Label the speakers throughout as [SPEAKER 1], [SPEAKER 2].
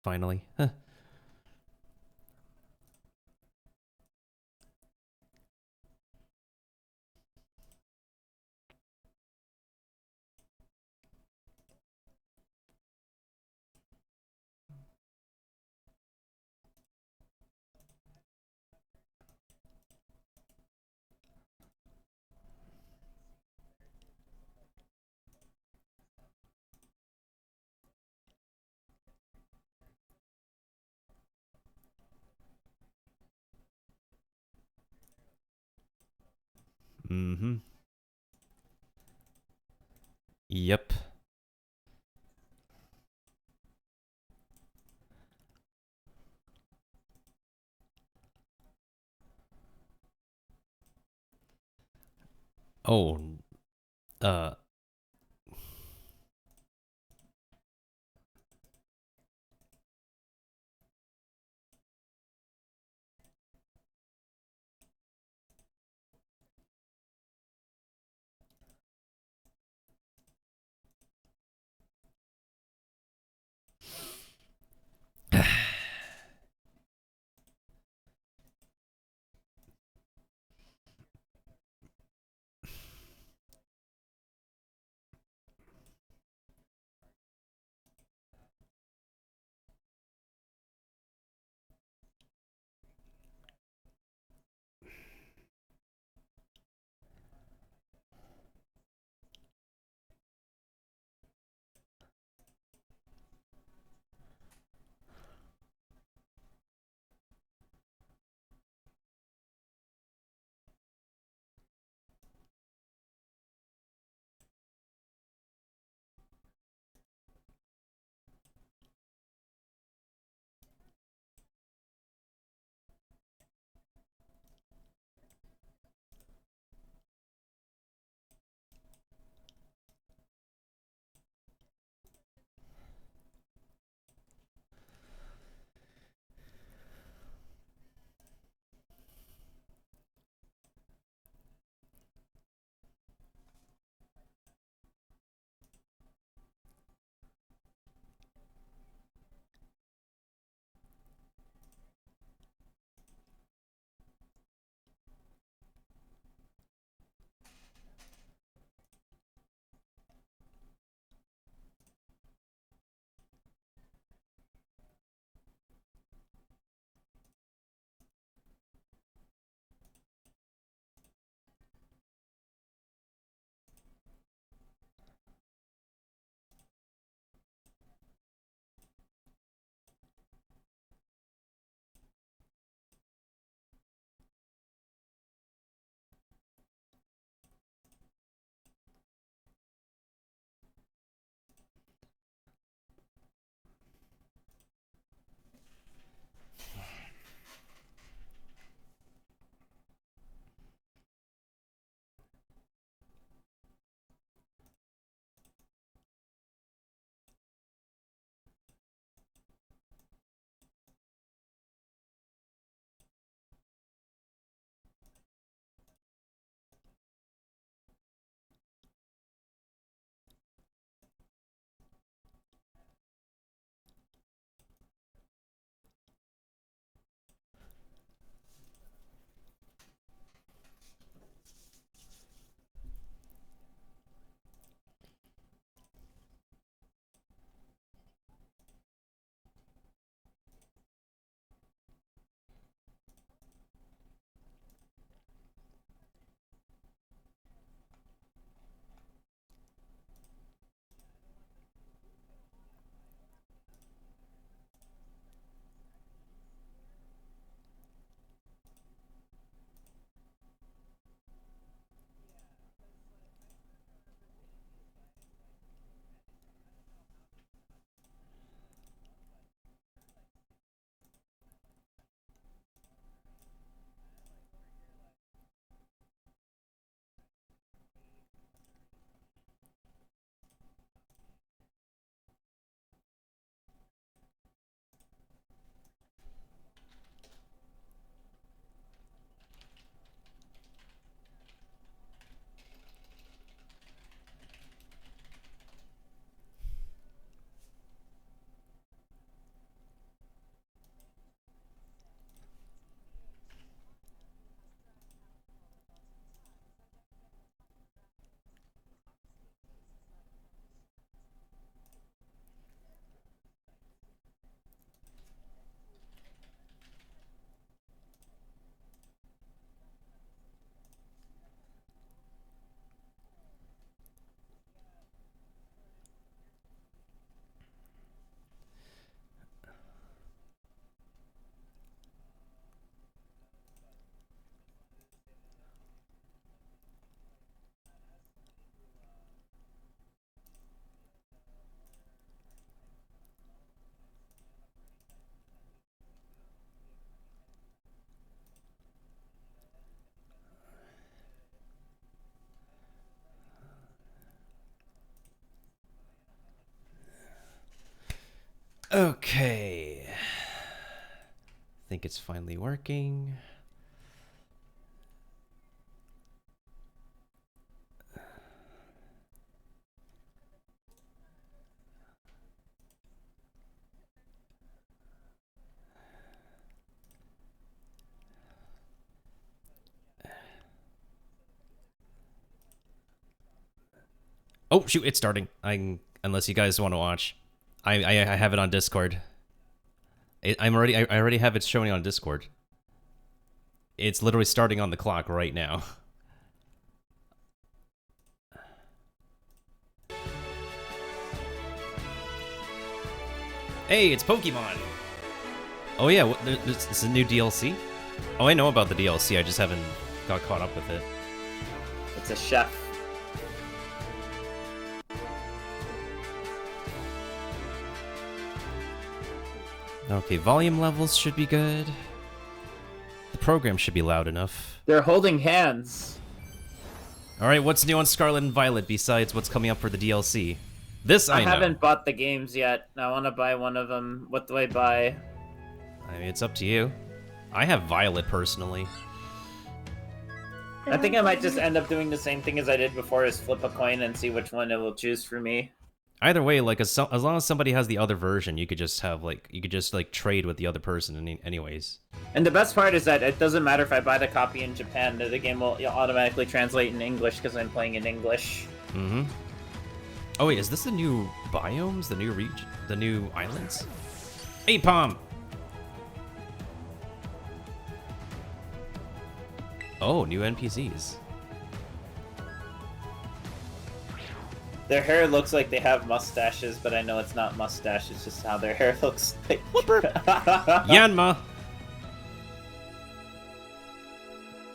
[SPEAKER 1] finally. Huh. Mm-hmm. Yep. Oh, uh, Okay. I think it's finally working. Oh shoot, it's starting. Unless you guys want to watch. I have it on Discord. I already have it showing on Discord. It's literally starting on the clock right now. Hey, it's Pokemon! Oh yeah, it's a new DLC? Oh, I know about the DLC, I just haven't got caught up with it.
[SPEAKER 2] It's a chef.
[SPEAKER 1] Okay, volume levels should be good. The program should be loud enough.
[SPEAKER 2] They're holding hands.
[SPEAKER 1] Alright, what's new on Scarlet and Violet besides what's coming up for the DLC? This I know.
[SPEAKER 2] Haven't bought the games yet. I want to buy one of them. What do I buy?
[SPEAKER 1] I mean, it's up to you. I have Violet personally.
[SPEAKER 2] I think I might just end up doing the same thing as I did before, is flip a coin and see which one it will choose for me.
[SPEAKER 1] Either way, like as long as somebody has the other version, you could just have like trade with the other person anyways.
[SPEAKER 2] And the best part is that it doesn't matter if I buy the copy in Japan, the game will automatically translate in English because I'm playing in English.
[SPEAKER 1] Mm-hmm. Oh wait, is this the new biomes, the new region, the new islands? Hey, Palm! Oh, new NPCs.
[SPEAKER 2] Their hair looks like they have mustaches, but I know it's not mustache, it's just how their hair looks like.
[SPEAKER 1] Yanma!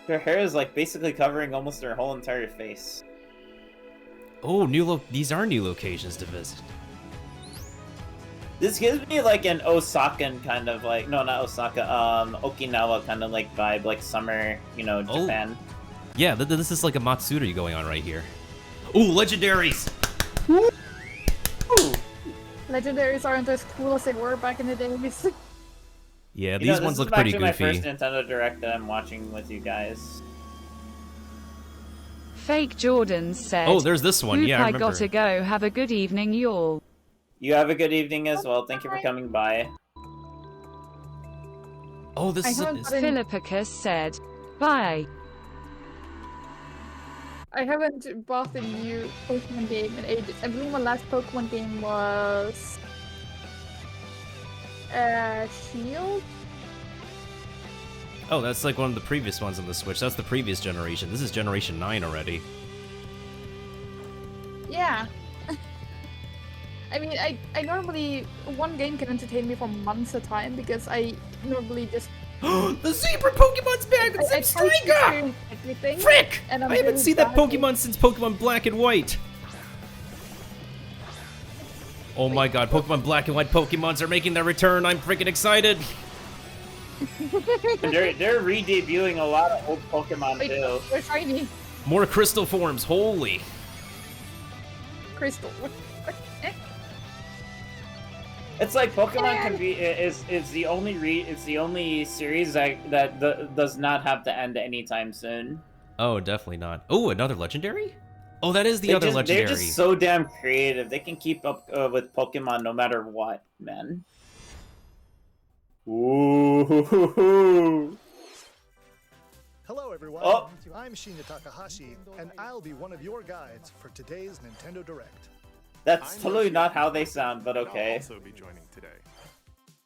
[SPEAKER 2] Their hair is like basically covering almost their whole entire face.
[SPEAKER 1] Oh, these are new locations to visit.
[SPEAKER 2] This gives me like an Osakan kind of like, no, not Osaka, Okinawa kind of like vibe, like summer, you know, Japan.
[SPEAKER 1] Oh. Yeah, this is like a Matsuri going on right here. Ooh, legendaries!
[SPEAKER 3] Woo! Legendaries aren't as cool as they were back in the days.
[SPEAKER 1] Yeah, these ones look pretty goofy.
[SPEAKER 2] This is actually my first Nintendo Direct that I'm watching with you guys.
[SPEAKER 4] Fake Jordan said,
[SPEAKER 1] oh, there's this one. Yeah, I
[SPEAKER 4] I
[SPEAKER 1] remember.
[SPEAKER 4] gotta go. Have a good evening, y'all.
[SPEAKER 2] You have a good evening as well. Thank you for coming by.
[SPEAKER 1] Oh, this is
[SPEAKER 4] Philippicus said, bye.
[SPEAKER 3] I haven't bought the new Pokemon game in ages. I believe my last Pokemon game was Shield?
[SPEAKER 1] Oh, that's like one of the previous ones on the Switch. That's the previous generation. This is Generation 9 already.
[SPEAKER 3] Yeah. I mean, I normally... One game can entertain me for months at a time because I normally just...
[SPEAKER 1] The Zebra Pokemon's back! It's Striker! Frick! I haven't seen that Pokemon since Pokemon Black and White. Oh my god, Pokemon Black and White Pokemons are making their return. I'm freaking excited.
[SPEAKER 2] they're re-debuting a lot of old Pokemon too.
[SPEAKER 3] They're shiny.
[SPEAKER 1] More crystal forms, holy.
[SPEAKER 3] Crystal.
[SPEAKER 2] It's like Pokemon can be is the only series that does not have to end anytime soon.
[SPEAKER 1] Oh, definitely not. Oh, another legendary? Oh, that is the other legendary.
[SPEAKER 2] They're just so damn creative. They can keep up with Pokemon no matter what, man. Ooh.
[SPEAKER 5] Hello everyone,
[SPEAKER 2] Oh.
[SPEAKER 5] I'm Shinya Takahashi, and I'll be one of your guides for today's Nintendo Direct.
[SPEAKER 2] That's totally not how they sound, but okay.
[SPEAKER 6] I'll also be joining today.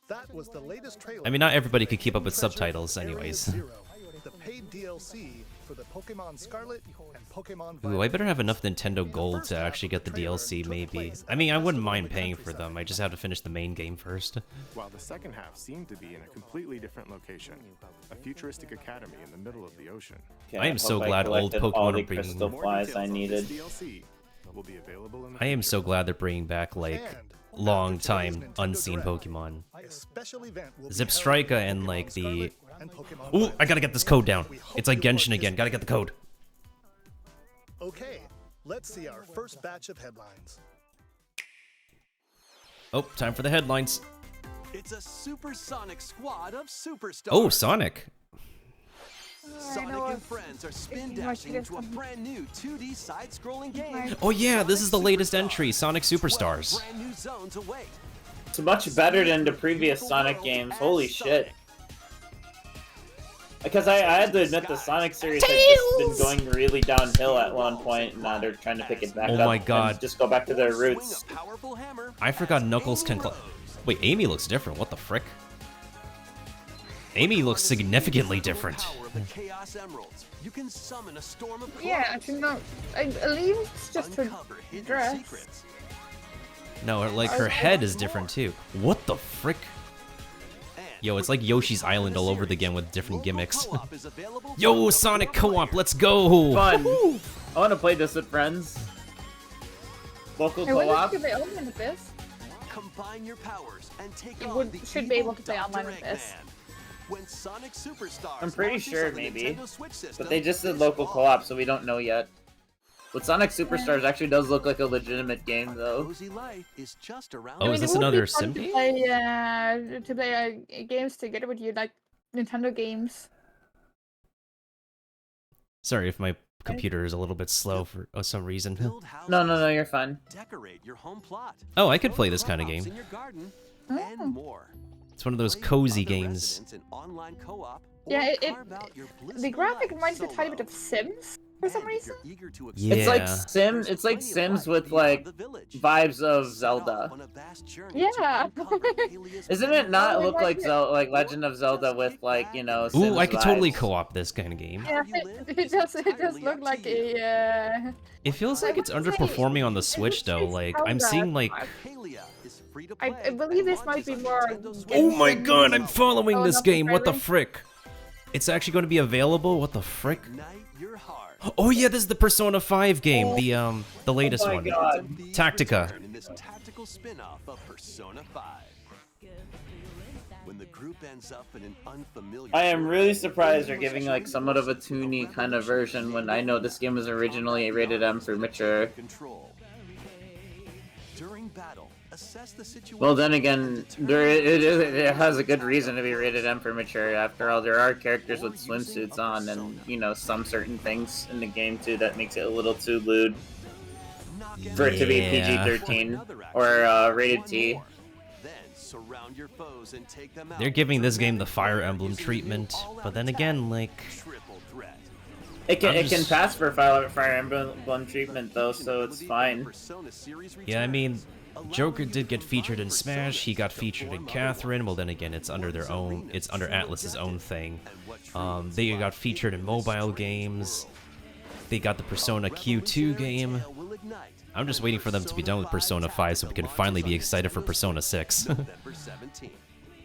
[SPEAKER 5] That was the latest trailer.
[SPEAKER 1] I mean, not everybody could keep up with subtitles
[SPEAKER 5] Area
[SPEAKER 1] anyways.
[SPEAKER 5] Zero, the paid DLC for the Pokemon Scarlet and Pokemon Violet.
[SPEAKER 1] Ooh, I better have enough Nintendo Gold to actually get the DLC, maybe. I mean, I wouldn't mind paying for them. I just have to finish the main game first.
[SPEAKER 6] While the second half seemed to be in a completely different location, a futuristic academy in the middle of the ocean.
[SPEAKER 2] Okay,
[SPEAKER 1] I am so
[SPEAKER 2] hope
[SPEAKER 1] glad old
[SPEAKER 2] collected all
[SPEAKER 1] Pokemon
[SPEAKER 2] the
[SPEAKER 1] are bringing...
[SPEAKER 2] crystal flies I needed.
[SPEAKER 6] DLC will be available in the
[SPEAKER 1] I am
[SPEAKER 6] future.
[SPEAKER 1] so glad they're bringing back, like,
[SPEAKER 5] And
[SPEAKER 1] long
[SPEAKER 5] after
[SPEAKER 1] time
[SPEAKER 5] today's Nintendo
[SPEAKER 1] unseen
[SPEAKER 5] Direct,
[SPEAKER 1] Pokemon.
[SPEAKER 5] a special event will be
[SPEAKER 1] Zipstrika
[SPEAKER 5] held
[SPEAKER 1] and,
[SPEAKER 5] for
[SPEAKER 1] like,
[SPEAKER 5] Pokemon
[SPEAKER 1] the...
[SPEAKER 5] Scarlet and Pokemon
[SPEAKER 1] Ooh,
[SPEAKER 5] Violet.
[SPEAKER 1] I gotta get this code down.
[SPEAKER 5] We hope
[SPEAKER 1] It's like
[SPEAKER 5] you will
[SPEAKER 1] Genshin again. Gotta get the code.
[SPEAKER 5] Okay, let's see our first batch of headlines.
[SPEAKER 1] Oh, time for the headlines.
[SPEAKER 7] It's a supersonic squad of superstars.
[SPEAKER 1] Oh, Sonic.
[SPEAKER 7] Sonic and friends are spin dashing into a brand new 2D side-scrolling game.
[SPEAKER 1] Oh yeah, this is the latest entry, Sonic Superstars.
[SPEAKER 7] Brand new zones await.
[SPEAKER 2] It's much better than the previous Sonic games. Holy shit. Because I had to admit the Sonic series has just been going really downhill at one point, and now they're trying to pick it back up.
[SPEAKER 1] Oh my god.
[SPEAKER 2] And just go back to their roots.
[SPEAKER 1] I forgot Knuckles can Wait, Amy looks different. What the frick? Amy looks significantly different.
[SPEAKER 3] Yeah, I think not. I believe it's just her dress.
[SPEAKER 1] No, like her head is different too. What the frick? Yo, it's like Yoshi's Island all over again with different gimmicks. Yo, Sonic Co-op, let's go!
[SPEAKER 2] Fun. I want to play this with friends. Local
[SPEAKER 3] I wonder
[SPEAKER 2] co-op.
[SPEAKER 3] if they open with this.
[SPEAKER 7] Combine your powers and take
[SPEAKER 3] It
[SPEAKER 7] on
[SPEAKER 3] should be able to play online with this.
[SPEAKER 7] When Sonic Superstars
[SPEAKER 2] I'm pretty
[SPEAKER 7] launches
[SPEAKER 2] sure,
[SPEAKER 7] on the
[SPEAKER 2] maybe.
[SPEAKER 7] Nintendo Switch system,
[SPEAKER 2] But they just did local co-op, so we don't know yet. But Sonic Superstars actually does look like a legitimate game, though.
[SPEAKER 7] Cozy life is just around
[SPEAKER 1] Oh, is
[SPEAKER 3] it
[SPEAKER 1] this
[SPEAKER 3] would be
[SPEAKER 1] another
[SPEAKER 3] fun
[SPEAKER 1] sim
[SPEAKER 3] to
[SPEAKER 1] game?
[SPEAKER 3] play games together with you, like Nintendo games.
[SPEAKER 1] Sorry if my computer is a little bit slow for some reason.
[SPEAKER 7] Build
[SPEAKER 2] No, you're fine.
[SPEAKER 7] Decorate your home plot.
[SPEAKER 1] Oh, I could play this kind of
[SPEAKER 7] Crops
[SPEAKER 1] game.
[SPEAKER 7] in your garden,
[SPEAKER 3] Oh.
[SPEAKER 7] and more.
[SPEAKER 1] It's one of those
[SPEAKER 7] Play
[SPEAKER 1] cozy
[SPEAKER 7] other
[SPEAKER 1] games.
[SPEAKER 7] residents in online co-op,
[SPEAKER 3] Yeah,
[SPEAKER 7] or
[SPEAKER 3] it
[SPEAKER 7] carve out your
[SPEAKER 3] the
[SPEAKER 7] blissful
[SPEAKER 3] graphic
[SPEAKER 7] life
[SPEAKER 3] reminds me a tiny
[SPEAKER 7] solo.
[SPEAKER 3] bit of Sims for some
[SPEAKER 7] And if
[SPEAKER 3] reason.
[SPEAKER 7] you're eager to
[SPEAKER 1] Yeah.
[SPEAKER 2] It's like
[SPEAKER 7] there's
[SPEAKER 2] it's like
[SPEAKER 7] plenty of
[SPEAKER 2] Sims
[SPEAKER 7] life
[SPEAKER 2] with
[SPEAKER 7] beyond
[SPEAKER 2] like
[SPEAKER 7] the village.
[SPEAKER 2] vibes of
[SPEAKER 7] Set
[SPEAKER 2] Zelda.
[SPEAKER 7] off on a vast journey to
[SPEAKER 3] Yeah.
[SPEAKER 7] uncover Alia's
[SPEAKER 2] Isn't it not
[SPEAKER 3] Oh,
[SPEAKER 2] look
[SPEAKER 3] it
[SPEAKER 2] like
[SPEAKER 3] might
[SPEAKER 2] Zelda, like Legend of Zelda with like, you know, Sims
[SPEAKER 1] Ooh, I could totally
[SPEAKER 2] vibes?
[SPEAKER 1] co-op this kind of game.
[SPEAKER 3] Yeah, it does look like a.
[SPEAKER 1] It feels like it's underperforming on the Switch though. Like I'm seeing like,
[SPEAKER 7] Halia is free to
[SPEAKER 3] I
[SPEAKER 7] play
[SPEAKER 3] believe this
[SPEAKER 7] and
[SPEAKER 3] might be
[SPEAKER 7] launches
[SPEAKER 3] more.
[SPEAKER 7] on Nintendo Switch.
[SPEAKER 1] oh my
[SPEAKER 3] Genshin.
[SPEAKER 1] god, I'm following
[SPEAKER 3] Oh,
[SPEAKER 1] this
[SPEAKER 3] not the
[SPEAKER 1] game. What the
[SPEAKER 3] trailer?
[SPEAKER 1] frick? It's actually going to be available. What the frick?
[SPEAKER 7] Ignite your heart.
[SPEAKER 1] Oh yeah, this is the Persona 5 game, the latest
[SPEAKER 2] Oh my
[SPEAKER 1] one.
[SPEAKER 2] God.
[SPEAKER 1] Tactica.
[SPEAKER 7] Return in this tactical spin-off of Persona 5. When the group ends up in an unfamiliar
[SPEAKER 2] I am
[SPEAKER 7] world,
[SPEAKER 2] really surprised they're
[SPEAKER 7] you
[SPEAKER 2] giving
[SPEAKER 7] must
[SPEAKER 2] like somewhat of a toony kind of version when I know this game was originally rated M for mature.
[SPEAKER 7] control. During battle, assess the situation.
[SPEAKER 2] Well, then again, it has a good reason to be rated M for mature. After all, there are characters with swimsuits on, and you know some certain things in the game too that makes it a little too lewd for it to be
[SPEAKER 1] Yeah.
[SPEAKER 2] PG-13 or rated T.
[SPEAKER 7] Then surround your foes and take them out.
[SPEAKER 1] They're giving this game the Fire Emblem treatment, but then again, like,
[SPEAKER 7] Triple threat.
[SPEAKER 2] It can
[SPEAKER 1] I'm
[SPEAKER 2] it can
[SPEAKER 1] just-
[SPEAKER 2] pass for Fire Emblem treatment though, so it's fine.
[SPEAKER 7] Persona series
[SPEAKER 1] yeah, I mean,
[SPEAKER 7] returns,
[SPEAKER 1] Joker
[SPEAKER 7] allowing
[SPEAKER 1] did get
[SPEAKER 7] you to
[SPEAKER 1] featured in
[SPEAKER 7] find
[SPEAKER 1] Smash. He got
[SPEAKER 7] personas
[SPEAKER 1] featured
[SPEAKER 7] to
[SPEAKER 1] in
[SPEAKER 7] form a
[SPEAKER 1] Catherine. Well, then again, it's under their own. It's under Atlus's own thing. They got featured in mobile games. They got the Persona Q2 game. I'm just waiting for them to be done with Persona 5 so we can finally be excited for Persona 6.
[SPEAKER 7] November 17th.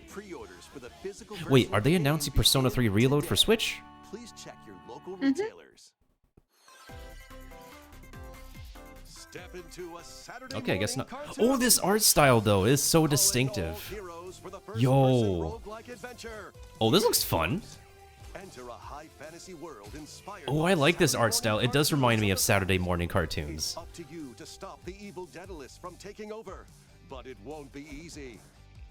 [SPEAKER 7] Pre-orders for the physical
[SPEAKER 1] Wait,
[SPEAKER 7] version
[SPEAKER 1] are they
[SPEAKER 7] of the
[SPEAKER 1] announcing
[SPEAKER 7] game
[SPEAKER 1] Persona 3
[SPEAKER 7] begin
[SPEAKER 1] Reload for
[SPEAKER 7] today.
[SPEAKER 1] Switch?
[SPEAKER 7] Please check your local retailers. Step into a Saturday
[SPEAKER 1] Okay, I guess
[SPEAKER 7] morning
[SPEAKER 1] not.
[SPEAKER 7] cartoon.
[SPEAKER 1] Oh, this art style though is so
[SPEAKER 7] Following
[SPEAKER 1] distinctive.
[SPEAKER 7] all heroes for the first-person
[SPEAKER 1] Yo.
[SPEAKER 7] roguelike adventure.
[SPEAKER 1] Oh, this looks fun.
[SPEAKER 7] Enter a high fantasy world inspired
[SPEAKER 1] Oh,
[SPEAKER 7] by
[SPEAKER 1] I like this
[SPEAKER 7] Saturday
[SPEAKER 1] art style.
[SPEAKER 7] morning
[SPEAKER 1] It does remind me of
[SPEAKER 7] cartoons.
[SPEAKER 1] Saturday morning cartoons.
[SPEAKER 7] Up to you to stop the evil Daedalus from taking over, but it won't be easy.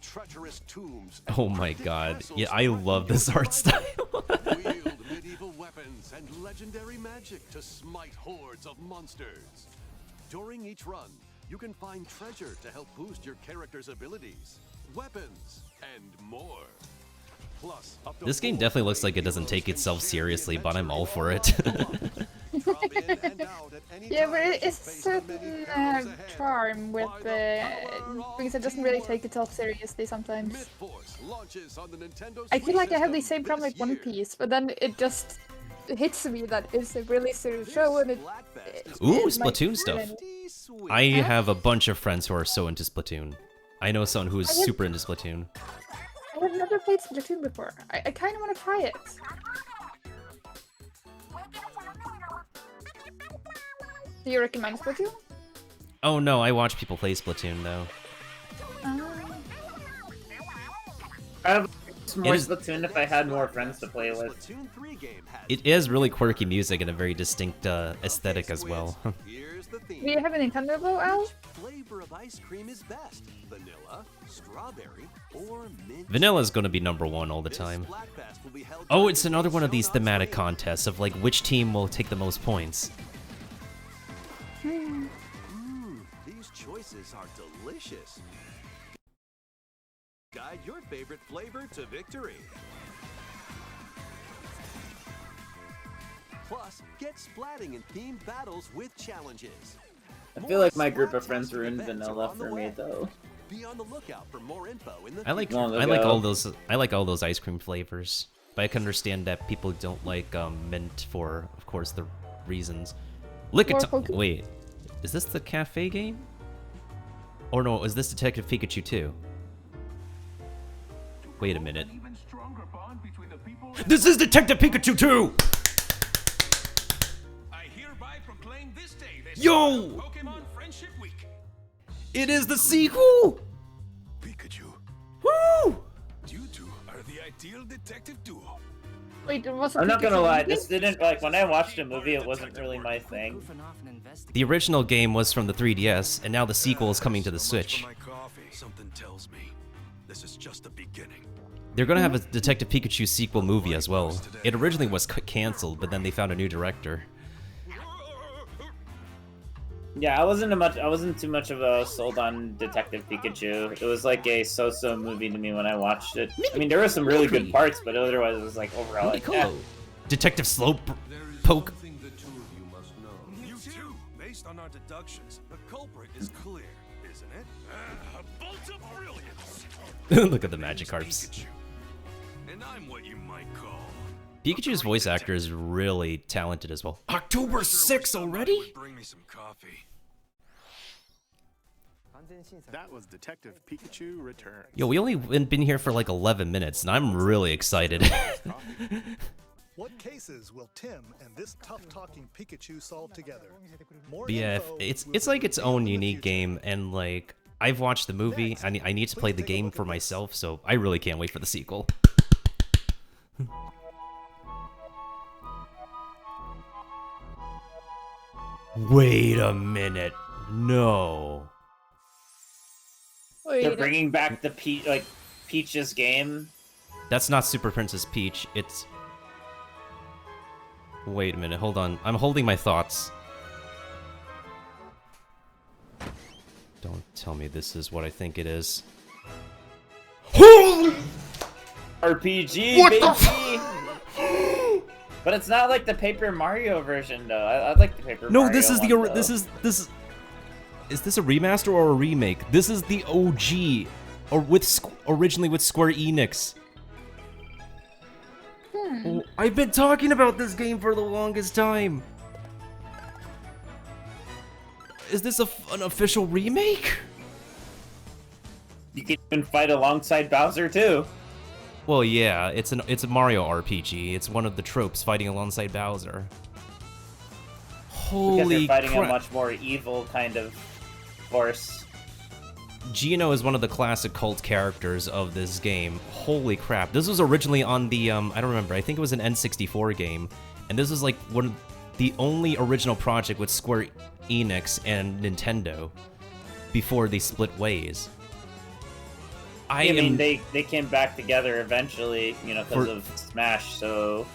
[SPEAKER 7] Treacherous tombs. and
[SPEAKER 1] Oh my
[SPEAKER 7] cryptic
[SPEAKER 1] god.
[SPEAKER 7] castles
[SPEAKER 1] Yeah, I
[SPEAKER 7] threaten
[SPEAKER 1] love
[SPEAKER 7] your
[SPEAKER 1] this art
[SPEAKER 7] survival.
[SPEAKER 1] style.
[SPEAKER 7] Wield medieval weapons and legendary magic to smite hordes of monsters. During each run, you can find treasure to help boost your character's abilities, weapons, and more. Plus, up to
[SPEAKER 1] This game definitely looks like it doesn't take itself seriously, but I'm all for it.
[SPEAKER 7] Drop in and out at any
[SPEAKER 3] Yeah,
[SPEAKER 7] time
[SPEAKER 3] but
[SPEAKER 7] to
[SPEAKER 3] it's
[SPEAKER 7] face the many
[SPEAKER 3] certain
[SPEAKER 7] perils ahead.
[SPEAKER 3] charm with
[SPEAKER 7] By the power of
[SPEAKER 3] because it doesn't really
[SPEAKER 7] teamwork.
[SPEAKER 3] take itself seriously sometimes.
[SPEAKER 7] Mid-Force launches on the Nintendo
[SPEAKER 3] I feel
[SPEAKER 7] Switch
[SPEAKER 3] like I have the
[SPEAKER 7] system
[SPEAKER 3] same problem
[SPEAKER 7] this
[SPEAKER 3] with One
[SPEAKER 7] year.
[SPEAKER 3] Piece, but then it just hits me that it's a really serious show and it.
[SPEAKER 7] Splatfest is
[SPEAKER 1] Ooh,
[SPEAKER 3] it might
[SPEAKER 1] Splatoon
[SPEAKER 3] be
[SPEAKER 1] stuff.
[SPEAKER 3] brilliant.
[SPEAKER 7] pretty sweet.
[SPEAKER 1] I have a bunch of friends who are so into Splatoon. I know someone who is super into Splatoon.
[SPEAKER 3] I have never played Splatoon before. I kind of want to try it. Do you recommend Splatoon?
[SPEAKER 1] Oh no, I watch people play Splatoon though.
[SPEAKER 2] I have more
[SPEAKER 1] is-
[SPEAKER 2] Splatoon if I had more friends to play with.
[SPEAKER 7] Splatoon 3 game has
[SPEAKER 1] It is really quirky music and a very distinct aesthetic as well.
[SPEAKER 7] Here's the theme.
[SPEAKER 3] Do you have a Nintendo though, Al?
[SPEAKER 7] Which flavor of ice cream is best? Vanilla, strawberry or mint.
[SPEAKER 1] Vanilla's gonna be #1 all the
[SPEAKER 7] This
[SPEAKER 1] time.
[SPEAKER 7] Splatfest will be held
[SPEAKER 1] Oh,
[SPEAKER 7] during
[SPEAKER 1] it's
[SPEAKER 7] the
[SPEAKER 1] another one of these
[SPEAKER 7] Showdown
[SPEAKER 1] thematic
[SPEAKER 7] Swing.
[SPEAKER 1] contests of like which team will take the most points.
[SPEAKER 7] These choices are delicious. Guide your favorite flavor to victory. Plus, get splatting in themed battles with challenges.
[SPEAKER 2] I feel like my group of friends ruined vanilla for me though.
[SPEAKER 7] Be on the lookout for more info in the
[SPEAKER 1] I like
[SPEAKER 2] Long
[SPEAKER 1] I like
[SPEAKER 2] ago.
[SPEAKER 1] all those ice cream flavors, but I can understand that people don't like mint for, of course, the reasons. Look at
[SPEAKER 3] More Pokemon.
[SPEAKER 1] wait, is this the cafe game? Or no, is this Detective Pikachu 2? Wait a minute. This is Detective Pikachu 2!
[SPEAKER 8] I hereby proclaim this day the
[SPEAKER 1] Yo!
[SPEAKER 8] start of Pokemon Friendship Week.
[SPEAKER 1] It is the sequel!
[SPEAKER 8] Pikachu,
[SPEAKER 1] Woo!
[SPEAKER 8] you two are the ideal detective duo.
[SPEAKER 3] Wait, there was a
[SPEAKER 2] I'm not gonna
[SPEAKER 3] Pikachu
[SPEAKER 2] lie,
[SPEAKER 3] movie?
[SPEAKER 2] this didn't like when I watched a movie, it wasn't really my thing.
[SPEAKER 1] The original game was from the 3DS, and now the sequel is coming to the Switch.
[SPEAKER 8] For my coffee. Something tells me this is just the beginning.
[SPEAKER 1] They're gonna have a Detective Pikachu sequel movie as well. It originally was cancelled, but then they found a new director.
[SPEAKER 2] Yeah, I wasn't too much of a sold on Detective Pikachu. It was like a so-so movie to me when I watched it. I mean, there were some really good parts, but otherwise it was like overall like, eh.
[SPEAKER 1] Detective Slope
[SPEAKER 8] There is
[SPEAKER 1] Poke.
[SPEAKER 8] one thing the two of you must know. You too. Based on our deductions, the culprit is clear, isn't it? A bolt of brilliance.
[SPEAKER 1] Look at the Magikarps.
[SPEAKER 8] Pikachu. And I'm what you might call
[SPEAKER 1] Pikachu's voice actor is really talented as well. October 6th already?
[SPEAKER 8] Bring me some coffee.
[SPEAKER 6] That was Detective Pikachu Returns.
[SPEAKER 1] Yo, we only been here for like 11 minutes, and I'm really excited.
[SPEAKER 5] What cases will Tim and this tough-talking Pikachu solve together? More
[SPEAKER 1] But yeah,
[SPEAKER 5] info
[SPEAKER 1] it's
[SPEAKER 5] will
[SPEAKER 1] it's
[SPEAKER 5] be
[SPEAKER 1] like its
[SPEAKER 5] revealed
[SPEAKER 1] own
[SPEAKER 5] in the
[SPEAKER 1] unique
[SPEAKER 5] future.
[SPEAKER 1] game, and like I've watched the movie. I need to play the game for myself, so I really can't wait for the sequel. Wait a minute. No.
[SPEAKER 3] Wait,
[SPEAKER 2] They're bringing back the Peach's game.
[SPEAKER 1] That's not Super Princess Peach. It's... Wait a minute. Hold on. I'm holding my thoughts. Don't tell me this is what I think it is. Holy...
[SPEAKER 2] RPG,
[SPEAKER 1] What
[SPEAKER 2] baby!
[SPEAKER 1] the
[SPEAKER 2] But it's not like the Paper Mario version, though. I like the Paper
[SPEAKER 1] No,
[SPEAKER 2] Mario
[SPEAKER 1] this is
[SPEAKER 2] one, though.
[SPEAKER 1] this is... Is this a remaster or a remake? This is the OG, or originally with Square Enix. Oh, I've been talking about this game for the longest time. Is this an official remake?
[SPEAKER 2] You can even fight alongside Bowser, too.
[SPEAKER 1] Well, yeah, it's a Mario RPG. It's one of the tropes, fighting alongside Bowser.
[SPEAKER 2] Because
[SPEAKER 1] Holy
[SPEAKER 2] you're fighting
[SPEAKER 1] crap!
[SPEAKER 2] a much more evil kind of force.
[SPEAKER 1] Geno is one of the classic cult characters of this game. Holy crap. This was originally on the, I don't remember, I think it was an N64 game. And this is like one of the only original project with Square Enix and Nintendo before they split ways.
[SPEAKER 2] I mean, they came back together eventually, you know, because
[SPEAKER 1] For-
[SPEAKER 2] of Smash, so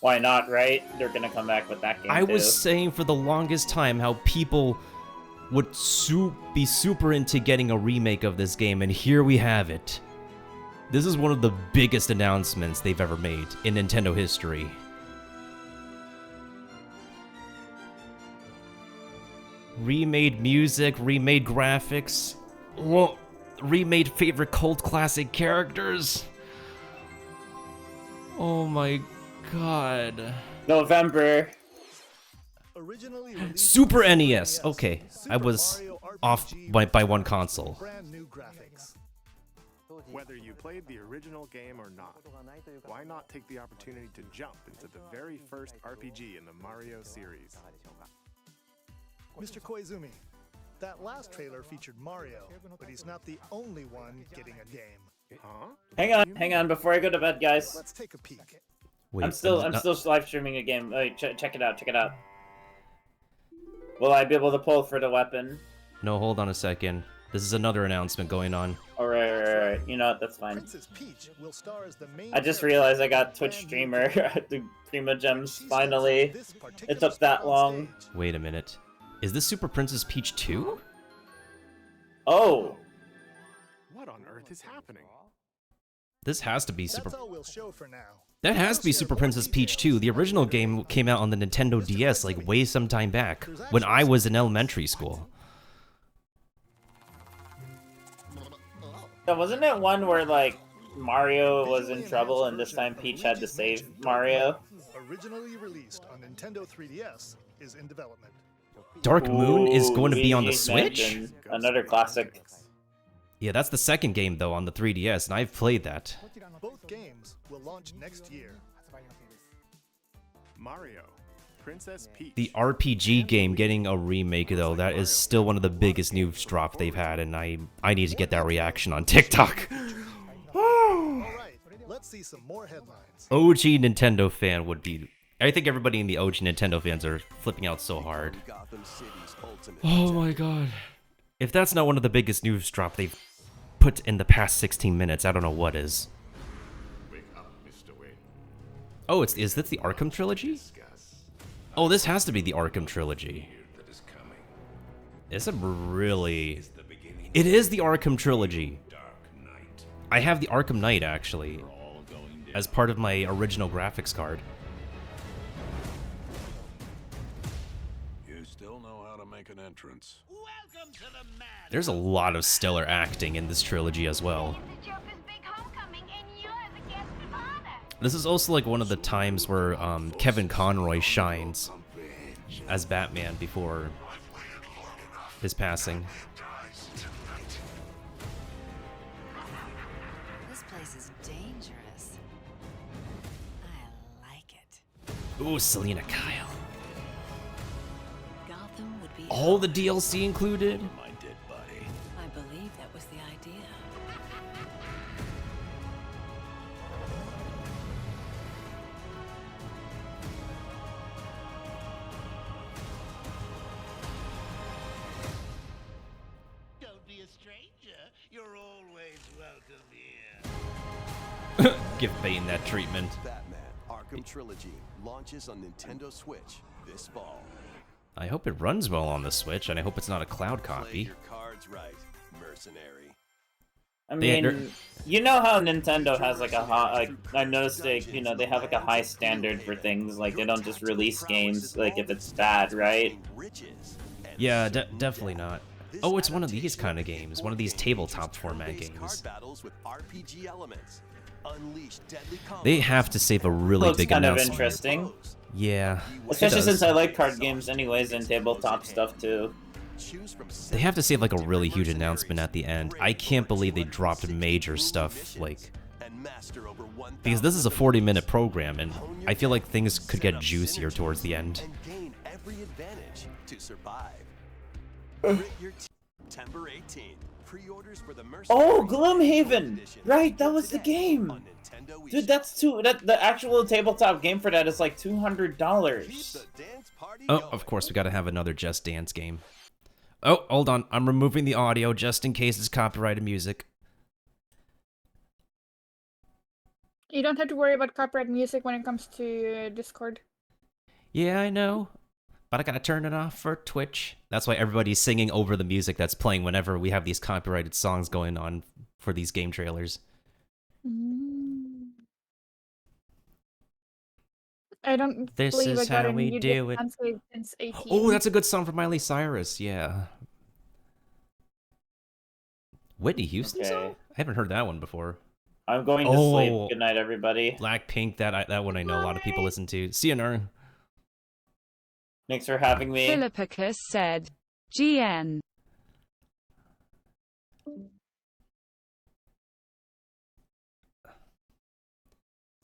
[SPEAKER 2] why not, right? They're gonna come back with that game,
[SPEAKER 1] I
[SPEAKER 2] too.
[SPEAKER 1] was saying for the longest time how people would be super into getting a remake of this game, and here we have it. This is one of the biggest announcements they've ever made in Nintendo history. Remade music, remade graphics, well, remade favorite cult classic characters. Oh my god.
[SPEAKER 2] November.
[SPEAKER 5] Originally released
[SPEAKER 1] Super
[SPEAKER 5] on
[SPEAKER 1] NES.
[SPEAKER 5] NES,
[SPEAKER 1] Okay,
[SPEAKER 5] Super
[SPEAKER 1] I was
[SPEAKER 5] Mario
[SPEAKER 1] off
[SPEAKER 5] RPG
[SPEAKER 1] by one console.
[SPEAKER 5] brand new graphics.
[SPEAKER 6] Whether you played the original game or not, why not take the opportunity to jump into the very first RPG in the Mario series?
[SPEAKER 5] Mr. Koizumi, that last trailer featured Mario, but he's not the only one getting a game.
[SPEAKER 6] Huh?
[SPEAKER 2] Hang on, before I go to bed, guys.
[SPEAKER 5] Let's take a peek.
[SPEAKER 1] Wait,
[SPEAKER 2] I'm still live streaming a game. Wait, check it out. Will I be able to pull for the weapon?
[SPEAKER 1] No, hold on a second. This is another announcement going on.
[SPEAKER 2] All right. You know what? That's fine.
[SPEAKER 5] Princess Peach will star as the main
[SPEAKER 2] I just
[SPEAKER 5] character
[SPEAKER 2] realized I got
[SPEAKER 5] in
[SPEAKER 2] Twitch
[SPEAKER 5] brand
[SPEAKER 2] streamer
[SPEAKER 5] new game.
[SPEAKER 2] the Prima
[SPEAKER 5] When
[SPEAKER 2] Gems
[SPEAKER 5] she
[SPEAKER 2] finally.
[SPEAKER 5] steps this particular
[SPEAKER 2] It took that
[SPEAKER 5] spot on
[SPEAKER 2] long.
[SPEAKER 5] stage,
[SPEAKER 1] Wait a minute. Is this Super Princess Peach 2?
[SPEAKER 2] Oh,
[SPEAKER 6] What on earth is happening?
[SPEAKER 1] This has to be Super...
[SPEAKER 5] That's all we'll show for now.
[SPEAKER 1] That has to be Super Princess Peach 2. The original game came out on the Nintendo DS like way some time back, when I was in elementary school.
[SPEAKER 2] yeah, wasn't it one where like Mario was in trouble and this time Peach had to save Mario?
[SPEAKER 5] Originally released on Nintendo 3DS, is in development.
[SPEAKER 1] Dark Moon is going to be on the
[SPEAKER 2] Luigi's
[SPEAKER 1] Switch?
[SPEAKER 2] Mansion, another classic.
[SPEAKER 1] Yeah, that's the second game though on the 3DS, and I've played that.
[SPEAKER 5] Both games will launch next year.
[SPEAKER 6] Mario, Princess Peach.
[SPEAKER 1] The RPG game getting a remake though, that is still one of the biggest news drop they've had, and I need to get that reaction on TikTok.
[SPEAKER 5] Alright, let's see some more headlines.
[SPEAKER 1] OG Nintendo fan would be... I think everybody in the OG Nintendo fans are flipping out so hard. Oh my god. If that's not one of the biggest news drop they've put in the past 16 minutes, I don't know what is. Oh, is this the Arkham trilogy? Oh, this has to be the Arkham trilogy. Is it really? It is the Arkham trilogy. I have the Arkham Knight, actually, as part of my original graphics card.
[SPEAKER 7] You still know how to make an entrance.
[SPEAKER 1] There's a lot of stellar acting in this trilogy as well. This is also like one of the times where Kevin Conroy shines as Batman before his passing.
[SPEAKER 9] This place is dangerous. I like it.
[SPEAKER 1] Ooh, Selena Kyle.
[SPEAKER 9] Gotham would be
[SPEAKER 1] All the DLC included?
[SPEAKER 7] My dead body.
[SPEAKER 9] I believe that was the idea.
[SPEAKER 10] Don't be a stranger. You're always welcome here.
[SPEAKER 1] Give Bane that treatment.
[SPEAKER 11] Batman Arkham Trilogy launches on Nintendo Switch this fall.
[SPEAKER 1] I hope it runs well on the Switch, and I hope it's not a cloud
[SPEAKER 11] Play
[SPEAKER 1] copy.
[SPEAKER 11] your cards right, mercenary.
[SPEAKER 2] I
[SPEAKER 1] They-
[SPEAKER 2] mean, you know how Nintendo has like a high, I noticed they, you know, they have like a high standard for things. Like they don't just release games like if it's bad, right?
[SPEAKER 11] Riches and
[SPEAKER 1] Yeah, definitely not. Oh, it's one of these kind of games, one of these tabletop format
[SPEAKER 11] turn-based
[SPEAKER 1] games.
[SPEAKER 11] Card battles with RPG elements. Unleash deadly combos.
[SPEAKER 1] They have to save a really
[SPEAKER 2] Looks
[SPEAKER 1] big
[SPEAKER 2] kind of
[SPEAKER 1] announcement.
[SPEAKER 2] interesting,
[SPEAKER 1] Yeah, it
[SPEAKER 2] especially
[SPEAKER 1] does.
[SPEAKER 2] since I like card games anyways and tabletop stuff too.
[SPEAKER 11] Choose from
[SPEAKER 1] They have to save like a really huge
[SPEAKER 11] mercenaries.
[SPEAKER 1] announcement at the end. I can't believe they dropped major stuff, like,
[SPEAKER 11] And master over 1,000
[SPEAKER 1] because this is a 40-minute program, and I feel like things could get juicier towards the end.
[SPEAKER 11] and gain every advantage to survive. Grit your September 18th. Pre-orders for the
[SPEAKER 2] Oh,
[SPEAKER 11] Mercenaries
[SPEAKER 2] Gloomhaven!
[SPEAKER 11] Edition
[SPEAKER 2] Right, that was the
[SPEAKER 11] today
[SPEAKER 2] game.
[SPEAKER 11] on Nintendo
[SPEAKER 2] Dude,
[SPEAKER 11] eShop.
[SPEAKER 2] that's the actual tabletop game for that is like $200.
[SPEAKER 11] Keep the dance party
[SPEAKER 1] Oh,
[SPEAKER 11] going.
[SPEAKER 1] of course, we gotta have another Just Dance game. Oh, hold on. I'm removing the audio just in case it's copyrighted music.
[SPEAKER 3] You don't have to worry about copyright music when it comes to Discord.
[SPEAKER 1] Yeah, I know. But I gotta turn it off for Twitch. That's why everybody's singing over the music that's playing whenever we have these copyrighted songs going on for these game trailers.
[SPEAKER 3] I don't
[SPEAKER 1] This
[SPEAKER 3] believe
[SPEAKER 1] is
[SPEAKER 3] I got
[SPEAKER 1] how
[SPEAKER 3] a
[SPEAKER 1] we
[SPEAKER 3] new
[SPEAKER 1] do it.
[SPEAKER 3] translate since 18.
[SPEAKER 1] Oh, that's a good song from Miley Cyrus, yeah. Whitney Houston
[SPEAKER 2] Okay.
[SPEAKER 1] song? I haven't heard that one before.
[SPEAKER 2] I'm going to
[SPEAKER 1] Oh.
[SPEAKER 2] sleep. Good night, everybody.
[SPEAKER 1] Blackpink, that one I know a lot of people listen to. See you, Nern.
[SPEAKER 2] Thanks for having me.
[SPEAKER 4] Philippicus said, GN.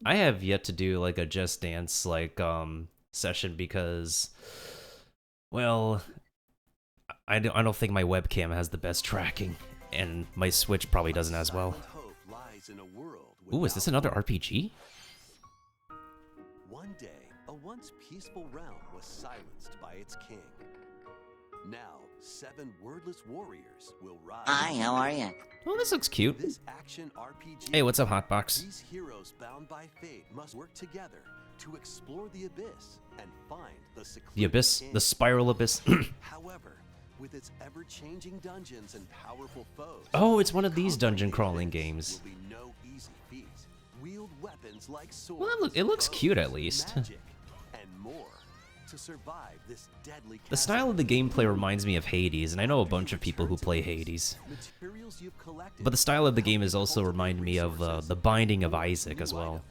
[SPEAKER 1] I have yet to do like a Just Dance like session because, well, I don't think my webcam has the best tracking, and my Switch probably doesn't as well.
[SPEAKER 11] Hope lies in a world
[SPEAKER 1] Ooh, is this another RPG?
[SPEAKER 11] One day, a once peaceful realm was silenced by its king. Now, 7 wordless warriors will rise.
[SPEAKER 12] Hi, how are you?
[SPEAKER 1] Oh, this looks cute.
[SPEAKER 11] This action RPG.
[SPEAKER 1] Hey, what's up, Hotbox?
[SPEAKER 11] These heroes bound by fate must work together to explore the abyss and find the secluded
[SPEAKER 1] The abyss,
[SPEAKER 11] king.
[SPEAKER 1] the spiral abyss.
[SPEAKER 11] However, with its ever-changing dungeons and powerful foes.
[SPEAKER 1] Oh, it's one of these dungeon crawling games.
[SPEAKER 11] Will be no easy feat. Wield weapons like swords.
[SPEAKER 1] Well, it looks cute at least.
[SPEAKER 11] Magic and more to survive this deadly
[SPEAKER 1] The style of the gameplay reminds me of Hades, and I know a bunch of people who play Hades.
[SPEAKER 11] materials you've collected.
[SPEAKER 1] But the style of the game is also reminding me of The Binding of Isaac as well.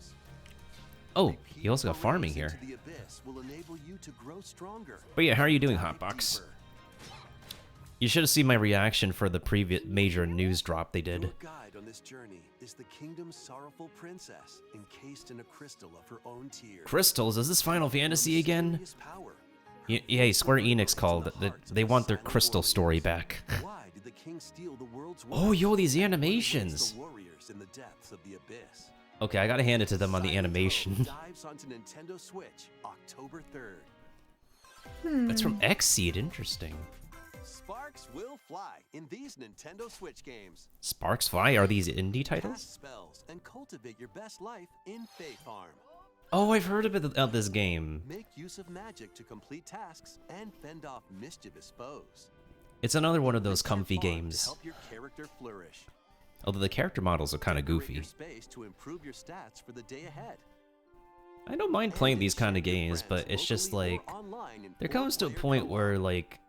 [SPEAKER 1] Oh, you also got farming here.
[SPEAKER 11] The abyss will enable you to grow stronger.
[SPEAKER 1] But yeah, how are you doing, Hotbox? You should have seen my reaction for the previous major news drop they did.
[SPEAKER 11] Your guide on this journey is the kingdom's sorrowful princess, encased in a crystal of her own tears.
[SPEAKER 1] Crystals? Is this Final Fantasy again? Yeah, Square Enix called. They want their crystal story back.
[SPEAKER 11] Why did the king steal the world's
[SPEAKER 1] Oh, yo, these animations.
[SPEAKER 11] The warriors in the depths of the abyss.
[SPEAKER 1] Okay, I gotta hand it to them on the animation.
[SPEAKER 11] Dives onto Nintendo Switch, October 3rd.
[SPEAKER 1] That's from Xseed, interesting.
[SPEAKER 11] Sparks will fly in these Nintendo Switch games.
[SPEAKER 1] Sparks Fly? Are these indie
[SPEAKER 11] Cast
[SPEAKER 1] titles?
[SPEAKER 11] spells and cultivate your best life in Fae Farm.
[SPEAKER 1] Oh, I've heard of this game.
[SPEAKER 11] Make use of magic to complete tasks and fend off mischievous foes.
[SPEAKER 1] It's another one of those comfy
[SPEAKER 11] Farm to
[SPEAKER 1] games.
[SPEAKER 11] help your character flourish.
[SPEAKER 1] Although the character models are kind of
[SPEAKER 11] Decorate
[SPEAKER 1] goofy.
[SPEAKER 11] your space to improve your stats for the day ahead.
[SPEAKER 1] I don't mind playing these kind of games, but it's just like there comes to a point where like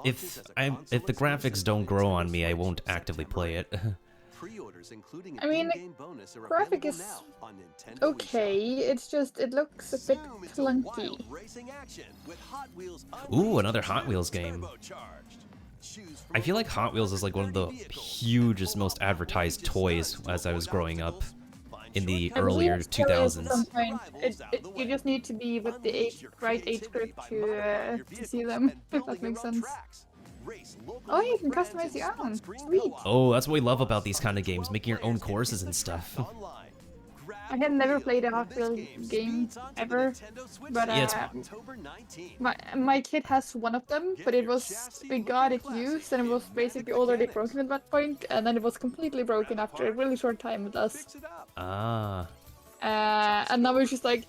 [SPEAKER 1] if the graphics don't grow on me, I won't actively play it.
[SPEAKER 11] Pre-orders including
[SPEAKER 3] I mean,
[SPEAKER 11] in-game bonus are
[SPEAKER 3] graphic
[SPEAKER 11] available
[SPEAKER 3] is
[SPEAKER 11] now on Nintendo
[SPEAKER 3] okay. It's just it looks a bit clunky.
[SPEAKER 11] Wild racing action with Hot Wheels
[SPEAKER 1] Ooh, another Hot Wheels game. I feel like Hot Wheels is like one of the hugest, most advertised toys as I was growing up in the
[SPEAKER 3] I believe
[SPEAKER 1] earlier
[SPEAKER 3] there is
[SPEAKER 1] 2000s.
[SPEAKER 3] some point. You just need to be with the right age group to see them, if that makes sense. Oh, you can customize your own. Sweet.
[SPEAKER 1] Oh, that's what we love about these kind of games, making your own courses and stuff.
[SPEAKER 3] I had never played a Hot Wheels game ever, but
[SPEAKER 1] Yeah,
[SPEAKER 3] my kid has one of them, but it was we got it used and it was basically already broken at that point, and then it was completely broken after a really short time with us.
[SPEAKER 1] Ah.
[SPEAKER 3] And now we're just like,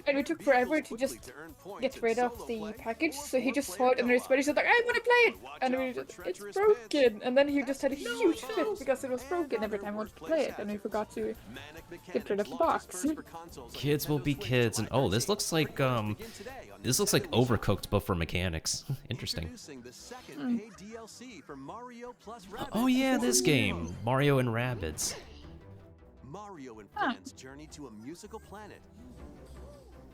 [SPEAKER 3] and it took forever to just get rid of the package, so he just saw it and he's like, I want to play it! And we just, it's broken! And then he just had a huge fit because it was broken every time he wanted to play it, and we forgot to get rid of the box.
[SPEAKER 1] Kids will be kids, and oh, this looks like Overcooked, but for mechanics. Interesting. Oh yeah, this game, Mario and Rabbids.
[SPEAKER 11] Mario and friends journey to a musical planet.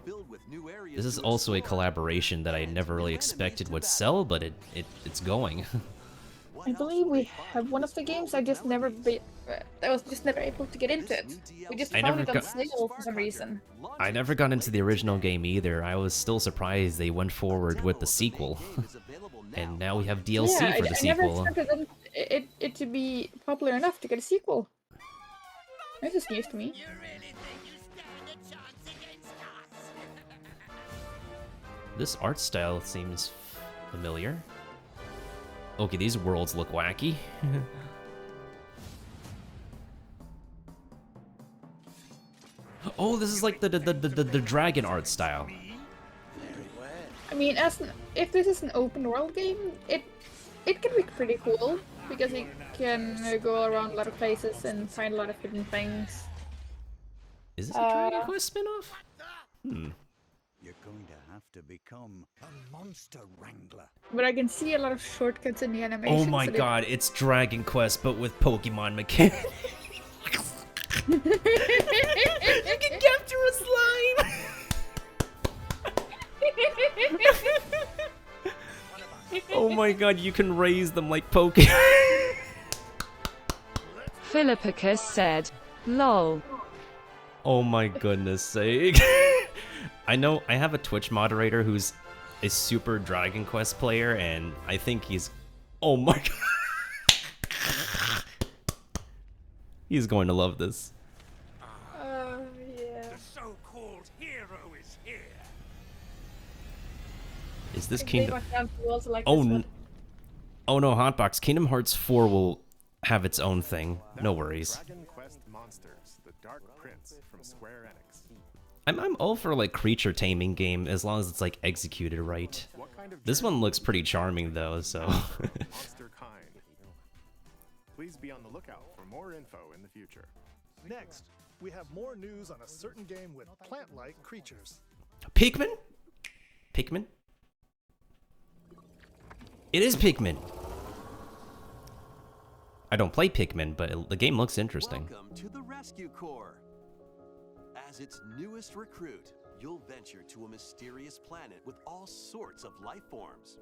[SPEAKER 11] Filled with new areas.
[SPEAKER 1] This is also a collaboration that I never really expected would sell, but it's going.
[SPEAKER 3] I believe we have one of the games. I was just never able to get into it. We just found it on sale for some reason.
[SPEAKER 1] I never got into the original game either. I was still surprised they went forward with the sequel. And now we have DLC for the sequel.
[SPEAKER 3] I never expected it to be popular enough to get a sequel. This is news to me.
[SPEAKER 1] This art style seems familiar. Okay, these worlds look wacky. Oh, this is like the dragon art style.
[SPEAKER 3] I mean, if this is an open world game, it can be pretty cool because you can go around a lot of places and find a lot of hidden things.
[SPEAKER 1] Is this a Dragon Quest spin-off?
[SPEAKER 10] You're going to have to become a monster wrangler.
[SPEAKER 3] But I can see a lot of shortcuts in the animation.
[SPEAKER 1] Oh my god, it's Dragon Quest, but with Pokemon mechanics. You can capture a slime! Oh my god, you can raise them like Pokemon.
[SPEAKER 4] Philippicus said, lol.
[SPEAKER 1] Oh my goodness sake. I know I have a Twitch moderator who's a super Dragon Quest player, and I think he's... Oh my god. He's going to love this.
[SPEAKER 3] Yeah.
[SPEAKER 8] The so-called hero is here.
[SPEAKER 1] Is Is this
[SPEAKER 3] They
[SPEAKER 1] Kingdom?
[SPEAKER 3] might have to also like
[SPEAKER 1] Oh,
[SPEAKER 3] this one.
[SPEAKER 1] oh no, Hotbox. Kingdom Hearts 4 will have its own thing. No
[SPEAKER 6] That was
[SPEAKER 1] worries.
[SPEAKER 6] Dragon Quest Monsters, the Dark Prince from Square Enix.
[SPEAKER 1] I'm all for like creature taming game as long as it's like executed right. This one looks pretty charming though, so.
[SPEAKER 6] Monster kind. Please be on the lookout for more info in the future.
[SPEAKER 5] Next, we have more news on a certain game with plant-like creatures.
[SPEAKER 1] Pikmin? Pikmin? It is Pikmin. I don't play Pikmin, but the game looks interesting.
[SPEAKER 11] Welcome to the Rescue Corps. As its newest recruit, you'll venture to a mysterious planet with all sorts of life forms.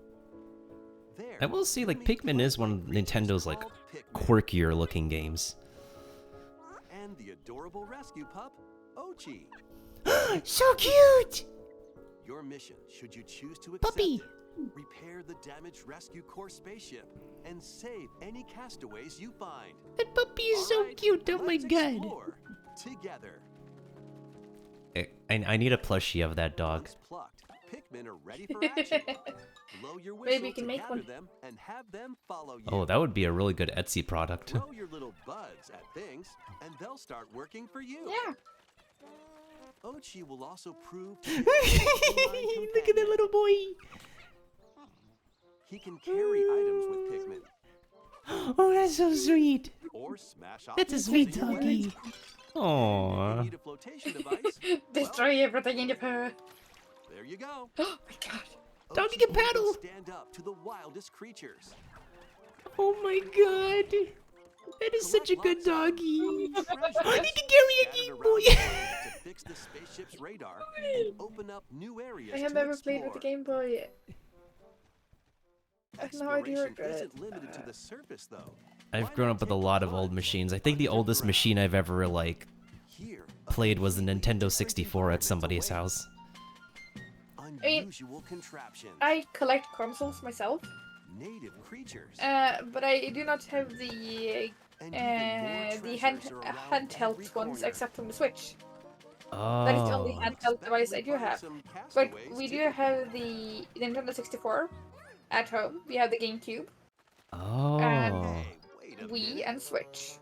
[SPEAKER 11] There,
[SPEAKER 1] I will say, like,
[SPEAKER 11] you'll meet
[SPEAKER 1] Pikmin is one of
[SPEAKER 11] creatures
[SPEAKER 1] Nintendo's, like,
[SPEAKER 11] called Pikmin,
[SPEAKER 1] quirkier looking games.
[SPEAKER 11] and the adorable rescue pup, Ochi.
[SPEAKER 1] So cute!
[SPEAKER 11] Your mission, should you choose to accept
[SPEAKER 1] Puppy.
[SPEAKER 11] it, repair the damaged Rescue Corps spaceship and save any castaways you find.
[SPEAKER 1] That puppy is so
[SPEAKER 11] Alright,
[SPEAKER 1] cute, oh my
[SPEAKER 11] let's
[SPEAKER 1] god.
[SPEAKER 11] explore together.
[SPEAKER 1] I need a plushie of that dog.
[SPEAKER 11] Once plucked, Pikmin are ready for action. Blow your whistle
[SPEAKER 3] Maybe you can
[SPEAKER 11] to
[SPEAKER 3] make
[SPEAKER 11] gather
[SPEAKER 3] one.
[SPEAKER 11] them and have them follow you.
[SPEAKER 1] Oh, that would be a really good Etsy product.
[SPEAKER 11] Throw your little buds at things, and they'll start working for you.
[SPEAKER 3] Yeah.
[SPEAKER 11] Ochi will also prove to be a online
[SPEAKER 1] Look at that little boy.
[SPEAKER 11] He can carry items with Pikmin,
[SPEAKER 1] Oh, that's so sweet.
[SPEAKER 11] or smash off.
[SPEAKER 1] That's a
[SPEAKER 11] the
[SPEAKER 1] sweet
[SPEAKER 11] silhouette.
[SPEAKER 1] doggy.
[SPEAKER 11] If you
[SPEAKER 1] Aww.
[SPEAKER 11] need a flotation device,
[SPEAKER 3] Destroy everything in your paw.
[SPEAKER 11] there you go.
[SPEAKER 3] Oh my god.
[SPEAKER 1] Doggy
[SPEAKER 11] Ochi
[SPEAKER 1] can
[SPEAKER 11] will even
[SPEAKER 1] paddle.
[SPEAKER 11] Stand up to the wildest creatures.
[SPEAKER 1] Oh my god. That is such a good doggy. I need to carry a Game Boy.
[SPEAKER 11] to fix the spaceship's radar and open up new areas
[SPEAKER 3] I have
[SPEAKER 11] to
[SPEAKER 3] never played with
[SPEAKER 11] explore.
[SPEAKER 3] the Game Boy. I have no idea where
[SPEAKER 11] Exploration
[SPEAKER 3] it
[SPEAKER 11] isn't limited to the surface, though.
[SPEAKER 1] I've grown up with a lot of old machines. I think the oldest machine I've ever, like, played was the Nintendo 64 at somebody's house.
[SPEAKER 3] mean,
[SPEAKER 11] Unusual contraptions,
[SPEAKER 3] I collect consoles myself,
[SPEAKER 11] native creatures,
[SPEAKER 3] but I do not have the handheld ones except from the Switch. That is the only
[SPEAKER 1] Oh.
[SPEAKER 3] handheld device I do have. But we do have the Nintendo 64 at home. We have the GameCube,
[SPEAKER 1] Oh.
[SPEAKER 3] Wii, and Switch.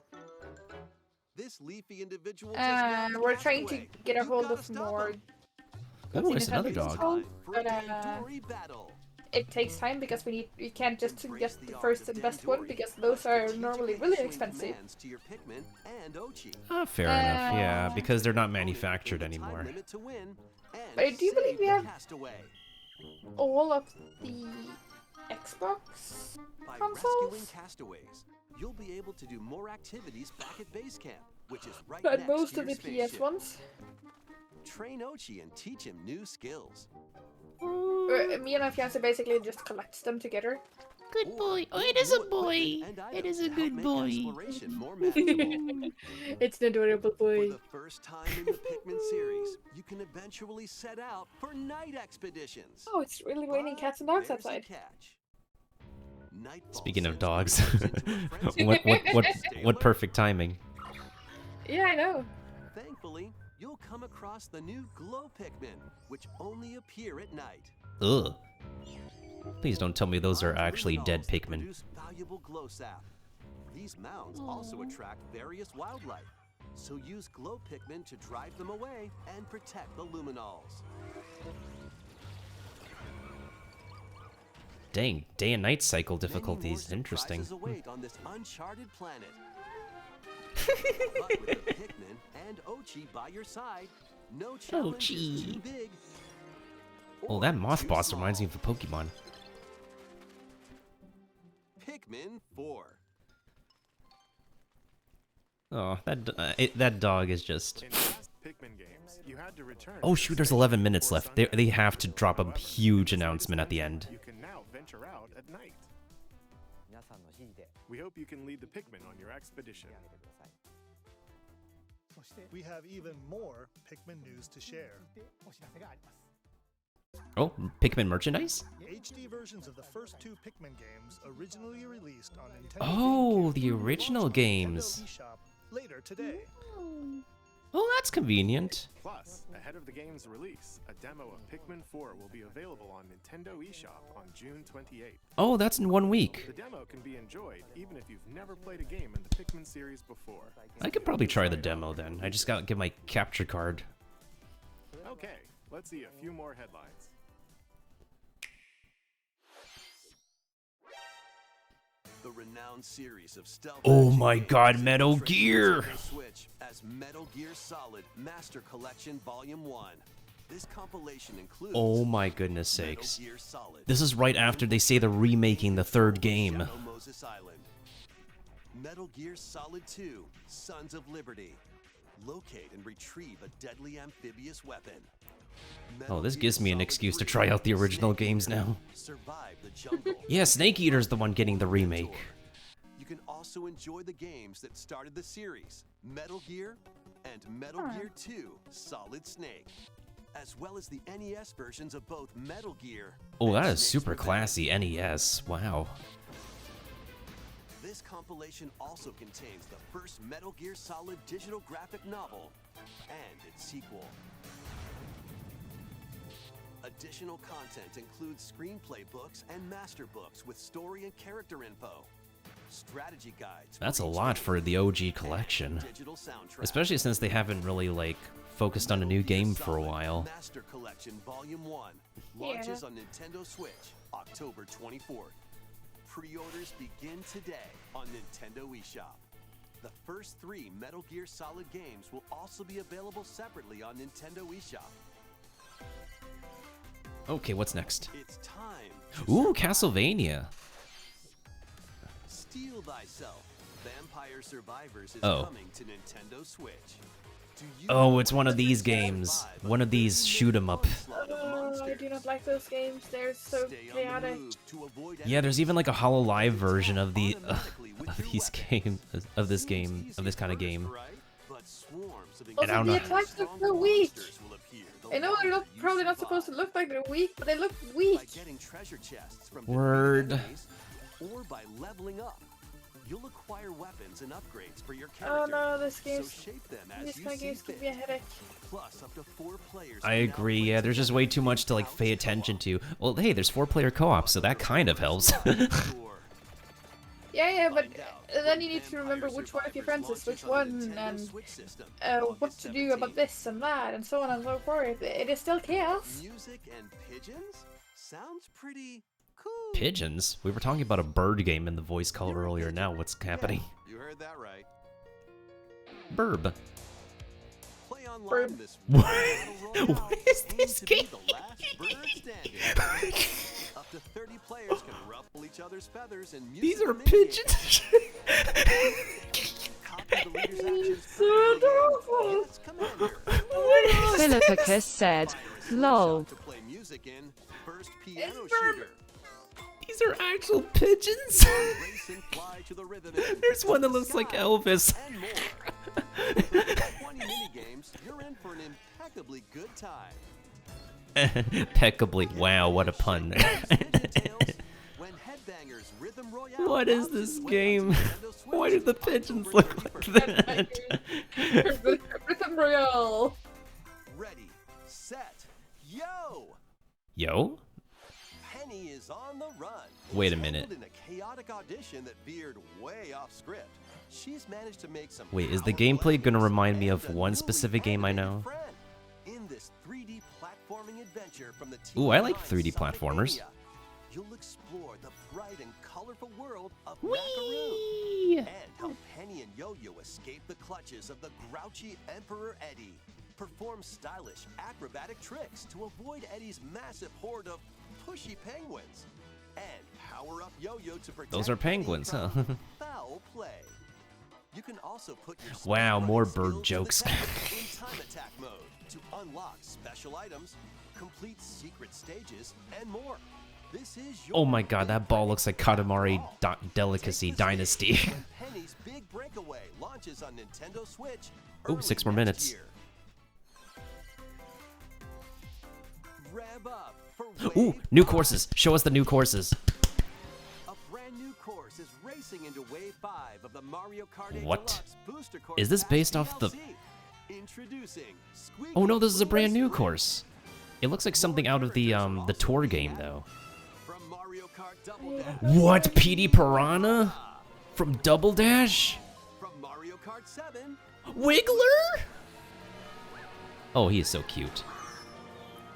[SPEAKER 11] This leafy individual
[SPEAKER 3] We're trying to get a hold of more.
[SPEAKER 1] Oh, it's another
[SPEAKER 3] Nintendo
[SPEAKER 1] dog.
[SPEAKER 3] consoles, but it takes time because we can't just get the first and best one because those are normally really expensive.
[SPEAKER 11] to your Pikmin and Ochi.
[SPEAKER 1] Oh, fair enough, yeah, because they're not manufactured
[SPEAKER 11] Time
[SPEAKER 1] anymore.
[SPEAKER 11] limit to win, and
[SPEAKER 3] But I do believe
[SPEAKER 11] save
[SPEAKER 3] we
[SPEAKER 11] the
[SPEAKER 3] have
[SPEAKER 11] castaway.
[SPEAKER 3] all of the Xbox
[SPEAKER 11] By
[SPEAKER 3] consoles.
[SPEAKER 11] rescuing castaways, you'll be able to do more activities back at base camp, which is right
[SPEAKER 3] But
[SPEAKER 11] next
[SPEAKER 3] most
[SPEAKER 11] to
[SPEAKER 3] of
[SPEAKER 11] your
[SPEAKER 3] the PS
[SPEAKER 11] spaceship.
[SPEAKER 3] ones.
[SPEAKER 11] Train Ochi and teach him new skills.
[SPEAKER 3] Me and my fiance basically just collects them together.
[SPEAKER 1] Good boy. Oh, it is a boy. It is a good boy.
[SPEAKER 11] Exploration more manageable.
[SPEAKER 3] It's an adorable
[SPEAKER 11] For
[SPEAKER 3] boy.
[SPEAKER 11] the first time in the Pikmin series, you can eventually set out for night expeditions.
[SPEAKER 3] Oh, it's really raining cats and dogs
[SPEAKER 11] There's a
[SPEAKER 3] outside.
[SPEAKER 11] catch. Nightfall
[SPEAKER 1] Speaking of
[SPEAKER 11] sends
[SPEAKER 1] dogs,
[SPEAKER 11] creatures into a frenzy.
[SPEAKER 1] what perfect timing.
[SPEAKER 3] Yeah, I know.
[SPEAKER 11] Thankfully, you'll come across the new glow Pikmin, which only appear at night.
[SPEAKER 1] Ugh. Please don't tell me those are actually dead
[SPEAKER 11] Luminals that
[SPEAKER 1] Pikmin.
[SPEAKER 11] produce valuable glow sap. These mounds also attract various wildlife, so use glow Pikmin to drive them away and protect the luminals.
[SPEAKER 1] Dang, day and night cycle
[SPEAKER 11] Many more
[SPEAKER 1] difficulties. Interesting.
[SPEAKER 11] surprises await on this uncharted planet. But with the Pikmin and Ochi by your side, no challenge is too
[SPEAKER 1] Ochi.
[SPEAKER 11] big.
[SPEAKER 1] Oh,
[SPEAKER 11] or
[SPEAKER 1] that moth
[SPEAKER 11] too
[SPEAKER 1] boss
[SPEAKER 11] small.
[SPEAKER 1] reminds me of a Pokemon.
[SPEAKER 11] Pikmin 4.
[SPEAKER 1] Oh, that dog is just.
[SPEAKER 6] In past Pikmin games, you had to return
[SPEAKER 1] Oh
[SPEAKER 6] to
[SPEAKER 1] shoot,
[SPEAKER 6] the
[SPEAKER 1] there's
[SPEAKER 6] spaceship
[SPEAKER 1] 11 minutes
[SPEAKER 6] before
[SPEAKER 1] left.
[SPEAKER 6] sundown.
[SPEAKER 1] They have to drop a
[SPEAKER 6] However,
[SPEAKER 1] huge
[SPEAKER 6] with this
[SPEAKER 1] announcement at the
[SPEAKER 6] latest
[SPEAKER 1] end.
[SPEAKER 6] You can now venture out at night. We hope you can lead the Pikmin on your expedition.
[SPEAKER 5] We have even more Pikmin news to share.
[SPEAKER 1] Oh, Pikmin merchandise?
[SPEAKER 5] HD versions of the first two Pikmin games originally released on Nintendo
[SPEAKER 1] Oh,
[SPEAKER 5] GameCube
[SPEAKER 1] the
[SPEAKER 5] will launch
[SPEAKER 1] original
[SPEAKER 5] on Nintendo
[SPEAKER 1] games.
[SPEAKER 5] eShop later today.
[SPEAKER 1] Oh, that's convenient.
[SPEAKER 6] Plus, ahead of the game's release, a demo of Pikmin 4 will be available on Nintendo eShop on June 28th.
[SPEAKER 1] Oh, that's in 1 week.
[SPEAKER 6] The demo can be enjoyed even if you've never played a game in the Pikmin series before.
[SPEAKER 1] I could probably try the demo then. I just gotta get my capture card.
[SPEAKER 6] Okay, let's see a few more headlines.
[SPEAKER 11] The renowned series of stealth.
[SPEAKER 1] Oh my god, Metal Gear!
[SPEAKER 11] Switch as Metal Gear Solid Master Collection Volume 1. This compilation includes
[SPEAKER 1] Oh my goodness sakes.
[SPEAKER 11] Metal Gear Solid.
[SPEAKER 1] This is right after they say they're remaking the 3rd game.
[SPEAKER 11] Shadow Moses Island. Metal Gear Solid 2 Sons of Liberty. Locate and retrieve a deadly amphibious weapon.
[SPEAKER 1] Oh, this gives me an excuse to try out the original games now.
[SPEAKER 11] Survive the jungle.
[SPEAKER 1] Yeah, Snake Eater's the one getting the remake.
[SPEAKER 11] You can also enjoy the games that started the series, Metal Gear and Metal Gear 2 Solid Snake, as well as the NES versions of both Metal Gear.
[SPEAKER 1] Oh, that is super classy, NES. Wow.
[SPEAKER 11] This compilation also contains the first Metal Gear Solid digital graphic novel and its sequel. Additional content includes screenplay books and master books with story and character info, strategy guides.
[SPEAKER 1] That's a lot for the OG collection. Especially since they haven't really, like, focused on a new game for a while.
[SPEAKER 11] Master Collection Volume 1 launches on Nintendo Switch October 24th. Pre-orders begin today on Nintendo eShop. The first 3 Metal Gear Solid games will also be available separately on Nintendo eShop.
[SPEAKER 1] Okay, what's next?
[SPEAKER 11] It's time.
[SPEAKER 1] Ooh, Castlevania.
[SPEAKER 11] Steel Thyself. Vampire Survivors is
[SPEAKER 1] Oh.
[SPEAKER 11] coming to Nintendo Switch.
[SPEAKER 1] Oh, it's one of these games. One of these shoot 'em up.
[SPEAKER 3] Oh, I do not like those games. They're so chaotic.
[SPEAKER 1] Yeah, there's even like a HoloLive version of the of this kind of game. And I don't
[SPEAKER 3] Also, the
[SPEAKER 1] know.
[SPEAKER 3] attacks look so weak. I know they're probably not supposed to look like they're weak, but they look weak.
[SPEAKER 1] Word.
[SPEAKER 11] Or by leveling up. You'll acquire weapons and upgrades for your
[SPEAKER 3] Oh
[SPEAKER 11] character.
[SPEAKER 3] no, this game's
[SPEAKER 11] So shape them as
[SPEAKER 3] these
[SPEAKER 11] you
[SPEAKER 3] kind of
[SPEAKER 11] see
[SPEAKER 3] games
[SPEAKER 11] fit.
[SPEAKER 3] give me a headache.
[SPEAKER 11] Plus, up to 4 players.
[SPEAKER 1] I agree. Yeah, there's just way too much to like pay attention to. Well, hey, there's 4-player co-op, so that kind of helps.
[SPEAKER 3] Yeah, but then you need to remember which one of your friends is which one, and what to do about this and that, and so on and so forth. It is still chaos.
[SPEAKER 11] Music and pigeons sounds pretty cool.
[SPEAKER 1] Pigeons? We were talking about a bird game in the voice call earlier. Now what's happening?
[SPEAKER 11] You heard that right.
[SPEAKER 1] Burb.
[SPEAKER 11] Play online this
[SPEAKER 1] What is this game?
[SPEAKER 11] the last bird standing. Up to 30 players can ruffle each other's feathers and music.
[SPEAKER 1] These are pigeons.
[SPEAKER 11] Copy the leader's actions
[SPEAKER 3] So
[SPEAKER 11] perfectly in its commander.
[SPEAKER 4] Philippicus said, lol.
[SPEAKER 11] To play music in first piano
[SPEAKER 3] It's Burb.
[SPEAKER 11] shooter.
[SPEAKER 1] These are actual pigeons.
[SPEAKER 11] Race and fly to the rhythm and
[SPEAKER 1] There's one that looks like Elvis.
[SPEAKER 11] and more. With over 20 mini-games, you're in for an impeccably good time.
[SPEAKER 1] Impeccably. Wow, what a pun.
[SPEAKER 11] When Headbangers Rhythm Royale
[SPEAKER 1] What is
[SPEAKER 11] launches
[SPEAKER 1] this
[SPEAKER 11] with
[SPEAKER 1] game?
[SPEAKER 11] Nintendo Switch
[SPEAKER 1] Why do the
[SPEAKER 11] October
[SPEAKER 1] pigeons look like
[SPEAKER 11] 31st.
[SPEAKER 1] that?
[SPEAKER 3] Rhythm Royale.
[SPEAKER 11] Ready, set, yo!
[SPEAKER 1] Yo?
[SPEAKER 11] Penny is on the run.
[SPEAKER 1] Wait a minute.
[SPEAKER 11] In a chaotic audition that veered way off script, she's managed to make some.
[SPEAKER 1] Wait, is the
[SPEAKER 11] powerful
[SPEAKER 1] gameplay gonna
[SPEAKER 11] enemies
[SPEAKER 1] remind me
[SPEAKER 11] and
[SPEAKER 1] of
[SPEAKER 11] a
[SPEAKER 1] one
[SPEAKER 11] newly
[SPEAKER 1] specific game I know?
[SPEAKER 11] animated friend. In this 3D platforming adventure from the team
[SPEAKER 1] Ooh, I like
[SPEAKER 11] behind
[SPEAKER 1] 3D
[SPEAKER 11] Sonic
[SPEAKER 1] platformers.
[SPEAKER 11] Mania, you'll explore the bright and colorful world of
[SPEAKER 1] Whee!
[SPEAKER 11] Macaroon and how Penny and Yo-Yo escape the clutches of the grouchy Emperor Eddie. Perform stylish acrobatic tricks to avoid Eddie's massive horde of pushy penguins. And power up Yo-Yo to protect
[SPEAKER 1] Those are
[SPEAKER 11] Penny
[SPEAKER 1] penguins, huh?
[SPEAKER 11] from foul play. You can also put your
[SPEAKER 1] Wow,
[SPEAKER 11] speedrunning
[SPEAKER 1] more
[SPEAKER 11] skills
[SPEAKER 1] bird
[SPEAKER 11] to the
[SPEAKER 1] jokes.
[SPEAKER 11] test in time attack mode to unlock special items, complete secret stages, and more. This is your
[SPEAKER 1] Oh my god, that ball looks like Katamari Delicacy
[SPEAKER 11] Take the
[SPEAKER 1] Dynasty.
[SPEAKER 11] stage when Penny's Big Breakaway launches on Nintendo Switch.
[SPEAKER 1] Ooh,
[SPEAKER 11] early
[SPEAKER 1] 6 more
[SPEAKER 11] next
[SPEAKER 1] minutes.
[SPEAKER 11] year. Rev up for
[SPEAKER 1] Ooh,
[SPEAKER 11] Wave
[SPEAKER 1] new
[SPEAKER 11] 5.
[SPEAKER 1] courses. Show us the new courses.
[SPEAKER 11] A brand new course is racing into Wave 5 of the Mario Kart 8
[SPEAKER 1] What?
[SPEAKER 11] Deluxe Booster Course
[SPEAKER 1] Is this
[SPEAKER 11] Pass
[SPEAKER 1] based off the
[SPEAKER 11] DLC. Introducing Squeaky
[SPEAKER 1] Oh no, this is a brand new
[SPEAKER 11] Sprint.
[SPEAKER 1] course. It looks like something out of the tour game though.
[SPEAKER 11] From Mario Kart Double Dash.
[SPEAKER 1] What? Petey Piranha? From Double Dash?
[SPEAKER 11] From Mario Kart 7.
[SPEAKER 1] Wiggler? Oh, he is so cute.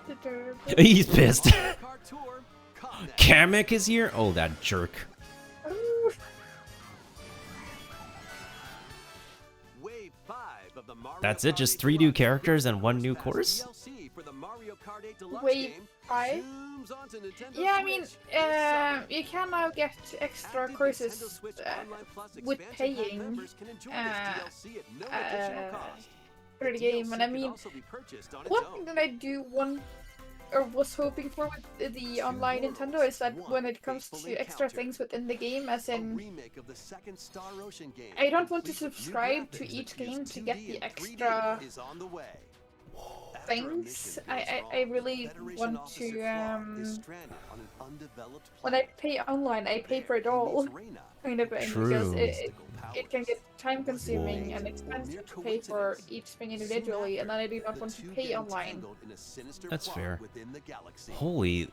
[SPEAKER 3] Adorable.
[SPEAKER 1] He's pissed.
[SPEAKER 11] Mario Kart Tour. Kamek.
[SPEAKER 1] Kamek is here? Oh, that jerk.
[SPEAKER 3] Ooh.
[SPEAKER 11] Wave 5 of the Mario
[SPEAKER 1] That's it?
[SPEAKER 11] Kart
[SPEAKER 1] Just
[SPEAKER 11] 8
[SPEAKER 1] 3 new
[SPEAKER 11] Deluxe
[SPEAKER 1] characters
[SPEAKER 11] game
[SPEAKER 1] and 1 new
[SPEAKER 11] plus
[SPEAKER 1] course?
[SPEAKER 11] DLC for the Mario Kart 8 Deluxe
[SPEAKER 3] Wave
[SPEAKER 11] game
[SPEAKER 3] 5?
[SPEAKER 11] zooms onto Nintendo
[SPEAKER 3] Yeah, I mean,
[SPEAKER 11] Switch this summer.
[SPEAKER 3] you can now get extra
[SPEAKER 11] Active
[SPEAKER 3] courses
[SPEAKER 11] Nintendo Switch Online Plus
[SPEAKER 3] with
[SPEAKER 11] expansion pack
[SPEAKER 3] paying
[SPEAKER 11] members can enjoy this DLC at no additional cost.
[SPEAKER 3] for the game, and I
[SPEAKER 11] DLC can
[SPEAKER 3] mean,
[SPEAKER 11] also be purchased on its
[SPEAKER 3] one
[SPEAKER 11] own.
[SPEAKER 3] thing that I do want or was hoping for with the online Nintendo is that when it comes to extra things within the game, as
[SPEAKER 11] A
[SPEAKER 3] in,
[SPEAKER 11] remake of the second Star Ocean game,
[SPEAKER 3] I don't want to
[SPEAKER 11] complete with new
[SPEAKER 3] subscribe to
[SPEAKER 11] graphics
[SPEAKER 3] each
[SPEAKER 11] that use
[SPEAKER 3] game to
[SPEAKER 11] 2D
[SPEAKER 3] get the
[SPEAKER 11] and 3D
[SPEAKER 3] extra
[SPEAKER 11] is on the way. After a
[SPEAKER 3] things.
[SPEAKER 11] mission
[SPEAKER 3] I
[SPEAKER 11] goes
[SPEAKER 3] really
[SPEAKER 11] wrong, Federation
[SPEAKER 3] want
[SPEAKER 11] Officer
[SPEAKER 3] to
[SPEAKER 11] Clark is stranded on an undeveloped
[SPEAKER 3] when I
[SPEAKER 11] planet.
[SPEAKER 3] pay online, I pay for it
[SPEAKER 11] There, he
[SPEAKER 3] all,
[SPEAKER 11] meets Reyna,
[SPEAKER 3] kind of, because
[SPEAKER 1] True.
[SPEAKER 3] it can get time consuming and expensive to pay for each thing individually, and then I do not want to pay online.
[SPEAKER 1] That's fair.
[SPEAKER 11] Holy.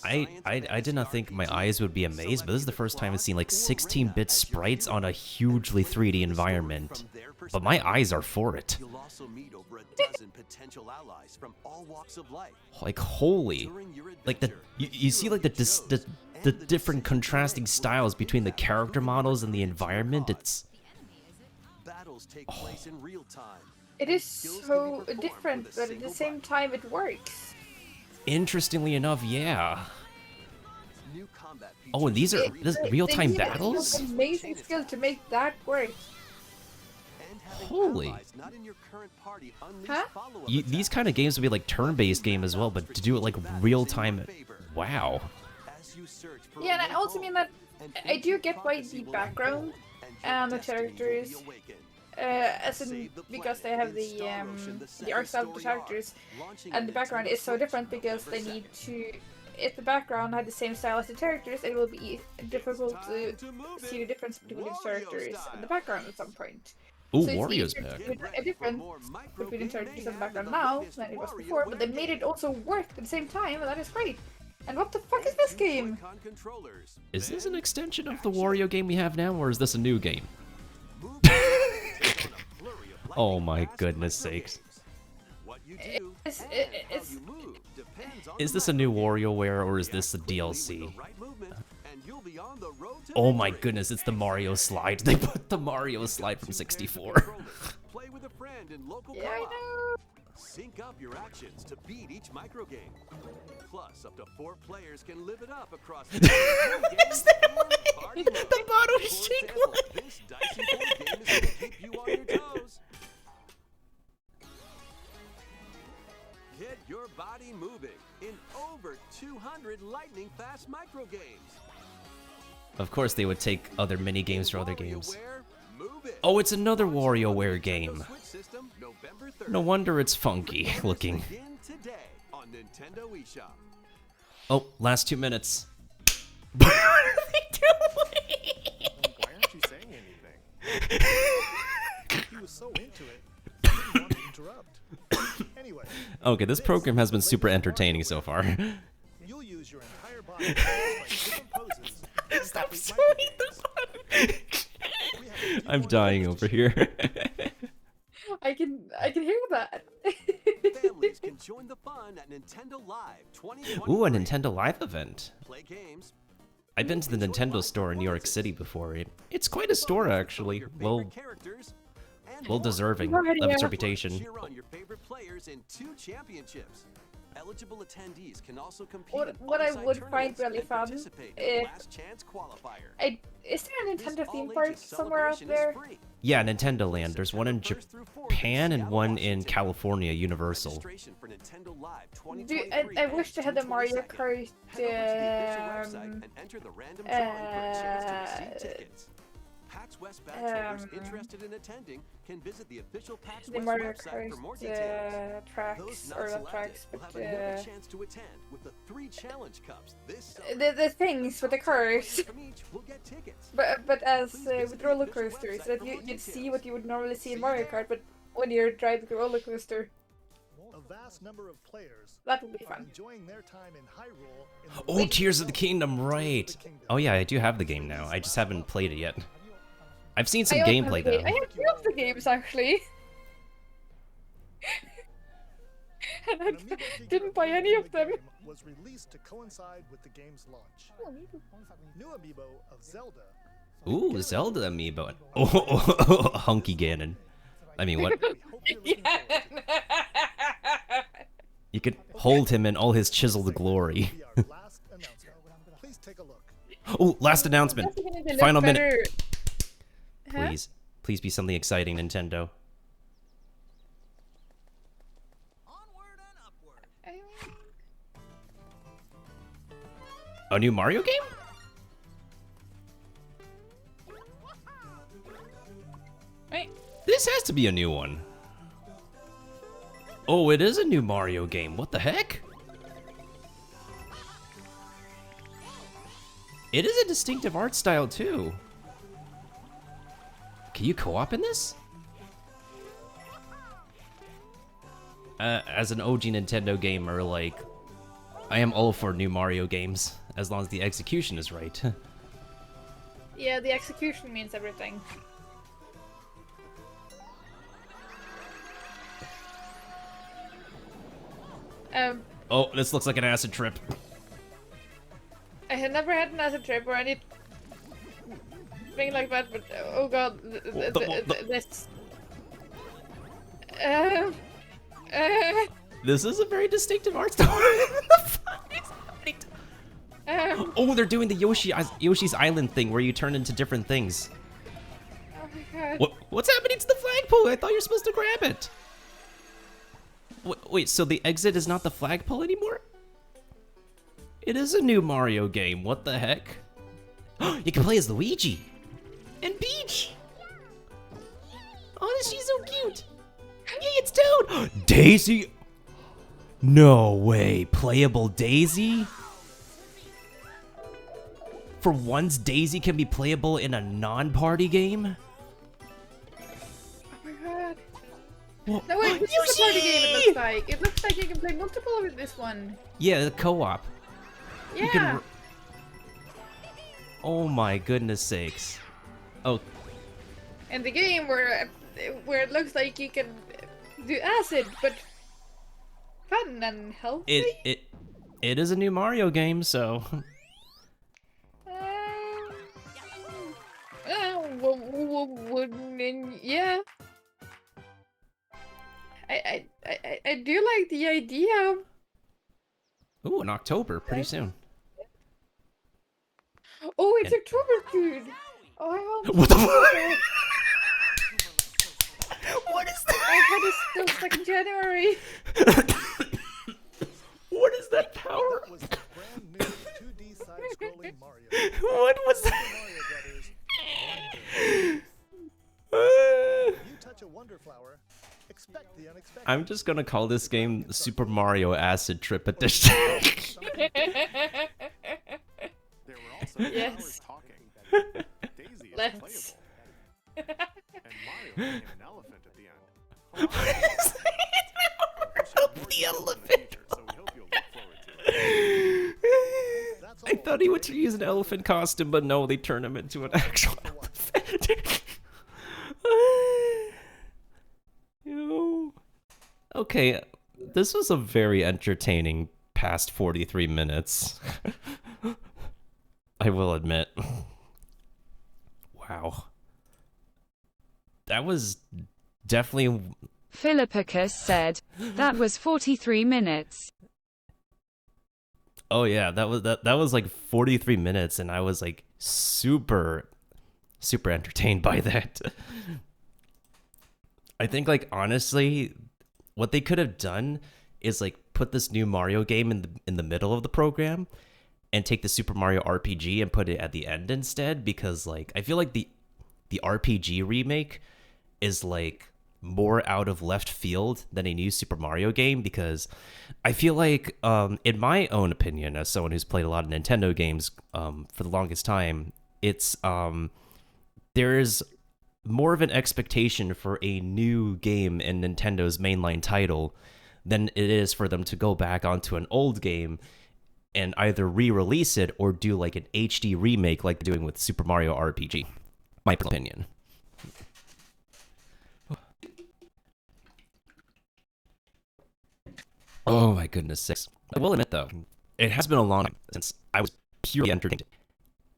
[SPEAKER 1] Holy, I did not think my eyes would be amazed, but this is the first time I've seen like 16-bit sprites on a hugely 3D environment. But my eyes are for it.
[SPEAKER 11] You'll also meet over a dozen potential allies from all walks of life.
[SPEAKER 1] Like holy,
[SPEAKER 11] During your
[SPEAKER 1] like the
[SPEAKER 11] adventure,
[SPEAKER 1] you see like the different contrasting styles between the character models and the environment. It's
[SPEAKER 11] battles take place in real time.
[SPEAKER 3] It is so different, but at the same time it works.
[SPEAKER 1] interestingly enough, yeah.
[SPEAKER 11] New combat
[SPEAKER 1] Oh, and these are
[SPEAKER 3] They
[SPEAKER 1] real-time
[SPEAKER 3] need an
[SPEAKER 1] battles?
[SPEAKER 3] amazing skill to make that work.
[SPEAKER 11] and having
[SPEAKER 1] Holy.
[SPEAKER 11] allies not in your current party unleash
[SPEAKER 3] Huh?
[SPEAKER 11] follow-up
[SPEAKER 1] These kind of games would be like turn-based game as well, but to do it like real-time, wow.
[SPEAKER 11] as you search for
[SPEAKER 3] Yeah,
[SPEAKER 11] a
[SPEAKER 3] and I
[SPEAKER 11] way
[SPEAKER 3] also
[SPEAKER 11] home,
[SPEAKER 3] mean that
[SPEAKER 11] and
[SPEAKER 3] I do
[SPEAKER 11] ancient
[SPEAKER 3] get why
[SPEAKER 11] prophecy
[SPEAKER 3] the
[SPEAKER 11] will
[SPEAKER 3] background
[SPEAKER 11] unfold,
[SPEAKER 3] and the
[SPEAKER 11] your destiny will be
[SPEAKER 3] characters,
[SPEAKER 11] awakened.
[SPEAKER 3] as in because they have the art style of the characters, and the background is so different because they need to. If the background had the same style as the characters, it will be difficult to see the difference between the characters and the background at some point.
[SPEAKER 1] Ooh,
[SPEAKER 3] So it's
[SPEAKER 1] Wario's
[SPEAKER 3] easier
[SPEAKER 1] back.
[SPEAKER 3] to do a difference between the characters and the background now than it was before, but they made it also work at the same time, and that is great. And what the fuck is this game?
[SPEAKER 1] Is this an extension of the Wario game we have now, or is this a new game? Oh my goodness sakes.
[SPEAKER 3] It's
[SPEAKER 1] Is this a new WarioWare, or is this a DLC? Oh my goodness, it's the Mario slide. They put the Mario slide from 64.
[SPEAKER 11] Play with a friend in local
[SPEAKER 3] yeah, I
[SPEAKER 11] co-op.
[SPEAKER 3] know.
[SPEAKER 11] Sync up your actions to beat each microgame. Plus, up to 4 players can live it up across
[SPEAKER 1] Is that right? The bottle shake one.
[SPEAKER 11] This dicey board game is going to keep you on your toes. Get your body moving in over 200 lightning-fast microgames.
[SPEAKER 1] Of course they would take other mini games for other games.
[SPEAKER 11] WarioWare, move it.
[SPEAKER 1] Oh, it's another WarioWare game.
[SPEAKER 11] Switch system, November 3rd.
[SPEAKER 1] No wonder it's funky looking.
[SPEAKER 11] Begin today on Nintendo eShop.
[SPEAKER 1] Oh, last 2 minutes. What are they doing?
[SPEAKER 5] Why aren't you saying anything? He was so into it, he didn't want to interrupt. Anyway,
[SPEAKER 1] Okay, this program has been super entertaining so far.
[SPEAKER 5] you'll use your entire body to display different poses. and
[SPEAKER 1] Stop
[SPEAKER 5] complete
[SPEAKER 1] swinging
[SPEAKER 5] microgames.
[SPEAKER 1] the button. I'm dying over here.
[SPEAKER 3] I can hear that.
[SPEAKER 11] Families can join the fun at Nintendo Live 2023.
[SPEAKER 1] Ooh, a Nintendo Live event.
[SPEAKER 11] Play games.
[SPEAKER 1] I've been to the Nintendo store in New York City before. It's quite a store, actually. Well deserving of its reputation.
[SPEAKER 11] Cheer on your favorite players in 2 championships. Eligible attendees can also compete in
[SPEAKER 3] What I
[SPEAKER 11] on-site
[SPEAKER 3] would find
[SPEAKER 11] tournaments
[SPEAKER 3] really
[SPEAKER 11] and
[SPEAKER 3] fun
[SPEAKER 11] participate in the
[SPEAKER 3] if
[SPEAKER 11] Last Chance qualifier.
[SPEAKER 3] Is there a
[SPEAKER 11] This
[SPEAKER 3] Nintendo theme
[SPEAKER 11] all-ages
[SPEAKER 3] park somewhere out
[SPEAKER 11] celebration is
[SPEAKER 3] there?
[SPEAKER 11] free.
[SPEAKER 1] Yeah, Nintendo Land. There's one in
[SPEAKER 11] September 1st through 4th
[SPEAKER 1] Japan and
[SPEAKER 11] Seattle,
[SPEAKER 1] one in
[SPEAKER 11] Washington.
[SPEAKER 1] California, Universal.
[SPEAKER 11] Registration for Nintendo Live
[SPEAKER 3] I
[SPEAKER 11] 2023
[SPEAKER 3] wish they had the
[SPEAKER 11] ends
[SPEAKER 3] Mario
[SPEAKER 11] June 22nd.
[SPEAKER 3] Kart.
[SPEAKER 11] Head over to the official website and enter the random drawing for a chance to receive tickets. PAX West badge holders interested in attending can visit the official PAX
[SPEAKER 3] The
[SPEAKER 11] West
[SPEAKER 3] Mario
[SPEAKER 11] website for more
[SPEAKER 3] Kart
[SPEAKER 11] details.
[SPEAKER 3] tracks,
[SPEAKER 11] Those
[SPEAKER 3] or
[SPEAKER 11] not
[SPEAKER 3] not
[SPEAKER 11] selected
[SPEAKER 3] tracks,
[SPEAKER 11] will
[SPEAKER 3] but
[SPEAKER 11] have another chance to attend with the 3 challenge cups this summer.
[SPEAKER 3] the things with the cars.
[SPEAKER 11] From each will get tickets.
[SPEAKER 3] But as
[SPEAKER 11] Please
[SPEAKER 3] with
[SPEAKER 11] visit the
[SPEAKER 3] roller
[SPEAKER 11] official
[SPEAKER 3] coasters,
[SPEAKER 11] website
[SPEAKER 3] that
[SPEAKER 11] for more
[SPEAKER 3] you'd see
[SPEAKER 11] details.
[SPEAKER 3] what you would normally see in
[SPEAKER 11] See you
[SPEAKER 3] Mario
[SPEAKER 11] there.
[SPEAKER 3] Kart, but when you're driving the roller coaster.
[SPEAKER 5] A vast number of players
[SPEAKER 3] That would be
[SPEAKER 5] are
[SPEAKER 3] fun.
[SPEAKER 5] enjoying their time in Hyrule in the
[SPEAKER 1] Oh, Tears of the Kingdom, right. Oh yeah, I do have the game now. I just haven't played it yet. I've seen some
[SPEAKER 3] I also
[SPEAKER 1] gameplay
[SPEAKER 3] have
[SPEAKER 1] though.
[SPEAKER 3] I have 2 of the games actually. And I didn't buy any of them.
[SPEAKER 5] was released to coincide with the game's launch. New amiibo of Zelda.
[SPEAKER 1] Ooh, Zelda amiibo. Oh, hunky Ganon. I mean, what? You could hold him in all his chiseled glory.
[SPEAKER 5] Please take a look.
[SPEAKER 1] Oh, last announcement.
[SPEAKER 3] They look
[SPEAKER 1] Final
[SPEAKER 3] better.
[SPEAKER 1] minute.
[SPEAKER 3] Huh?
[SPEAKER 1] Please. Please be something exciting, Nintendo. A new Mario game?
[SPEAKER 3] Wait.
[SPEAKER 1] This has to be a new one. Oh, it is a new Mario game. What the heck? It is a distinctive art style, too. Can you co-op in this? As an OG Nintendo gamer, like, I am all for new Mario games, as long as the execution is right.
[SPEAKER 3] Yeah, the execution means everything.
[SPEAKER 1] Oh, this looks like an acid trip.
[SPEAKER 3] I had never had an acid trip or anything like that, but oh god, this.
[SPEAKER 1] This is a very distinctive art style. Oh, they're doing the Yoshi's Island thing where you turn into different things.
[SPEAKER 3] Oh my god.
[SPEAKER 1] What's happening to the flagpole? I thought you're supposed to grab it. Wait, so the exit is not the flagpole anymore? It is a new Mario game. What the heck? You can play as Luigi and Peach. Oh, she's so cute. Yay, it's Toad. Daisy. No way. Playable Daisy? For once, Daisy can be playable in a non-party game?
[SPEAKER 3] Oh my god. No wait, this is a party game it looks like. It looks like you can play multiple with this one.
[SPEAKER 1] Yeah, the co-op.
[SPEAKER 3] Yeah.
[SPEAKER 1] Oh my goodness sakes. Oh.
[SPEAKER 3] And the game where it looks like you can do acid, but fun and healthy.
[SPEAKER 1] It is a new Mario game, so.
[SPEAKER 3] Yeah. I do like the idea.
[SPEAKER 1] Ooh, in October, pretty soon.
[SPEAKER 3] Oh, it's October, dude. Oh, I hope.
[SPEAKER 1] What the fuck? What is that?
[SPEAKER 3] I thought it's still stuck in January.
[SPEAKER 1] What is that power? What was that? I'm just gonna call this game Super Mario Acid Trip Edition.
[SPEAKER 3] Yes. Let's.
[SPEAKER 6] And Mario became an elephant at the end.
[SPEAKER 1] What is that? The elephant. I thought he would use an elephant costume, but no, they turn him into an actual elephant. Ew. Okay, this was a very entertaining past 43 minutes. I will admit. Wow. That was definitely...
[SPEAKER 4] Philippicus said, that was 43 minutes.
[SPEAKER 1] Oh yeah, that was like 43 minutes, and I was like super entertained by that. I think like honestly, what they could have done is like put this new Mario game in the middle of the program, and take the Super Mario RPG and put it at the end instead, because like I feel like the RPG remake is like more out of left field than a new Super Mario game, because I feel like, in my own opinion, as someone who's played a lot of Nintendo games for the longest time, it's there's more of an expectation for a new game in Nintendo's mainline title than it is for them to go back onto an old game and either re-release it or do like an HD remake like they're doing with Super Mario RPG. My opinion. Oh my goodness sakes. I will admit though, it has been a long time since I was purely entertained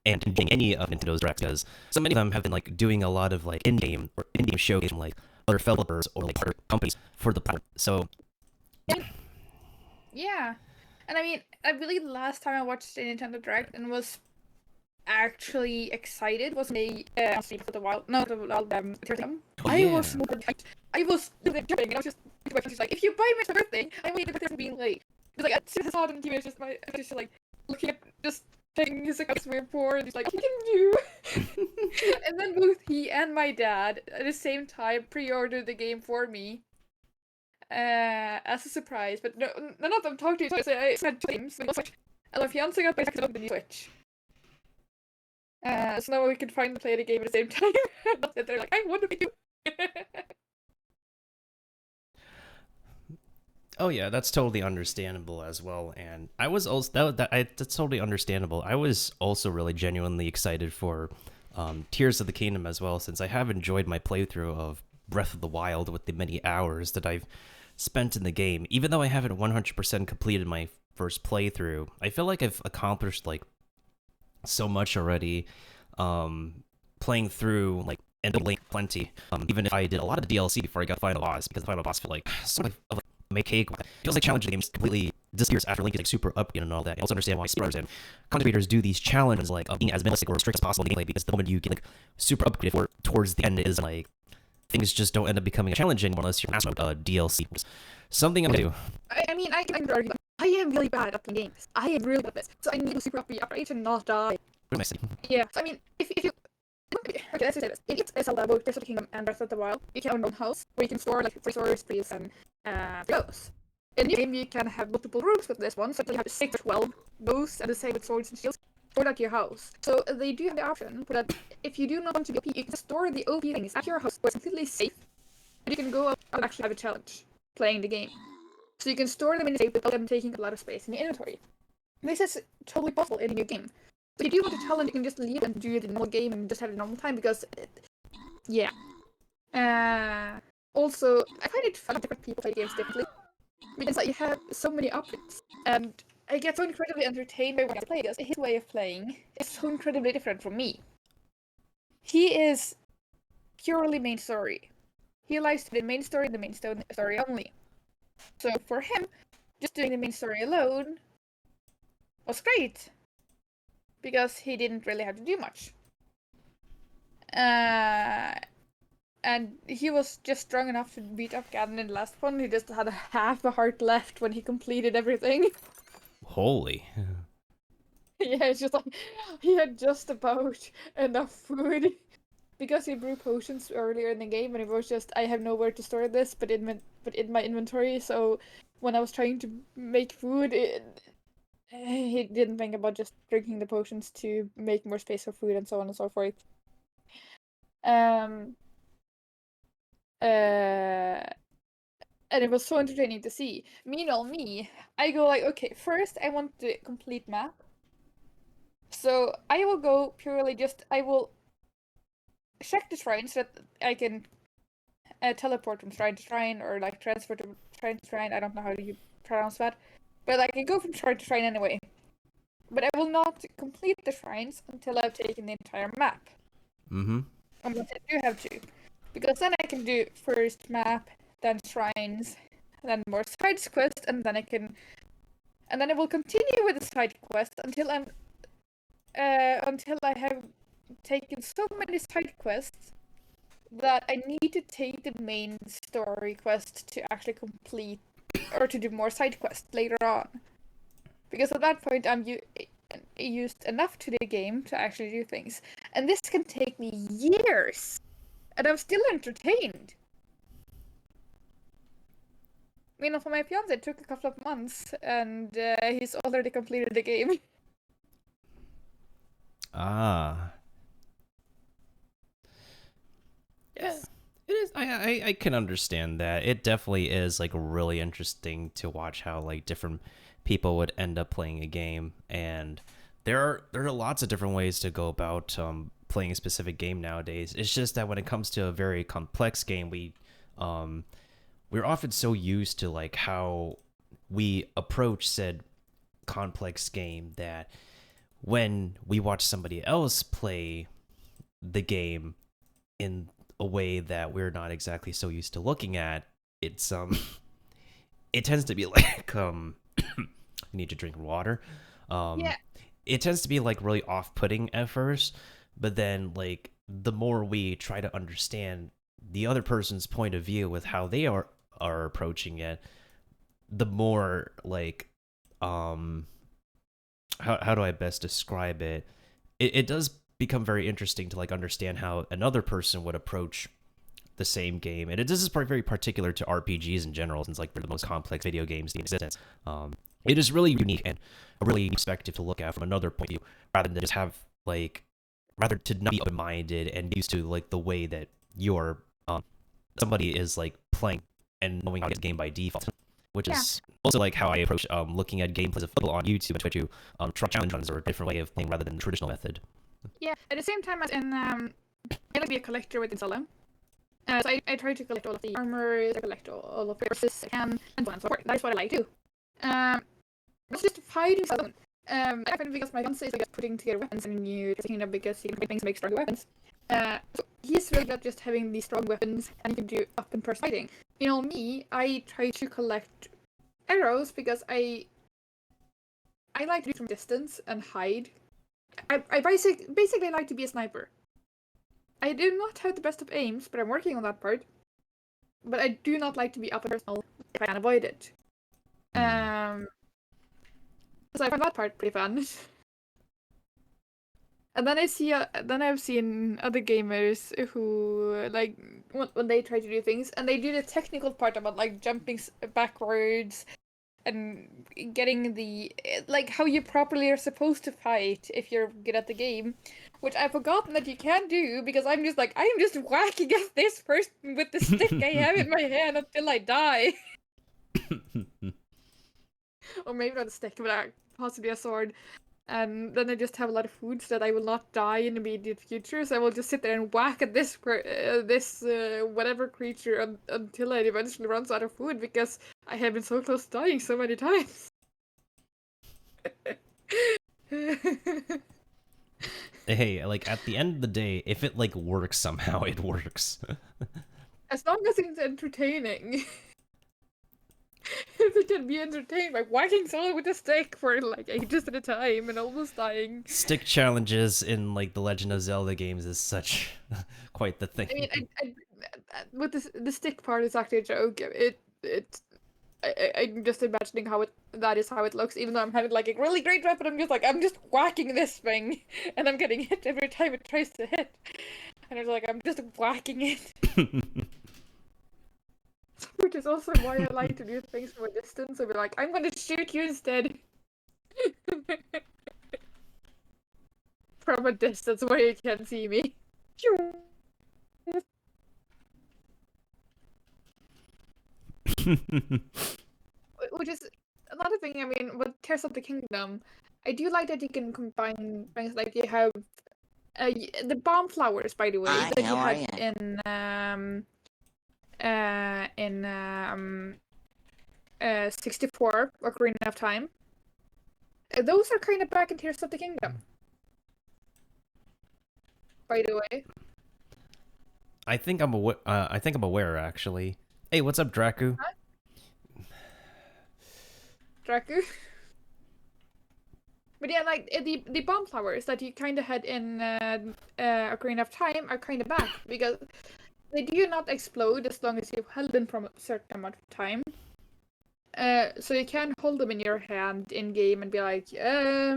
[SPEAKER 1] and enjoying any of Nintendo's directs, because so many of them have been like doing a lot of like in-game or in-game showcase from like other developers or like other companies for the platform. So
[SPEAKER 3] yeah, and I mean, I believe the last time I watched a Nintendo Direct and was actually excited was the Sleep for the Wild, no, the Wild Tears. I was so hyped. I was jumping, and I was just like, if you buy me my birthday, I waited for being late. Because like as soon as I saw it on TV, I was just like looking at just taking his accounts we're poor and he's like, what can you do? And then both he and my dad at the same time pre-ordered the game for me. As a surprise, but no, none of them talked to each other. So I had two games, and my fiance got my second the new Switch. So now we can finally play the game at the same time. They're like, I want to be you.
[SPEAKER 1] Oh yeah, that's totally understandable as well. And I was also that's totally understandable. I was also really genuinely excited for Tears of the Kingdom as well, since I have enjoyed my playthrough of Breath of the Wild with the many hours that I've spent in the game. Even though I haven't 100% completed my first playthrough, I feel like I've accomplished like so much already. Playing through like End of Link plenty. Even if I did a lot of the DLC before I got the final boss, because the final boss felt like sort of like make cake. It feels like challenging games completely disappears after Link is like super upbeat and all that. I also understand why speedrunners and content creators do these challenges like being as minimalistic or strict as possible in the gameplay, because the moment you get like super upgraded or towards the end is like things just don't end up becoming a challenge anymore unless you're master mode DLC. Something I'm gonna do.
[SPEAKER 3] I mean, I can argue that I am really bad at playing games. I am really bad at this, so I need to super upgrade to not die.
[SPEAKER 1] What am I saying?
[SPEAKER 3] Yeah, so I mean, if you okay, let's just say this. It's Zelda, both Tears of the Kingdom and Breath of the Wild. You can own your own house where you can store like resources, trees, and those. In the game, you can have multiple rooms with this one, so you have 6 or 12 bows, and the same with swords and shields, stored at your house. So they do have the option that if you do not want to be OP, you can store the OP things at your house where it's completely safe, and you can go up and actually have a challenge playing the game. So you can store them in the safe without them taking a lot of space in your inventory. This is totally possible in a new game. But if you do want a challenge, you can just leave and do the normal game and just have a normal time, because, yeah. Also, I find it fun that different people play games differently, because like, you have so many options, and I get so incredibly entertained by what I play, because his way of playing is so incredibly different from me. He is purely main story. He likes to do the main story and the main story only. So for him, just doing the main story alone was great, because he didn't really have to do much. And he was just strong enough to beat up Ganon in the last one. He just had half a heart left when he completed everything.
[SPEAKER 1] Holy.
[SPEAKER 3] Yeah, it's just like, he had just about enough food. Because he brewed potions earlier in the game, and it was just, I have nowhere to store this, but in my inventory, so when I was trying to make food, he didn't think about just drinking the potions to make more space for food and so on and so forth. And it was so entertaining to see. Meanwhile, I go like, okay, first I want the complete map. So I will go purely just, I will check the shrines so that I can teleport from shrine to shrine, or like transfer to shrine to shrine. I don't know how you pronounce that. But I can go from shrine to shrine anyway. But I will not complete the shrines until I've taken the entire map.
[SPEAKER 1] Mm-hmm.
[SPEAKER 3] Unless I do have to. Because then I can do first map, then shrines, then more side quests, and then I will continue with the side quest until I have taken so many side quests that I need to take the main story quest to actually complete, or to do more side quests later on. Because at that point I'm used enough to the game to actually do things. And this can take me years! And I'm still entertained. Meanwhile, for my fiance, it took a couple of months, and he's already completed the game.
[SPEAKER 1] Ah. Yeah, it is. I can understand that. It definitely is like really interesting to watch how like different people would end up playing a game, and there are lots of different ways to go about playing a specific game nowadays. It's just that when it comes to a very complex game, we're often so used to like how we approach said complex game that when we watch somebody else play the game in a way that we're not exactly so used to looking at, it's it tends to be like I need to drink water.
[SPEAKER 3] Yeah.
[SPEAKER 1] It tends to be like really off-putting at first, but then like the more we try to understand the other person's point of view with how they are approaching it, the more like how do I best describe it? It does become very interesting to like understand how another person would approach the same game, and this is very particular to RPGs in general, since like they're the most complex video games in existence. It is really unique and a really perspective to look at from another point of view, rather than just have like rather to not be open-minded and used to like the way that your somebody is like playing and knowing how to get the game by default, which is also like how I approach looking at gameplays of football on YouTube and try to try challenge runs or a different way of playing rather than the traditional method.
[SPEAKER 3] Yeah, at the same time as in, I like to be a collector within Zelda. So I try to collect all of the armor, I collect all of the horses I can, and so on and so forth. That is what I like to do. It's just fighting Zelda. I find it because my fiance is like putting together weapons in New Kingdom because he can make things make stronger weapons. So he's really good at just having these strong weapons and he can do up and person fighting. You know, me, I try to collect arrows because I like to do from distance and hide. I basically like to be a sniper. I do not have the best of aims, but I'm working on that part. But I do not like to be up and personal if I can avoid it. So I find that part pretty fun. And then then I've seen other gamers who like when they try to do things and they do the technical part about like jumping backwards and getting the like how you properly are supposed to fight if you're good at the game, which I've forgotten that you can do because I'm just whacking at this person with the stick I have in my hand until I die. Or maybe not a stick, but possibly a sword. And then I just have a lot of food so that I will not die in the immediate future. So I will just sit there and whack at this whatever creature until I eventually runs out of food because I have been so close to dying so many times.
[SPEAKER 1] Hey, like at the end of the day, if it like works somehow, it works.
[SPEAKER 3] As long as it's entertaining. If it can be entertained by whacking someone with a stick for like ages at a time and almost dying.
[SPEAKER 1] Stick challenges in like the Legend of Zelda games is such quite the thing.
[SPEAKER 3] I mean, with the stick part is actually a joke. I'm just imagining that is how it looks, even though I'm having like a really great weapon. I'm just whacking this thing, and I'm getting hit every time it tries to hit, and it's like I'm just whacking it. Which is also why I like to do things from a distance. I'll be like, I'm gonna shoot you instead. From a distance where you can't see me. Which is another thing, I mean, with Tears of the Kingdom, I do like that you can combine things like you have the bomb flowers, by the way, that you had in 64 Ocarina of Time. Those are kind of back in Tears of the Kingdom. By the way.
[SPEAKER 1] I think I'm aware actually. Hey, what's up, Draku?
[SPEAKER 3] Huh? Draku? But yeah, like the bomb flowers that you kind of had in Ocarina of Time are kind of back because they do not explode as long as you've held them from a certain amount of time. So you can hold them in your hand in game and be like, yeah,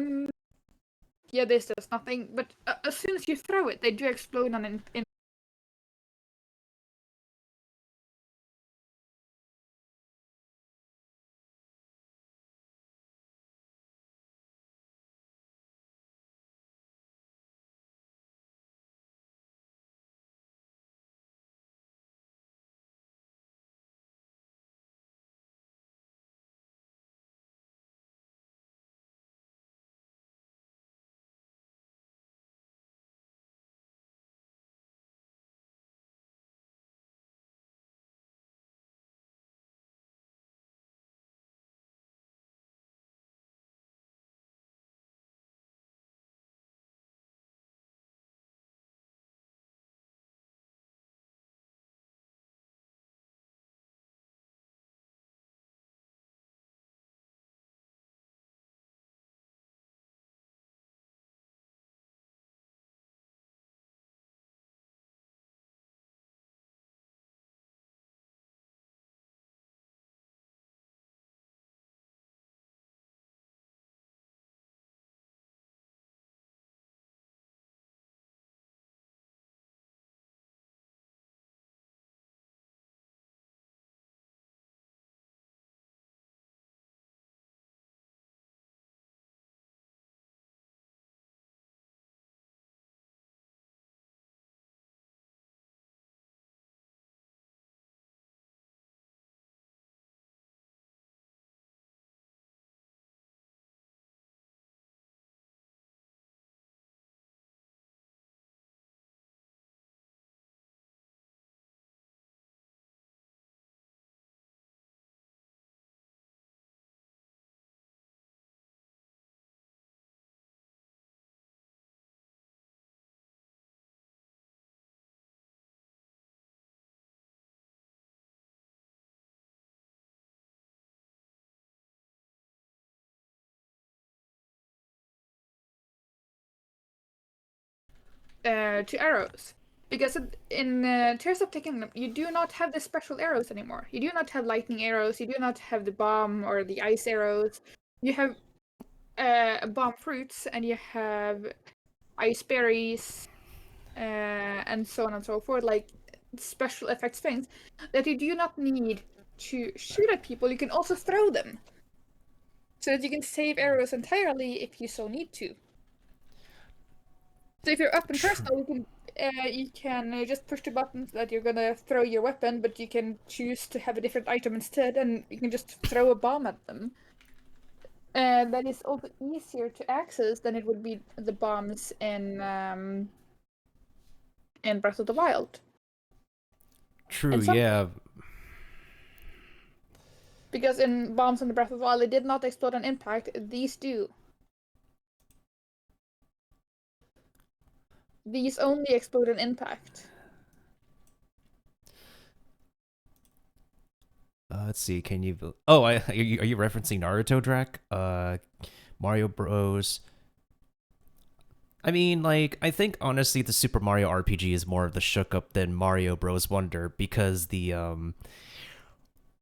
[SPEAKER 3] this does nothing. But as soon as you throw it, they do explode on in to arrows. Because in Tears of the Kingdom, you do not have the special arrows anymore. You do not have lightning arrows. You do not have the bomb or the ice arrows. You have bomb fruits, and you have ice berries, and so on and so forth, like special effects things that you do not need to shoot at people. You can also throw them, so that you can save arrows entirely if you so need to. So if you're up and personal, you can just push the button that you're gonna throw your weapon, but you can choose to have a different item instead, and you can just throw a bomb at them. And that is also easier to access than it would be the bombs in Breath of the Wild.
[SPEAKER 1] True, yeah.
[SPEAKER 3] Because in bombs in the Breath of the Wild, they did not explode on impact. These do. These only explode on impact.
[SPEAKER 1] Let's see. Can you? Oh, are you referencing Naruto, Drac? Mario Bros. I mean, like, I think honestly, the Super Mario RPG is more of the shook up than Mario Bros. Wonder, because the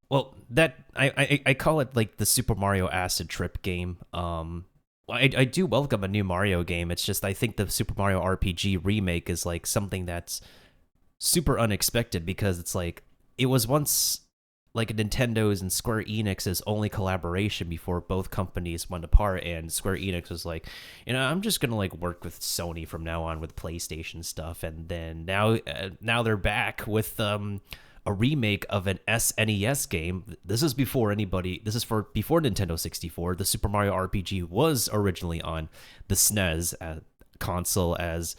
[SPEAKER 1] well, that I call it like the Super Mario acid trip game. I do welcome a new Mario game. It's just I think the Super Mario RPG remake is like something that's super unexpected, because it's like it was once like Nintendo's and Square Enix's only collaboration before both companies went apart, and Square Enix was like, I'm just gonna like work with Sony from now on with PlayStation stuff, and then now they're back with a remake of an SNES game. This is before before Nintendo 64. The Super Mario RPG was originally on the SNES console, as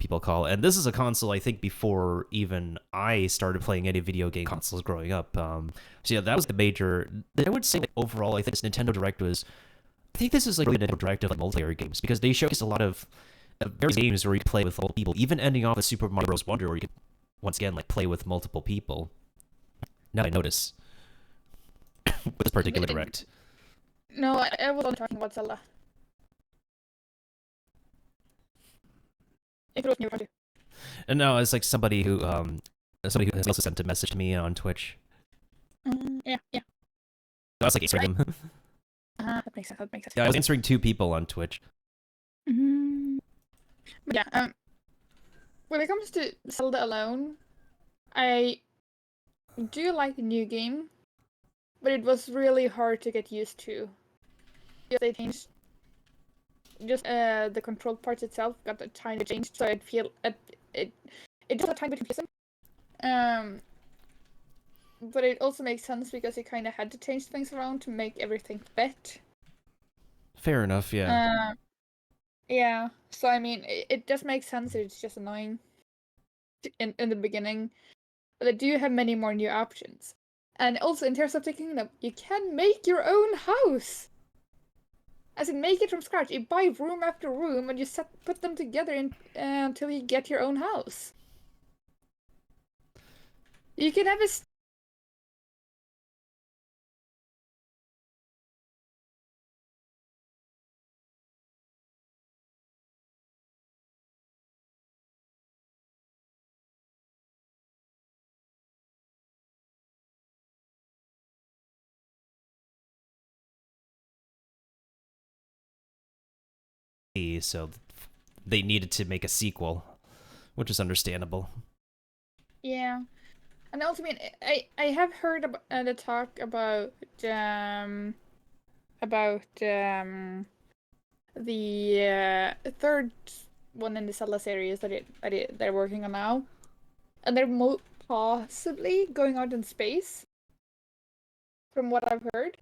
[SPEAKER 1] people call it. And this is a console, I think, before even I started playing any video game consoles growing up. So yeah, that was the major. I would say that overall, I think this Nintendo Direct was. I think this is like really Nintendo Direct of like multiplayer games, because they showcase a lot of various games where you can play with multiple people, even ending off with Super Mario Bros. Wonder, where you can once again like play with multiple people. Now I notice with this particular Direct.
[SPEAKER 3] No, I was only talking about Zelda. If it was new,
[SPEAKER 1] And no, it's like somebody who has also sent a message to me on Twitch.
[SPEAKER 3] Yeah.
[SPEAKER 1] I was like answering him.
[SPEAKER 3] That makes sense.
[SPEAKER 1] Yeah, I was answering 2 people on Twitch.
[SPEAKER 3] But yeah, when it comes to Zelda alone, I do like the new game, but it was really hard to get used to. They changed just the control parts itself got a tiny changed, so I'd feel it just a tiny bit confusing. But it also makes sense because you kind of had to change things around to make everything fit.
[SPEAKER 1] Fair enough, yeah.
[SPEAKER 3] Yeah, so I mean, it does make sense. It's just annoying in the beginning, but they do have many more new options. And also in Tears of the Kingdom, you can make your own house. As in, make it from scratch. You buy room after room, and you put them together until you get your own house. You can have a
[SPEAKER 1] so they needed to make a sequel, which is understandable.
[SPEAKER 3] Yeah, and also, I mean, I have heard the talk about the third one in the Zelda series that they're working on now, and they're possibly going out in space, from what I've heard.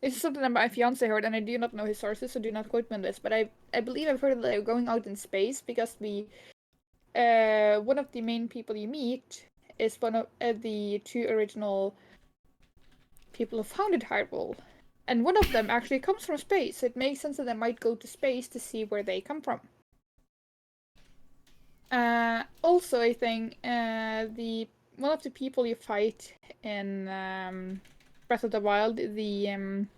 [SPEAKER 3] This is something that my fiance heard, and I do not know his sources, so do not quote me on this. But I believe I've heard that they're going out in space because one of the main people you meet is one of the 2 original people who founded Hyrule. And one of them actually comes from space, so it makes sense that they might go to space to see where they come from. Also, I think one of the people you fight in Breath of the Wild, I'm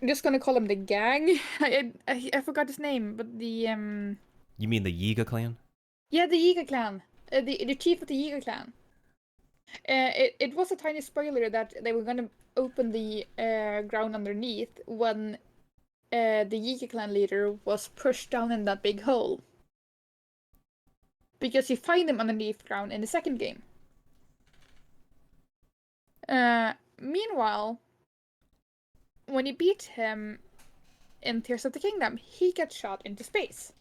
[SPEAKER 3] just gonna call him the gang. I forgot his name, but
[SPEAKER 1] You mean the Yiga clan?
[SPEAKER 3] yeah, the Yiga clan, the chief of the Yiga clan. It was a tiny spoiler that they were gonna open the ground underneath when the Yiga clan leader was pushed down in that big hole. Because you find him underneath ground in the second game. Meanwhile, when you beat him in Tears of the Kingdom, he gets shot into space.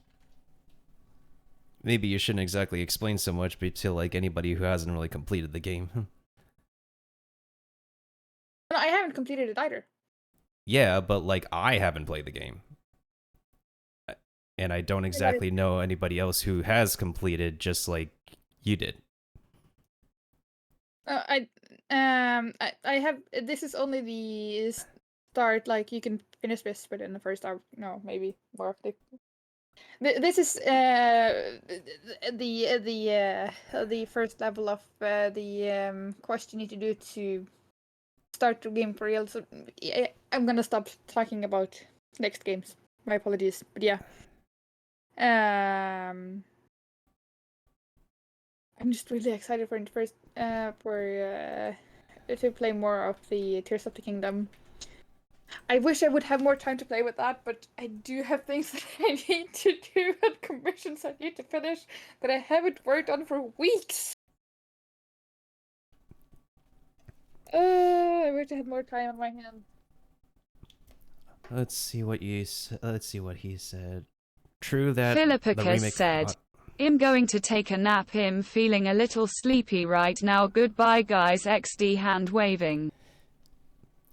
[SPEAKER 1] Maybe you shouldn't exactly explain so much to like anybody who hasn't really completed the game.
[SPEAKER 3] No, I haven't completed it either.
[SPEAKER 1] Yeah, but like I haven't played the game. And I don't exactly know anybody else who has completed just like you did.
[SPEAKER 3] I have. This is only the start. Like you can finish this within the first hour. No, maybe more of the. This is the first level of the quest you need to do to start the game for real. So I'm gonna stop talking about next games. My apologies, but yeah. I'm just really excited for to play more of the Tears of the Kingdom. I wish I would have more time to play with that, but I do have things that I need to do and commissions I need to finish that I haven't worked on for weeks. I wish I had more time on my hands.
[SPEAKER 1] Let's see what he said. True that
[SPEAKER 4] Philippicus said, I'm going to take a nap. I'm feeling a little sleepy right now. Goodbye guys. XD hand waving.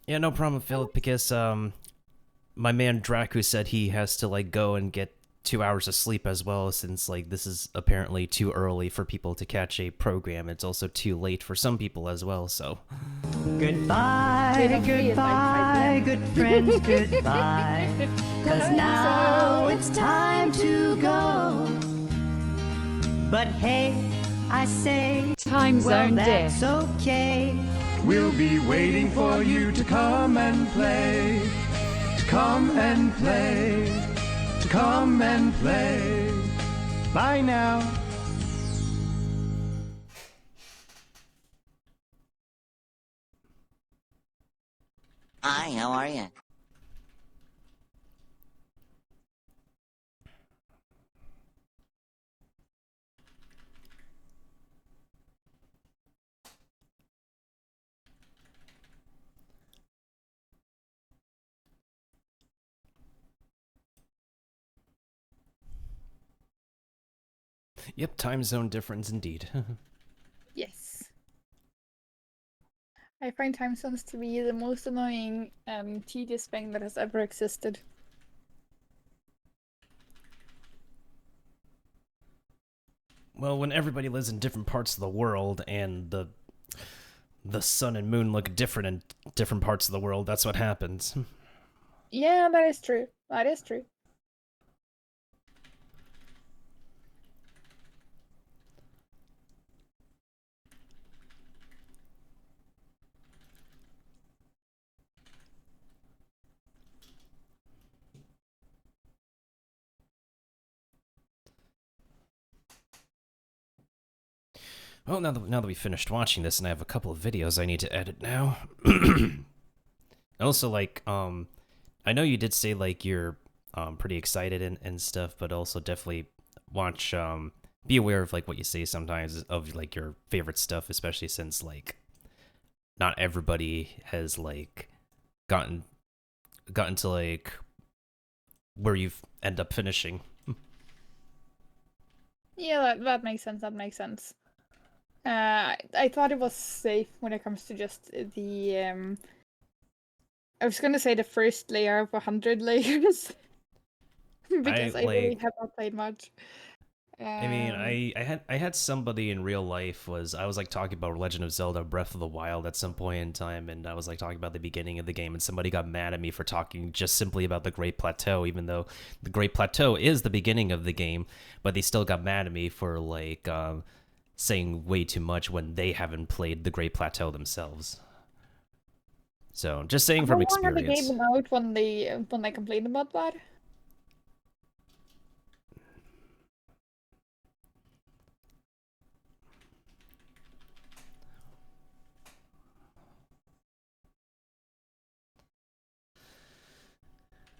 [SPEAKER 1] Yeah, no problem, Philippicus. My man Draku said he has to like go and get 2 hours of sleep as well, since like this is apparently too early for people to catch a program. It's also too late for some people as well, so.
[SPEAKER 12] Goodbye, goodbye, good friends, goodbye. 'Cause now it's time to go. But hey, I say,
[SPEAKER 4] time zone
[SPEAKER 12] that's okay.
[SPEAKER 13] We'll be waiting for you to come and play. To come and play. To come and play. Bye now.
[SPEAKER 14] Hi, how are you?
[SPEAKER 1] Yep, time zone difference indeed.
[SPEAKER 3] Yes. I find time zones to be the most annoying and tedious thing that has ever existed.
[SPEAKER 1] Well, when everybody lives in different parts of the world and the sun and moon look different in different parts of the world, that's what happens.
[SPEAKER 3] Yeah, that is true. That is true.
[SPEAKER 1] Well, now that we finished watching this, and I have a couple of videos I need to edit now. Also, like, I know you did say like you're pretty excited and stuff, but also definitely watch, be aware of like what you say sometimes of like your favorite stuff, especially since like not everybody has like gotten to like where you've end up finishing.
[SPEAKER 3] Yeah, that makes sense. That makes sense. I thought it was safe when it comes to just the I was gonna say the first layer of 100 layers because I really have not played much.
[SPEAKER 1] I mean, I had somebody in real life I was like talking about Legend of Zelda Breath of the Wild at some point in time, and I was like talking about the beginning of the game, and somebody got mad at me for talking just simply about the Great Plateau, even though the Great Plateau is the beginning of the game, but they still got mad at me for like saying way too much when they haven't played the Great Plateau themselves. So just saying
[SPEAKER 3] How
[SPEAKER 1] from
[SPEAKER 3] long had the game
[SPEAKER 1] experience.
[SPEAKER 3] been out when they complained about that?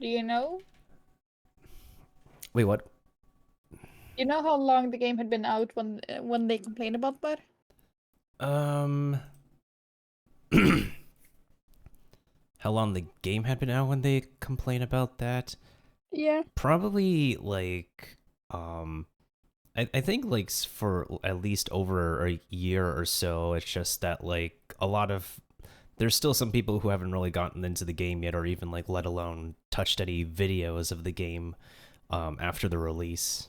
[SPEAKER 3] Do you know?
[SPEAKER 1] Wait, what?
[SPEAKER 3] You know how long the game had been out when they complained about that?
[SPEAKER 1] How long the game had been out when they complained about that?
[SPEAKER 3] Yeah.
[SPEAKER 1] Probably like I think like for at least over a year or so. It's just that like there's still some people who haven't really gotten into the game yet, or even like let alone touched any videos of the game after the release.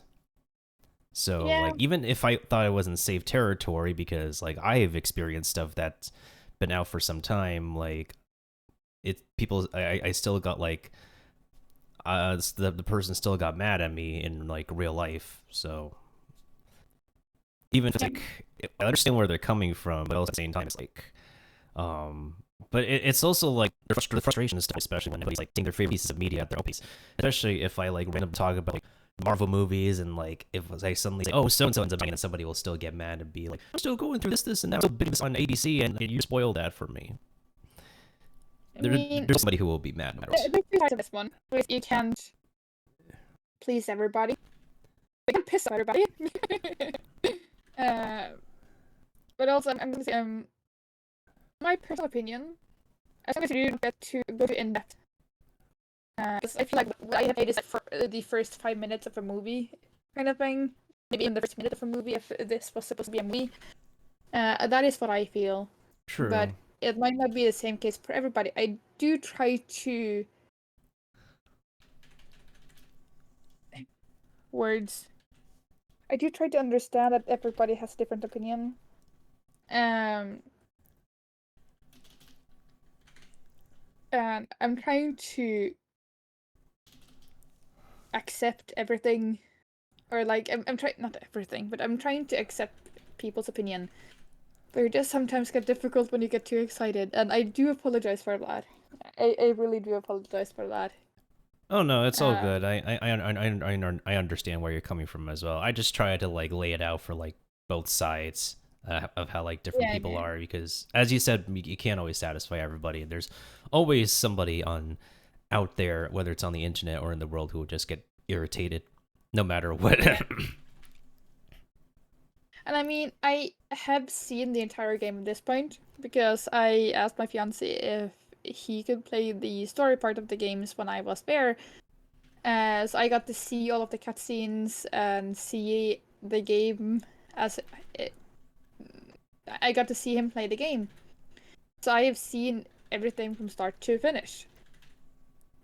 [SPEAKER 1] So
[SPEAKER 3] Yeah.
[SPEAKER 1] like even if I thought I was in safe territory, because like I've experienced stuff that's been out for some time, like I still got like the person still got mad at me in like real life. So even if, like, I understand where they're coming from, but also at the same time it's like but it's also like the frustration and stuff, especially when everybody's like taking their favorite pieces of media at their own piece. Especially if I like randomly talk about like Marvel movies, and like if I suddenly say, oh, so and so ends up dying, and somebody will still get mad and be like, I'm still going through this, and that was big on ABC, and you spoiled that for me. There's somebody who will be mad no matter what.
[SPEAKER 3] There's two sides of this one. You can't please everybody. You can't piss off everybody. But also, I'm gonna say, my personal opinion, as long as you don't get to go to in-depth. Because I feel like what I have made is like for the first 5 minutes of a movie kind of thing. Maybe in the first minute of a movie, if this was supposed to be a movie. That is what I feel.
[SPEAKER 1] True.
[SPEAKER 3] But it might not be the same case for everybody. I do try to... Words. I do try to understand that everybody has different opinion. And I'm trying to accept everything, or like I'm trying, not everything, but I'm trying to accept people's opinion. But it just sometimes get difficult when you get too excited, and I do apologize for that. I really do apologize for that.
[SPEAKER 1] Oh no, it's all good. I understand where you're coming from as well. I just try to like lay it out for like both sides of how like different people are, because as you said, you can't always satisfy everybody. There's always somebody out there, whether it's on the internet or in the world, who will just get irritated no matter what.
[SPEAKER 3] Yeah. And I mean, I have seen the entire game at this point, because I asked my fiance if he could play the story part of the games when I was there. So I got to see all of the cutscenes and see the game as I got to see him play the game. So I have seen everything from start to finish.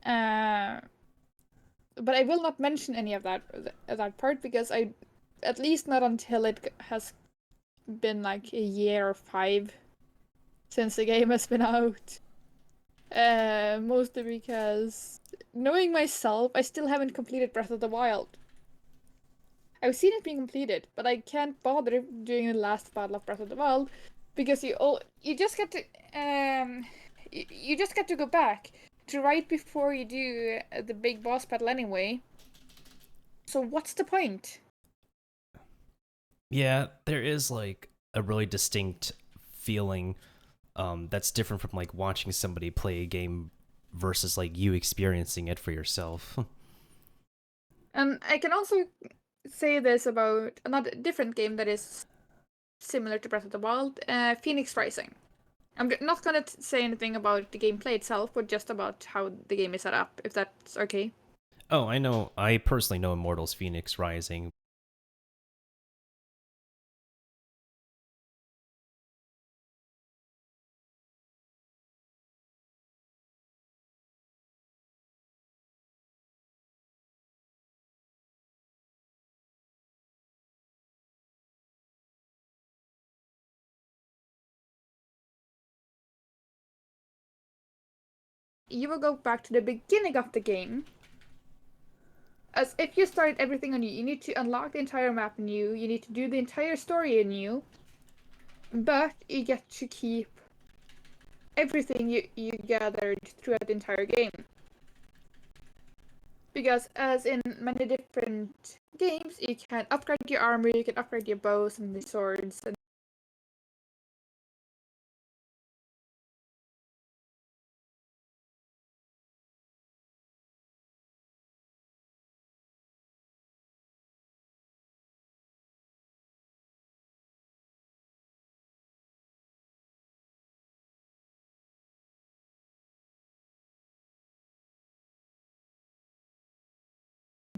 [SPEAKER 3] But I will not mention any of that part, because at least not until it has been like a year or 5 since the game has been out. Mostly because, knowing myself, I still haven't completed Breath of the Wild. I've seen it being completed, but I can't bother doing the last battle of Breath of the Wild, because you just get to you just get to go back to right before you do the big boss battle anyway. So what's the point?
[SPEAKER 1] Yeah, there is like a really distinct feeling that's different from like watching somebody play a game versus like you experiencing it for yourself.
[SPEAKER 3] And I can also say this about another different game that is similar to Breath of the Wild, Phoenix Rising. I'm not gonna say anything about the gameplay itself, but just about how the game is set up, if that's okay.
[SPEAKER 1] Oh, I know. I personally know Immortals Phoenix Rising,
[SPEAKER 3] you will go back to the beginning of the game. As if you started everything anew. You need to unlock the entire map anew, you need to do the entire story anew, but you get to keep everything you gathered throughout the entire game. Because as in many different games, you can upgrade your armor, you can upgrade your bows and the swords, and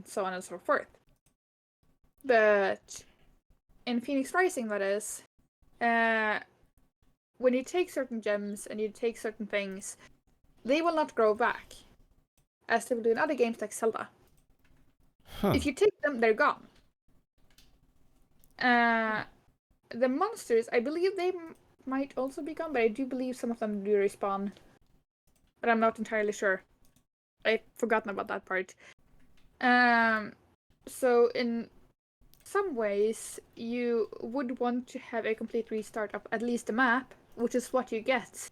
[SPEAKER 3] so on and so forth. But in Phoenix Rising, that is, when you take certain gems and you take certain things, they will not grow back, as they will do in other games like Zelda.
[SPEAKER 1] Huh.
[SPEAKER 3] If you take them, they're gone. The monsters, I believe they might also be gone, but I do believe some of them do respawn. But I'm not entirely sure. I've forgotten about that part. So in some ways, you would want to have a complete restart of at least the map, which is what you get.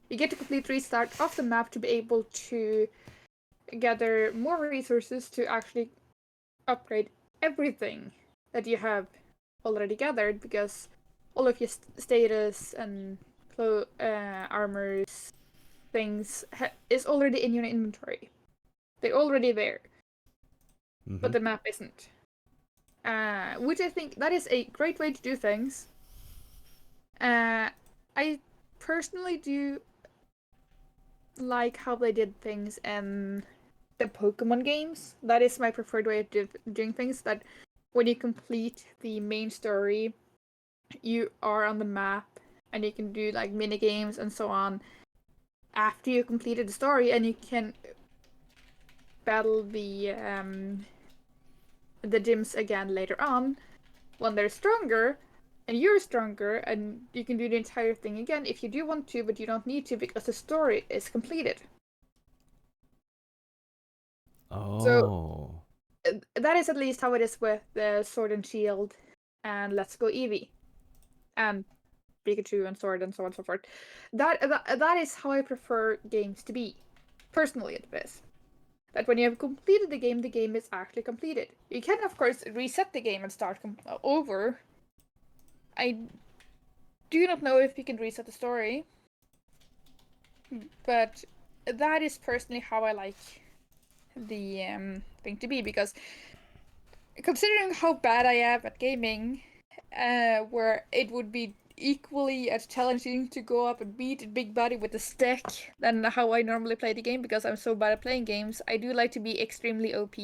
[SPEAKER 3] You get a complete restart of the map to be able to gather more resources to actually upgrade everything that you have already gathered, because all of your status and armors, things is already in your inventory. They're already there, but the map isn't. Which I think that is a great way to do things. I personally do like how they did things in the Pokemon games. That is my preferred way of doing things. That when you complete the main story, you are on the map and you can do like mini games and so on after you completed the story, and you can battle the gyms again later on when they're stronger and you're stronger, and you can do the entire thing again if you do want to, but you don't need to because the story is completed.
[SPEAKER 1] Oh.
[SPEAKER 3] So that is at least how it is with the Sword and Shield and Let's Go Eevee and Pikachu and Sword and so on and so forth. That is how I prefer games to be, personally at least. That when you have completed the game is actually completed. You can, of course, reset the game and start over. I do not know if you can reset the story, but that is personally how I like the thing to be, because considering how bad I am at gaming, where it would be equally as challenging to go up and beat a big body with a stick than how I normally play the game, because I'm so bad at playing games, I do like to be extremely OP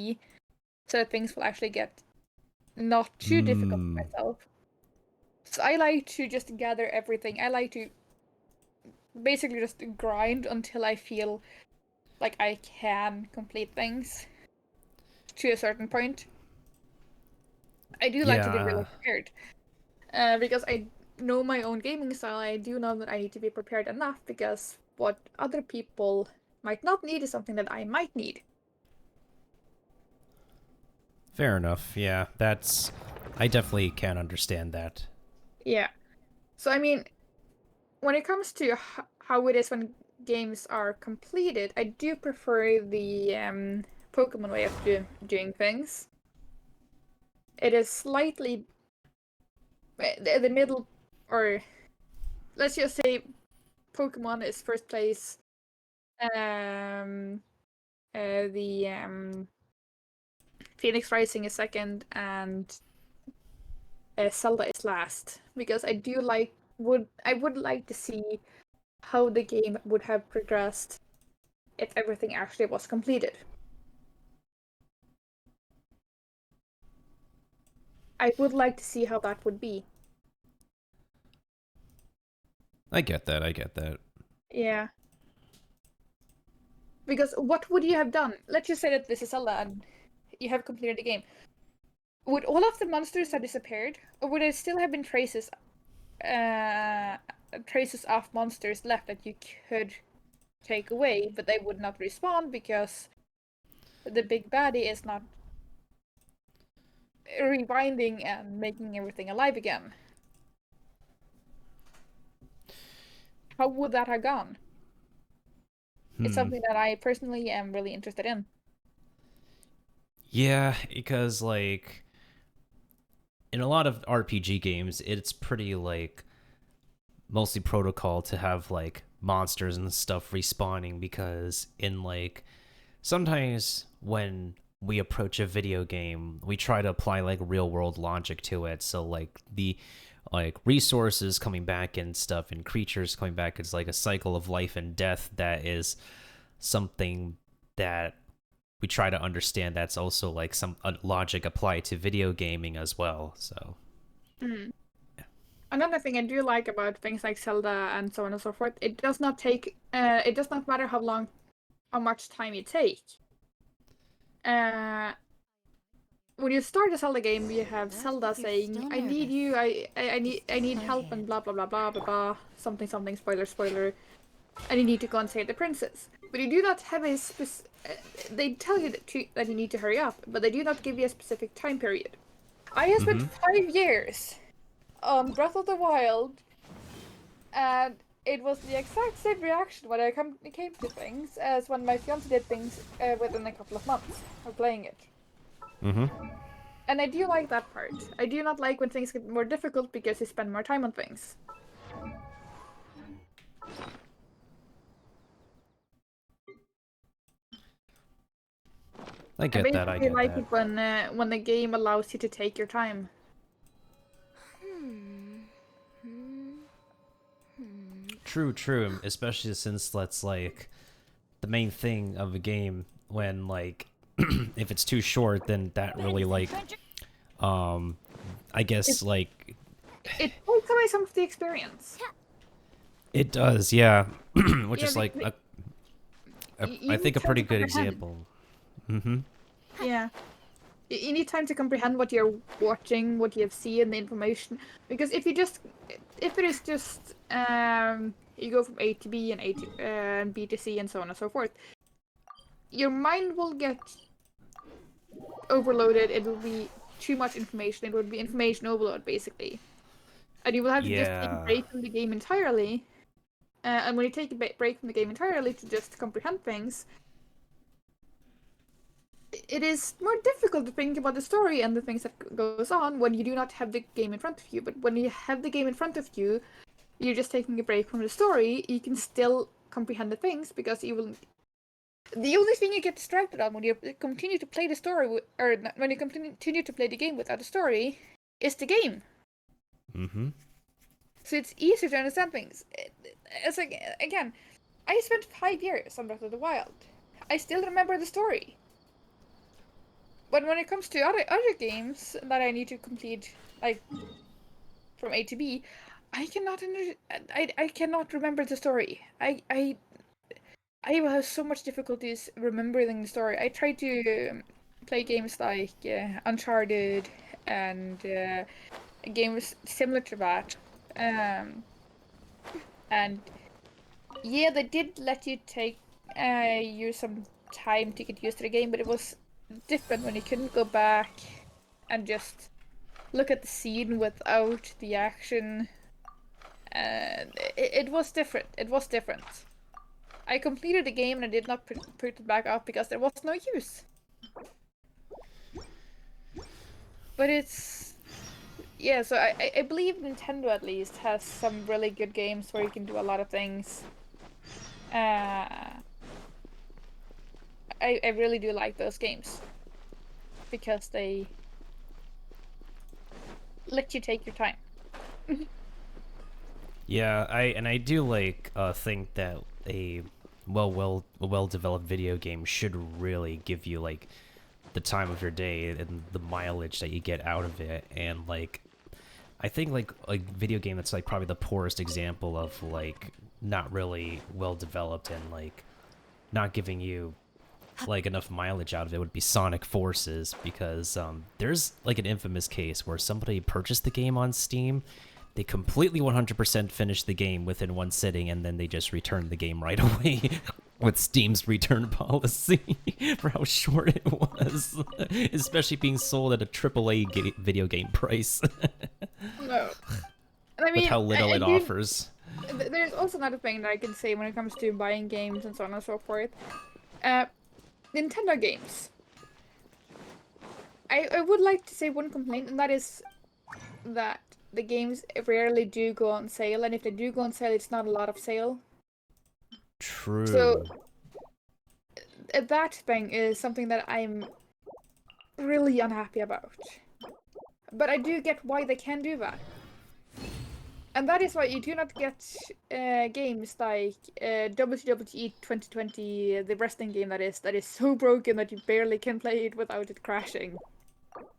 [SPEAKER 3] so that things will actually get not too difficult for myself. So I like to just gather everything. I like to basically just grind until I feel like I can complete things to a certain point. I do like to be really prepared. Because I know my own gaming style, I do know that I need to be prepared enough, because what other people might not need is something that I might need.
[SPEAKER 1] Fair enough. Yeah, I definitely can understand that.
[SPEAKER 3] Yeah. So, I mean, when it comes to how it is when games are completed, I do prefer the Pokemon way of doing things. It is slightly the middle, or let's just say Pokemon is first place. The Phoenix Rising is second, and Zelda is last, because I would like to see how the game would have progressed if everything actually was completed. I would like to see how that would be.
[SPEAKER 1] I get that.
[SPEAKER 3] Yeah. Because what would you have done? Let's just say that this is Zelda and you have completed the game. Would all of the monsters have disappeared? Or would there still have been traces of monsters left that you could take away, but they would not respawn because the big baddie is not rewinding and making everything alive again. How would that have gone? It's something that I personally am really interested in.
[SPEAKER 1] Yeah, because like in a lot of RPG games, it's pretty like mostly protocol to have like monsters and stuff respawning, because in like sometimes when we approach a video game, we try to apply like real world logic to it. So like the like resources coming back and stuff and creatures coming back is like a cycle of life and death. That is something that we try to understand. That's also like some logic applied to video gaming as well. So
[SPEAKER 3] another thing I do like about things like Zelda and so on and so forth, it does not take it does not matter how much time you take. When you start a Zelda game, you have Zelda saying, "I need you. I need help," and blah blah blah blah blah blah. Something something. Spoiler spoiler. And you need to go and save the princess. But you do not have a they tell you that you need to hurry up, but they do not give you a specific time period. I have spent 5 years on Breath of the Wild, and it was the exact same reaction when I came to things as when my fiance did things within a couple of months of playing it. And I do like that part. I do not like when things get more difficult because you spend more time on things.
[SPEAKER 1] I get that. I get
[SPEAKER 3] like
[SPEAKER 1] that.
[SPEAKER 3] it when the game allows you to take your time.
[SPEAKER 1] True. Especially since that's like the main thing of a game. When like if it's too short, then that really like I guess like
[SPEAKER 3] it takes away some of the experience.
[SPEAKER 1] It does, yeah. Which is like I think a pretty good example.
[SPEAKER 3] Yeah. You need time to comprehend what you're watching, what you have seen, the information. Because if it is just you go from A to B and and B to C and so on and so forth, your mind will get overloaded. It will be too much information. It would be information overload, basically. And you will have to just take a break from the game entirely. And when you take a break from the game entirely to just comprehend things, it is more difficult to think about the story and the things that goes on when you do not have the game in front of you. But when you have the game in front of you, you're just taking a break from the story, you can still comprehend the things because you will... The only thing you get distracted on when you continue to play the story, or when you continue to play the game without a story, is the game. So it's easier to understand things. It's like, again, I spent 5 years on Breath of the Wild. I still remember the story. But when it comes to other games that I need to complete, like from A to B, I cannot remember the story. I have so much difficulties remembering the story. I try to play games like Uncharted and games similar to that. And yeah, they did let you take you some time to get used to the game, but it was different when you couldn't go back and just look at the scene without the action. It was different. It was different. I completed the game and I did not put it back up because there was no use. But it's... Yeah, so I believe Nintendo at least has some really good games where you can do a lot of things. I really do like those games because they let you take your time.
[SPEAKER 1] Yeah, I do like think that a well developed video game should really give you like the time of your day and the mileage that you get out of it. And like I think like a video game that's like probably the poorest example of like not really well developed and like not giving you like enough mileage out of it would be Sonic Forces, because there's like an infamous case where somebody purchased the game on Steam They completely 100% finished the game within one sitting, and then they just returned the game right away with Steam's return policy for how short it was, especially being sold at a AAA video game price.
[SPEAKER 3] No. And I mean,
[SPEAKER 1] with how little it offers.
[SPEAKER 3] There's also another thing that I can say when it comes to buying games and so on and so forth. Nintendo games. I would like to say one complaint, and that is that the games rarely do go on sale, and if they do go on sale, it's not a lot of sale.
[SPEAKER 1] True.
[SPEAKER 3] So that thing is something that I'm really unhappy about. But I do get why they can do that. And that is why you do not get games like WWE 2020, the wrestling game that is so broken that you barely can play it without it crashing.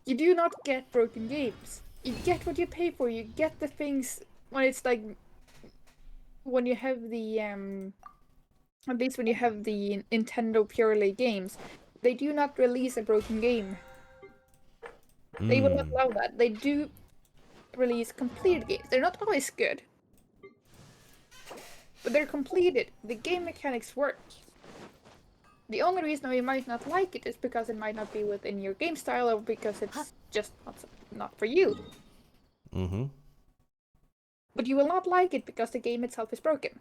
[SPEAKER 3] You do not get broken games. You get what you pay for. You get the things when it's like when you have the at least when you have the Nintendo purely games, they do not release a broken game. They will not allow that. They do release completed games. They're not always good, but they're completed. The game mechanics work. The only reason why you might not like it is because it might not be within your game style, or because it's just not for you.
[SPEAKER 1] Mm-hmm.
[SPEAKER 3] But you will not like it because the game itself is broken.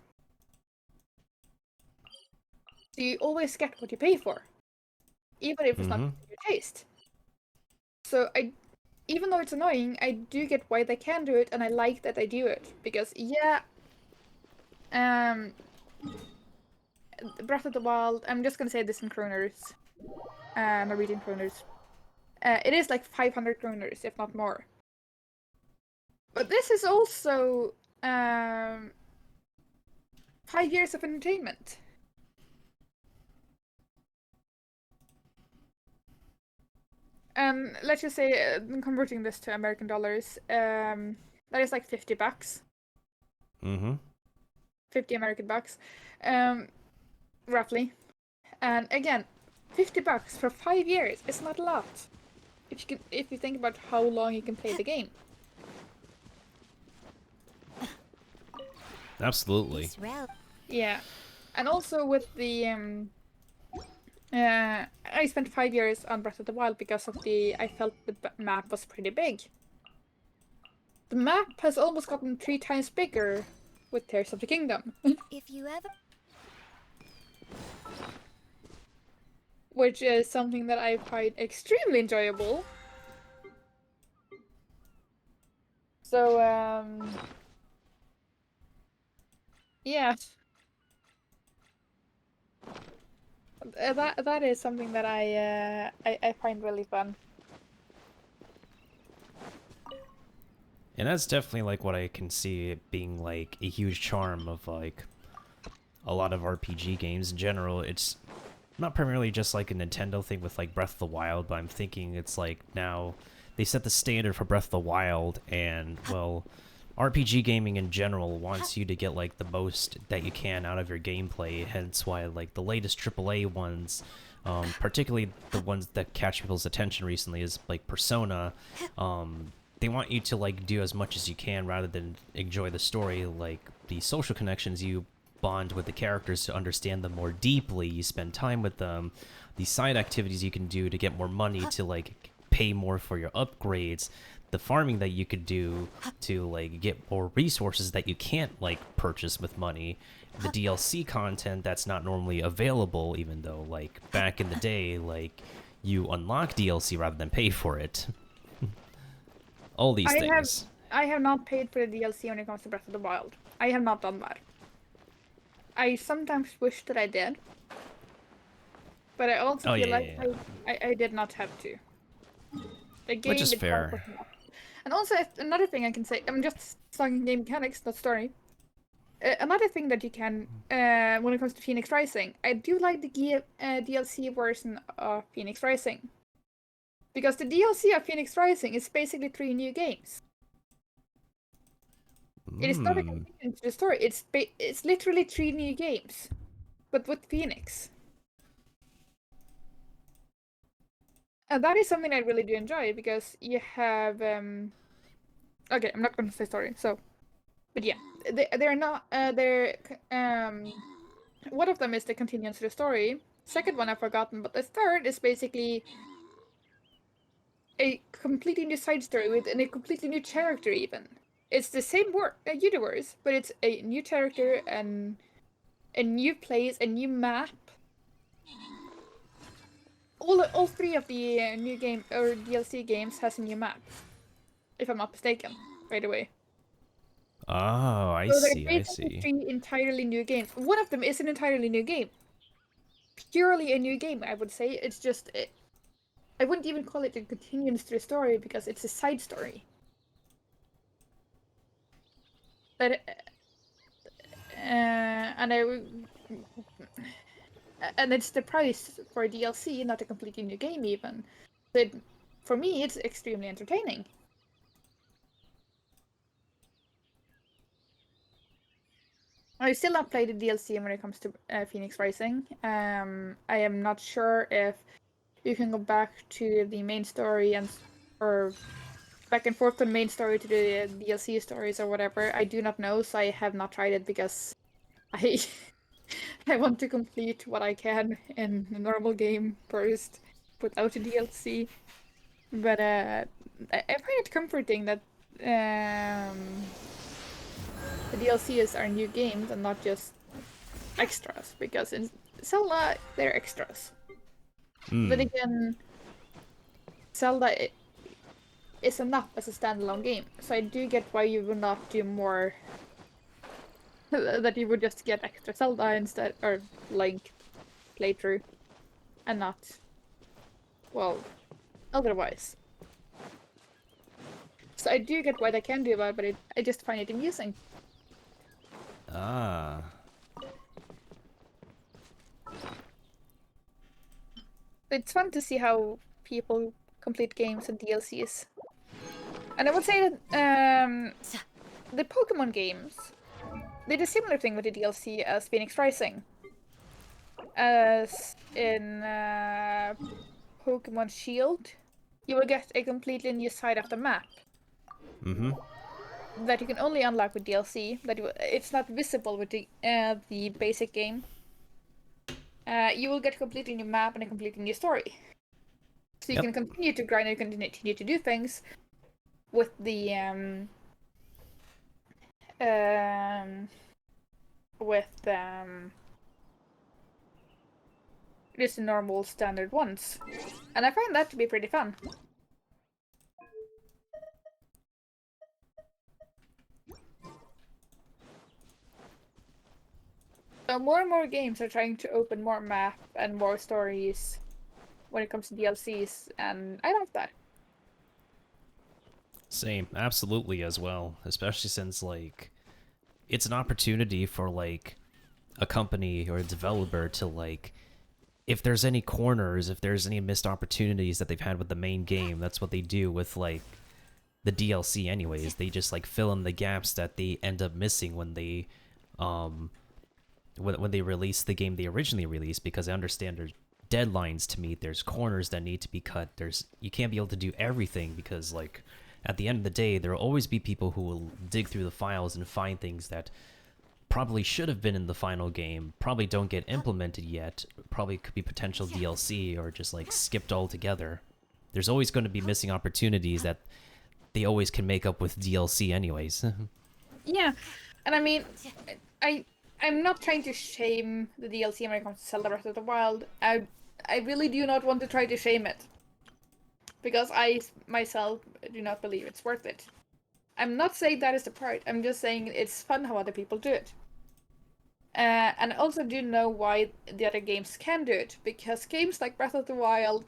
[SPEAKER 3] So you always get what you pay for, even if it's not your taste. So even though it's annoying, I do get why they can do it, and I like that they do it. Because, yeah, Breath of the Wild, I'm just gonna say this in kroners, Norwegian kroners. It is like 500 kroners, if not more. But this is also 5 years of entertainment. Let's just say, converting this to American dollars, that is like $50.
[SPEAKER 1] Mm-hmm.
[SPEAKER 3] 50 American bucks, roughly. And again, $50 for 5 years is not a lot. If you think about how long you can play the game.
[SPEAKER 1] Absolutely.
[SPEAKER 3] Yeah, and also with the I spent 5 years on Breath of the Wild because of I felt the map was pretty big. The map has almost gotten 3 times bigger with Tears of the Kingdom.
[SPEAKER 15] If you ever...
[SPEAKER 3] Which is something that I find extremely enjoyable. So, yeah. That is something that I find really fun.
[SPEAKER 1] And that's definitely like what I can see it being like a huge charm of like a lot of RPG games in general. It's not primarily just like a Nintendo thing with like Breath of the Wild, but I'm thinking it's like now they set the standard for Breath of the Wild, and well, RPG gaming in general wants you to get like the most that you can out of your gameplay, hence why like the latest AAA ones, particularly the ones that catch people's attention recently is like Persona, they want you to like do as much as you can rather than enjoy the story. Like the social connections, you bond with the characters to understand them more deeply, you spend time with them, the side activities you can do to get more money to like pay more for your upgrades, the farming that you could do to like get more resources that you can't like purchase with money, the DLC content that's not normally available, even though like back in the day like you unlock DLC rather than pay for it. All these things.
[SPEAKER 3] I have not paid for the DLC when it comes to Breath of the Wild. I have not done that. I sometimes wish that I did, but I also feel like I did not have to. The game
[SPEAKER 1] which is fair.
[SPEAKER 3] And also, another thing I can say, I'm just talking game mechanics, not story. Another thing that you can, when it comes to Phoenix Rising, I do like the DLC version of Phoenix Rising. Because the DLC of Phoenix Rising is basically 3 new games. It is not a continuation to the story, it's literally 3 new games, but with Phoenix. And that is something I really do enjoy, because you have Okay, I'm not going to say story. So, but yeah, they're not. They're one of them is the continuance to the story. Second one I've forgotten, but the third is basically a completely new side story with a completely new character. Even it's the same universe, but it's a new character and a new place, a new map. All three of the new game or DLC games has a new map, if I'm not mistaken. By the way.
[SPEAKER 1] Oh, I
[SPEAKER 3] So they're
[SPEAKER 1] see, I
[SPEAKER 3] basically
[SPEAKER 1] see.
[SPEAKER 3] 3 entirely new games. One of them is an entirely new game. Purely a new game, I would say. It's just... I wouldn't even call it a continuance to the story, because it's a side story. But... and it's the price for a DLC, not a completely new game even. But for me, it's extremely entertaining. I still not played the DLC when it comes to Phoenix Rising. I am not sure if you can go back to the main story or back and forth from the main story to the DLC stories or whatever. I do not know, so I have not tried it because I I want to complete what I can in the normal game first without a DLC. But I find it comforting that the DLCs are new games and not just extras, because in Zelda they're extras. But again, Zelda is enough as a standalone game, so I do get why you would not do more. That you would just get extra Zelda instead, or Link playthrough, and not, well, otherwise. So I do get why they can do that, but I just find it amusing.
[SPEAKER 1] Ah.
[SPEAKER 3] It's fun to see how people complete games and DLCs. And I would say that the Pokemon games did a similar thing with the DLC as Phoenix Rising. As in Pokemon Shield, you will get a completely new side of the map. That you can only unlock with DLC. It's not visible with the basic game. You will get a completely new map and a completely new story. So you can continue to grind and continue to do things with the just the normal standard ones. And I find that to be pretty fun. So more and more games are trying to open more map and more stories when it comes to DLCs, and I like that.
[SPEAKER 1] Same, absolutely as well. Especially since, like, it's an opportunity for, like, a company or a developer to, like, if there's any corners, if there's any missed opportunities that they've had with the main game, that's what they do with, like, the DLC anyways. They just, like, fill in the gaps that they end up missing when they, when they release the game they originally released, because I understand there's deadlines to meet, there's corners that need to be cut, you can't be able to do everything, because, like, at the end of the day, there will always be people who will dig through the files and find things that probably should have been in the final game, probably don't get implemented yet, probably could be potential DLC, or just, like, skipped altogether. There's always going to be missing opportunities that they always can make up with DLC anyways.
[SPEAKER 3] Yeah, and I mean, I'm not trying to shame the DLC when it comes to Zelda Breath of the Wild. I really do not want to try to shame it, because I myself do not believe it's worth it. I'm not saying that is the part. I'm just saying it's fun how other people do it. And I also do know why the other games can do it, because games like Breath of the Wild,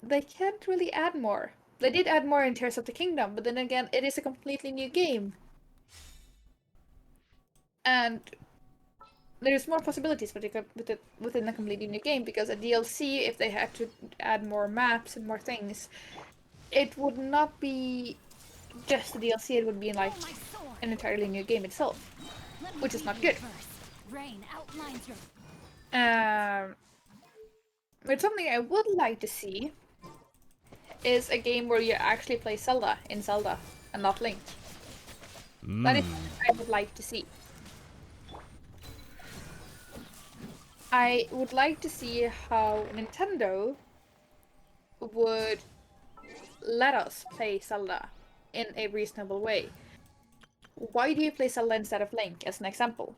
[SPEAKER 3] they can't really add more. They did add more in Tears of the Kingdom, but then again, it is a completely new game. And there's more possibilities within a completely new game, because a DLC, if they had to add more maps and more things, it would not be just a DLC, it would be like an entirely new game itself, which is not good. But something I would like to see is a game where you actually play Zelda in Zelda and not Link. That is what I would like to see. I would like to see how Nintendo would let us play Zelda in a reasonable way. Why do you play Zelda instead of Link, as an example?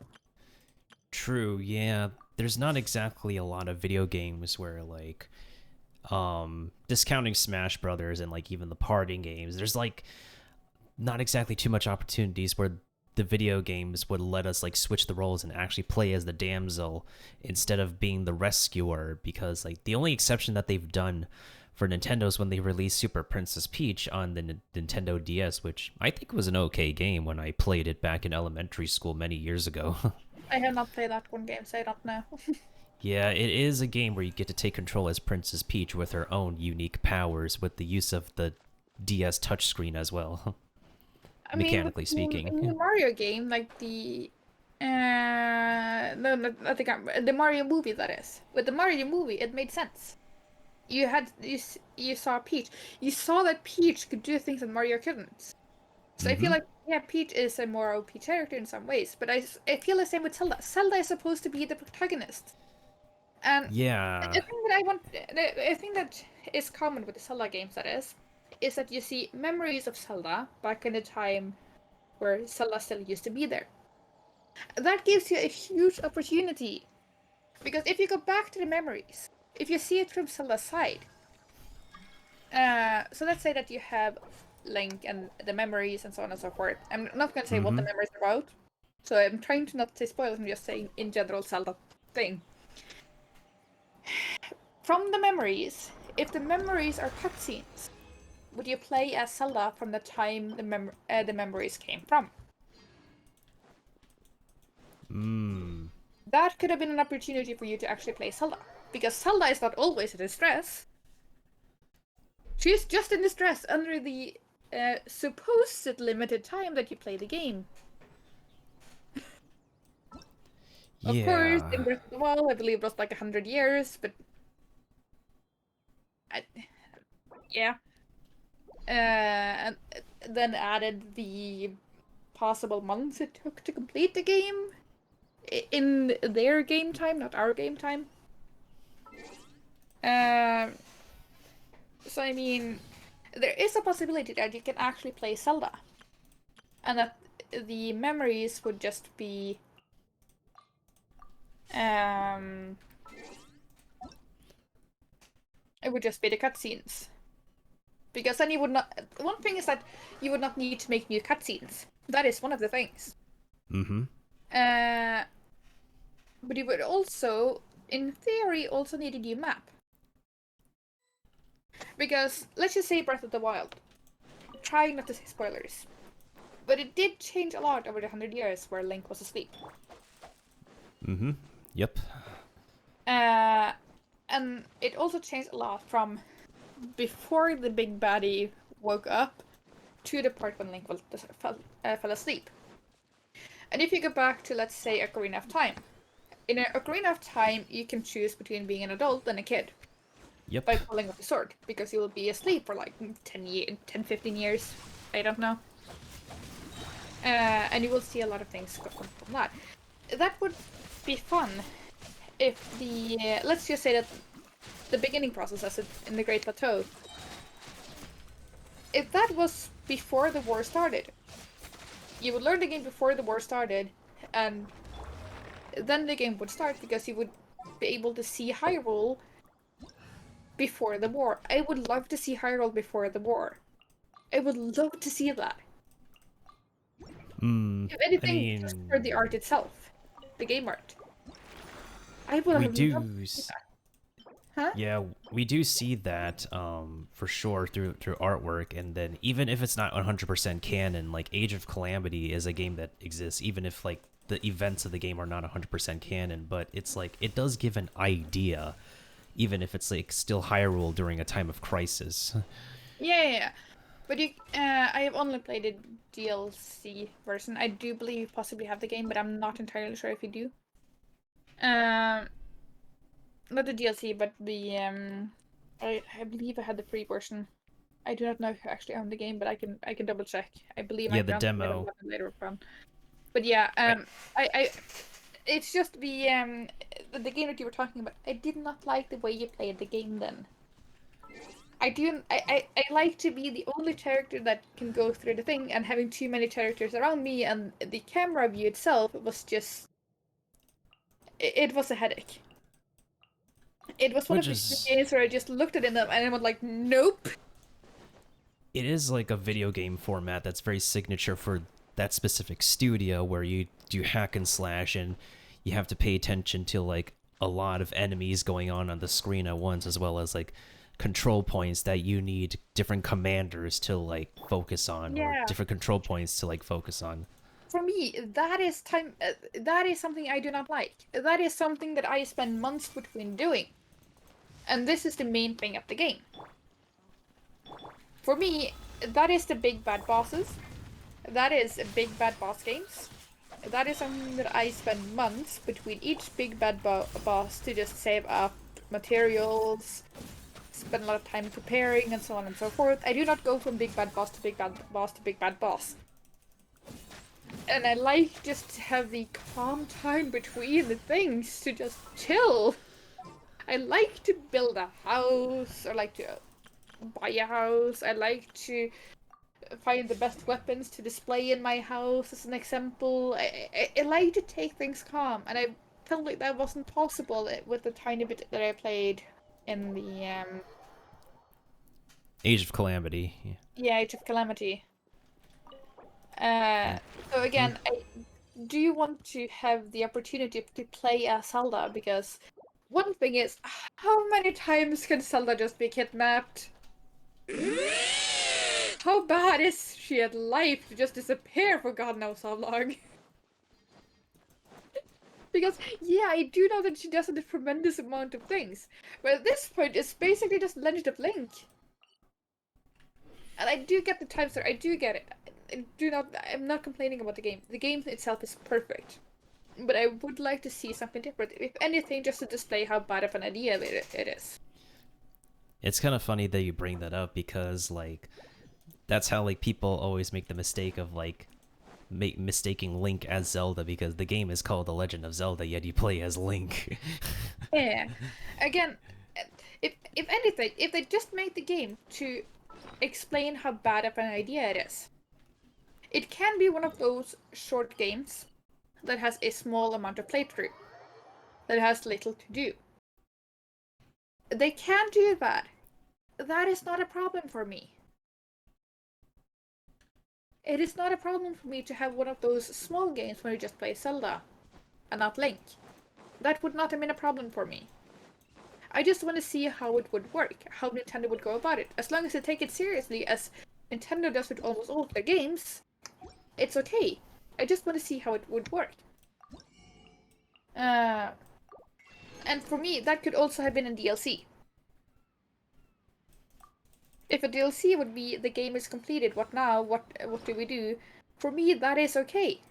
[SPEAKER 1] True, yeah. There's not exactly a lot of video games where, like, discounting Smash Brothers and, like, even the party games, there's, like, not exactly too much opportunities where the video games would let us, like, switch the roles and actually play as the damsel instead of being the rescuer, because, like, the only exception that they've done for Nintendo's when they released Super Princess Peach on the Nintendo DS, which I think was an okay game when I played it back in elementary school many years ago.
[SPEAKER 3] I have not played that one game, so I don't know.
[SPEAKER 1] Yeah, it is a game where you get to take control as Princess Peach with her own unique powers with the use of the DS touchscreen as well.
[SPEAKER 3] I mean,
[SPEAKER 1] Mechanically speaking.
[SPEAKER 3] in the Mario game, like the no, not the Mario movie, that is. With the Mario movie, it made sense. You saw Peach. You saw that Peach could do things that Mario couldn't. So I feel like, yeah, Peach is a more OP character in some ways, but I feel the same with Zelda. Zelda is supposed to be the protagonist. And
[SPEAKER 1] yeah.
[SPEAKER 3] the thing that is common with the Zelda games, that is that you see memories of Zelda back in the time where Zelda still used to be there. That gives you a huge opportunity. Because if you go back to the memories, if you see it from Zelda's side, so let's say that you have Link and the memories and so on and so forth. I'm not going to say what the memories are about, so I'm trying to not say spoilers, I'm just saying in general Zelda thing. From the memories, if the memories are cutscenes, would you play as Zelda from the time the memories came from? That could have been an opportunity for you to actually play Zelda. Because Zelda is not always in distress. She's just in distress under the supposed limited time that you play the game. Of course, in Breath of the Wild, I believe it was like 100 years, but... yeah. And then added the possible months it took to complete the game in their game time, not our game time. So I mean, there is a possibility that you can actually play Zelda, and that the memories would just be it would just be the cutscenes. Because then you would not... One thing is that you would not need to make new cutscenes. That is one of the things. But you would also, in theory, also need a new map. Because, let's just say Breath of the Wild. Trying not to say spoilers. But it did change a lot over the 100 years where Link was asleep.
[SPEAKER 1] Yep.
[SPEAKER 3] And it also changed a lot from before the big baddie woke up to the part when Link fell asleep. And if you go back to, let's say, Ocarina of Time. In Ocarina of Time, you can choose between being an adult and a kid.
[SPEAKER 1] Yep.
[SPEAKER 3] By pulling up the sword, because you will be asleep for like 10-15 years. I don't know. And you will see a lot of things come from that. That would be fun if the... let's just say that the beginning process as in the Great Plateau, if that was before the war started, you would learn the game before the war started, and then the game would start because you would be able to see Hyrule before the war. I would love to see Hyrule before the war. I would love to see that. If anything, just for the art itself, the game art. I would have loved to see that. Huh?
[SPEAKER 1] Yeah, we do see that for sure through artwork, and then even if it's not 100% canon, like Age of Calamity is a game that exists, even if like the events of the game are not 100% canon, but it's like it does give an idea, even if it's like still Hyrule during a time of crisis.
[SPEAKER 3] Yeah. But I have only played the DLC version. I do believe you possibly have the game, but I'm not entirely sure if you do. Not the DLC, but the I believe I had the free version. I do not know if I actually own the game, but I can double check. I believe
[SPEAKER 1] Yeah,
[SPEAKER 3] I
[SPEAKER 1] the
[SPEAKER 3] found
[SPEAKER 1] demo.
[SPEAKER 3] it later on. But yeah, I it's just the game that you were talking about. I did not like the way you played the game then. I like to be the only character that can go through the thing, and having too many characters around me and the camera view itself was just it was a headache. It was one of
[SPEAKER 1] Which
[SPEAKER 3] the few
[SPEAKER 1] is,
[SPEAKER 3] games where I just looked at them and I was like, nope.
[SPEAKER 1] it is like a video game format that's very signature for that specific studio, where you do hack and slash and you have to pay attention to like a lot of enemies going on the screen at once, as well as like control points that you need different commanders to like focus on, or
[SPEAKER 3] Yeah.
[SPEAKER 1] different control points to like focus on.
[SPEAKER 3] For me, that is that is something I do not like. That is something that I spend months between doing. And this is the main thing of the game. For me, that is the big bad bosses. That is big bad boss games. That is something that I spend months between each big bad boss to just save up materials, spend a lot of time preparing, and so on and so forth. I do not go from big bad boss to big bad boss to big bad boss. And I like just to have the calm time between the things to just chill. I like to build a house, I like to buy a house, I like to find the best weapons to display in my house, as an example. I like to take things calm, and I felt like that wasn't possible with the tiny bit that I played in the
[SPEAKER 1] Age of Calamity.
[SPEAKER 3] yeah, Age of Calamity. So again, I do want to have the opportunity to play as Zelda, because one thing is, how many times can Zelda just be kidnapped? How bad is she at life to just disappear for God knows how long? Because, yeah, I do know that she does a tremendous amount of things, but at this point, it's basically just Legend of Link. And I do get the times where I do get it. I'm not complaining about the game. The game itself is perfect. But I would like to see something different. If anything, just to display how bad of an idea it is.
[SPEAKER 1] It's kind of funny that you bring that up, because like that's how like people always make the mistake of like mistaking Link as Zelda, because the game is called The Legend of Zelda, yet you play as Link.
[SPEAKER 3] Yeah. Again, if anything, if they just made the game to explain how bad of an idea it is, it can be one of those short games that has a small amount of playthrough, that has little to do. They can do that. That is not a problem for me. It is not a problem for me to have one of those small games where you just play Zelda and not Link. That would not have been a problem for me. I just want to see how it would work, how Nintendo would go about it. As long as they take it seriously, as Nintendo does with almost all of their games, it's okay. I just want to see how it would work. And for me, that could also have been a DLC. If a DLC would be, the game is completed, what now, what do we do? For me, that is okay.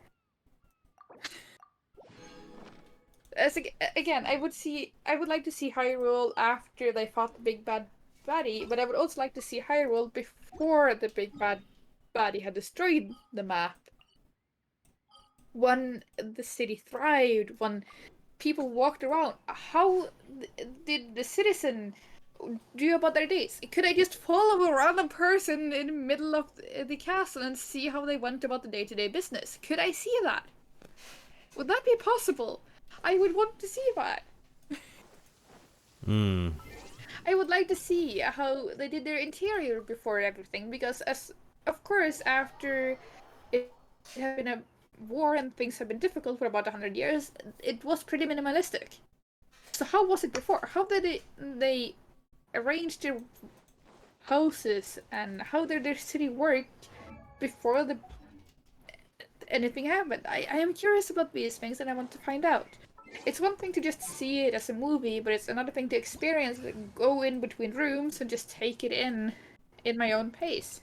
[SPEAKER 3] Again, I would like to see Hyrule after they fought the big bad baddie, but I would also like to see Hyrule before the big bad baddie had destroyed the map. When the city thrived, when people walked around, how did the citizen do about their days? Could I just follow a random person in the middle of the castle and see how they went about the day-to-day business? Could I see that? Would that be possible? I would want to see that. I would like to see how they did their interior before everything, because of course, after it had been a war and things have been difficult for about 100 years, it was pretty minimalistic. So how was it before? How did they arrange their houses, and how did their city work before anything happened? I am curious about these things, and I want to find out. It's one thing to just see it as a movie, but it's another thing to experience it, go in between rooms and just take it in my own pace.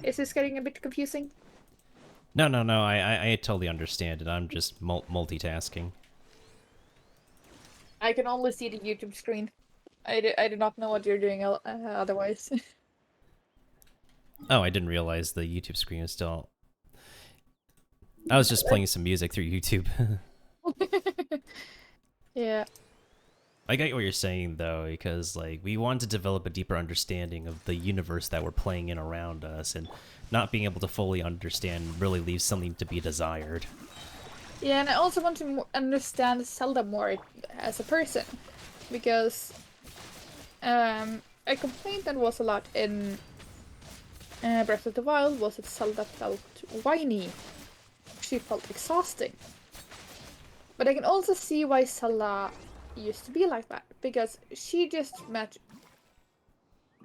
[SPEAKER 3] Is this getting a bit confusing?
[SPEAKER 1] No, I totally understand it. I'm just multitasking.
[SPEAKER 3] I can only see the YouTube screen. I do not know what you're doing otherwise.
[SPEAKER 1] Oh, I didn't realize the YouTube screen is still... I was just playing some music through YouTube.
[SPEAKER 3] Yeah.
[SPEAKER 1] I get what you're saying, though, because, like, we want to develop a deeper understanding of the universe that we're playing in around us, and not being able to fully understand really leaves something to be desired.
[SPEAKER 3] Yeah, and I also want to understand Zelda more as a person, because a complaint that was a lot in Breath of the Wild was that Zelda felt whiny. She felt exhausting. But I can also see why Zelda used to be like that, because she just met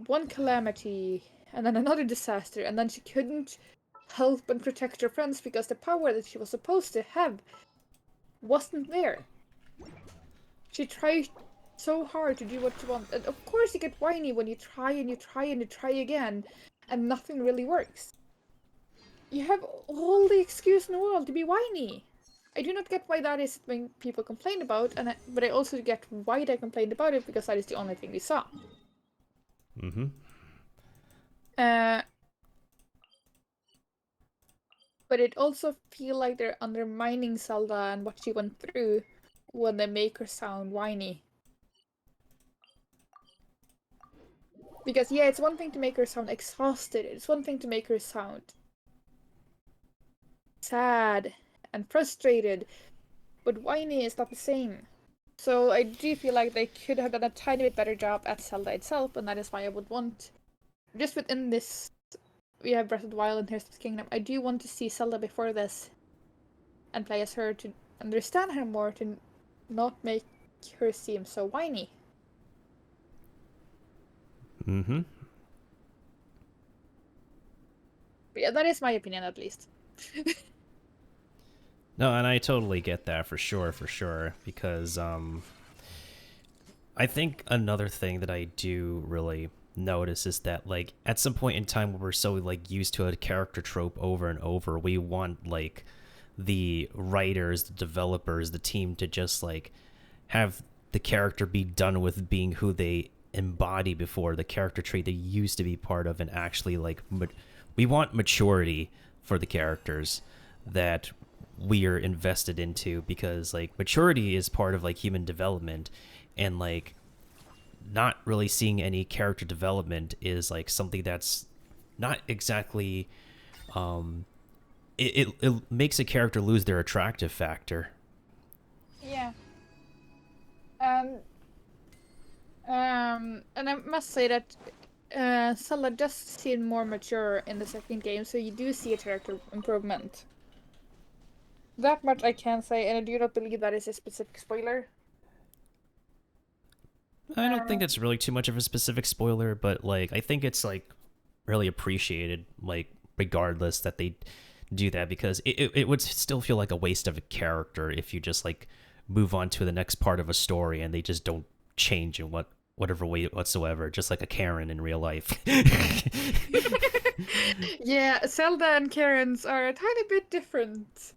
[SPEAKER 3] one calamity and then another disaster, and then she couldn't help and protect her friends because the power that she was supposed to have wasn't there. She tried so hard to do what she wanted, and of course you get whiny when you try and you try and you try again, and nothing really works. You have all the excuse in the world to be whiny. I do not get why that is when people complain about, but I also get why they complained about it, because that is the only thing we saw.
[SPEAKER 1] Mm-hmm.
[SPEAKER 3] But it also feel like they're undermining Zelda and what she went through when they make her sound whiny. Because yeah, it's one thing to make her sound exhausted, it's one thing to make her sound sad and frustrated, but whiny is not the same. So I do feel like they could have done a tiny bit better job at Zelda itself, and that is why I would want, just within this, we have Breath of the Wild and Tears of the Kingdom, I do want to see Zelda before this and play as her to understand her more, to not make her seem so whiny.
[SPEAKER 1] Mm-hmm.
[SPEAKER 3] But yeah, that is my opinion at least.
[SPEAKER 1] No, and I totally get that for sure, because I think another thing that I do really notice is that, like, at some point in time where we're so, like, used to a character trope over and over, we want, like, the writers, the developers, the team to just, like, have the character be done with being who they embody before, the character trait they used to be part of, and actually, like, we want maturity for the characters that we are invested into, because, like, maturity is part of, like, human development, and, like, not really seeing any character development is, like, something that's not exactly it makes a character lose their attractive factor.
[SPEAKER 3] Yeah. And I must say that Zelda does seem more mature in the second game, so you do see a character improvement. That much I can say, and I do not believe that is a specific spoiler.
[SPEAKER 1] I don't think that's really too much of a specific spoiler, but, like, I think it's, like, really appreciated, like, regardless that they do that, because it would still feel like a waste of a character if you just, like, move on to the next part of a story and they just don't change in whatever way whatsoever, just like a Karen in real life.
[SPEAKER 3] Yeah, Zelda and Karens are a tiny bit different.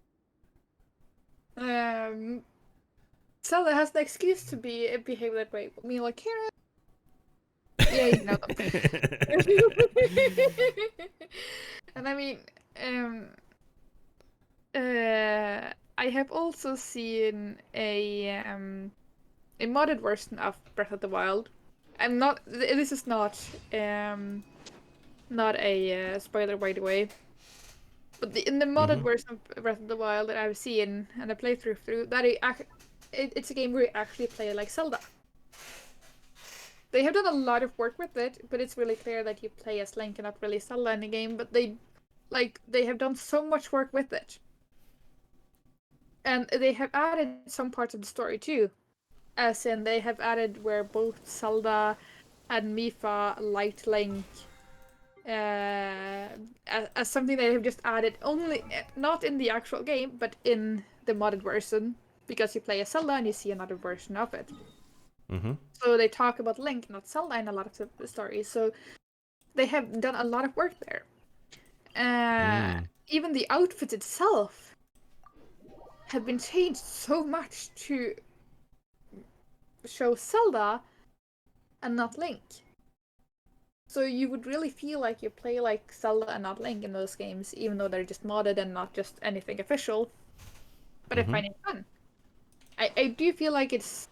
[SPEAKER 3] Zelda has the excuse to behave that way. I mean, like Karen. Yeah, you know them. And I mean, I have also seen a modded version of Breath of the Wild. I'm not. This is not a spoiler, by the way. But in the modded version of Breath of the Wild that I've seen and I playthrough through, it's a game where you actually play like Zelda. They have done a lot of work with it, but it's really clear that you play as Link and not really Zelda in the game. But they have done so much work with it, and they have added some parts of the story too, as in they have added where both Zelda and Mipha light Link. As something they have just added, only not in the actual game, but in the modded version, because you play as Zelda and you see another version of it. So they talk about Link, not Zelda, in a lot of the stories. So they have done a lot of work there. Even the outfit itself have been changed so much to show Zelda and not Link. So you would really feel like you play like Zelda and not Link in those games, even though they're just modded and not just anything official. But I find it fun. I do feel like it's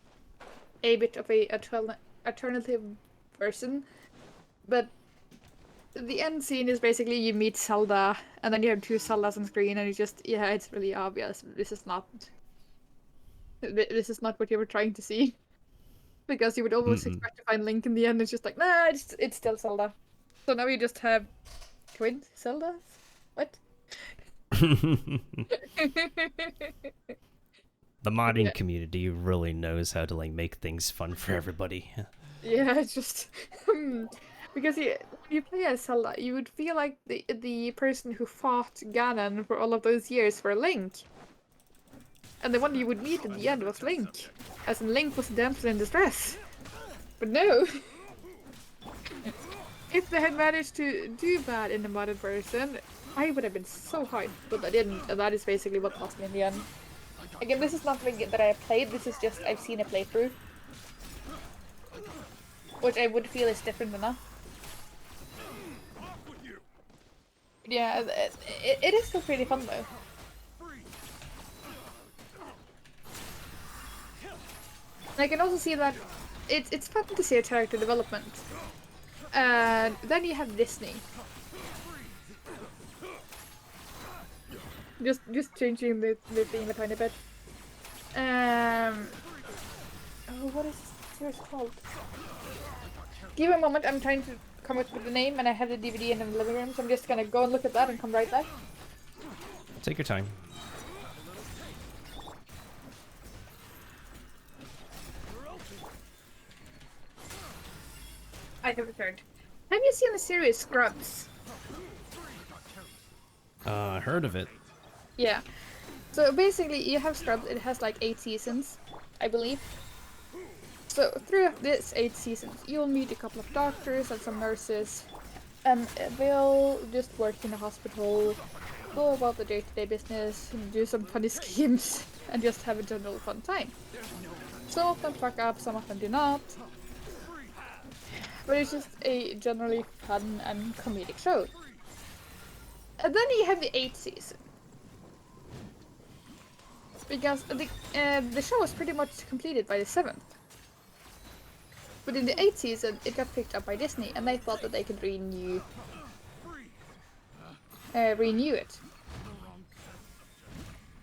[SPEAKER 3] a bit of a alternative version, but the end scene is basically you meet Zelda, and then you have two Zeldas on screen, and it's really obvious. This is not what you were trying to see. Because you would almost expect to find Link in the end. It's just like, nah, it's still Zelda. So now you just have twin Zeldas? What?
[SPEAKER 1] The modding community really knows how to like make things fun for everybody.
[SPEAKER 3] Yeah, it's just because when you play as Zelda, you would feel like the person who fought Ganon for all of those years for Link. And the one you would meet in the end was Link. As in Link was the damsel in distress. But no! If they had managed to do that in the modded version, I would have been so hyped, but I didn't, and that is basically what lost me in the end. Again, this is nothing that I have played, this is just I've seen a playthrough. Which I would feel is different enough. Yeah, it is still pretty fun though. And I can also see that it's fun to see a character development. And then you have Disney. Just changing the theme a tiny bit. Oh, what is this series called? Give me a moment, I'm trying to come up with the name, and I have the DVD in the living room, so I'm just gonna go and look at that and come right back.
[SPEAKER 1] Take your time.
[SPEAKER 3] I have returned. Have you seen the series Scrubs?
[SPEAKER 1] Heard of it.
[SPEAKER 3] Yeah. So basically, you have Scrubs. It has like 8 seasons, I believe. So through this 8 seasons, you'll meet a couple of doctors and some nurses, and they'll just work in a hospital, go about the day-to-day business, and do some funny schemes, and just have a general fun time. Some of them fuck up, some of them do not. But it's just a generally fun and comedic show. And then you have the 8th season. Because the show was pretty much completed by the 7th. But in the 8th season, it got picked up by Disney, and they thought that they could renew it.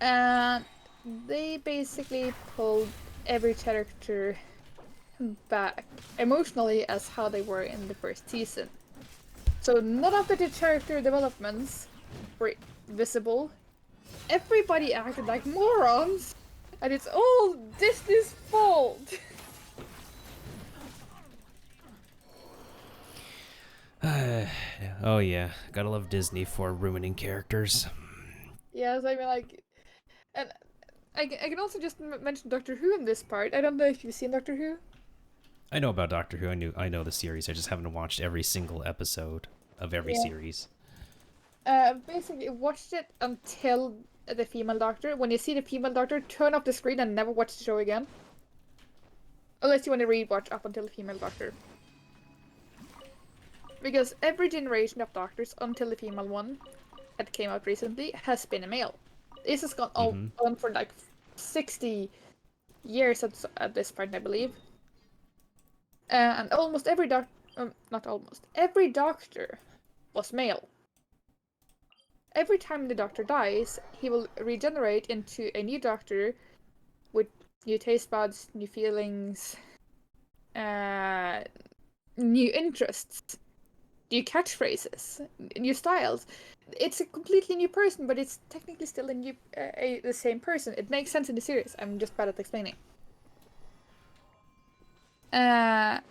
[SPEAKER 3] And they basically pulled every character back emotionally as how they were in the first season. So none of the character developments were visible. Everybody acted like morons, and it's all Disney's fault.
[SPEAKER 1] Oh yeah, gotta love Disney for ruining characters.
[SPEAKER 3] Yes, I mean like, and I can also just mention Doctor Who in this part. I don't know if you've seen Doctor Who.
[SPEAKER 1] I know about Doctor Who. I know the series. I just haven't watched every single episode of every series.
[SPEAKER 3] Basically watched it until the female Doctor. When you see the female Doctor, turn off the screen and never watch the show again. Unless you want to rewatch up until the female Doctor. Because every generation of Doctors until the female one that came out recently has been a male. This has gone on for like 60 years at this point, I believe. And almost every every Doctor was male. Every time the Doctor dies, he will regenerate into a new Doctor with new taste buds, new feelings, new interests, new catchphrases, new styles. It's a completely new person, but it's technically still the same person. It makes sense in the series. I'm just bad at explaining. And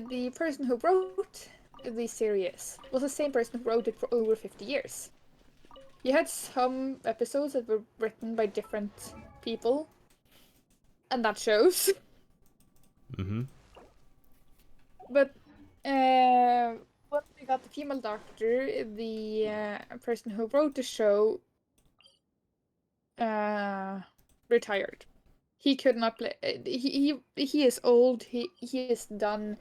[SPEAKER 3] the person who wrote the series was the same person who wrote it for over 50 years. You had some episodes that were written by different people, and that shows. But when we got the female Doctor, the person who wrote the show retired. he could not play. He is old. He is done.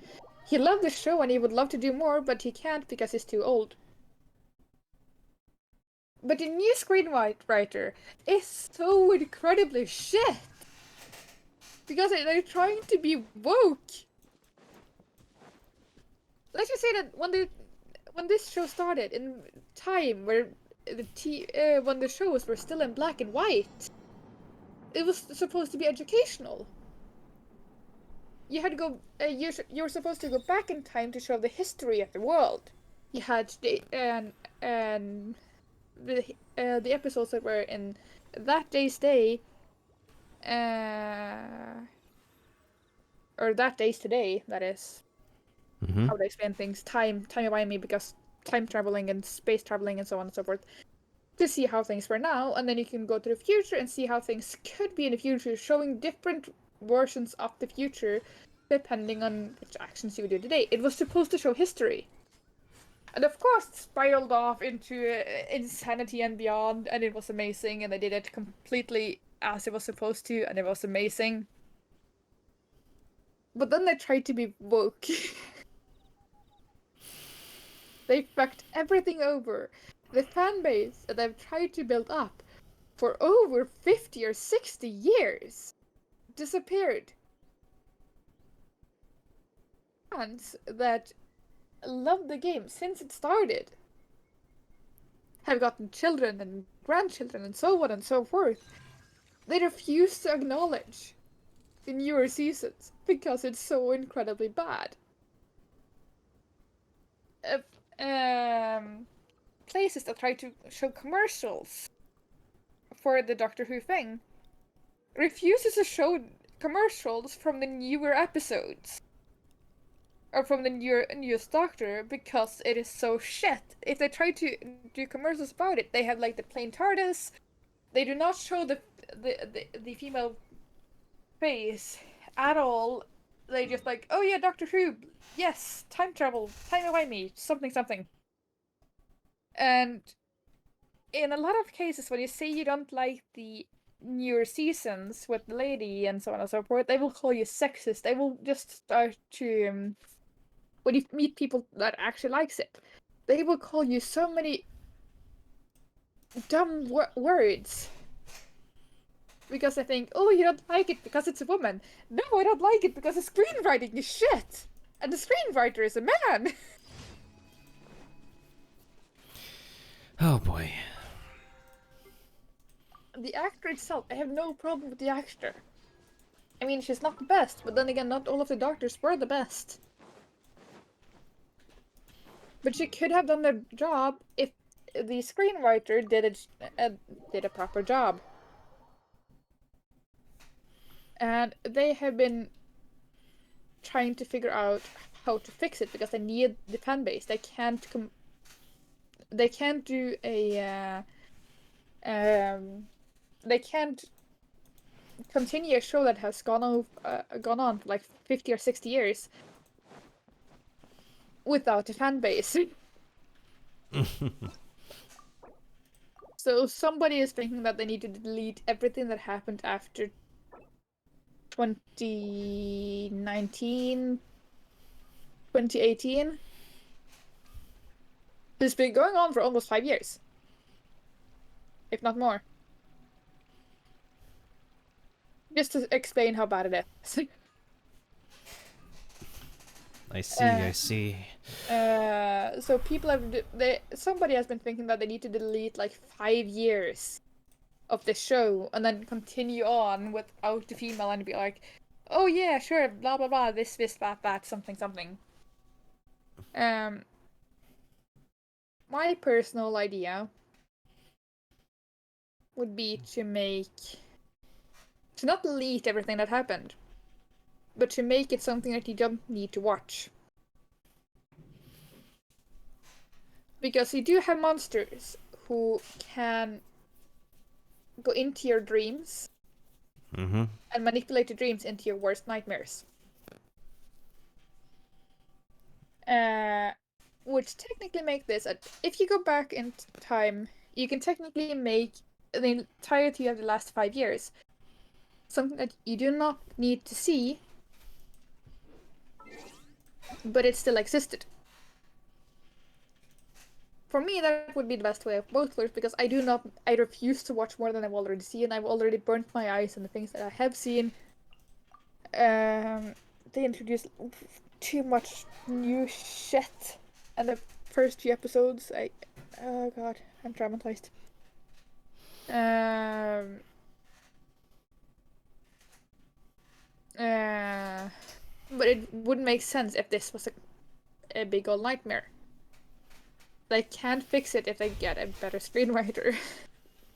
[SPEAKER 3] He loved the show and he would love to do more, but he can't because he's too old. But the new screenwriter is so incredibly shit because they're trying to be woke. Let's just say that when this show started in time where when the shows were still in black and white, it was supposed to be educational. You had to go. You were supposed to go back in time to show the history of the world. You had and the episodes that were in that day's day, or that day's today. That is how they explain things. Time behind me because time traveling and space traveling and so on and so forth. To see how things were now, and then you can go to the future and see how things could be in the future, showing different versions of the future depending on which actions you do today. It was supposed to show history. And of course, it spiraled off into insanity and beyond, and it was amazing, and they did it completely as it was supposed to, and it was amazing. But then they tried to be woke. They fucked everything over. The fan base that they've tried to build up for over 50 or 60 years disappeared. Fans that loved the game since it started have gotten children and grandchildren and so on and so forth. They refuse to acknowledge the newer seasons because it's so incredibly bad. Places that try to show commercials for the Doctor Who thing refuses to show commercials from the newer episodes or from the newest Doctor because it is so shit. If they try to do commercials about it, they have like the plain TARDIS. They do not show the female face at all. They just like, oh yeah, Doctor Who, yes, time travel, time away me, something. And in a lot of cases, when you say you don't like the newer seasons with the lady and so on and so forth, they will call you sexist. They will just start to, when you meet people that actually likes it, they will call you so many dumb words. Because I think, oh, you don't like it because it's a woman. No, I don't like it because the screenwriting is shit. And the screenwriter is a man.
[SPEAKER 1] Oh boy.
[SPEAKER 3] The actor itself, I have no problem with the actor. I mean, she's not the best, but then again, not all of the doctors were the best. But she could have done the job if the screenwriter did a proper job. And they have been trying to figure out how to fix it because they need the fan base. They can't do a they can't continue a show that has gone on for like 50 or 60 years without a fan base. So somebody is thinking that they need to delete everything that happened after 2019, 2018. It's been going on for almost 5 years. If not more. Just to explain how bad it is.
[SPEAKER 1] I see.
[SPEAKER 3] So people have... somebody has been thinking that they need to delete like 5 years of the show and then continue on without the female and be like, oh yeah, sure, blah blah blah, this, that, something. My personal idea would be to not delete everything that happened, but to make it something that you don't need to watch. Because you do have monsters who can go into your dreams and manipulate your dreams into your worst nightmares. Which technically make this, if you go back in time, you can technically make the entirety of the last 5 years something that you do not need to see, but it still existed. For me, that would be the best way of both worlds, because I refuse to watch more than I've already seen. I've already burnt my eyes on the things that I have seen. They introduced too much new shit in the first few episodes. Oh god, I'm traumatized. But it wouldn't make sense if this was a big old nightmare. They can't fix it if they get a better screenwriter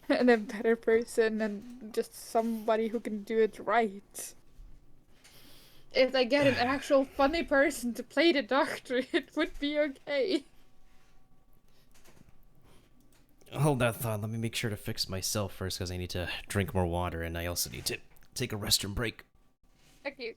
[SPEAKER 3] and a better person and just somebody who can do it right. If they get an actual funny person to play the doctor, it would be okay.
[SPEAKER 1] Hold that thought. Let me make sure to fix myself first, because I need to drink more water, and I also need to take a restroom break.
[SPEAKER 3] Okay.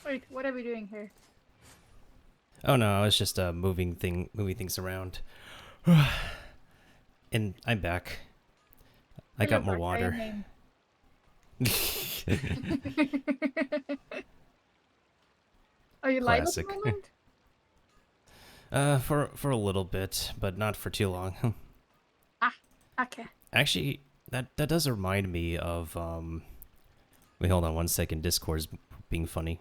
[SPEAKER 3] Wait, what are we doing here?
[SPEAKER 1] Oh no, I was just moving things around. And I'm back. I got more water.
[SPEAKER 3] Are you live at the
[SPEAKER 1] Classic.
[SPEAKER 3] moment?
[SPEAKER 1] For a little bit, but not for too long.
[SPEAKER 3] Okay.
[SPEAKER 1] Actually, that does remind me of wait, hold on one second. Discord's being funny.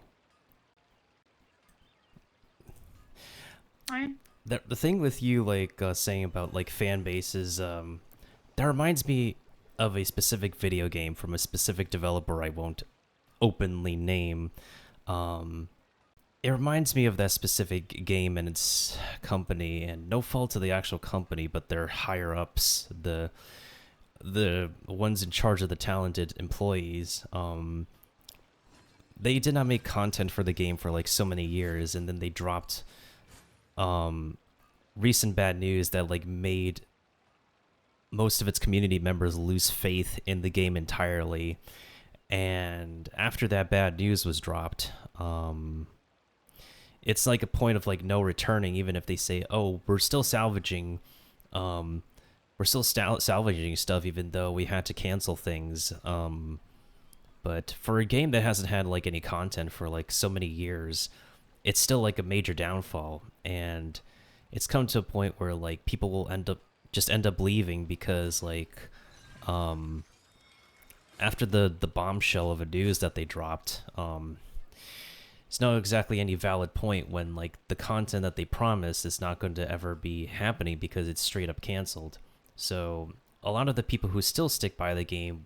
[SPEAKER 1] The thing with you like saying about like fan bases, that reminds me of a specific video game from a specific developer I won't openly name. It reminds me of that specific game and its company, and no fault to the actual company, but their higher ups, the ones in charge of the talented employees. They did not make content for the game for like so many years, and then they dropped recent bad news that like made most of its community members lose faith in the game entirely. And after that bad news was dropped, it's like a point of like no returning, even if they say, oh, we're still salvaging salvaging stuff even though we had to cancel things. But for a game that hasn't had like any content for like so many years, it's still like a major downfall. And it's come to a point where like people will end up leaving because like after the bombshell of a news that they dropped, it's not exactly any valid point when like the content that they promised is not going to ever be happening because it's straight up canceled. So a lot of the people who still stick by the game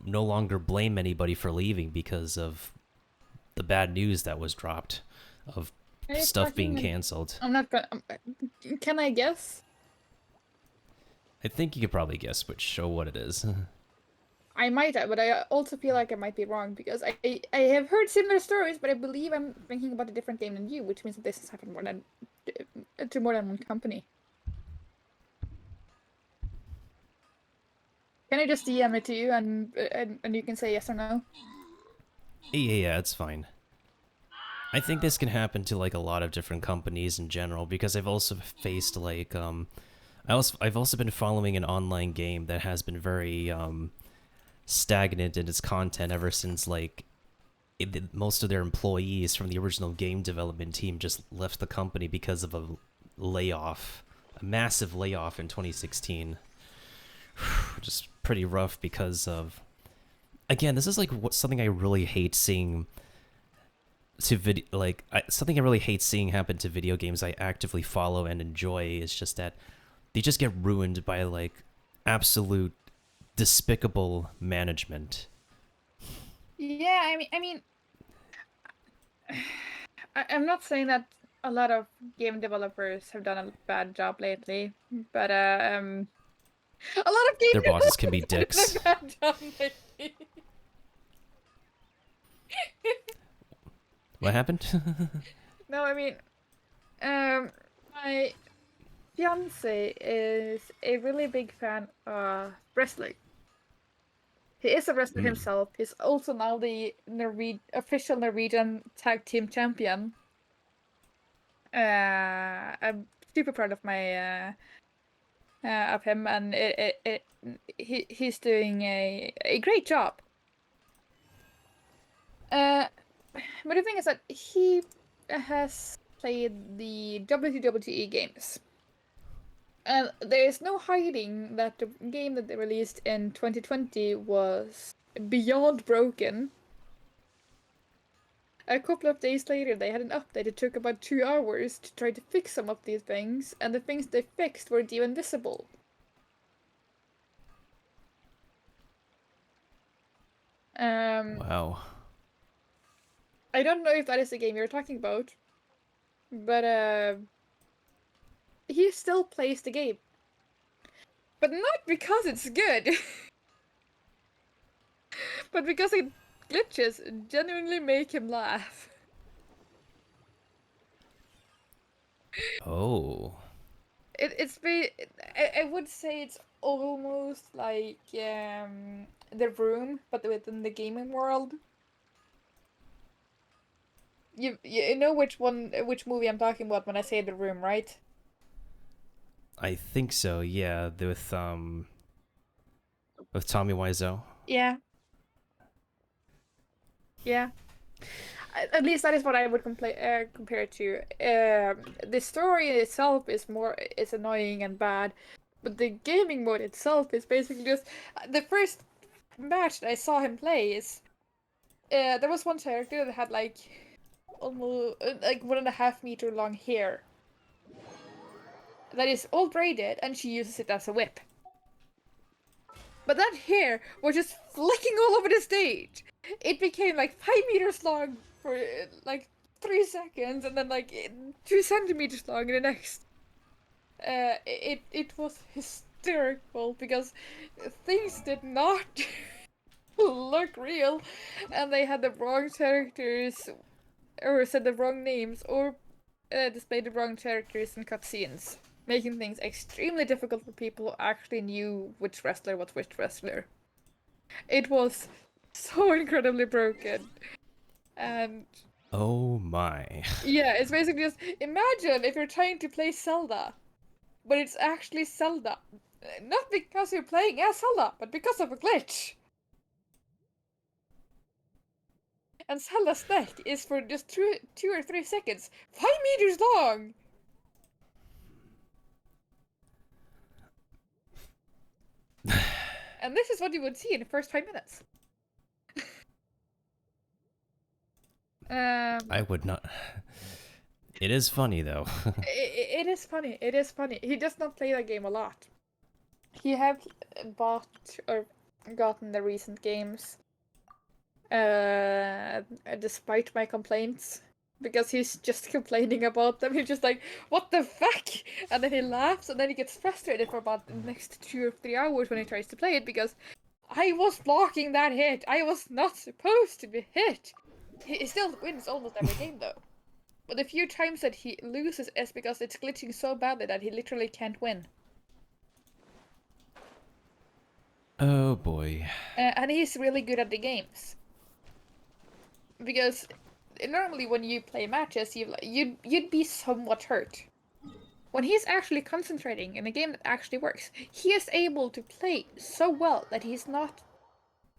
[SPEAKER 1] no longer blame anybody for leaving because of the bad news that was dropped of stuff being canceled.
[SPEAKER 3] I'm not gonna. Can I guess?
[SPEAKER 1] I think you could probably guess which show what it is.
[SPEAKER 3] I might have, but I also feel like I might be wrong because I have heard similar stories, but I believe I'm thinking about a different game than you, which means that this has happened more than to more than one company. Can I just DM it to you and you can say yes or no?
[SPEAKER 1] Yeah, it's fine. I think this can happen to like a lot of different companies in general because I've also faced like I've also been following an online game that has been very stagnant in its content ever since like most of their employees from the original game development team just left the company because of a layoff, a massive layoff in 2016. Just pretty rough because of, again, this is like something I really hate seeing to something I really hate seeing happen to video games I actively follow and enjoy is just that they just get ruined by like absolute despicable management.
[SPEAKER 3] Yeah, I mean, I'm not saying that a lot of game developers have done a bad job lately, but a lot of game
[SPEAKER 1] Their bosses can be dicks.
[SPEAKER 3] done a bad job lately.
[SPEAKER 1] What happened?
[SPEAKER 3] No, I mean, my fiance is a really big fan of wrestling. He is a wrestler himself. He's also now the official Norwegian tag team champion. I'm super proud of my of him, and he's doing a great job. But the thing is that he has played the WWE games. And there is no hiding that the game that they released in 2020 was beyond broken. A couple of days later, they had an update. It took about 2 hours to try to fix some of these things, and the things they fixed weren't even visible.
[SPEAKER 1] Wow.
[SPEAKER 3] I don't know if that is the game you're talking about, but he still plays the game. But not because it's good, but because it glitches genuinely make him laugh.
[SPEAKER 1] Oh.
[SPEAKER 3] I would say it's almost like The Room, but within the gaming world. You know which movie I'm talking about when I say The Room, right?
[SPEAKER 1] I think so, yeah, with Tommy Wiseau.
[SPEAKER 3] Yeah. Yeah. At least that is what I would compare it to. The story itself is annoying and bad, but the gaming mode itself is basically just the first match that I saw him play is there was one character that had like almost like 1.5 meter long hair that is all braided, and she uses it as a whip. But that hair was just flicking all over the stage. It became like 5 meters long for like 3 seconds, and then like 2 centimeters long in the next. It was hysterical because things did not look real, and they had the wrong characters, or said the wrong names, or displayed the wrong characters in cutscenes, making things extremely difficult for people who actually knew which wrestler was which wrestler. It was so incredibly broken. And
[SPEAKER 1] oh my.
[SPEAKER 3] Yeah, it's basically just imagine if you're trying to play Zelda, but it's actually Zelda. Not because you're playing as Zelda, but because of a glitch. And Zelda's neck is for just 2 or 3 seconds, 5 meters long! And this is what you would see in the first 5 minutes.
[SPEAKER 1] I would not. It is funny though.
[SPEAKER 3] It is funny. It is funny. He does not play that game a lot. He have bought or gotten the recent games, despite my complaints, because he's just complaining about them. He's just like, "What the fuck?" And then he laughs, and then he gets frustrated for about the next 2 or 3 hours when he tries to play it because I was blocking that hit. I was not supposed to be hit. He still wins almost every game though. But the few times that he loses is because it's glitching so badly that he literally can't win.
[SPEAKER 1] Oh boy.
[SPEAKER 3] And he's really good at the games. Because normally when you play matches, you'd be somewhat hurt. When he's actually concentrating in a game that actually works, he is able to play so well that he's not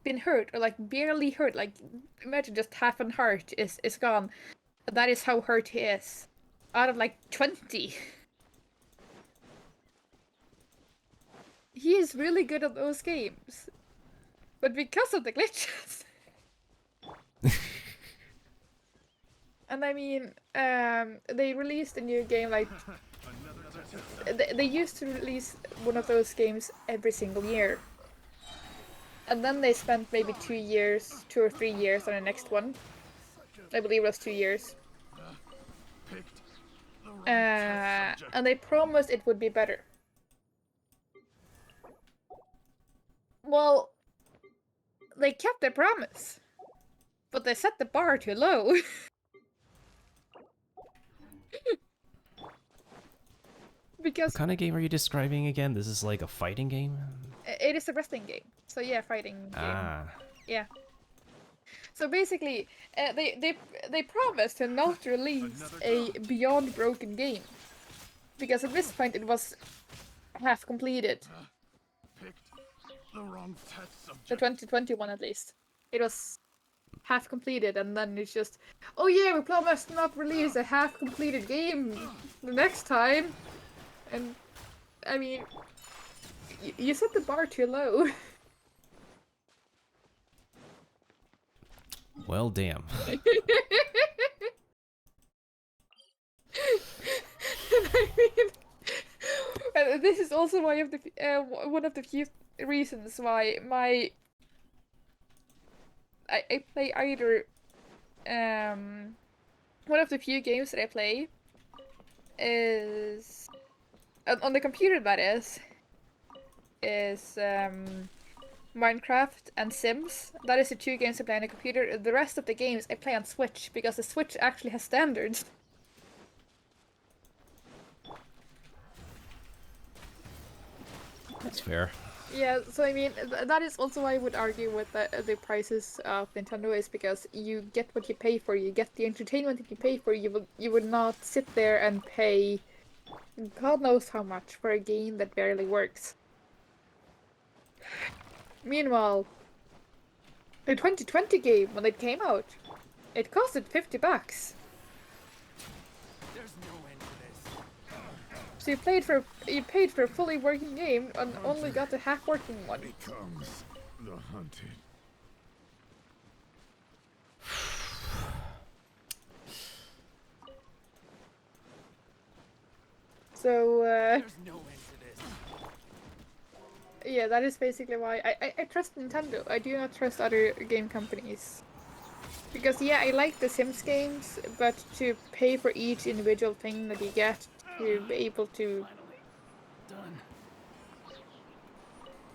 [SPEAKER 3] been hurt or like barely hurt. Like imagine just half an heart is gone. That is how hurt he is. Out of like 20. He is really good at those games. But because of the glitches. And I mean, they released a new game like... They used to release one of those games every single year. And then they spent maybe 2 or 3 years on the next one. I believe it was 2 years. And they promised it would be better. Well, they kept their promise. But they set the bar too low. Because
[SPEAKER 1] What kind of game are you describing again? This is like a fighting game?
[SPEAKER 3] it is a wrestling game. So yeah, fighting game.
[SPEAKER 1] Ah.
[SPEAKER 3] Yeah. So basically, they promised to not release a Beyond Broken game. Because at this point it was half completed. The 2021 at least. It was half completed and then it's just, oh yeah, we promised to not release a half completed game the next time. And, I mean, you set the bar too low.
[SPEAKER 1] Well, damn.
[SPEAKER 3] This is also one of the few reasons why I play either one of the few games that I play is on the computer, that is Minecraft and Sims. That is the 2 games I play on the computer. The rest of the games I play on Switch because the Switch actually has standards.
[SPEAKER 1] That's fair.
[SPEAKER 3] Yeah, so I mean, that is also why I would argue with the prices of Nintendo is because you get what you pay for. You get the entertainment that you pay for. You would not sit there and pay God knows how much for a game that barely works. Meanwhile, the 2020 game, when it came out, it costed $50. So you paid for a fully working game and only got a half working one.
[SPEAKER 8] Becomes the hunted.
[SPEAKER 3] So yeah, that is basically why I trust Nintendo. I do not trust other game companies. Because yeah, I like the Sims games, but to pay for each individual thing that you get to be able to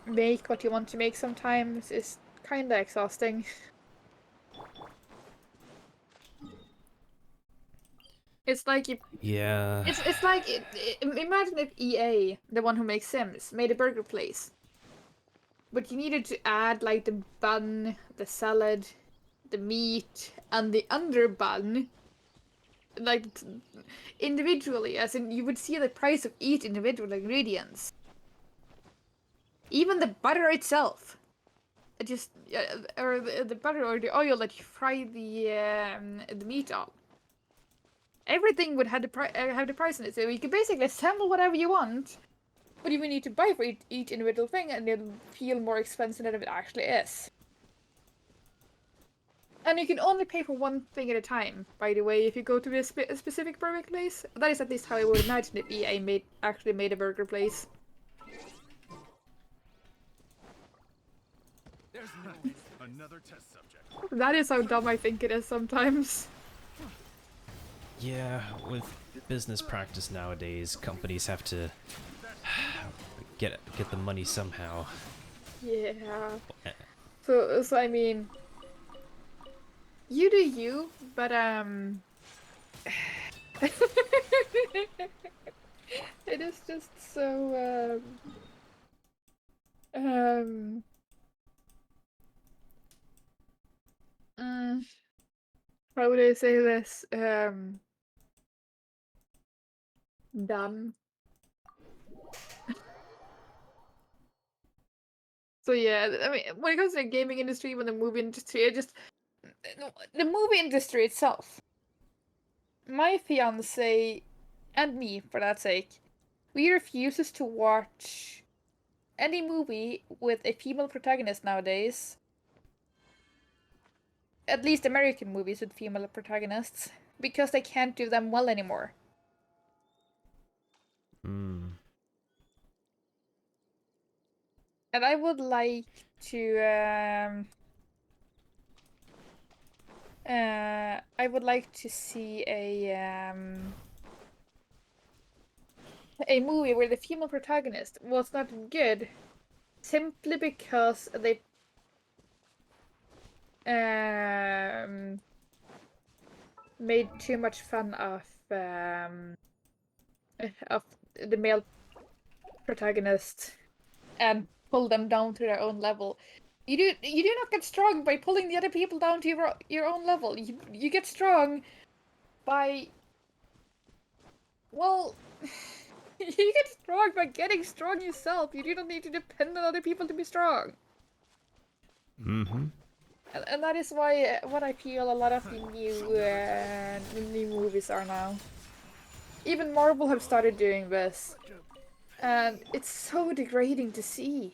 [SPEAKER 3] make what you want to make sometimes is kinda exhausting. It's like
[SPEAKER 1] Yeah.
[SPEAKER 3] It's like imagine if EA, the one who makes Sims, made a burger place, but you needed to add like the bun, the salad, the meat, and the underbun, like individually, as in you would see the price of each individual ingredients. Even the butter itself, it just or the butter or the oil that you fry the meat on. Everything would have the price in it, so you could basically assemble whatever you want, but you would need to buy for each individual thing, and it'll feel more expensive than it actually is. And you can only pay for one thing at a time, by the way, if you go to a specific burger place. That is at least how I would imagine if EA actually made a burger place.
[SPEAKER 8] There's another test subject.
[SPEAKER 3] That is how dumb I think it is sometimes.
[SPEAKER 1] Yeah, with business practice nowadays, companies have to get the money somehow.
[SPEAKER 3] Yeah. So I mean, you do you, but it is just so how would I say this? Dumb. So yeah, I mean, when it comes to the gaming industry, when the movie industry, the movie industry itself. My fiance, and me, for that sake, we refuses to watch any movie with a female protagonist nowadays. At least American movies with female protagonists, because they can't do them well anymore.
[SPEAKER 1] Hmm.
[SPEAKER 3] And I would like to see a movie where the female protagonist was not good simply because they made too much fun of the male protagonist and pull them down to their own level. You do not get strong by pulling the other people down to your own level. You get strong by, well, you get strong by getting strong yourself. You do not need to depend on other people to be strong.
[SPEAKER 1] Mm-hmm.
[SPEAKER 3] And that is why what I feel a lot of the new movies are now. Even Marvel have started doing this, and it's so degrading to see.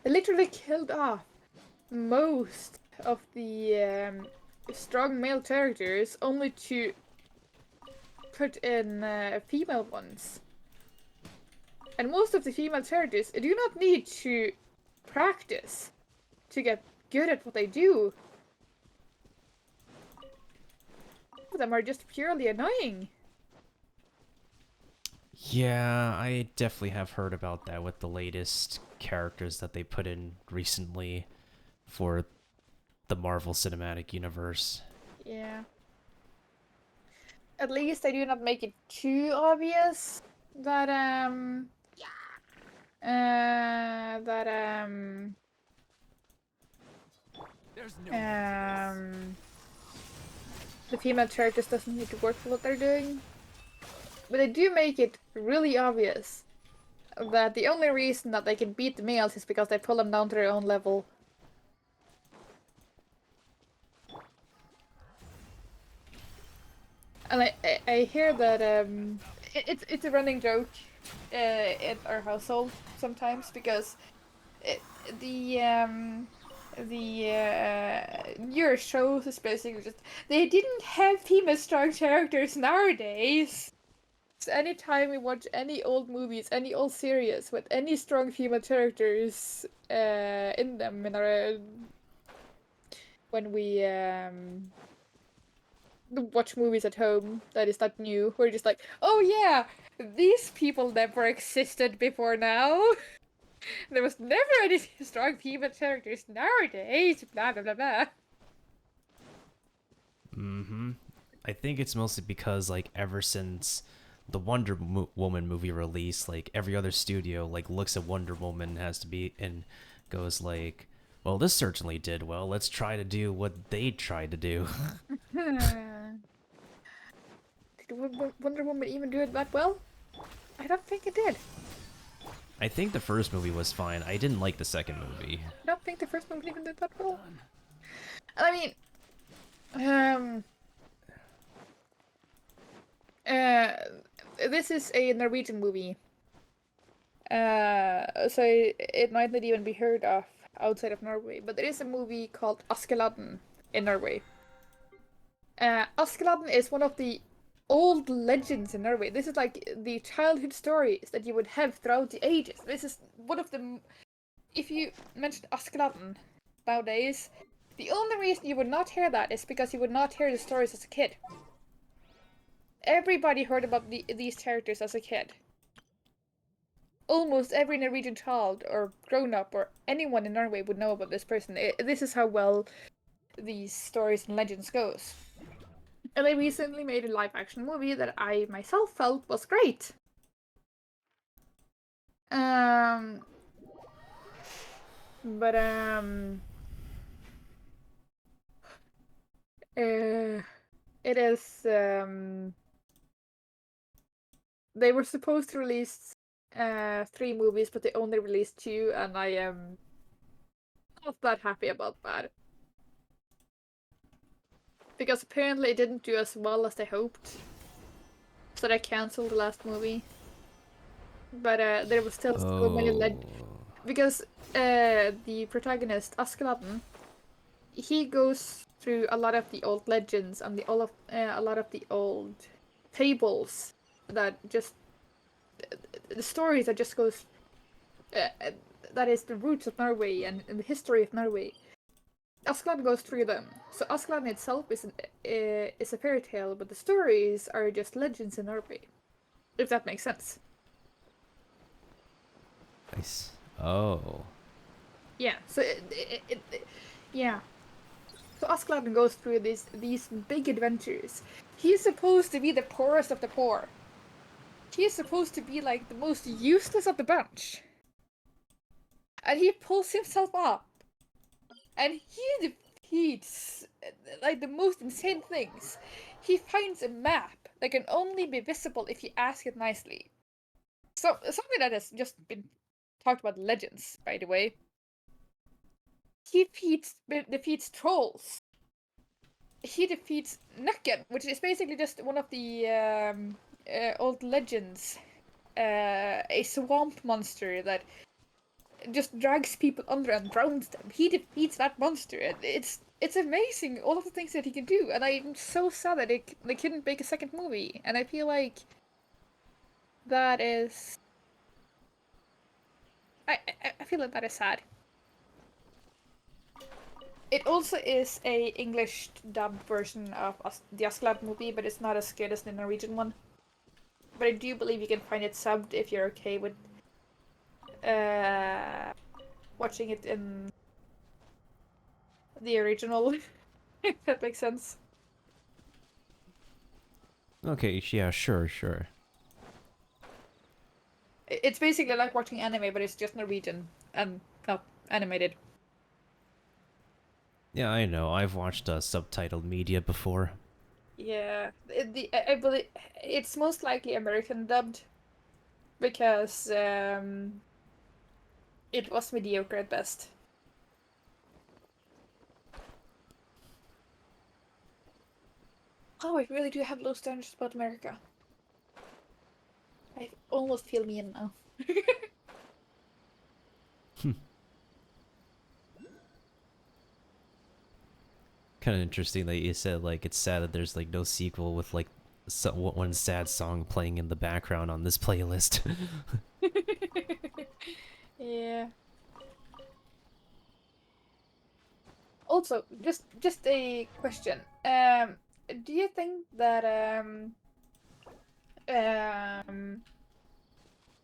[SPEAKER 3] They literally killed off most of the strong male characters only to put in female ones. And most of the female characters do not need to practice to get good at what they do. Some of them are just purely annoying.
[SPEAKER 1] Yeah, I definitely have heard about that with the latest characters that they put in recently for the Marvel Cinematic Universe.
[SPEAKER 3] Yeah. At least I do not make it too obvious that the female characters doesn't need to work for what they're doing. But they do make it really obvious that the only reason that they can beat the males is because they pull them down to their own level. And I hear that it's a running joke in our household sometimes because the newer shows is basically just they didn't have female strong characters nowadays. So anytime we watch any old movies, any old series with any strong female characters in them in our when we watch movies at home that is not new, we're just like, oh yeah, these people never existed before now. There was never any strong female characters nowadays, blah blah blah blah.
[SPEAKER 1] Mm-hmm. I think it's mostly because, like, ever since the Wonder Woman movie release, like, every other studio, like, looks at Wonder Woman has to be and goes like, well, this certainly did well. Let's try to do what they tried to do.
[SPEAKER 3] Did Wonder Woman even do it that well? I don't think it did.
[SPEAKER 1] I think the first movie was fine. I didn't like the second movie.
[SPEAKER 3] I don't think the first movie even did that well. I mean, this is a Norwegian movie. So it might not even be heard of outside of Norway, but there is a movie called Askeladden in Norway. Askeladden is one of the old legends in Norway. This is like the childhood stories that you would have throughout the ages. This is one of the... If you mentioned Askeladden nowadays, the only reason you would not hear that is because you would not hear the stories as a kid. Everybody heard about these characters as a kid. almost every Norwegian child or grown-up or anyone in Norway would know about this person. This is how well these stories and legends goes. And they recently made a live-action movie that I myself felt was great. But it is they were supposed to release 3 movies, but they only released 2, and I am not that happy about that. Because apparently it didn't do as well as they hoped. So they cancelled the last movie. But there was still so many because the protagonist, Askeladden, he goes through a lot of the old legends and a lot of the old fables that just the stories that just goes that is the roots of Norway and the history of Norway. Askeladden goes through them. So Askeladden itself is a fairy tale, but the stories are just legends in Norway. If that makes sense.
[SPEAKER 1] Nice. Oh.
[SPEAKER 3] Yeah. So yeah. So Askeladden goes through these big adventures. He's supposed to be the poorest of the poor. He's supposed to be like the most useless of the bunch. And he pulls himself up. And he defeats like the most insane things. He finds a map that can only be visible if you ask it nicely. So something that has just been talked about legends, by the way. He defeats trolls. He defeats Nøkken, which is basically just one of the old legends. A swamp monster that just drags people under and drowns them. He defeats that monster. It's amazing all of the things that he can do, and I'm so sad that they couldn't make a second movie. And I feel like that is. I feel like that is sad. It also is a English dubbed version of the Askeladd movie, but it's not as good as the Norwegian one. But I do believe you can find it subbed if you're okay with watching it in the original. If that makes sense.
[SPEAKER 1] Okay, yeah, sure.
[SPEAKER 3] It's basically like watching anime, but it's just Norwegian and not animated.
[SPEAKER 1] Yeah, I know. I've watched subtitled media before.
[SPEAKER 3] Yeah, I believe it's most likely American dubbed because it was mediocre at best. Oh, I really do have low standards about America. I almost feel mean now.
[SPEAKER 1] Kind of interesting that you said like it's sad that there's like no sequel with like one sad song playing in the background on this playlist.
[SPEAKER 3] Yeah. Also, just a question. Do you think that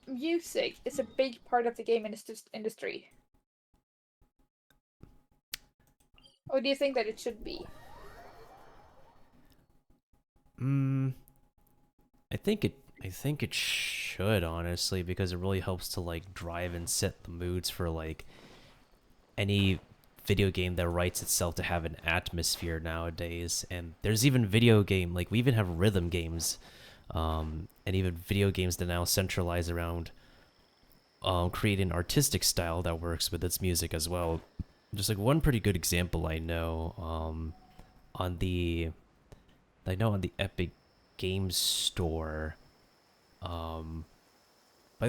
[SPEAKER 3] music is a big part of the game industry? Or do you think that it should be?
[SPEAKER 1] I think it should, honestly, because it really helps to like drive and set the moods for like any video game that writes itself to have an atmosphere nowadays. And there's even video game, like we even have rhythm games, and even video games that now centralize around creating an artistic style that works with its music as well. Just like one pretty good example I know, on the Epic Games Store. I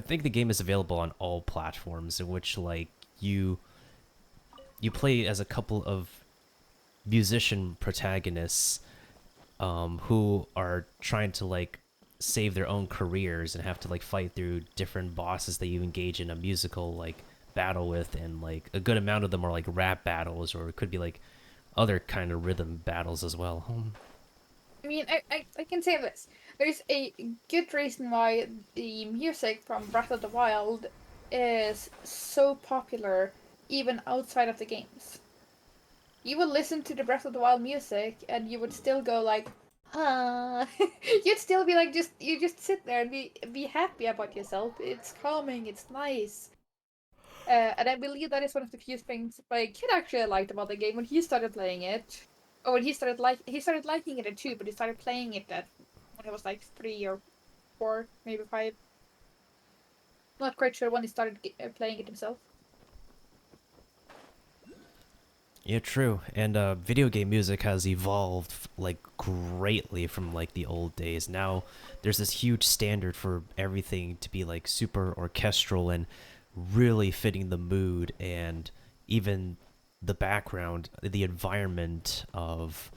[SPEAKER 1] think the game is available on all platforms, in which like you play as a couple of musician protagonists who are trying to like save their own careers and have to like fight through different bosses that you engage in a musical like battle with, and like a good amount of them are like rap battles, or it could be like other kind of rhythm battles as well.
[SPEAKER 3] I mean, I can say this. there's a good reason why the music from Breath of the Wild is so popular even outside of the games. You would listen to the Breath of the Wild music and you would still go like, ah. You'd still be like, you just sit there and be happy about yourself. It's calming, it's nice. And I believe that is one of the few things my kid actually liked about the game when he started playing it. Or when he started liking it at 2, but he started playing it at when he was like 3 or 4, maybe 5. Not quite sure when he started playing it himself.
[SPEAKER 1] Yeah, true. And video game music has evolved like greatly from like the old days. Now there's this huge standard for everything to be like super orchestral and really fitting the mood and even the background, the environment of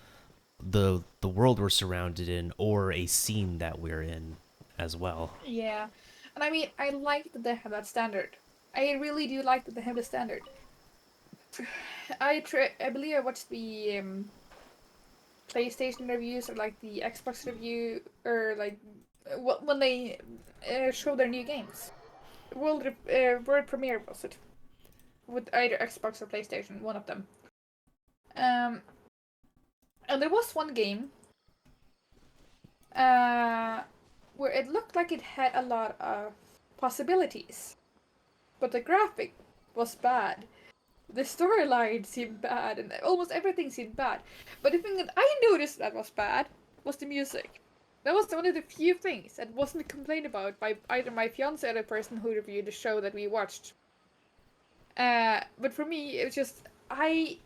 [SPEAKER 1] the world we're surrounded in or a scene that we're in as well.
[SPEAKER 3] Yeah. And I mean, I like that they have that standard. I really do like that they have the standard. I believe I watched the PlayStation reviews or like the Xbox review or like when they show their new games. World premiere was it? With either Xbox or PlayStation, one of them. And there was one game where it looked like it had a lot of possibilities, but the graphic was bad. The storyline seemed bad, and almost everything seemed bad. But the thing that I noticed that was bad was the music. That was one of the few things that wasn't complained about by either my fiance or the person who reviewed the show that we watched. But for me, it was just, I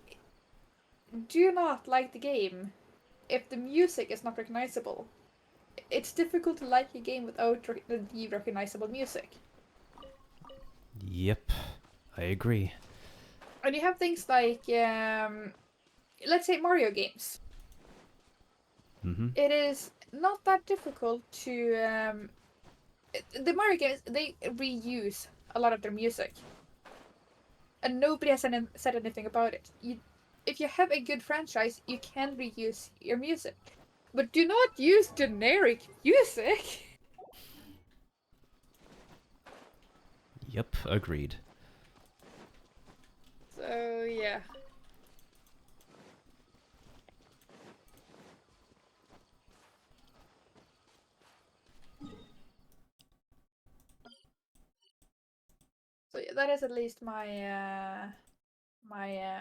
[SPEAKER 3] do not like the game if the music is not recognizable. It's difficult to like a game without the recognizable music.
[SPEAKER 1] Yep, I agree.
[SPEAKER 3] And you have things like, let's say Mario games. It is not that difficult to... the Mario games, they reuse a lot of their music. And nobody has said anything about it. If you have a good franchise, you can reuse your music. But do not use generic music!
[SPEAKER 1] Yep, agreed.
[SPEAKER 3] So, yeah. So yeah, that is at least my my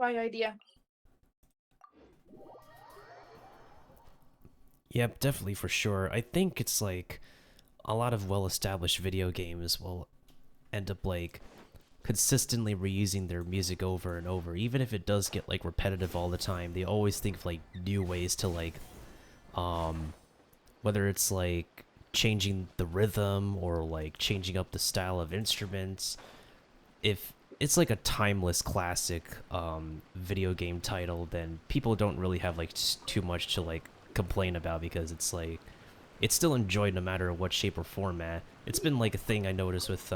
[SPEAKER 3] idea.
[SPEAKER 1] Yep, definitely for sure. I think it's like a lot of well-established video games will end up like consistently reusing their music over and over, even if it does get like repetitive all the time. They always think of like new ways to like whether it's like changing the rhythm or like changing up the style of instruments. If it's like a timeless classic video game title, then people don't really have like too much to like complain about because it's like it's still enjoyed no matter what shape or format. It's been like a thing I noticed with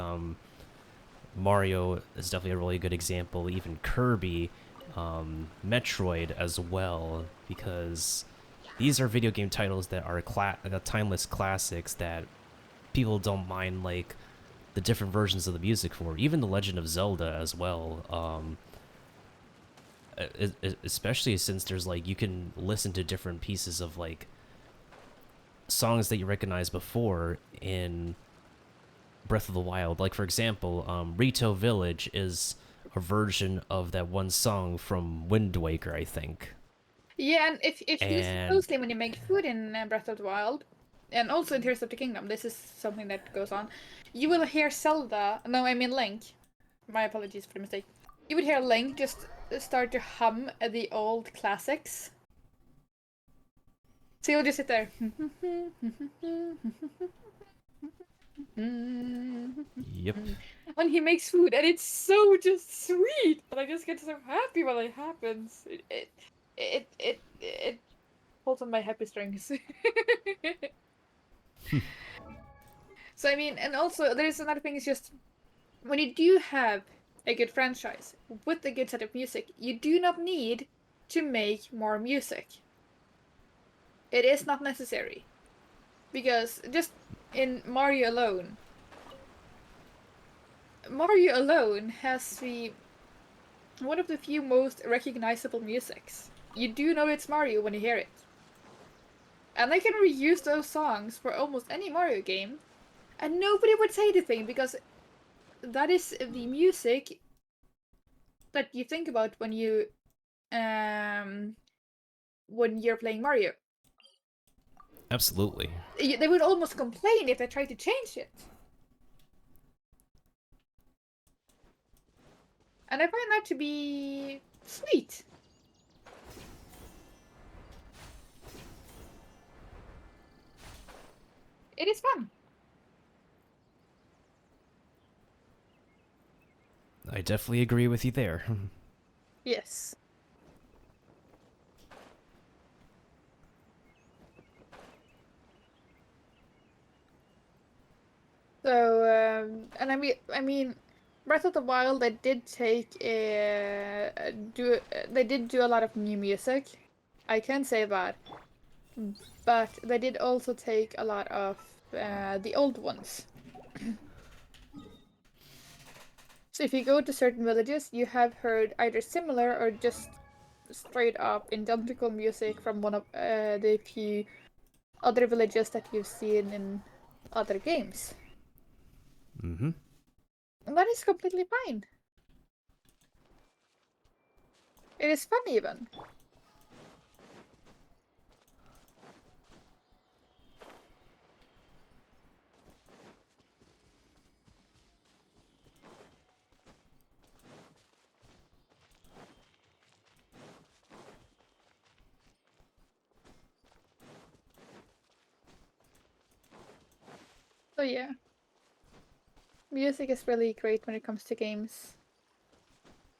[SPEAKER 1] Mario is definitely a really good example, even Kirby, Metroid as well, because these are video game titles that are timeless classics that people don't mind like the different versions of the music for. Even The Legend of Zelda as well, especially since there's like you can listen to different pieces of like songs that you recognize before in Breath of the Wild. Like for example, Rito Village is a version of that one song from Wind Waker, I think.
[SPEAKER 3] Yeah, and if you listen closely when you make food in Breath of the Wild, and also in Tears of the Kingdom, this is something that goes on, you will hear Zelda, no, I mean Link, my apologies for the mistake, you would hear Link just start to hum the old classics. So you'll just sit there.
[SPEAKER 1] Yep.
[SPEAKER 3] When he makes food, and it's so just sweet, and I just get so happy when it happens. It pulls on my happy strings. So I mean, and also there's another thing. Is just when you do have a good franchise with a good set of music, you do not need to make more music. It is not necessary. Because just in Mario alone has one of the few most recognizable musics. You do know it's Mario when you hear it. And they can reuse those songs for almost any Mario game, and nobody would say anything because that is the music that you think about when you're playing Mario.
[SPEAKER 1] Absolutely.
[SPEAKER 3] They would almost complain if they tried to change it. And I find that to be sweet. It is fun.
[SPEAKER 1] I definitely agree with you there.
[SPEAKER 3] Yes. So, and I mean, Breath of the Wild, they did do a lot of new music. I can say that, but they did also take a lot of the old ones. So if you go to certain villages, you have heard either similar or just straight up identical music from one of the few other villages that you've seen in other games.
[SPEAKER 1] Mm-hmm.
[SPEAKER 3] And that is completely fine. It is fun even. So yeah. Music is really great when it comes to games.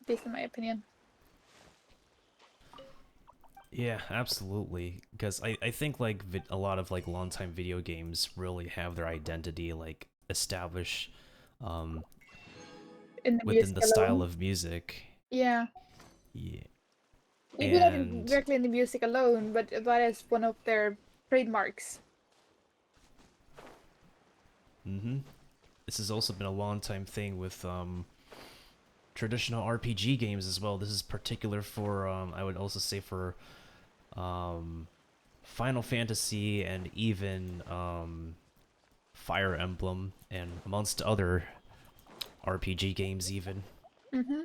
[SPEAKER 3] At least in my opinion.
[SPEAKER 1] Yeah, absolutely. Because I think like a lot of like longtime video games really have their identity like established
[SPEAKER 3] In the
[SPEAKER 1] within
[SPEAKER 3] music
[SPEAKER 1] the style
[SPEAKER 3] alone.
[SPEAKER 1] of music.
[SPEAKER 3] Yeah.
[SPEAKER 1] Yeah.
[SPEAKER 3] Maybe not
[SPEAKER 1] And
[SPEAKER 3] directly in the music alone, but that is one of their trademarks.
[SPEAKER 1] mm-hmm. This has also been a long time thing with traditional RPG games as well. This is particular for I would also say for Final Fantasy and even Fire Emblem and amongst other RPG games even.
[SPEAKER 3] Mm-hmm.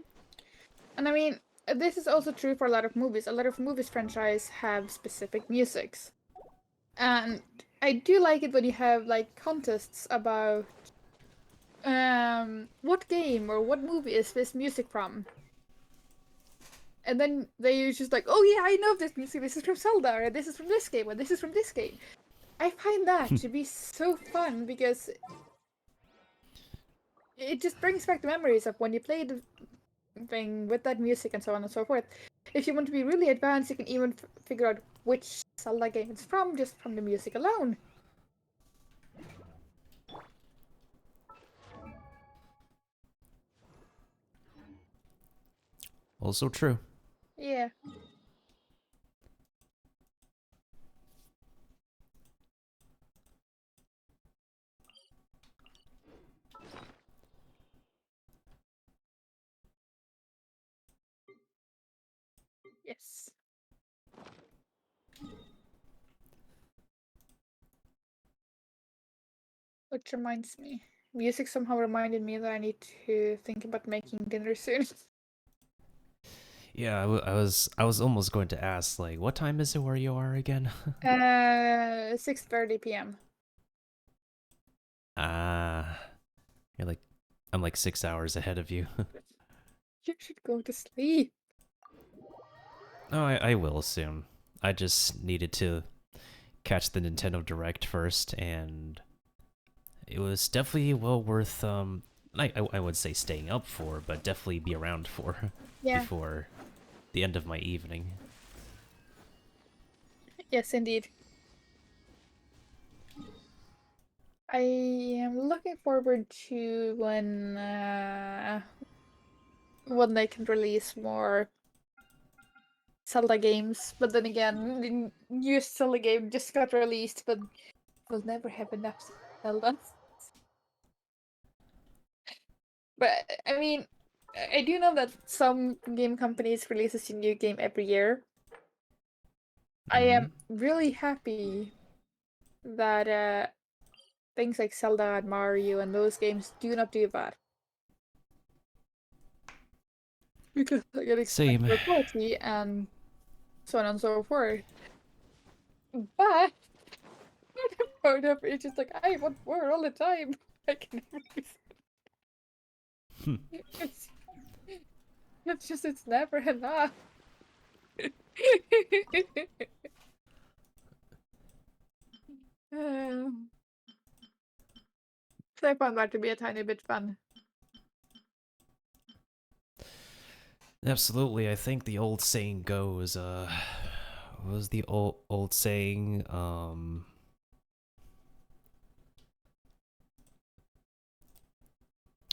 [SPEAKER 3] And I mean, this is also true for a lot of movies. A lot of movies franchise have specific musics. And I do like it when you have like contests about what game or what movie is this music from? And then they just like, oh yeah, I know this music. This is from Zelda, or this is from this game, or this is from this game. I find that to be so fun because it just brings back the memories of when you played the thing with that music and so on and so forth. If you want to be really advanced, you can even figure out which Zelda game it's from just from the music alone.
[SPEAKER 1] Also true.
[SPEAKER 3] Yeah. Yes. Which reminds me, music somehow reminded me that I need to think about making dinner soon.
[SPEAKER 1] Yeah, I was almost going to ask like what time is it where you are again?
[SPEAKER 3] 6:30 p.m.
[SPEAKER 1] Ah, you're like I'm like 6 hours ahead of you.
[SPEAKER 3] You should go to sleep.
[SPEAKER 1] Oh, I will soon. I just needed to catch the Nintendo Direct first, and it was definitely well worth I would say staying up for, but definitely be around for before the end of my evening.
[SPEAKER 3] Yes, indeed. I am looking forward to when when they can release more Zelda games. But then again, the new Zelda game just got released, but we'll never have enough Zelda. But I mean, I do know that some game companies releases a new game every year. I am really happy that things like Zelda and Mario and those games do not do that. Because I get
[SPEAKER 1] Same.
[SPEAKER 3] expensive quality and so on and so forth. But the part of it's just like I want more all the time. I can never it's, it's never enough. So I found that to be a tiny bit fun.
[SPEAKER 1] Absolutely, I think the old saying goes, what was the old saying?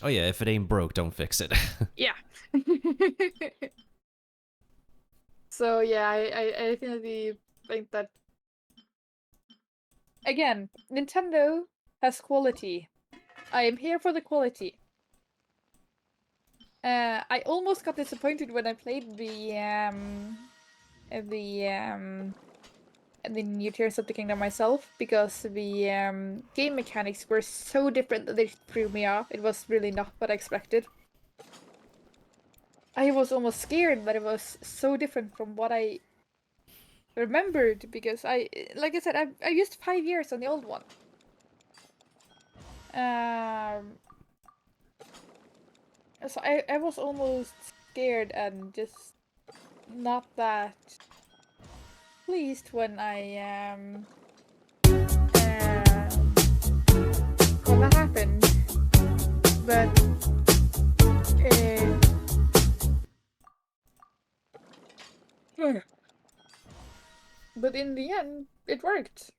[SPEAKER 1] Oh yeah, if it ain't broke, don't fix it.
[SPEAKER 3] Yeah. So yeah, I definitely think that again, Nintendo has quality. I am here for the quality. I almost got disappointed when I played the new Tears of the Kingdom myself because the game mechanics were so different that they threw me off. It was really not what I expected. I was almost scared that it was so different from what I remembered because like I said, I used 5 years on the old one. So I was almost scared and just not that pleased when when that happened. But but in the end, it worked.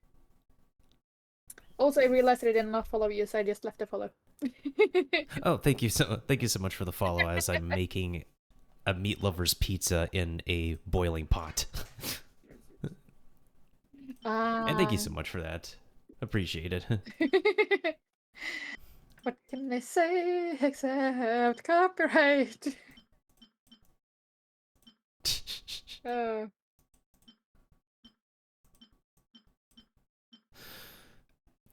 [SPEAKER 3] Also, I realized that I did not follow you, so I just left a follow.
[SPEAKER 1] Oh, thank you so much for the follow as I'm making a meat lover's pizza in a boiling pot. And thank you so much for that. Appreciate it.
[SPEAKER 3] What can I say except copyright? Oh.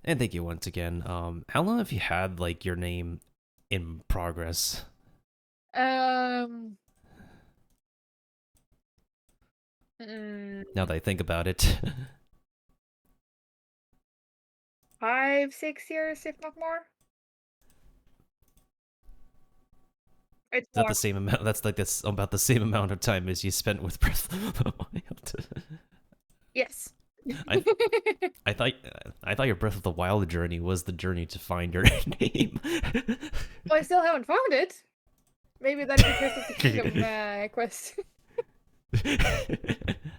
[SPEAKER 1] And thank you once again. How long have you had like your name in progress?
[SPEAKER 3] Mm,
[SPEAKER 1] Now that I think about it.
[SPEAKER 3] 5, 6 years, if not more. It's
[SPEAKER 1] Is that
[SPEAKER 3] more.
[SPEAKER 1] the same amount? That's like this about the same amount of time as you spent with Breath of the Wild.
[SPEAKER 3] Yes.
[SPEAKER 1] I thought your Breath of the Wild journey was the journey to find your name.
[SPEAKER 3] Well, I still haven't found it. Maybe that is the Tears of the Kingdom quest.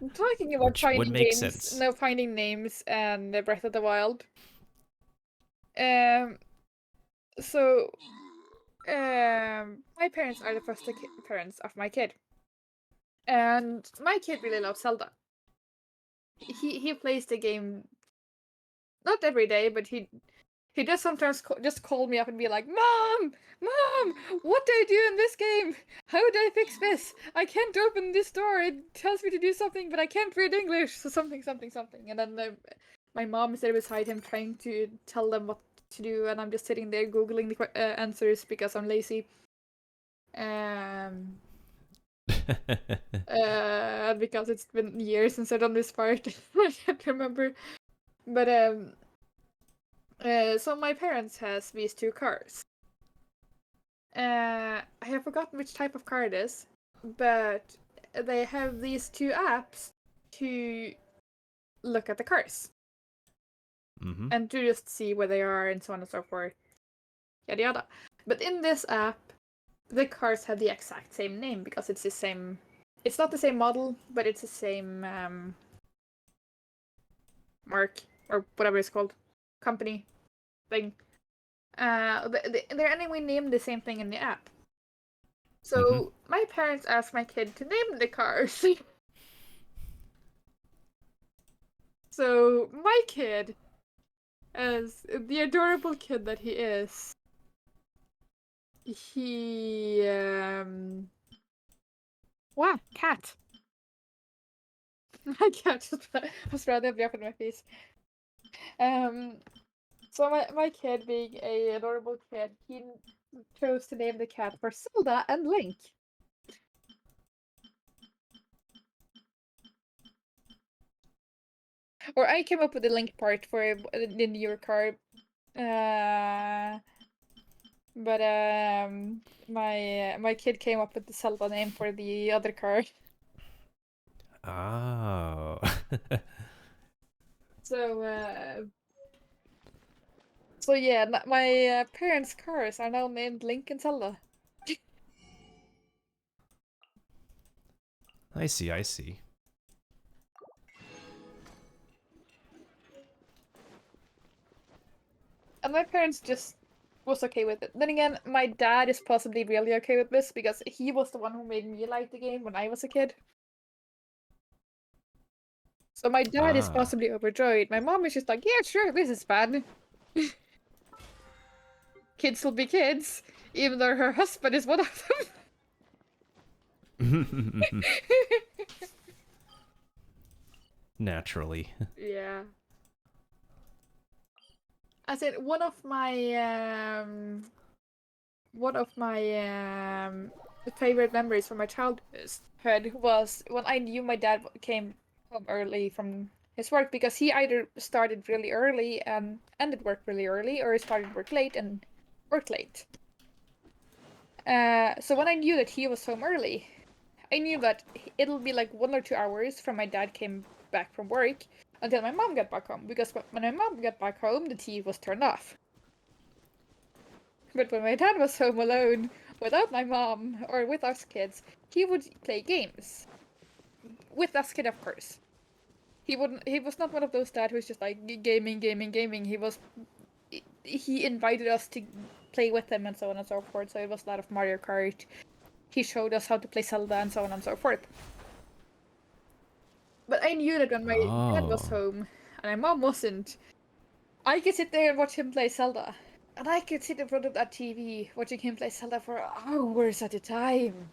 [SPEAKER 3] I'm talking about
[SPEAKER 1] Which would
[SPEAKER 3] finding
[SPEAKER 1] make
[SPEAKER 3] games,
[SPEAKER 1] sense.
[SPEAKER 3] no finding names, and Breath of the Wild. So, my parents are the foster parents of my kid, and my kid really loves Zelda. He plays the game not every day, but he does sometimes just call me up and be like, "Mom, Mom, what do I do in this game? How do I fix this? I can't open this door. It tells me to do something, but I can't read English. So something, something, something." And then my mom is there beside him trying to tell them what to do, and I'm just sitting there googling the answers because I'm lazy. Because it's been years since I've done this part, I can't remember. But so my parents has these 2 cars. I have forgotten which type of car it is, but they have these 2 apps to look at the cars. And to just see where they are and so on and so forth. Yada yada. But in this app, the cars have the exact same name because it's the same. It's not the same model, but it's the same mark or whatever it's called, company thing. They're anyway named the same thing in the app. So my parents asked my kid to name the cars. So my kid, as the adorable kid that he is, he what cat? My cat just was randomly up in my face. So my kid, being a adorable kid, he chose to name the cat for Zelda and Link. Or I came up with the Link part for the newer car. But my kid came up with the Zelda name for the other car.
[SPEAKER 1] Oh.
[SPEAKER 3] So yeah, my parents' cars are now named Link and Zelda.
[SPEAKER 1] I see, I see.
[SPEAKER 3] And my parents just was okay with it. Then again, my dad is possibly really okay with this because he was the one who made me like the game when I was a kid. So my dad is possibly overjoyed. My mom is just like, yeah, sure, this is fun. Kids will be kids, even though her husband is one of them.
[SPEAKER 1] Naturally.
[SPEAKER 3] Yeah. I said one of my favorite memories from my childhood was when I knew my dad came home early from his work, because he either started really early and ended work really early, or he started work late and worked late. So when I knew that he was home early, I knew that it'll be like 1 or 2 hours from my dad came back from work until my mom got back home, because when my mom got back home, the TV was turned off. But when my dad was home alone, without my mom, or with us kids, he would play games. With us kid, of course. He was not one of those dad who's just like gaming. He invited us to play with him and so on and so forth, so it was a lot of Mario Kart. He showed us how to play Zelda and so on and so forth. But I knew that when my dad was home and my mom wasn't, I could sit there and watch him play Zelda. And I could sit in front of that TV watching him play Zelda for hours at a time.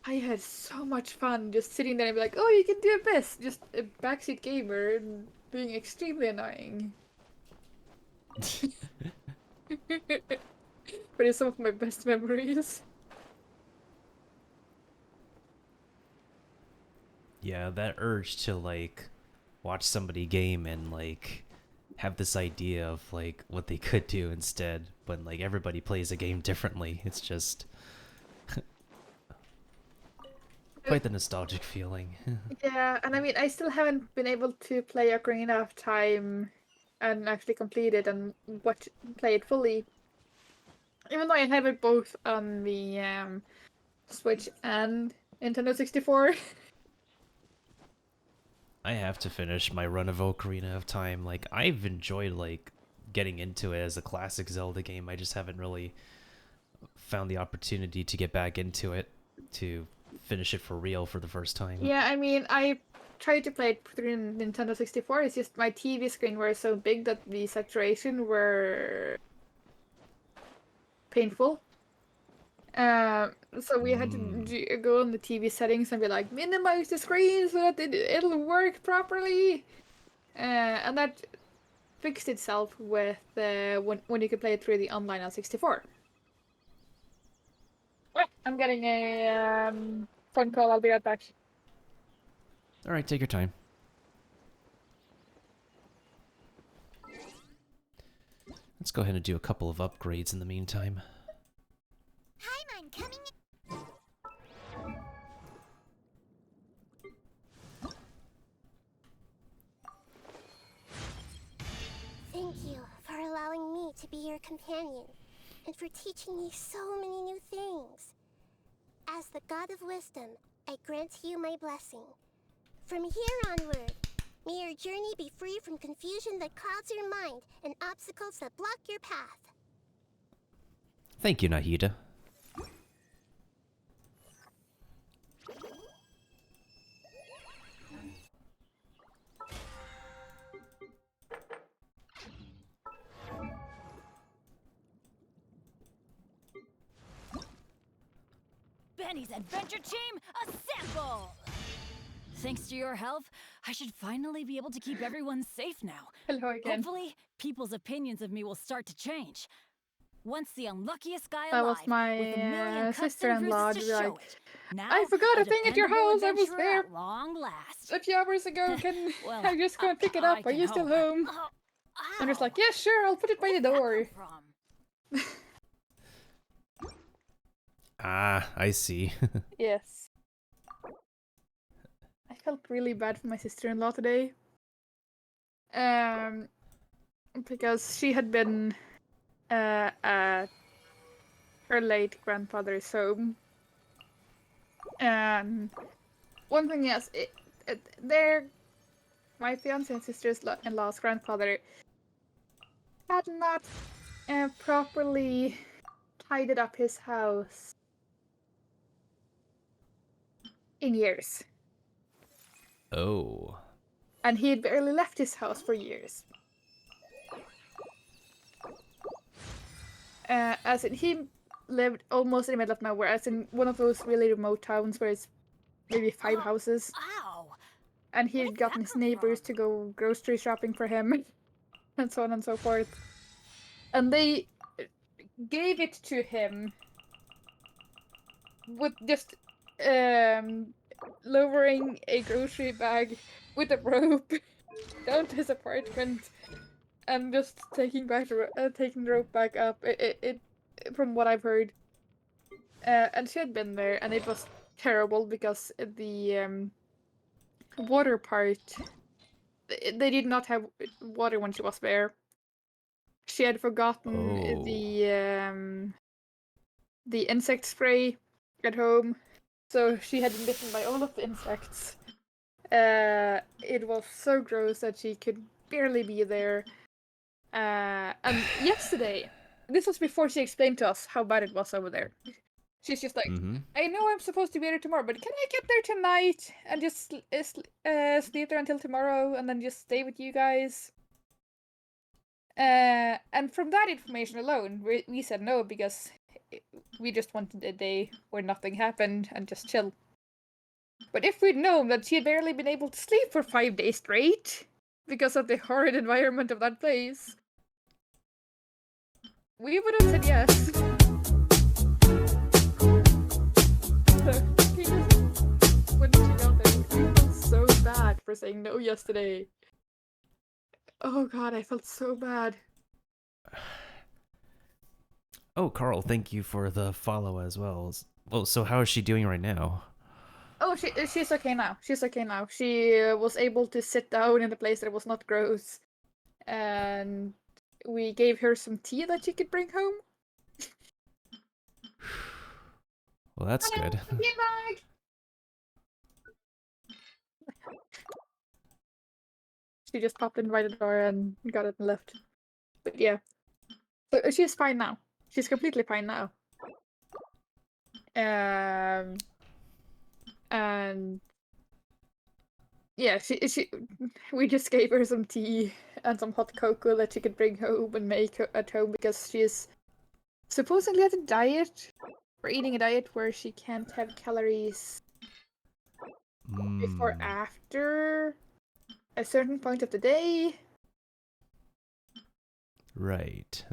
[SPEAKER 3] I had so much fun just sitting there and be like, oh, you can do it best. Just a backseat gamer and being extremely annoying. But it's some of my best memories.
[SPEAKER 1] Yeah, that urge to like watch somebody game and like have this idea of like what they could do instead when like everybody plays a game differently. It's just quite the nostalgic feeling.
[SPEAKER 3] Yeah, and I mean, I still haven't been able to play Ocarina of Time and actually complete it and play it fully. Even though I have it both on the Switch and Nintendo 64.
[SPEAKER 1] I have to finish my run of Ocarina of Time. Like, I've enjoyed like getting into it as a classic Zelda game. I just haven't really found the opportunity to get back into it to finish it for real for the first time.
[SPEAKER 3] Yeah, I mean, I tried to play it through Nintendo 64. It's just my TV screen was so big that the saturation were painful. So we had to go on the TV settings and be like, minimize the screen so that it'll work properly. And that fixed itself with when you could play it through the online on 64. I'm getting a phone call. I'll be right back.
[SPEAKER 1] All right, take your time. Let's go ahead and do a couple of upgrades in the meantime.
[SPEAKER 15] Hi, I'm coming.
[SPEAKER 16] Thank you for allowing me to be your companion, and for teaching me so many new things. As the God of Wisdom, I grant you my blessing. From here onward, may your journey be free from confusion that clouds your mind and obstacles that block your path.
[SPEAKER 1] Thank you, Nahida.
[SPEAKER 17] Benny's Adventure Team, assemble! Thanks to your help, I should finally be able to keep everyone safe now.
[SPEAKER 3] Hello again.
[SPEAKER 17] Hopefully, people's opinions of me will start to change. Once the unluckiest guy
[SPEAKER 3] That
[SPEAKER 17] alive,
[SPEAKER 3] was my
[SPEAKER 17] with a million cuts and
[SPEAKER 3] sister-in-law.
[SPEAKER 17] bruises to show it. Now,
[SPEAKER 3] I forgot a thing at your
[SPEAKER 17] dependable
[SPEAKER 3] house. I was
[SPEAKER 17] adventurer
[SPEAKER 3] there
[SPEAKER 17] at long last.
[SPEAKER 3] a few hours ago. Can
[SPEAKER 17] Well,
[SPEAKER 3] I just go and pick it up? Are
[SPEAKER 17] can
[SPEAKER 3] you still
[SPEAKER 17] hope.
[SPEAKER 3] home? I'm just like, yeah, sure. I'll put it by the door.
[SPEAKER 1] Ah, I see.
[SPEAKER 3] Yes. I felt really bad for my sister-in-law today. Because she had been at her late grandfather's home. One thing is, my fiance and sister-in-law's grandfather had not properly tidied up his house in years.
[SPEAKER 1] Oh.
[SPEAKER 3] And he had barely left his house for years. As in, he lived almost in the middle of nowhere, as in one of those really remote towns where it's maybe 5 houses. And he had gotten his neighbors to go grocery shopping for him, and so on and so forth. And they gave it to him with just lowering a grocery bag with a rope down to his apartment and just taking the rope back up. It from what I've heard, and she had been there, and it was terrible because the water part, they did not have water when she was there. She had forgotten the insect spray at home, so she had been bitten by all of the insects. It was so gross that she could barely be there. And yesterday, this was before she explained to us how bad it was over there. She's just like, I know I'm supposed to be there tomorrow, but can I get there tonight and just sleep there until tomorrow and then just stay with you guys? And from that information alone, we said no because we just wanted a day where nothing happened and just chill. But if we'd known that she had barely been able to sleep for 5 days straight because of the horrid environment of that place, we would have said yes. When she got there, we felt so bad for saying no yesterday. Oh god, I felt so bad.
[SPEAKER 1] Oh, Carl, thank you for the follow as well. Well, so how is she doing right now?
[SPEAKER 3] Oh, she's okay now. She's okay now. She was able to sit down in a place that was not gross. And we gave her some tea that she could bring home.
[SPEAKER 1] Well, that's good.
[SPEAKER 3] She just popped in by the door and got it and left. But yeah. So she's fine now. She's completely fine now. And yeah, we just gave her some tea and some hot cocoa that she could bring home and make at home because she's supposedly at a diet or eating a diet where she can't have calories before after a certain point of the day.
[SPEAKER 1] Right.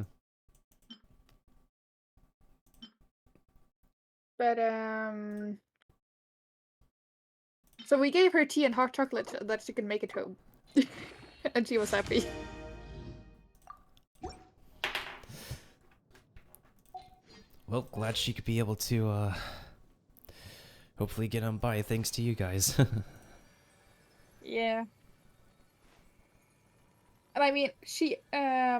[SPEAKER 3] But so we gave her tea and hot chocolate that she could make at home. And she was happy.
[SPEAKER 1] Well, glad she could be able to hopefully get on by thanks to you guys.
[SPEAKER 3] Yeah. And I mean,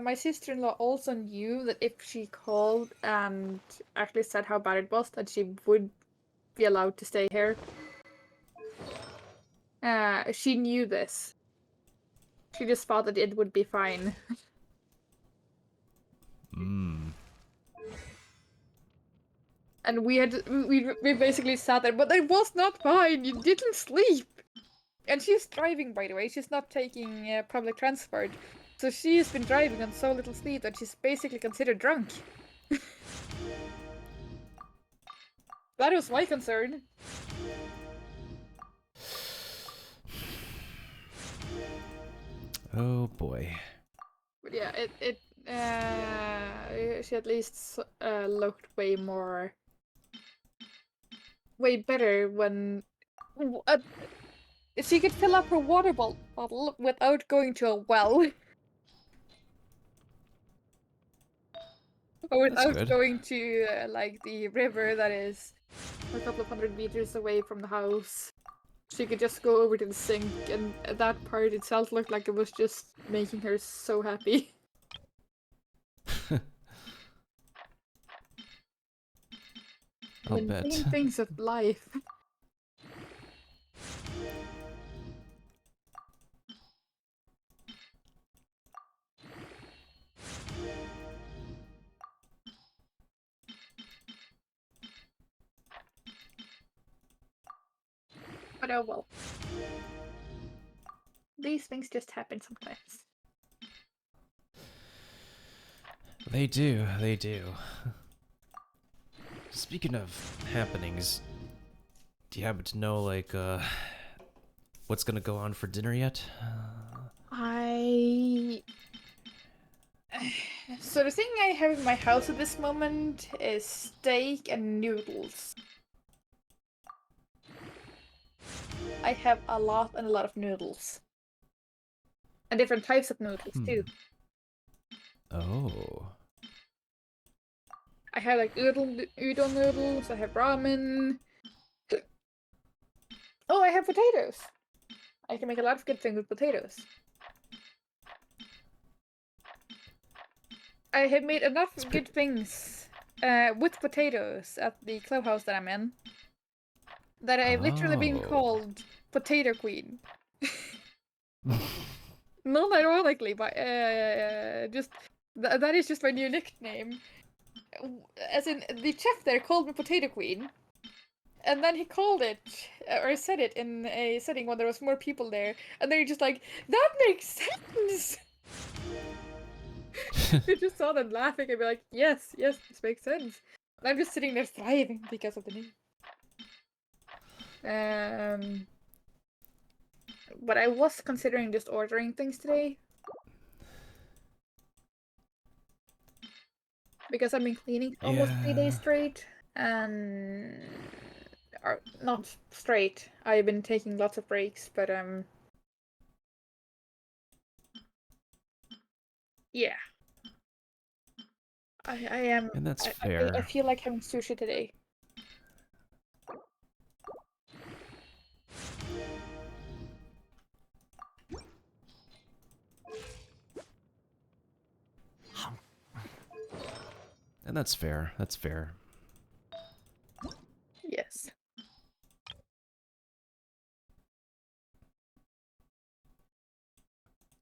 [SPEAKER 3] my sister-in-law also knew that if she called and actually said how bad it was, that she would be allowed to stay here. She knew this. She just thought that it would be fine. And we basically sat there, but it was not fine. You didn't sleep. And she's driving, by the way. She's not taking public transport. So she's been driving on so little sleep that she's basically considered drunk. That was my concern.
[SPEAKER 1] Oh boy.
[SPEAKER 3] But yeah, she at least looked way better when she could fill up her water bottle without going to a well. Or without going to like the river that is a couple of 100 meters away from the house. She could just go over to the sink, and that part itself looked like it was just making her so happy.
[SPEAKER 1] I'll bet.
[SPEAKER 3] Mundane things of life. But oh well. These things just happen sometimes.
[SPEAKER 1] They do, they do. Speaking of happenings, do you happen to know, like, what's gonna go on for dinner yet?
[SPEAKER 3] So the thing I have in my house at this moment is steak and noodles. I have a lot of noodles. And different types of noodles, too.
[SPEAKER 1] Oh.
[SPEAKER 3] I have like udon noodles, I have ramen. Oh, I have potatoes! I can make a lot of good things with potatoes. I have made enough good things with potatoes at the clubhouse that I'm in that I've literally been called Potato Queen. Non-ironically, but just that is just my new nickname. As in, the chef there called me Potato Queen, and then he called it, or said it in a setting when there was more people there, and they're just like, that makes sense! I just saw them laughing and be like, yes, this makes sense. And I'm just sitting there thriving because of the name. But I was considering just ordering things today. Because I've been cleaning for almost 3 days straight, and... or not straight. I've been taking lots of breaks, but yeah. I am...
[SPEAKER 1] And that's fair.
[SPEAKER 3] I feel like having sushi today.
[SPEAKER 1] And that's fair, that's fair.
[SPEAKER 3] Yes.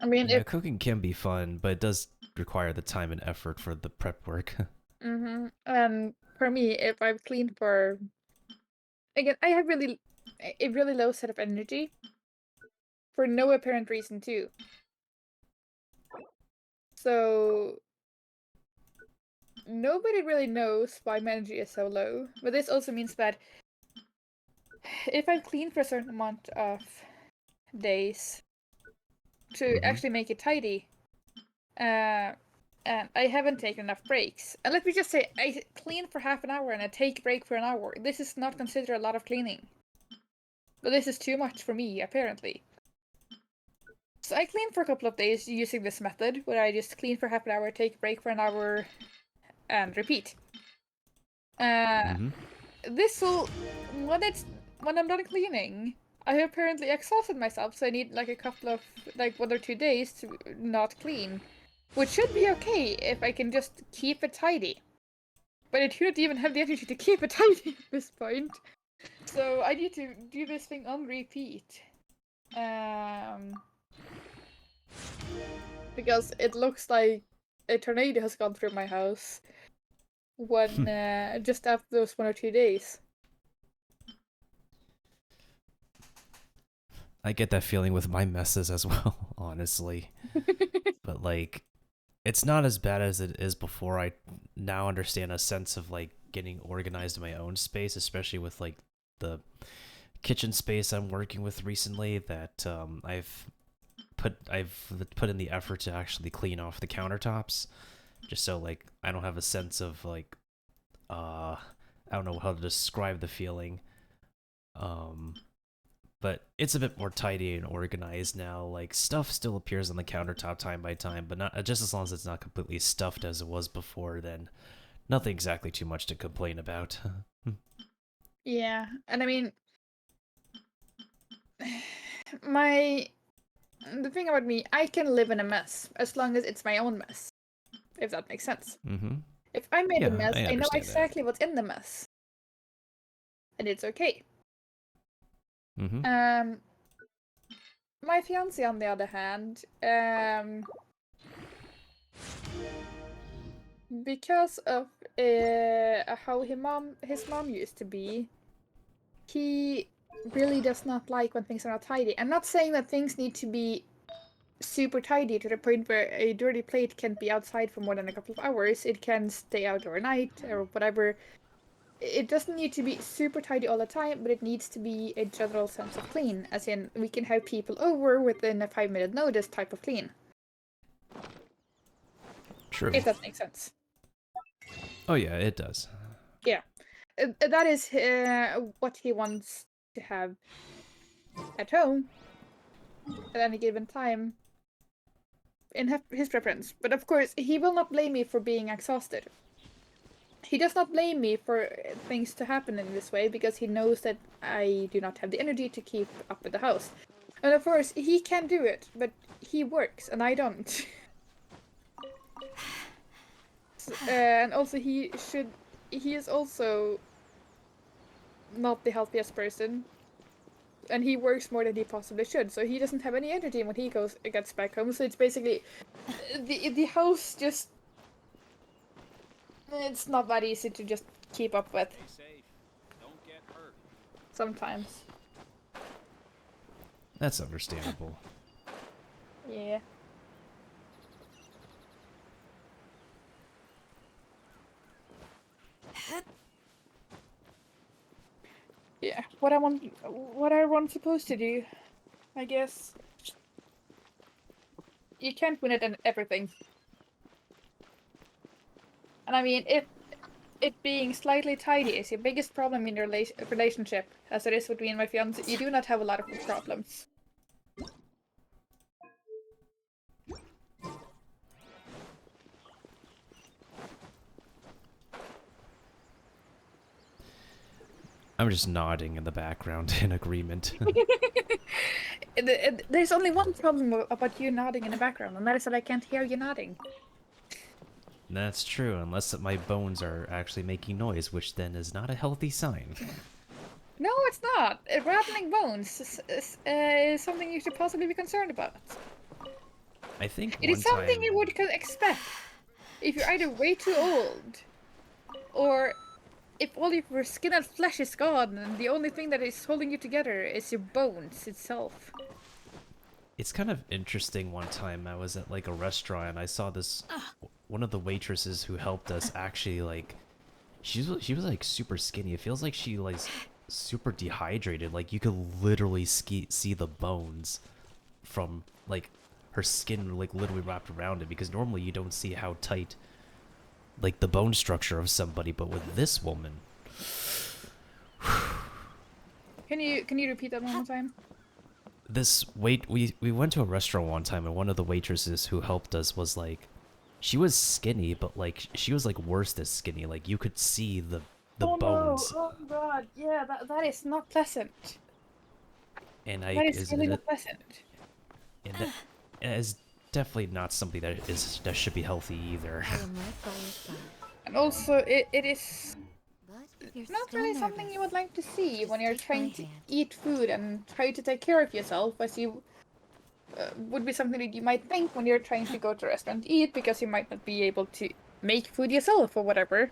[SPEAKER 3] I mean,
[SPEAKER 1] yeah, cooking can be fun, but it does require the time and effort for the prep work.
[SPEAKER 3] And for me, if I've cleaned for... Again, I have a really low set of energy. For no apparent reason, too. So... Nobody really knows why my energy is so low. But this also means that... If I've cleaned for a certain amount of days... to actually make it tidy... and I haven't taken enough breaks. And let me just say, I clean for half an hour and I take a break for an hour. This is not considered a lot of cleaning. But this is too much for me, apparently. So I clean for a couple of days using this method, where I just clean for half an hour, take a break for an hour, and repeat. This will... When I'm done cleaning, I have apparently exhausted myself, so I need like a couple of... like 1 or 2 days to not clean. Which should be okay if I can just keep it tidy. But I do not even have the energy to keep it tidy at this point. So I need to do this thing on repeat. Because it looks like a tornado has gone through my house. when just after those 1 or 2 days.
[SPEAKER 1] I get that feeling with my messes as well, honestly. But like, it's not as bad as it is before. I now understand a sense of like getting organized in my own space, especially with like the kitchen space I'm working with recently. That I've put in the effort to actually clean off the countertops, just so like I don't have a sense of like I don't know how to describe the feeling. But it's a bit more tidy and organized now. Like, stuff still appears on the countertop time by time, but not just as long as it's not completely stuffed as it was before, then nothing exactly too much to complain about.
[SPEAKER 3] Yeah, and I mean, the thing about me, I can live in a mess as long as it's my own mess, if that makes sense.
[SPEAKER 1] Mm-hmm.
[SPEAKER 3] If I made a
[SPEAKER 1] Yeah,
[SPEAKER 3] mess,
[SPEAKER 1] I
[SPEAKER 3] I know
[SPEAKER 1] understand
[SPEAKER 3] exactly what's in the mess, and it's okay.
[SPEAKER 1] Mm-hmm.
[SPEAKER 3] My fiance, on the other hand, because of how his mom used to be, he really does not like when things are not tidy. I'm not saying that things need to be super tidy to the point where a dirty plate can't be outside for more than a couple of hours. It can stay out overnight or whatever. It doesn't need to be super tidy all the time, but it needs to be a general sense of clean. As in, we can have people over within a 5-minute notice type of clean.
[SPEAKER 1] True.
[SPEAKER 3] If that makes sense.
[SPEAKER 1] Oh yeah, it does.
[SPEAKER 3] Yeah. That is what he wants to have at home at any given time in his preference. But of course, he will not blame me for being exhausted. He does not blame me for things to happen in this way because he knows that I do not have the energy to keep up with the house. And of course, he can do it, but he works and I don't. And also he is also not the healthiest person. And he works more than he possibly should, so he doesn't have any energy when he gets back home. So it's basically the house just, it's not that easy to just keep up with.
[SPEAKER 18] Stay safe. Don't get hurt.
[SPEAKER 3] Sometimes.
[SPEAKER 1] That's understandable.
[SPEAKER 3] Yeah. Yeah, what are one supposed to do? I guess you can't win it in everything. And I mean, if it being slightly tidy is your biggest problem in your relationship, as it is between my fiance, you do not have a lot of problems.
[SPEAKER 1] I'm just nodding in the background in agreement.
[SPEAKER 3] There's only one problem about you nodding in the background, and that is that I can't hear you nodding.
[SPEAKER 1] That's true, unless my bones are actually making noise, which then is not a healthy sign.
[SPEAKER 3] No, it's not. Rattling bones is something you should possibly be concerned about.
[SPEAKER 1] I think
[SPEAKER 3] it is something you would expect if you're either way too old, or if all of your skin and flesh is gone, and the only thing that is holding you together is your bones itself.
[SPEAKER 1] It's kind of interesting. One time I was at like a restaurant and I saw this, one of the waitresses who helped us actually like, she was like super skinny. It feels like she like super dehydrated. Like you could literally see the bones from like her skin like literally wrapped around it, because normally you don't see how tight like the bone structure of somebody, but with this woman.
[SPEAKER 3] Can you repeat that one more time?
[SPEAKER 1] We went to a restaurant one time and one of the waitresses who helped us was like, she was skinny, but like she was like worse than skinny. Like you could see the bones.
[SPEAKER 3] No. Oh god, yeah, that is not pleasant.
[SPEAKER 1] And
[SPEAKER 3] that is really not pleasant.
[SPEAKER 1] And that is definitely not something that should be healthy either.
[SPEAKER 3] And also, it is not really something you would like to see when you're trying to eat food and try to take care of yourself, as you would be something that you might think when you're trying to go to a restaurant to eat, because you might not be able to make food yourself or whatever.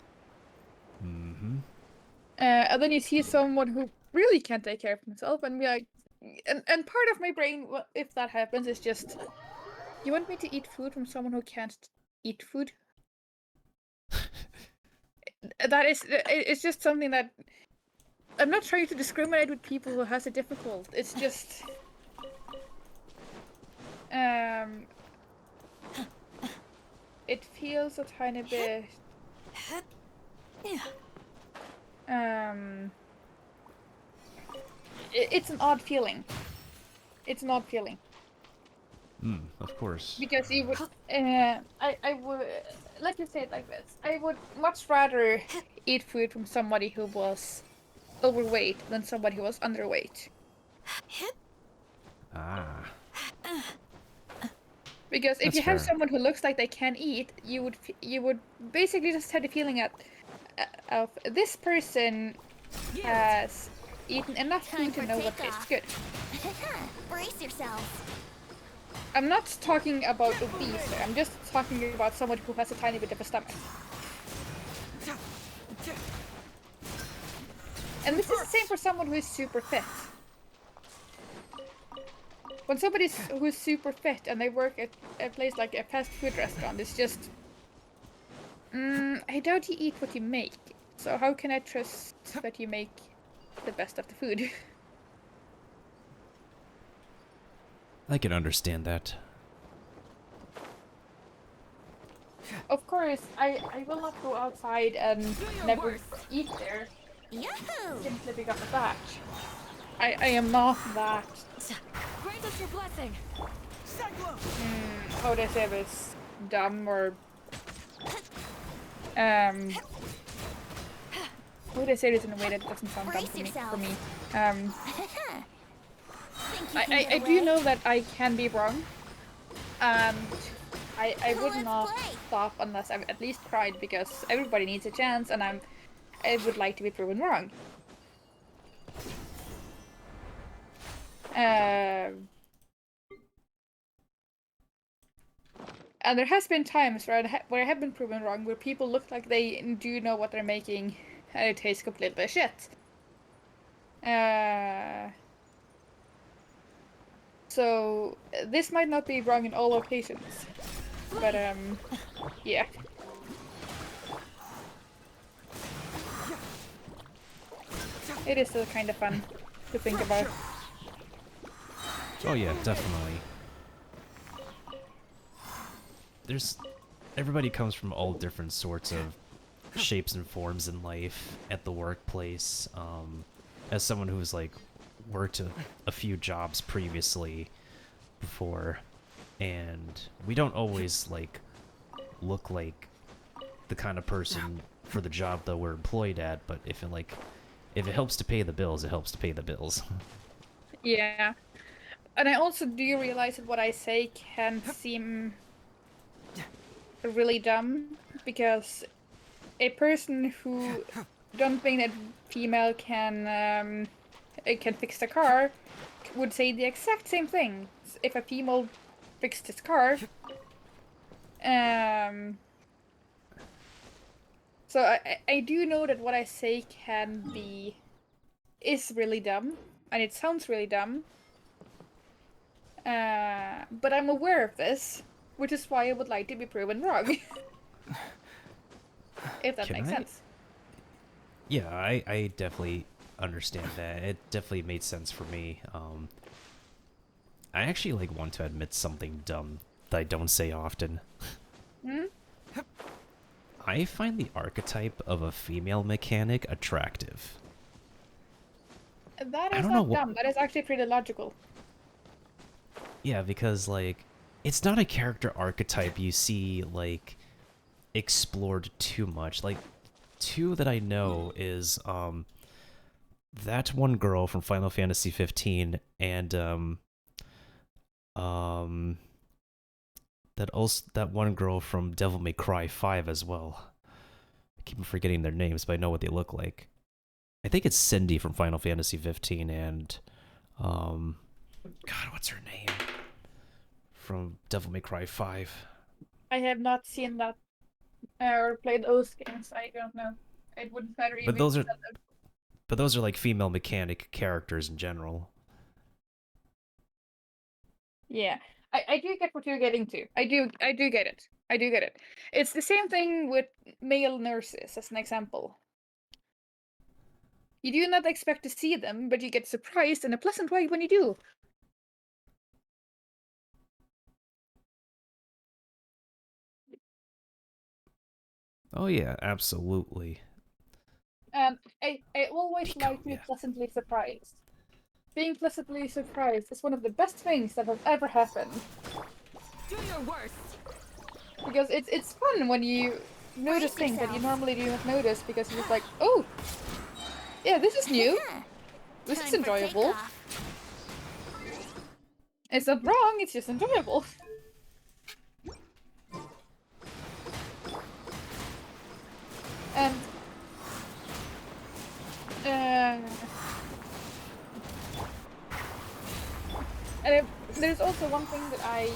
[SPEAKER 3] And then you see someone who really can't take care of himself, and be like, and part of my brain, if that happens, is just, you want me to eat food from someone who can't eat food? That is, it's just something that I'm not trying to discriminate with people who has it difficult. It's just, it feels a tiny bit, it's an odd feeling. It's an odd feeling.
[SPEAKER 1] Of course.
[SPEAKER 3] Because you would, I would, let me say it like this. I would much rather eat food from somebody who was overweight than somebody who was underweight.
[SPEAKER 1] Ah.
[SPEAKER 3] Because if
[SPEAKER 1] That's
[SPEAKER 3] you have
[SPEAKER 1] fair.
[SPEAKER 3] someone who looks like they can eat, you would basically just have the feeling of this person has eaten enough food to know what tastes good.
[SPEAKER 15] Brace yourselves.
[SPEAKER 3] I'm not talking about obese. I'm just talking about someone who has a tiny bit of a stomach. And this is the same for someone who is super fit. When somebody who's super fit and they work at a place like a fast food restaurant, it's just, I doubt you eat what you make. So how can I trust that you make the best of the food?
[SPEAKER 1] I can understand that.
[SPEAKER 3] Of course, I will not go outside and never eat there.
[SPEAKER 15] Yahoo!
[SPEAKER 3] Simply because of that. I am not that.
[SPEAKER 17] Grant us your blessing.
[SPEAKER 3] How would I say this? Dumb or how would I say this in a way that doesn't sound dumb for me? I do know that I can be wrong, and I would not stop unless I've at least tried, because everybody needs a chance, and I would like to be proven wrong. And there has been times where I have been proven wrong, where people look like they do know what they're making, and it tastes completely shit. So this might not be wrong in all occasions, but yeah. It is still kind of fun to think about.
[SPEAKER 1] Oh yeah, definitely. Everybody comes from all different sorts of shapes and forms in life at the workplace. As someone who's like worked a few jobs previously before, and we don't always like look like the kind of person for the job that we're employed at, but if it helps to pay the bills, it helps to pay the bills.
[SPEAKER 3] Yeah. And I also do realize that what I say can seem really dumb, because a person who don't think that female can fix the car would say the exact same thing if a female fixed his car. So I do know that what I say is really dumb, and it sounds really dumb. But I'm aware of this, which is why I would like to be proven wrong. If that makes sense.
[SPEAKER 1] Yeah, I definitely understand that. It definitely made sense for me. I actually like want to admit something dumb that I don't say often. I find the archetype of a female mechanic attractive.
[SPEAKER 3] That is not dumb. That is actually pretty logical.
[SPEAKER 1] Yeah, because like it's not a character archetype you see like explored too much. Like two that I know is that one girl from Final Fantasy 15 and that one girl from Devil May Cry 5 as well. I keep forgetting their names, but I know what they look like. I think it's Cindy from Final Fantasy 15 and God, what's her name? From Devil May Cry 5.
[SPEAKER 3] I have not seen that or played those games. I don't know. It wouldn't matter even.
[SPEAKER 1] But those are But those are like female mechanic characters in general.
[SPEAKER 3] Yeah, I do get what you're getting to. I do get it. I do get it. It's the same thing with male nurses, as an example. You do not expect to see them, but you get surprised in a pleasant way when you do.
[SPEAKER 1] Oh yeah, absolutely.
[SPEAKER 3] I always like to be pleasantly surprised. Being pleasantly surprised is one of the best things that has ever happened.
[SPEAKER 17] Do your worst.
[SPEAKER 3] Because it's fun when you notice things that you normally do not notice, because you're just like, oh, yeah, this is new. This is enjoyable. It's not wrong, it's just enjoyable. And there's also one thing that I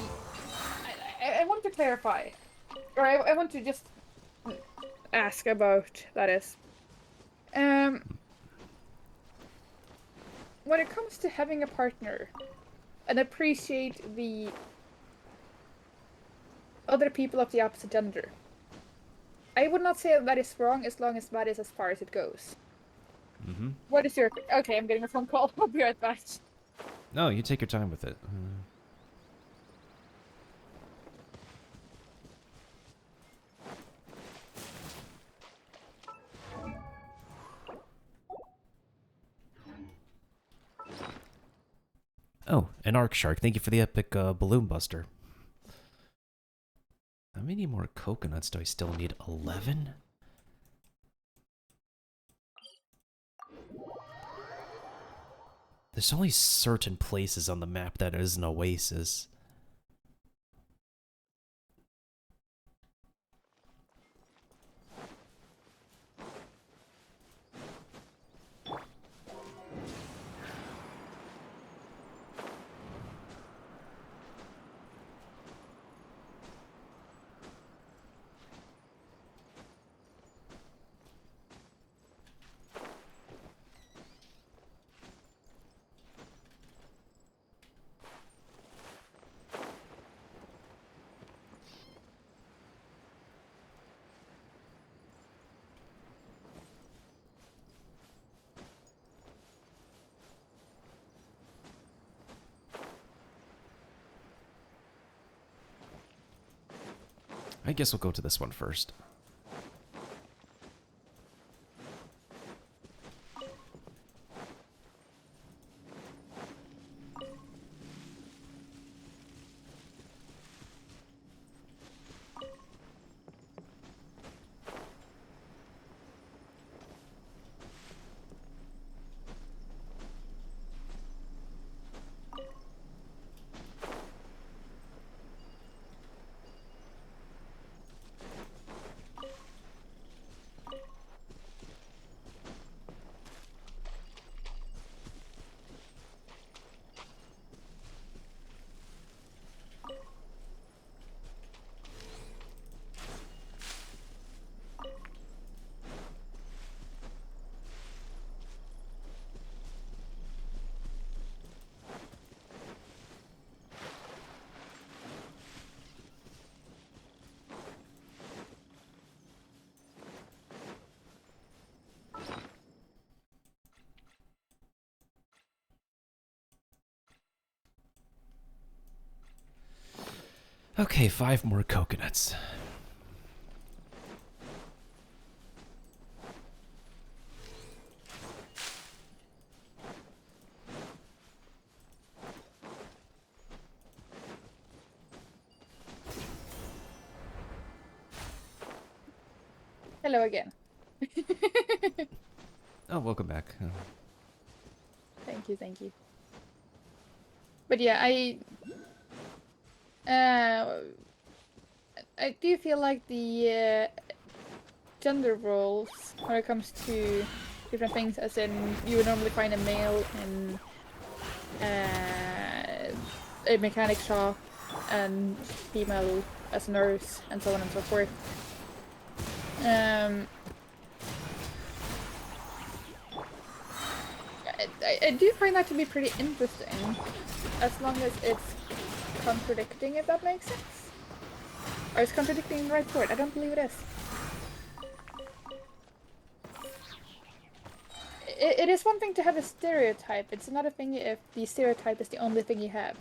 [SPEAKER 3] want to clarify, or I want to just ask about, that is. When it comes to having a partner and appreciate the other people of the opposite gender, I would not say that is wrong as long as that is as far as it goes.
[SPEAKER 1] Mm-hmm.
[SPEAKER 3] What is your... Okay, I'm getting a phone call. I'll be right back.
[SPEAKER 1] No, you take your time with it. Oh, an Arc Shark. Thank you for the epic balloon buster. How many more coconuts do I still need? 11? There's only certain places on the map that is an oasis. I guess we'll go to this one first. Okay, 5 more coconuts.
[SPEAKER 3] Hello again.
[SPEAKER 1] Oh, welcome back.
[SPEAKER 3] Thank you, thank you. But yeah, I do feel like the gender roles when it comes to different things, as in you would normally find a male in a mechanic shop and female as a nurse and so on and so forth. I do find that to be pretty interesting, as long as it's contradicting, if that makes sense. Or is contradicting the right word? I don't believe it is. It is one thing to have a stereotype, it's another thing if the stereotype is the only thing you have.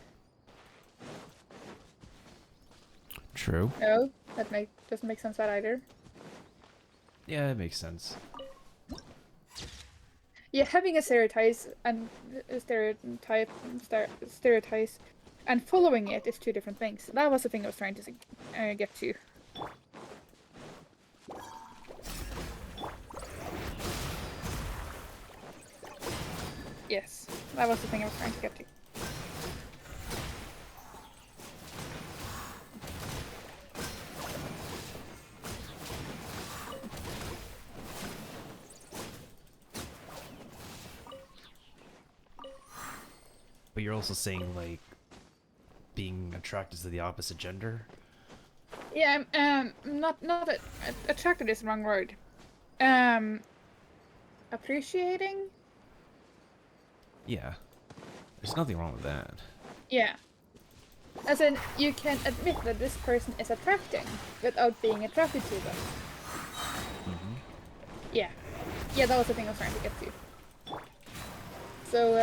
[SPEAKER 1] True.
[SPEAKER 3] No, doesn't make sense that either.
[SPEAKER 1] Yeah, it makes sense.
[SPEAKER 3] Yeah, having a stereotype and stereotypes and following it is two different things. That was the thing I was trying to get to. Yes, that was the thing I was trying to get to.
[SPEAKER 1] But you're also saying, like, being attracted to the opposite gender?
[SPEAKER 3] Yeah, not attracted is the wrong word. Appreciating?
[SPEAKER 1] Yeah. There's nothing wrong with that.
[SPEAKER 3] Yeah. As in, you can admit that this person is attracting without being attracted to them.
[SPEAKER 1] Mm-hmm.
[SPEAKER 3] Yeah. Yeah, that was the thing I was trying to get to. So,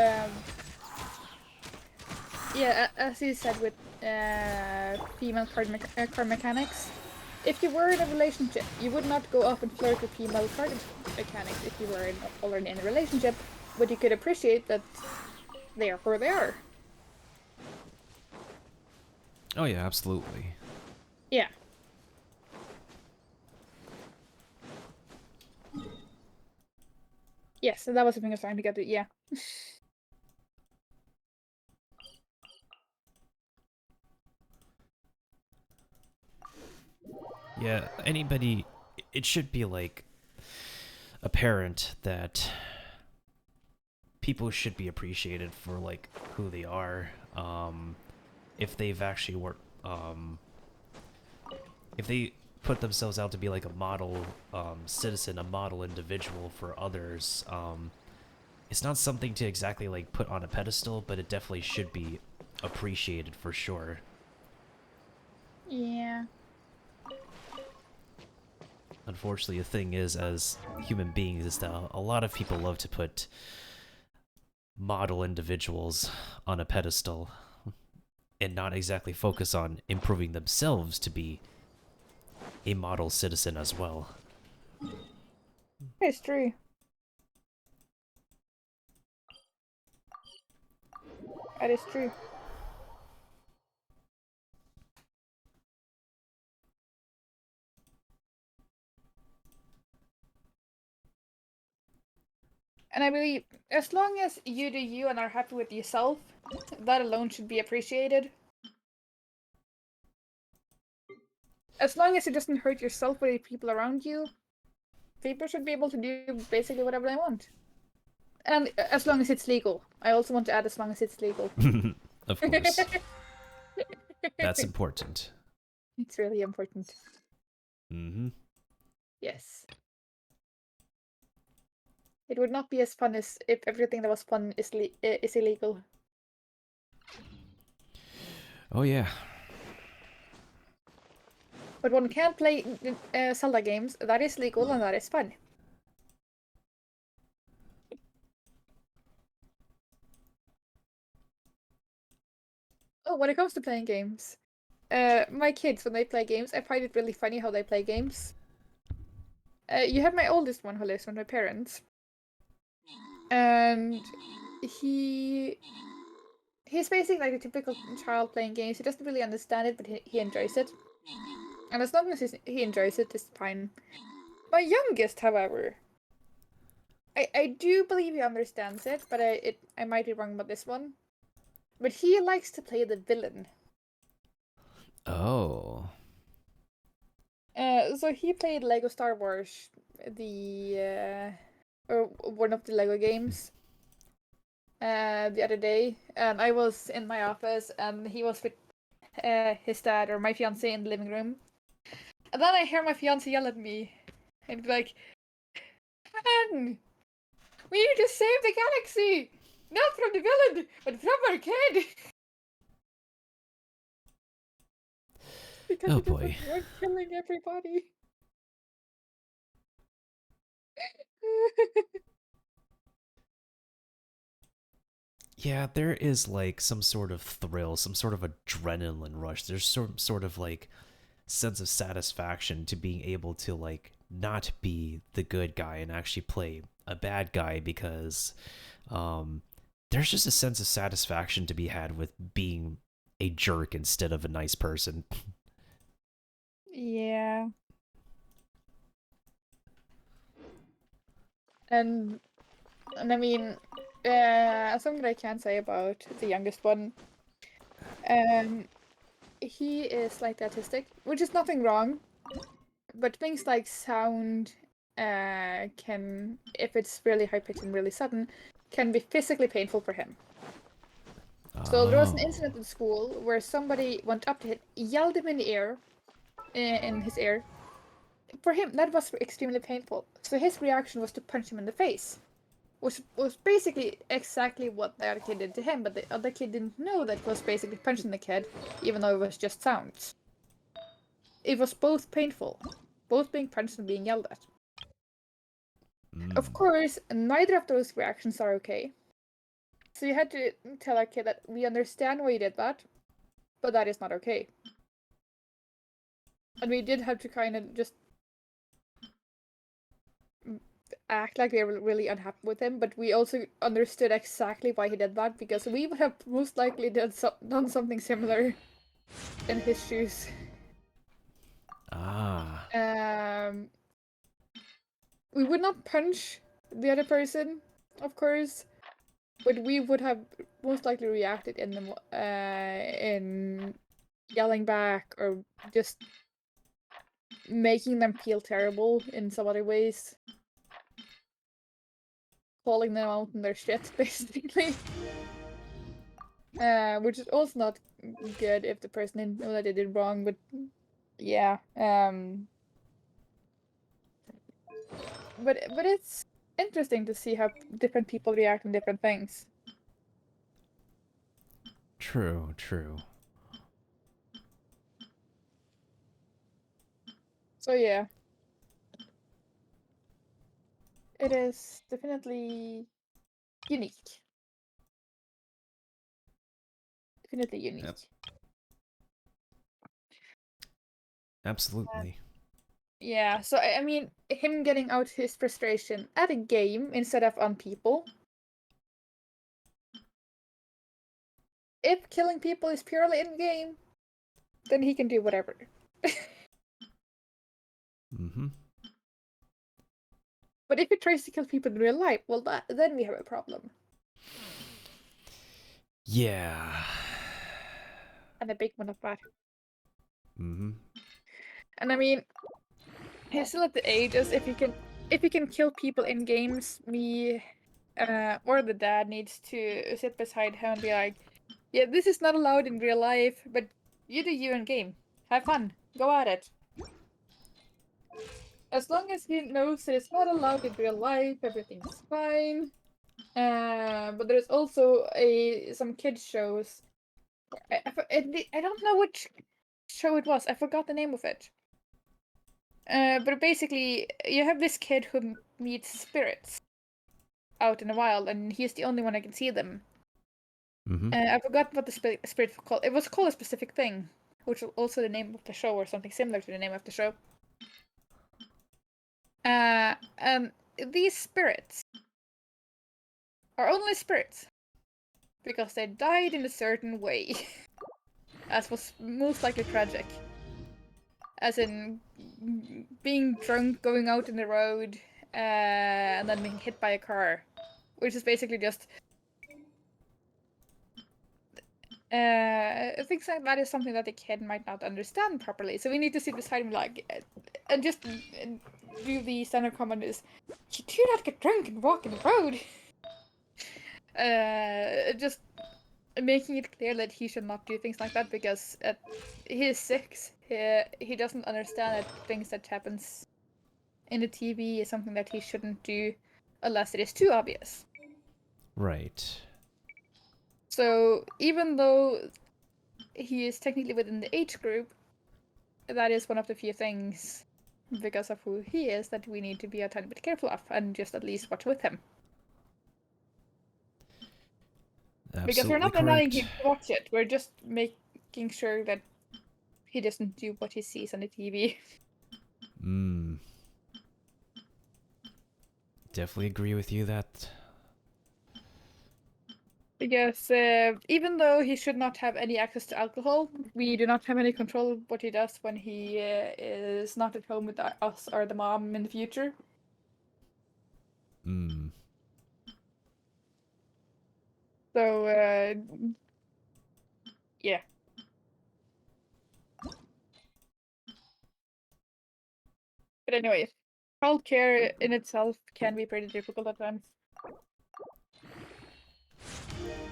[SPEAKER 3] yeah, as you said with female card mechanics, if you were in a relationship, you would not go up and flirt with female card mechanics if you were already in a relationship, but you could appreciate that they are who they are.
[SPEAKER 1] Oh yeah, absolutely.
[SPEAKER 3] Yeah. Yes, so that was the thing I was trying to get to, yeah.
[SPEAKER 1] Yeah, anybody... It should be, like, apparent that people should be appreciated for, like, who they are. If they've actually worked... if they put themselves out to be, like, a model citizen, a model individual for others, it's not something to exactly, like, put on a pedestal, but it definitely should be appreciated for sure.
[SPEAKER 3] Yeah.
[SPEAKER 1] Unfortunately, the thing is, as human beings, is that a lot of people love to put model individuals on a pedestal and not exactly focus on improving themselves to be a model citizen as well.
[SPEAKER 3] It's true. That is true. And I believe, as long as you do you and are happy with yourself, that alone should be appreciated. As long as it doesn't hurt yourself or the people around you, people should be able to do basically whatever they want. And as long as it's legal. I also want to add, as long as it's legal.
[SPEAKER 1] Of course. That's important.
[SPEAKER 3] It's really important.
[SPEAKER 1] Mm-hmm.
[SPEAKER 3] Yes. It would not be as fun as if everything that was fun is illegal.
[SPEAKER 1] Oh yeah.
[SPEAKER 3] But one can play Zelda games that is legal and that is fun. Oh, when it comes to playing games, my kids, when they play games, I find it really funny how they play games. You have my oldest one who lives with my parents. And he's basically like a typical child playing games. He doesn't really understand it, but he enjoys it. And as long as he enjoys it, it's fine. My youngest, however, I do believe he understands it, but I might be wrong about this one. But he likes to play the villain.
[SPEAKER 1] Oh.
[SPEAKER 3] So he played Lego Star Wars, or one of the Lego games, the other day, and I was in my office, and he was with his dad or my fiance in the living room, and then I hear my fiance yell at me, and be like, "Han, We need to save the galaxy! Not from the villain, but from our kid! Because
[SPEAKER 1] Oh
[SPEAKER 3] he doesn't
[SPEAKER 1] boy.
[SPEAKER 3] want killing everybody.
[SPEAKER 1] Yeah, there is like some sort of thrill, some sort of adrenaline rush. There's some sort of like sense of satisfaction to being able to like not be the good guy and actually play a bad guy because there's just a sense of satisfaction to be had with being a jerk instead of a nice person.
[SPEAKER 3] Yeah. And I mean, something that I can say about the youngest one, he is slightly autistic, which is nothing wrong, but things like sound can, if it's really high pitched and really sudden, can be physically painful for him. So there was an incident at school where somebody went up to him, yelled him in the ear, in his ear. For him, that was extremely painful. So his reaction was to punch him in the face, which was basically exactly what the other kid did to him. But the other kid didn't know that it was basically punching the kid, even though it was just sounds. It was both painful, both being punched and being yelled at. Of course, neither of those reactions are okay. So you had to tell our kid that we understand why you did that, but that is not okay. And we did have to kind of just act like we were really unhappy with him, but we also understood exactly why he did that, because we would have most likely done something similar in his shoes. We would not punch the other person, of course, but we would have most likely reacted in yelling back or just making them feel terrible in some other ways. Calling them out on their shit, basically. Which is also not good if the person didn't know that they did wrong, but yeah. But it's interesting to see how different people react on different things.
[SPEAKER 1] True, true.
[SPEAKER 3] So yeah. It is definitely unique. Definitely unique.
[SPEAKER 1] Yep. Absolutely.
[SPEAKER 3] Yeah, so I mean, him getting out his frustration at a game instead of on people. If killing people is purely in game, then he can do whatever.
[SPEAKER 1] Mm-hmm.
[SPEAKER 3] But if he tries to kill people in real life, well, then we have a problem.
[SPEAKER 1] Yeah.
[SPEAKER 3] And a big one of that.
[SPEAKER 1] Mm-hmm.
[SPEAKER 3] And I mean, he's still at the age as if he can kill people in games, me or the dad needs to sit beside him and be like, yeah, this is not allowed in real life, but you do you in game. Have fun. Go at it. As long as he knows that it's not allowed in real life, everything's fine. But there's also some kids shows. I don't know which show it was. I forgot the name of it. But basically, you have this kid who meets spirits out in the wild, and he's the only one that can see them.
[SPEAKER 1] Mm-hmm.
[SPEAKER 3] I forgot what the spirit was called. It was called a specific thing, which was also the name of the show, or something similar to the name of the show. These spirits are only spirits because they died in a certain way, as was most likely tragic. As in being drunk, going out in the road, and then being hit by a car, which is basically just things like that is something that the kid might not understand properly. So we need to sit beside him and just do the standard comment is, you do not get drunk and walk in the road. Just making it clear that he should not do things like that because he is 6. He doesn't understand that things that happens in the TV is something that he shouldn't do unless it is too obvious.
[SPEAKER 1] Right.
[SPEAKER 3] So even though he is technically within the age group, that is one of the few things, because of who he is, that we need to be a tiny bit careful of, and just at least watch with him.
[SPEAKER 1] Absolutely
[SPEAKER 3] Because we're not
[SPEAKER 1] correct.
[SPEAKER 3] denying him to watch it, we're just making sure that he doesn't do what he sees on the TV.
[SPEAKER 1] Definitely agree with you that.
[SPEAKER 3] Because even though he should not have any access to alcohol, we do not have any control of what he does when he is not at home with us or the mom in the future. So, yeah. But anyway, childcare in itself can be pretty difficult at times.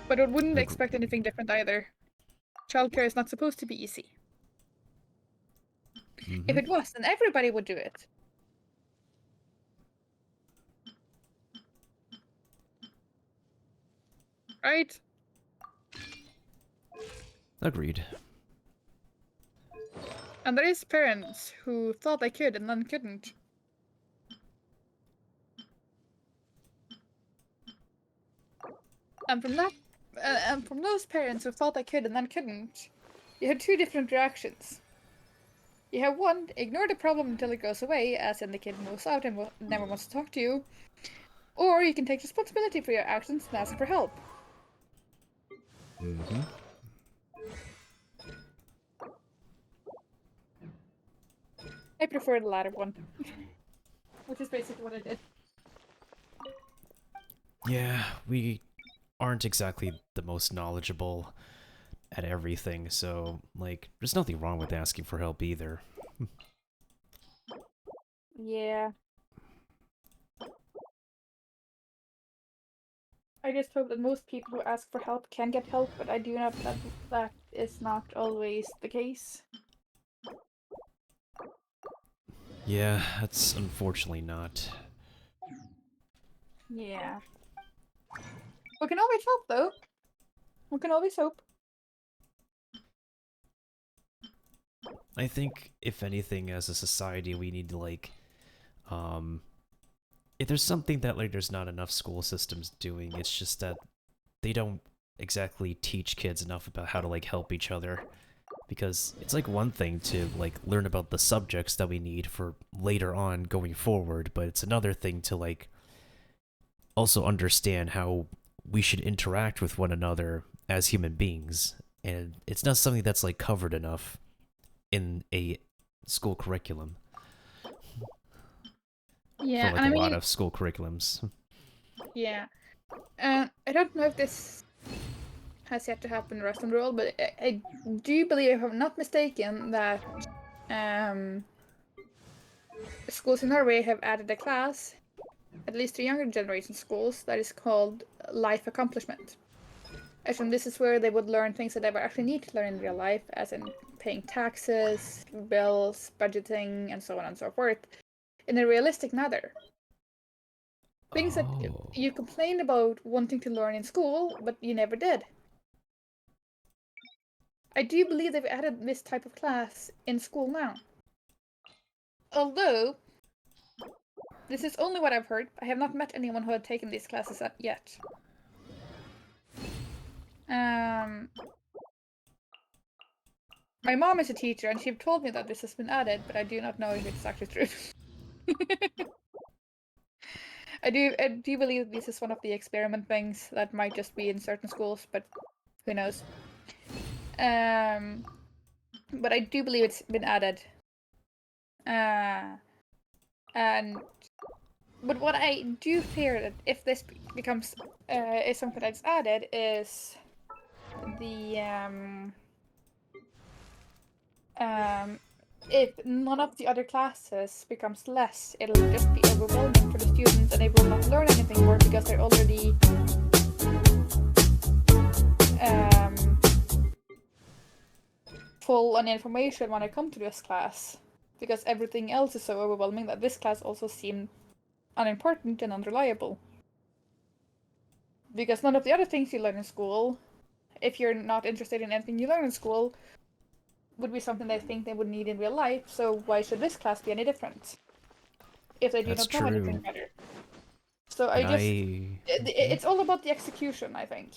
[SPEAKER 3] But I wouldn't expect anything different either. Childcare is not supposed to be easy. If it was, then everybody would do it. Right?
[SPEAKER 1] Agreed.
[SPEAKER 3] And there is parents who thought they could and then couldn't. And from that, and from those parents who thought they could and then couldn't, you have two different reactions. You have one, ignore the problem until it goes away, as in the kid moves out and never wants to talk to you. Or you can take responsibility for your actions and ask for help. I prefer the latter one. Which is basically what I did.
[SPEAKER 1] Yeah, we aren't exactly the most knowledgeable at everything, so, like, there's nothing wrong with asking for help either.
[SPEAKER 3] Yeah. I just hope that most people who ask for help can get help, but I do know that is not always the case.
[SPEAKER 1] Yeah, that's unfortunately not.
[SPEAKER 3] Yeah. We can always hope, though. We can always hope.
[SPEAKER 1] I think, if anything, as a society, we need to, like, if there's something that, like, there's not enough school systems doing, it's just that they don't exactly teach kids enough about how to, like, help each other. Because it's, like, one thing to, like, learn about the subjects that we need for later on going forward, but it's another thing to, like, also understand how we should interact with one another as human beings. And it's not something that's, like, covered enough in a school curriculum.
[SPEAKER 3] Yeah,
[SPEAKER 1] for, like,
[SPEAKER 3] and
[SPEAKER 1] a
[SPEAKER 3] I
[SPEAKER 1] lot
[SPEAKER 3] mean,
[SPEAKER 1] of school curriculums.
[SPEAKER 3] yeah. I don't know if this has yet to happen in the rest of the world, but I do believe, if I'm not mistaken, that schools in Norway have added a class, at least to younger generation schools, that is called life accomplishment. And this is where they would learn things that they would actually need to learn in real life, as in paying taxes, bills, budgeting, and so on and so forth, in a realistic manner. Things that you complained about wanting to learn in school, but you never did. I do believe they've added this type of class in school now. Although, this is only what I've heard. I have not met anyone who had taken these classes yet. My mom is a teacher, and she told me that this has been added, but I do not know if it's actually true. I do believe this is one of the experiment things that might just be in certain schools, but who knows. But I do believe it's been added. But what I do fear that if this becomes is something that's added is the if none of the other classes becomes less, it'll just be overwhelming for the students, and they will not learn anything more because they're already full on information when I come to this class, because everything else is so overwhelming that this class also seemed unimportant and unreliable. Because none of the other things you learn in school, if you're not interested in anything you learn in school, would be something they think they would need in real life, so why should this class be any different? If they do
[SPEAKER 1] That's
[SPEAKER 3] not know anything
[SPEAKER 1] true.
[SPEAKER 3] better. So
[SPEAKER 1] And
[SPEAKER 3] it's all about the execution, I think.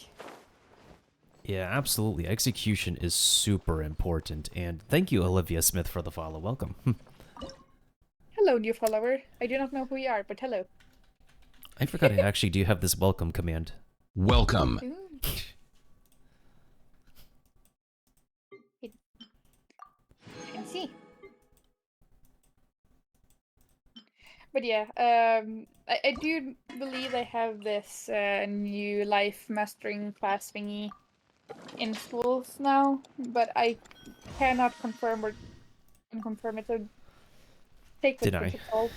[SPEAKER 1] Yeah, absolutely. Execution is super important. And thank you, Olivia Smith, for the follow. Welcome.
[SPEAKER 3] Hello, new follower. I do not know who you are, but hello.
[SPEAKER 1] I forgot I actually do have this welcome command.
[SPEAKER 19] Welcome.
[SPEAKER 3] Can see. But yeah, I do believe they have this new life mastering class thingy in schools now, but I cannot confirm or confirm it, so take with
[SPEAKER 1] Did
[SPEAKER 3] pinch
[SPEAKER 1] I?
[SPEAKER 3] of salt.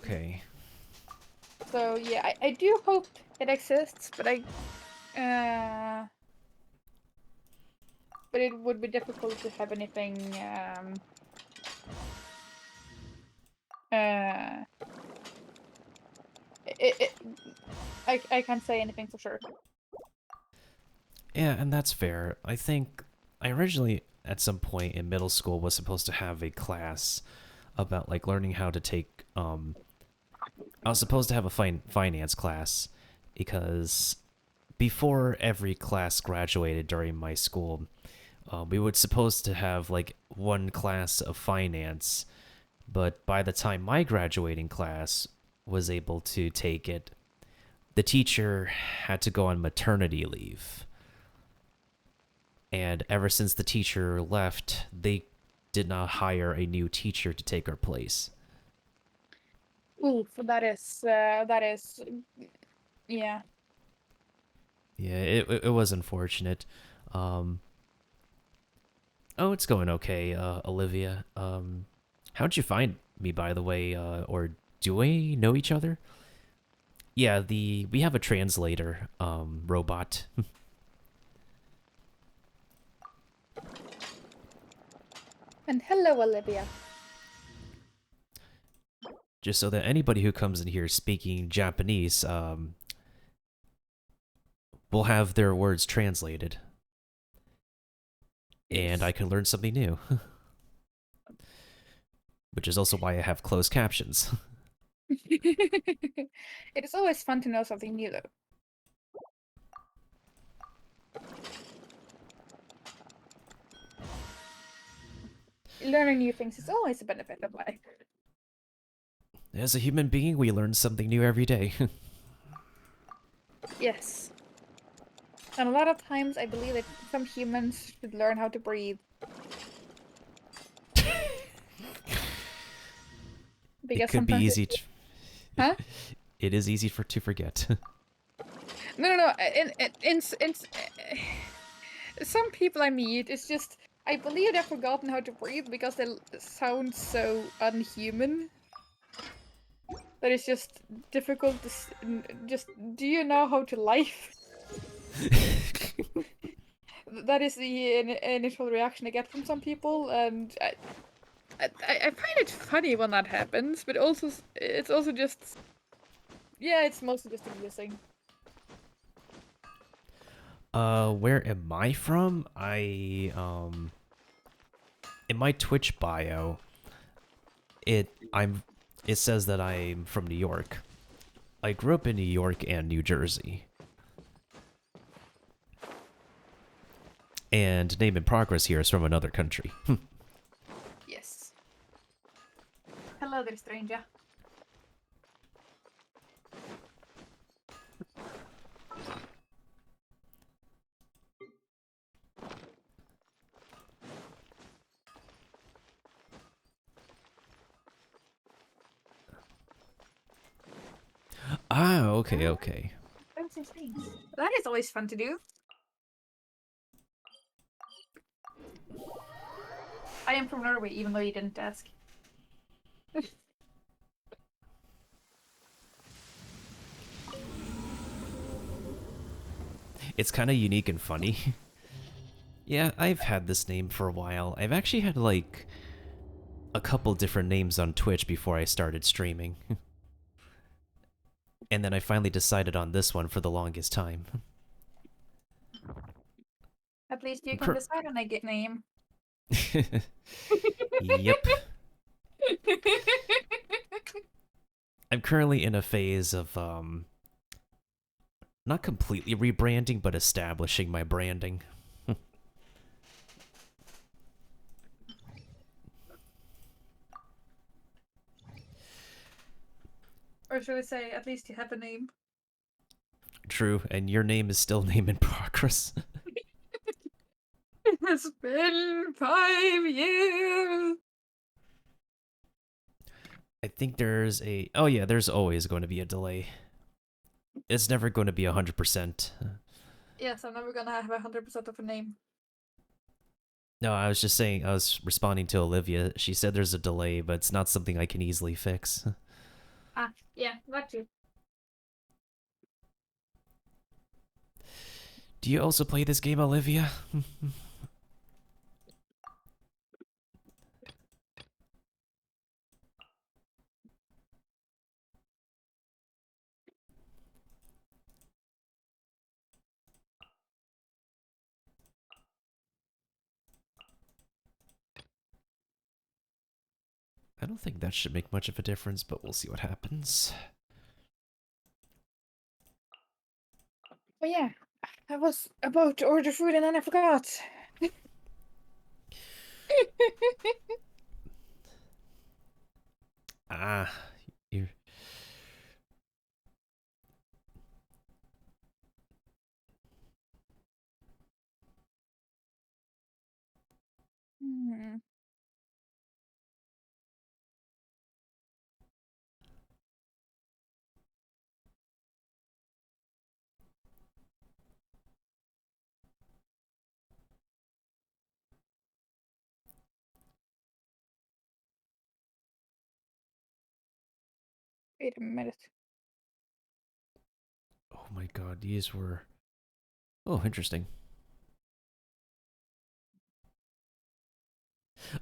[SPEAKER 1] Okay.
[SPEAKER 3] So yeah, I do hope it exists, but but it would be difficult to have anything I can't say anything for sure.
[SPEAKER 1] Yeah, and that's fair. I think I originally, at some point in middle school, was supposed to have a class about like learning how to take. I was supposed to have a finance class because before every class graduated during my school, we were supposed to have like one class of finance, but by the time my graduating class was able to take it, the teacher had to go on maternity leave. And ever since the teacher left, they did not hire a new teacher to take her place.
[SPEAKER 3] Oof, that is, yeah.
[SPEAKER 1] Yeah, it was unfortunate. Oh, it's going okay, Olivia. How'd you find me, by the way? Or do we know each other? Yeah, we have a translator, robot.
[SPEAKER 3] And hello, Olivia.
[SPEAKER 1] Just so that anybody who comes in here speaking Japanese, will have their words translated. And I can learn something new. Which is also why I have closed captions.
[SPEAKER 3] It is always fun to know something new, though. Learning new things is always a benefit of life.
[SPEAKER 1] As a human being, we learn something new every day.
[SPEAKER 3] Yes. And a lot of times I believe that some humans should learn how to breathe.
[SPEAKER 1] It could be easy to...
[SPEAKER 3] Huh?
[SPEAKER 1] It is easy to forget.
[SPEAKER 3] No. In some people I meet, it's just I believe they've forgotten how to breathe because they sound so unhuman. That it's just difficult to just. Do you know how to life? That is the initial reaction I get from some people, and I find it funny when that happens, but also it's also just. Yeah, it's mostly just amusing.
[SPEAKER 1] Where am I from? In my Twitch bio, it says that I'm from New York. I grew up in New York and New Jersey. And Name in Progress here is from another country.
[SPEAKER 3] Yes. Hello there, stranger.
[SPEAKER 1] Ah, okay.
[SPEAKER 3] That is always fun to do. I am from Norway, even though you didn't ask.
[SPEAKER 1] It's kind of unique and funny. Yeah, I've had this name for a while. I've actually had like a couple different names on Twitch before I started streaming. And then I finally decided on this one for the longest time.
[SPEAKER 3] At least you can decide on a good name.
[SPEAKER 1] Yep. I'm currently in a phase of, not completely rebranding, but establishing my branding.
[SPEAKER 3] Or should I say, at least you have a name.
[SPEAKER 1] True, and your name is still name in progress.
[SPEAKER 3] It has been 5 years.
[SPEAKER 1] I think there's a... Oh yeah, there's always going to be a delay. It's never going to be 100%.
[SPEAKER 3] Yes, I'm never gonna have 100% of a name.
[SPEAKER 1] No, I was just saying, I was responding to Olivia. She said there's a delay, but it's not something I can easily fix.
[SPEAKER 3] Ah, yeah, that too.
[SPEAKER 1] Do you also play this game, Olivia? I don't think that should make much of a difference, but we'll see what happens.
[SPEAKER 3] Oh yeah, I was about to order food and then I forgot.
[SPEAKER 1] Ah, you...
[SPEAKER 3] Hmm. Wait a minute.
[SPEAKER 1] Oh my god, these were... Oh, interesting.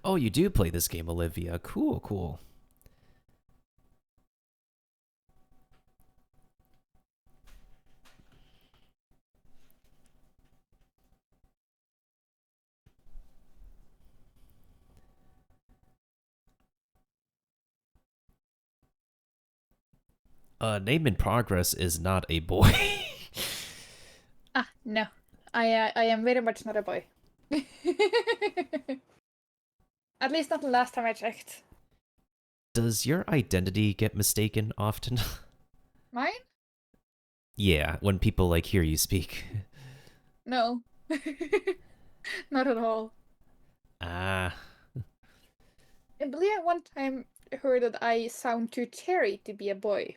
[SPEAKER 1] Oh, you do play this game, Olivia. Cool, cool. Name in progress is not a boy.
[SPEAKER 3] Ah, no. I am very much not a boy. At least not the last time I checked.
[SPEAKER 1] Does your identity get mistaken often?
[SPEAKER 3] Mine?
[SPEAKER 1] Yeah, when people like hear you speak.
[SPEAKER 3] No. Not at all.
[SPEAKER 1] Ah.
[SPEAKER 3] I believe I one time heard that I sound too cherry to be a boy.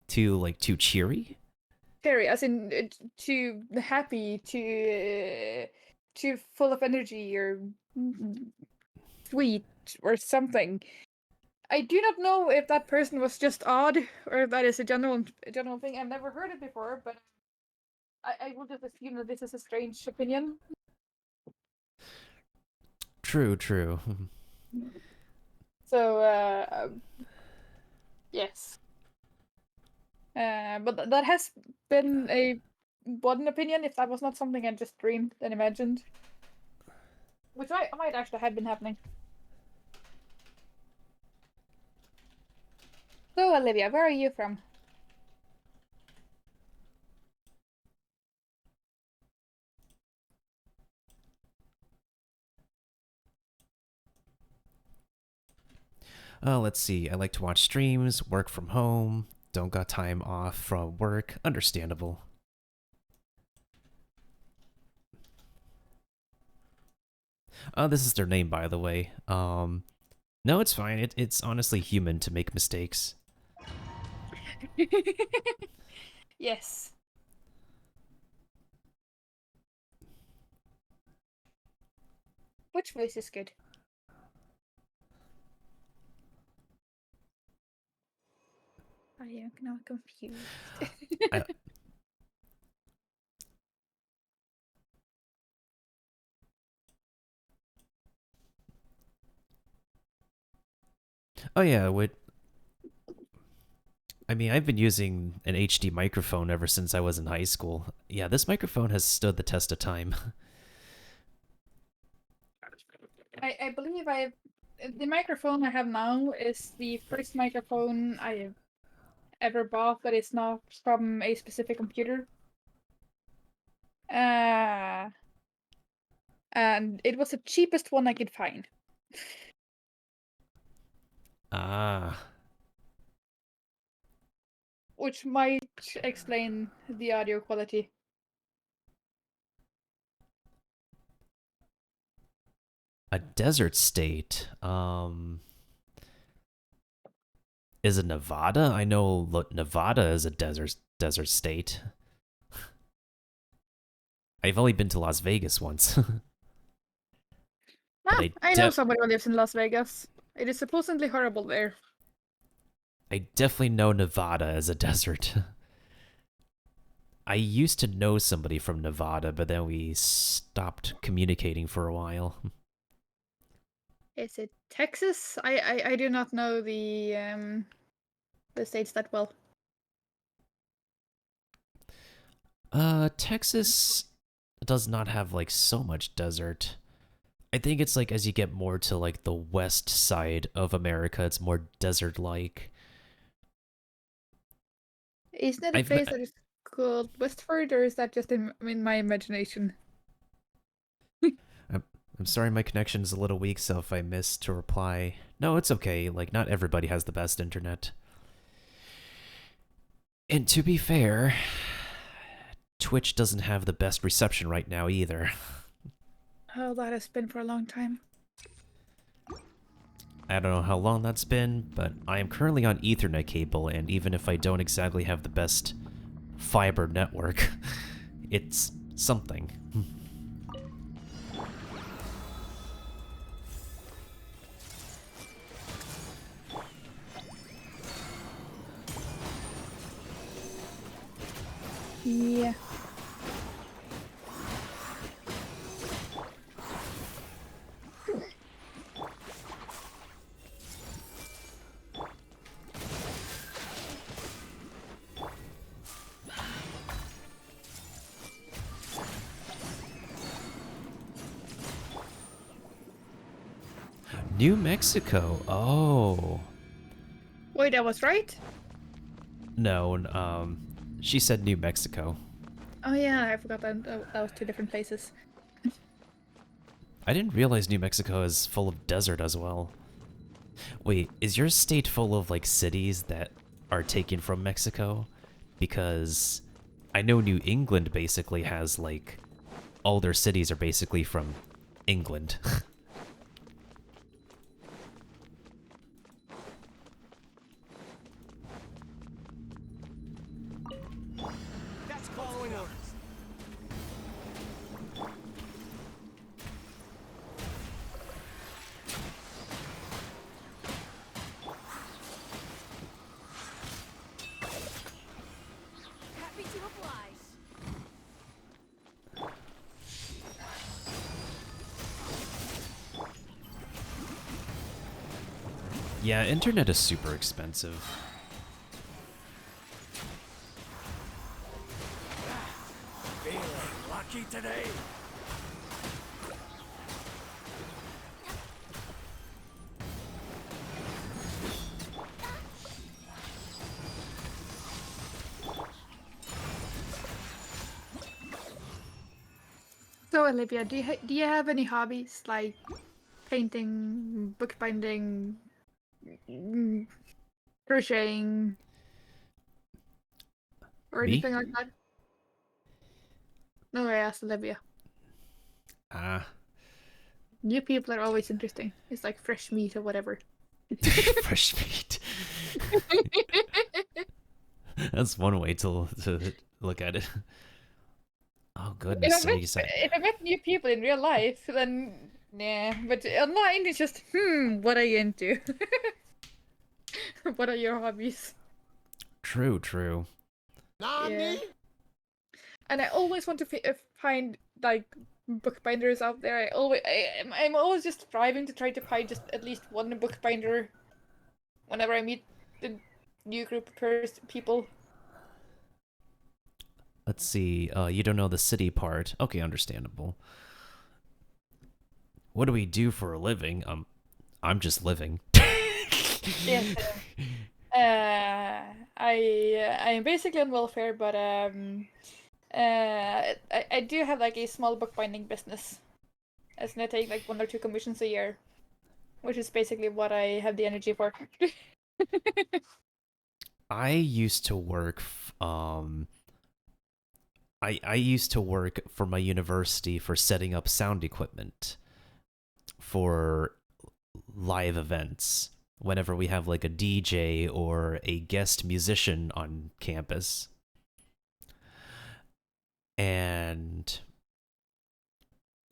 [SPEAKER 1] Too cheery?
[SPEAKER 3] Cherry, as in too happy, too full of energy, or sweet, or something. I do not know if that person was just odd, or if that is a general thing. I've never heard it before, but I will just assume that this is a strange opinion.
[SPEAKER 1] True, true.
[SPEAKER 3] So, yes. But that has been a one opinion, if that was not something I just dreamed and imagined. Which might actually have been happening. So, Olivia, where are you from?
[SPEAKER 1] Let's see. I like to watch streams, work from home, don't got time off from work. Understandable. This is their name, by the way. No, it's fine. It's honestly human to make mistakes.
[SPEAKER 3] Yes. Which voice is good? I am now confused.
[SPEAKER 1] Oh yeah, I mean, I've been using an HD microphone ever since I was in high school. Yeah, this microphone has stood the test of time.
[SPEAKER 3] I believe the microphone I have now is the first microphone I have ever bought that is not from a specific computer. And it was the cheapest one I could find.
[SPEAKER 1] Ah.
[SPEAKER 3] Which might explain the audio quality.
[SPEAKER 1] A desert state. Is it Nevada? I know Nevada is a desert state. I've only been to Las Vegas once.
[SPEAKER 3] I know somebody who lives in Las Vegas. It is supposedly horrible there.
[SPEAKER 1] I definitely know Nevada as a desert. I used to know somebody from Nevada, but then we stopped communicating for a while.
[SPEAKER 3] Is it Texas? I do not know the states that well.
[SPEAKER 1] Texas does not have like so much desert. I think it's like as you get more to like the west side of America, it's more desert-like.
[SPEAKER 3] Isn't it a place that is called Westford, or is that just in my imagination?
[SPEAKER 1] I'm sorry my connection's a little weak, so if I missed to reply... No, it's okay. Like, not everybody has the best internet. And to be fair, Twitch doesn't have the best reception right now either.
[SPEAKER 3] Oh, that has been for a long time.
[SPEAKER 1] I don't know how long that's been, but I am currently on Ethernet cable, and even if I don't exactly have the best fiber network, it's something.
[SPEAKER 3] Yeah.
[SPEAKER 1] New Mexico. Oh.
[SPEAKER 3] Wait, I was right?
[SPEAKER 1] No, she said New Mexico.
[SPEAKER 3] Oh yeah, I forgot that was two different places.
[SPEAKER 1] I didn't realize New Mexico is full of desert as well. Wait, is your state full of like cities that are taken from Mexico? Because I know New England basically has like all their cities are basically from England.
[SPEAKER 8] That's following orders.
[SPEAKER 17] Happy to oblige.
[SPEAKER 1] Yeah, internet is super expensive.
[SPEAKER 8] Feeling lucky today.
[SPEAKER 3] So Olivia, do you have any hobbies like painting, bookbinding, crocheting, or
[SPEAKER 1] Me?
[SPEAKER 3] anything like that? No, I asked Olivia.
[SPEAKER 1] Ah.
[SPEAKER 3] New people are always interesting. It's like fresh meat or whatever.
[SPEAKER 1] Fresh meat. That's one way to look at it. Oh goodness, so you said
[SPEAKER 3] If I met new people in real life, then nah. But online, it's just what are you into? What are your hobbies?
[SPEAKER 1] true, true.
[SPEAKER 3] Yeah. And I always want to find like bookbinders out there. I'm always just striving to try to find just at least one bookbinder whenever I meet new group of people.
[SPEAKER 1] Let's see. You don't know the city part. Okay, understandable. What do we do for a living? I'm just living.
[SPEAKER 3] Yes. I am basically on welfare, but I do have like a small bookbinding business. As in I take like 1 or 2 commissions a year, which is basically what I have the energy for.
[SPEAKER 1] I used to work. I used to work for my university for setting up sound equipment for live events. Whenever we have like a DJ or a guest musician on campus. And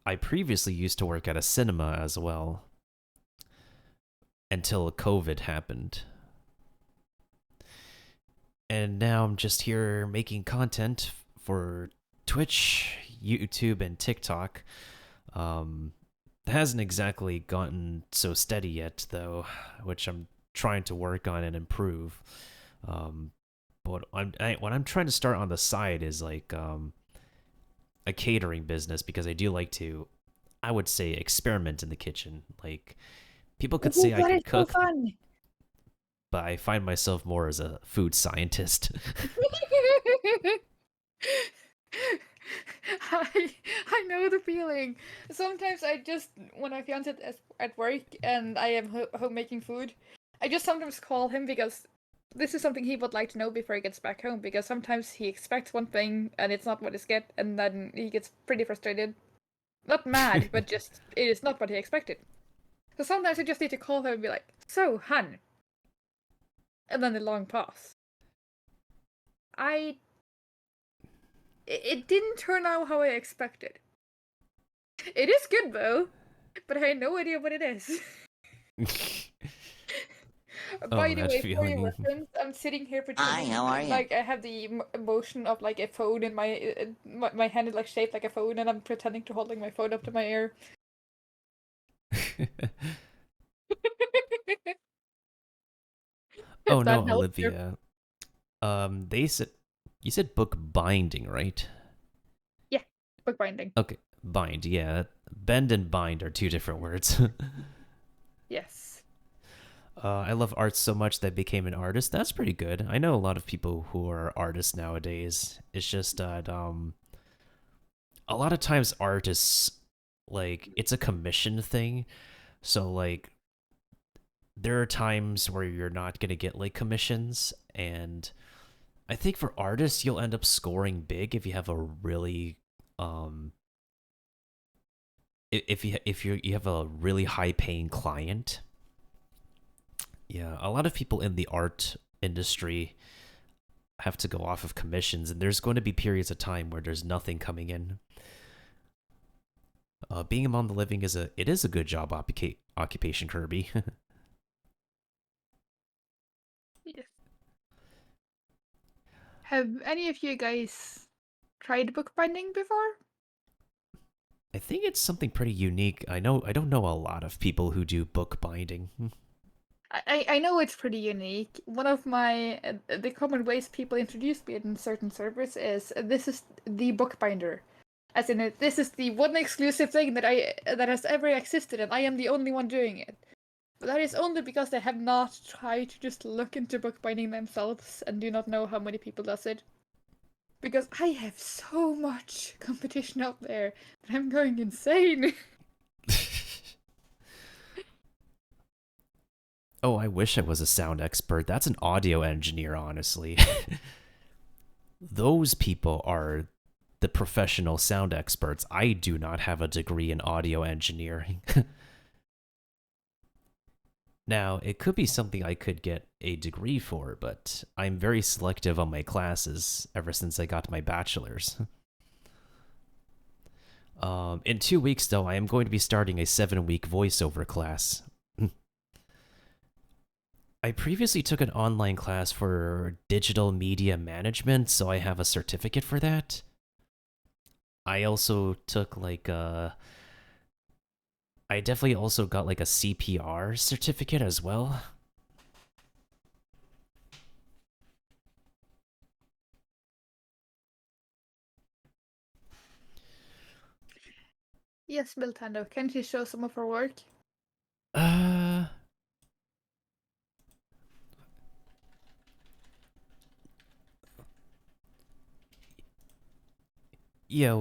[SPEAKER 1] I previously used to work at a cinema as well. Until COVID happened. And now I'm just here making content for Twitch, YouTube, and TikTok. It hasn't exactly gotten so steady yet, though, which I'm trying to work on and improve. But what I'm trying to start on the side is like a catering business, because I do like to, I would say, experiment in the kitchen. Like, people could say I can cook,
[SPEAKER 3] so fun.
[SPEAKER 1] but I find myself more as a food scientist.
[SPEAKER 3] I know the feeling. Sometimes I just, when I fiance at work and I am home making food, I just sometimes call him because this is something he would like to know before he gets back home, because sometimes he expects one thing and it's not what he gets, and then he gets pretty frustrated. Not mad, but just, it is not what he expected. So sometimes I just need to call him and be like, "So, hun." And then a long pause. It didn't turn out how I expected. It is good though, but I had no idea what it is. By the way, for your reference, I'm sitting here pretending like I have the emotion of like a phone in my hand is like shaped like a phone, and I'm pretending to holding my phone up to my ear.
[SPEAKER 1] Oh no, Olivia. You said book binding, right?
[SPEAKER 3] Yeah, book binding.
[SPEAKER 1] Okay, bind. Yeah, bend and bind are 2 different words.
[SPEAKER 3] Yes.
[SPEAKER 1] I love art so much that I became an artist. That's pretty good. I know a lot of people who are artists nowadays. It's just that a lot of times art is like, it's a commission thing. So like, there are times where you're not going to get like commissions, and I think for artists you'll end up scoring big if you have a really if you have a really high paying client. Yeah, a lot of people in the art industry have to go off of commissions, and there's going to be periods of time where there's nothing coming in. Being among the living is a good job occupation, Kirby.
[SPEAKER 3] Yes. Have any of you guys tried bookbinding before?
[SPEAKER 1] I think it's something pretty unique. I don't know a lot of people who do bookbinding.
[SPEAKER 3] I know it's pretty unique. One of my the common ways people introduce me in certain servers is this is the bookbinder, as in this is the one exclusive thing that has ever existed, and I am the only one doing it. But that is only because they have not tried to just look into bookbinding themselves and do not know how many people does it. Because I have so much competition out there that I'm going insane.
[SPEAKER 1] Oh, I wish I was a sound expert. That's an audio engineer, honestly. Those people are the professional sound experts. I do not have a degree in audio engineering. Now, it could be something I could get a degree for, but I'm very selective on my classes ever since I got my bachelor's. In 2 weeks, though, I am going to be starting a 7-week voiceover class. I previously took an online class for digital media management, so I have a certificate for that. I also took like I definitely also got like a CPR certificate as well.
[SPEAKER 3] Yes, Miltando, can't you show some of her work?
[SPEAKER 1] Yeah,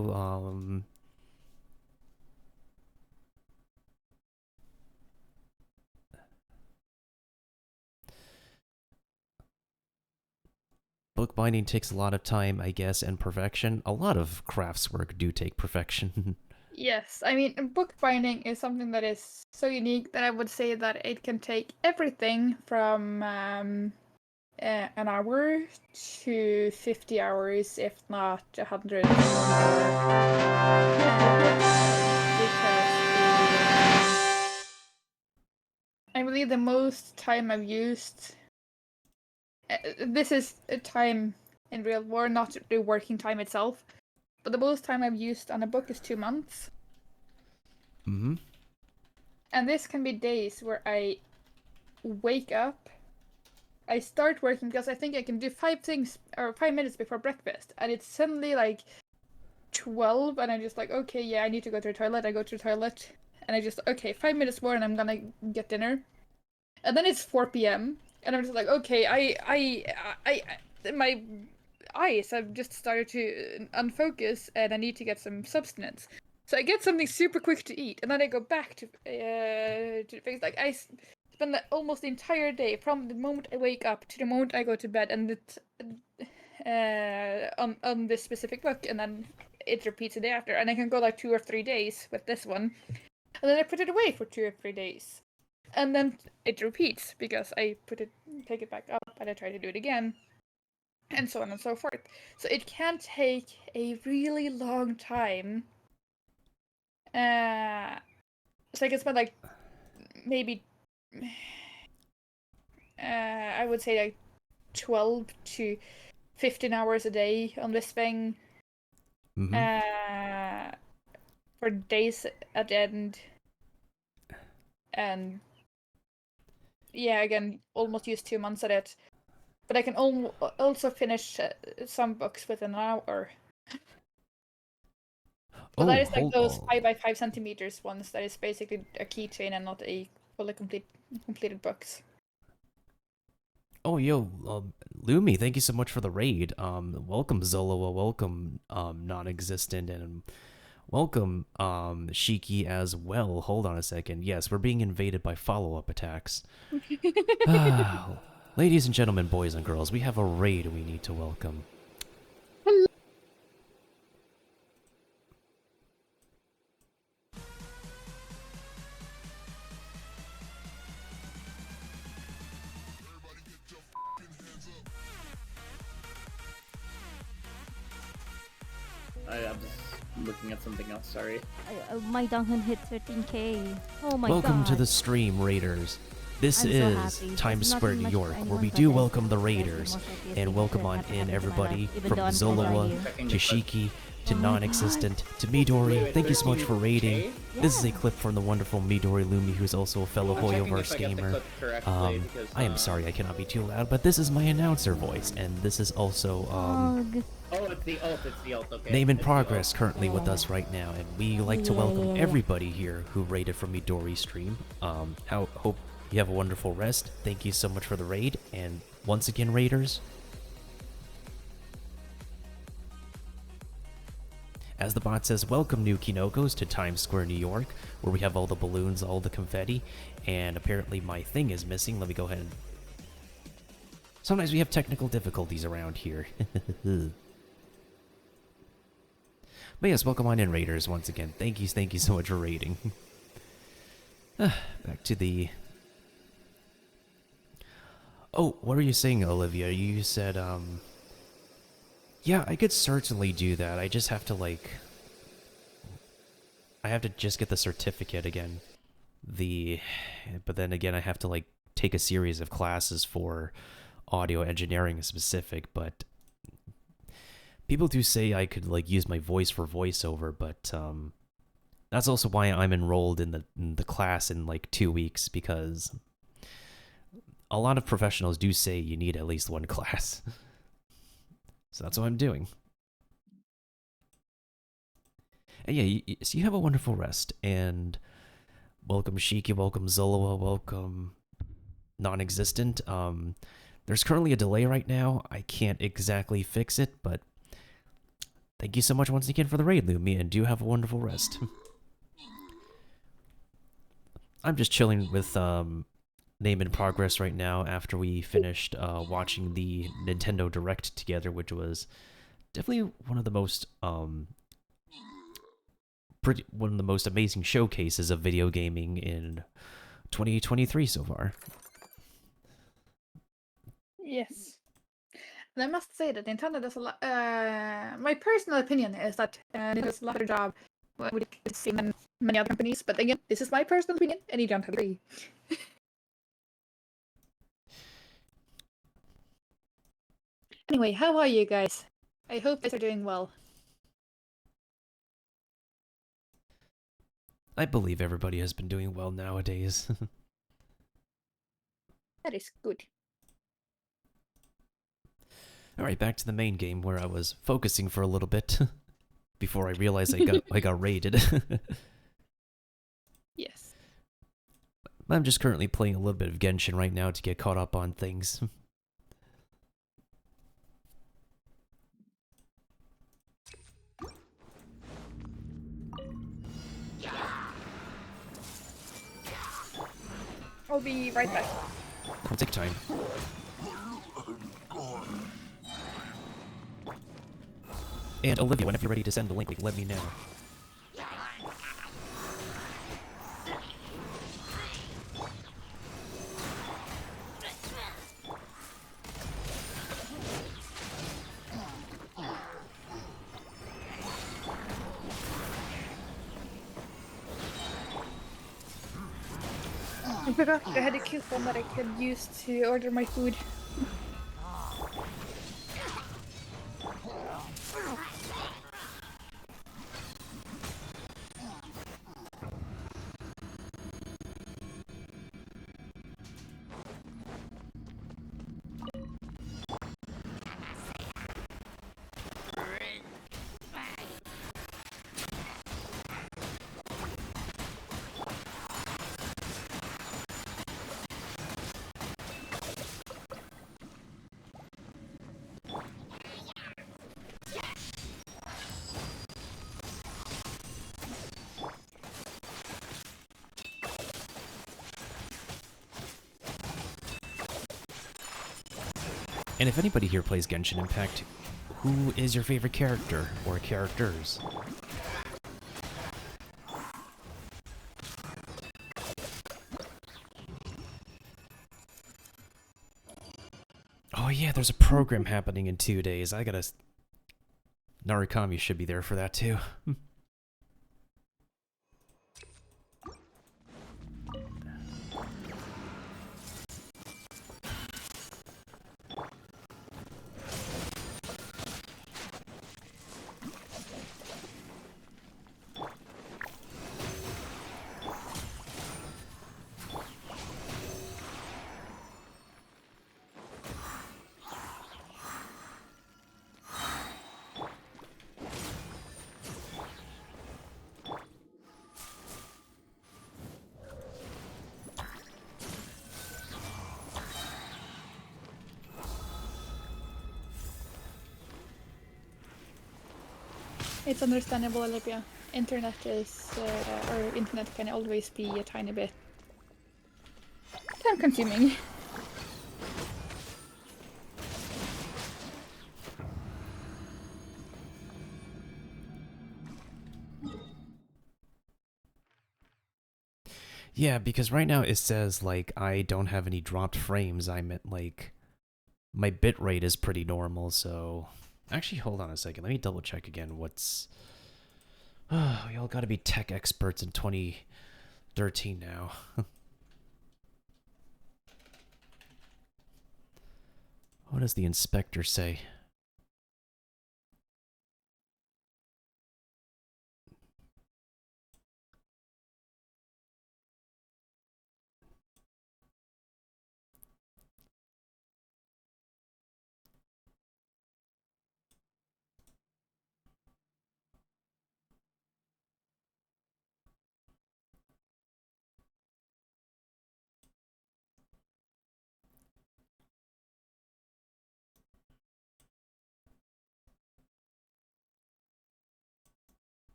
[SPEAKER 1] bookbinding takes a lot of time, I guess, and perfection. A lot of crafts work do take perfection.
[SPEAKER 3] Yes, I mean, bookbinding is something that is so unique that I would say that it can take everything from an hour to 50 hours, if not 100 or I believe the most time I've used. This is a time in real war, not the working time itself. But the most time I've used on a book is 2 months.
[SPEAKER 1] Mm-hmm.
[SPEAKER 3] And this can be days where I wake up, I start working because I think I can do 5 minutes before breakfast, and it's suddenly like 12, and I'm just like, okay, yeah, I need to go to the toilet. I go to the toilet, and I just, okay, 5 minutes more, and I'm gonna get dinner. And then it's 4 p.m., and I'm just like, okay, my eyes have just started to unfocus, and I need to get some substance. So I get something super quick to eat, and then I go back to the things. Like I spend almost the entire day from the moment I wake up to the moment I go to bed, and on this specific book, and then it repeats the day after. And I can go like 2 or 3 days with this one, and then I put it away for 2 or 3 days, and then it repeats because I take it back up, and I try to do it again, and so on and so forth. So it can take a really long time. So I can spend like maybe I would say like 12 to 15 hours a day on this thing. For days at the end. And yeah, again, almost use 2 months at it. But I can also finish some books within an hour. But that is like those 5 by 5 centimeters ones. That is basically a keychain and not a fully completed books.
[SPEAKER 1] Oh, yo, Lumi, thank you so much for the raid. Welcome Zoloa, welcome non-existent, and welcome Shiki as well. Hold on a second. Yes, we're being invaded by follow-up attacks. Ladies and gentlemen, boys and girls, we have a raid we need to welcome.
[SPEAKER 3] Hello.
[SPEAKER 2] I'm just looking at something else, sorry.
[SPEAKER 19] My Duncan hit 13k. Oh my god.
[SPEAKER 1] Welcome to the stream, Raiders. This is Times Square, New York, where we do welcome the Raiders. And welcome on in, everybody, from Zoloa to Shiki to non-existent to Midori. Thank you so much for raiding. This is a clip from the wonderful Midori Lumi, who's also a fellow Hoyoverse gamer. I am sorry I cannot be too loud, but this is my announcer voice, and this is also
[SPEAKER 2] it's the ult, okay.
[SPEAKER 1] Name in progress currently with us right now, and we like to welcome everybody here who raided from Midori's stream. Hope you have a wonderful rest. Thank you so much for the raid, and once again, Raiders, as the bot says, welcome new Kinokos to Times Square, New York, where we have all the balloons, all the confetti, and apparently my thing is missing. Let me go ahead and... Sometimes we have technical difficulties around here. But yes, welcome on in, Raiders, once again. Thank you so much for raiding. Back to the... Oh, what were you saying, Olivia? You said, yeah, I could certainly do that. I just have to, like... I have to just get the certificate again. But then again, I have to, like, take a series of classes for audio engineering specific, but... People do say I could, like, use my voice for voiceover, but, that's also why I'm enrolled in the class in, like, 2 weeks, because... A lot of professionals do say you need at least one class. So that's what I'm doing. And yeah, so you have a wonderful rest. And welcome Shiki, welcome Zoloa, welcome non-existent. There's currently a delay right now. I can't exactly fix it, but thank you so much once again for the raid, Lumi, and do have a wonderful rest. I'm just chilling with Name in Progress right now after we finished watching the Nintendo Direct together, which was definitely one of the most amazing showcases of video gaming in 2023 so far.
[SPEAKER 3] Yes. And I must say that Nintendo does a lot. My personal opinion is that Nintendo does a lot better job with seeing than many other companies. But again, this is my personal opinion, and you don't agree. Anyway, how are you guys? I hope you guys are doing well.
[SPEAKER 1] I believe everybody has been doing well nowadays.
[SPEAKER 3] That is good.
[SPEAKER 1] Alright, back to the main game where I was focusing for a little bit before I realized I got raided.
[SPEAKER 3] Yes.
[SPEAKER 1] I'm just currently playing a little bit of Genshin right now to get caught up on things.
[SPEAKER 3] I'll be right back.
[SPEAKER 1] I'll take time. And Olivia, whenever you're ready to send the link, let me know.
[SPEAKER 3] I forgot I had a coupon that I could use to order my food.
[SPEAKER 1] And if anybody here plays Genshin Impact, who is your favorite character or characters? Oh yeah, there's a program happening in 2 days. I gotta... Narukami should be there for that too.
[SPEAKER 3] It's understandable, Olivia. Internet is, or internet can always be a tiny bit time-consuming.
[SPEAKER 1] Yeah, because right now it says, like, I don't have any dropped frames. I meant, like, my bitrate is pretty normal, so... Actually, hold on a second. Let me double check again what's... we all gotta be tech experts in 2013 now. What does the inspector say?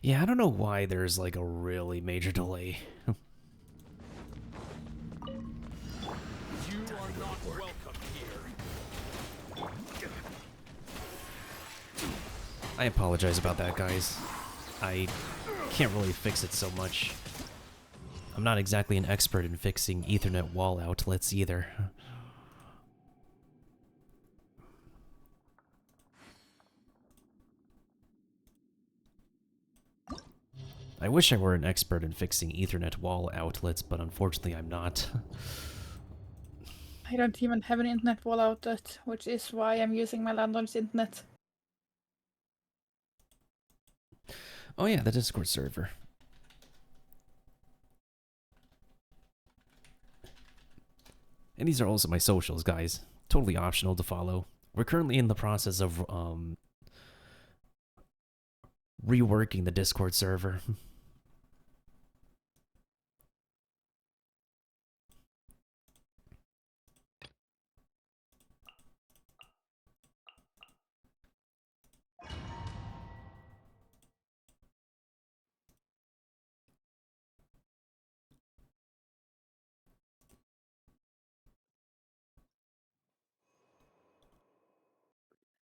[SPEAKER 1] Yeah, I don't know why there's like a really major delay.
[SPEAKER 8] You are not welcome here.
[SPEAKER 1] I apologize about that, guys. I can't really fix it so much. I'm not exactly an expert in fixing Ethernet wall outlets either. I wish I were an expert in fixing Ethernet wall outlets, but unfortunately I'm not.
[SPEAKER 3] I don't even have an internet wall outlet, which is why I'm using my landlord's internet.
[SPEAKER 1] Oh yeah, the Discord server. And these are also my socials, guys. Totally optional to follow. We're currently in the process of reworking the Discord server.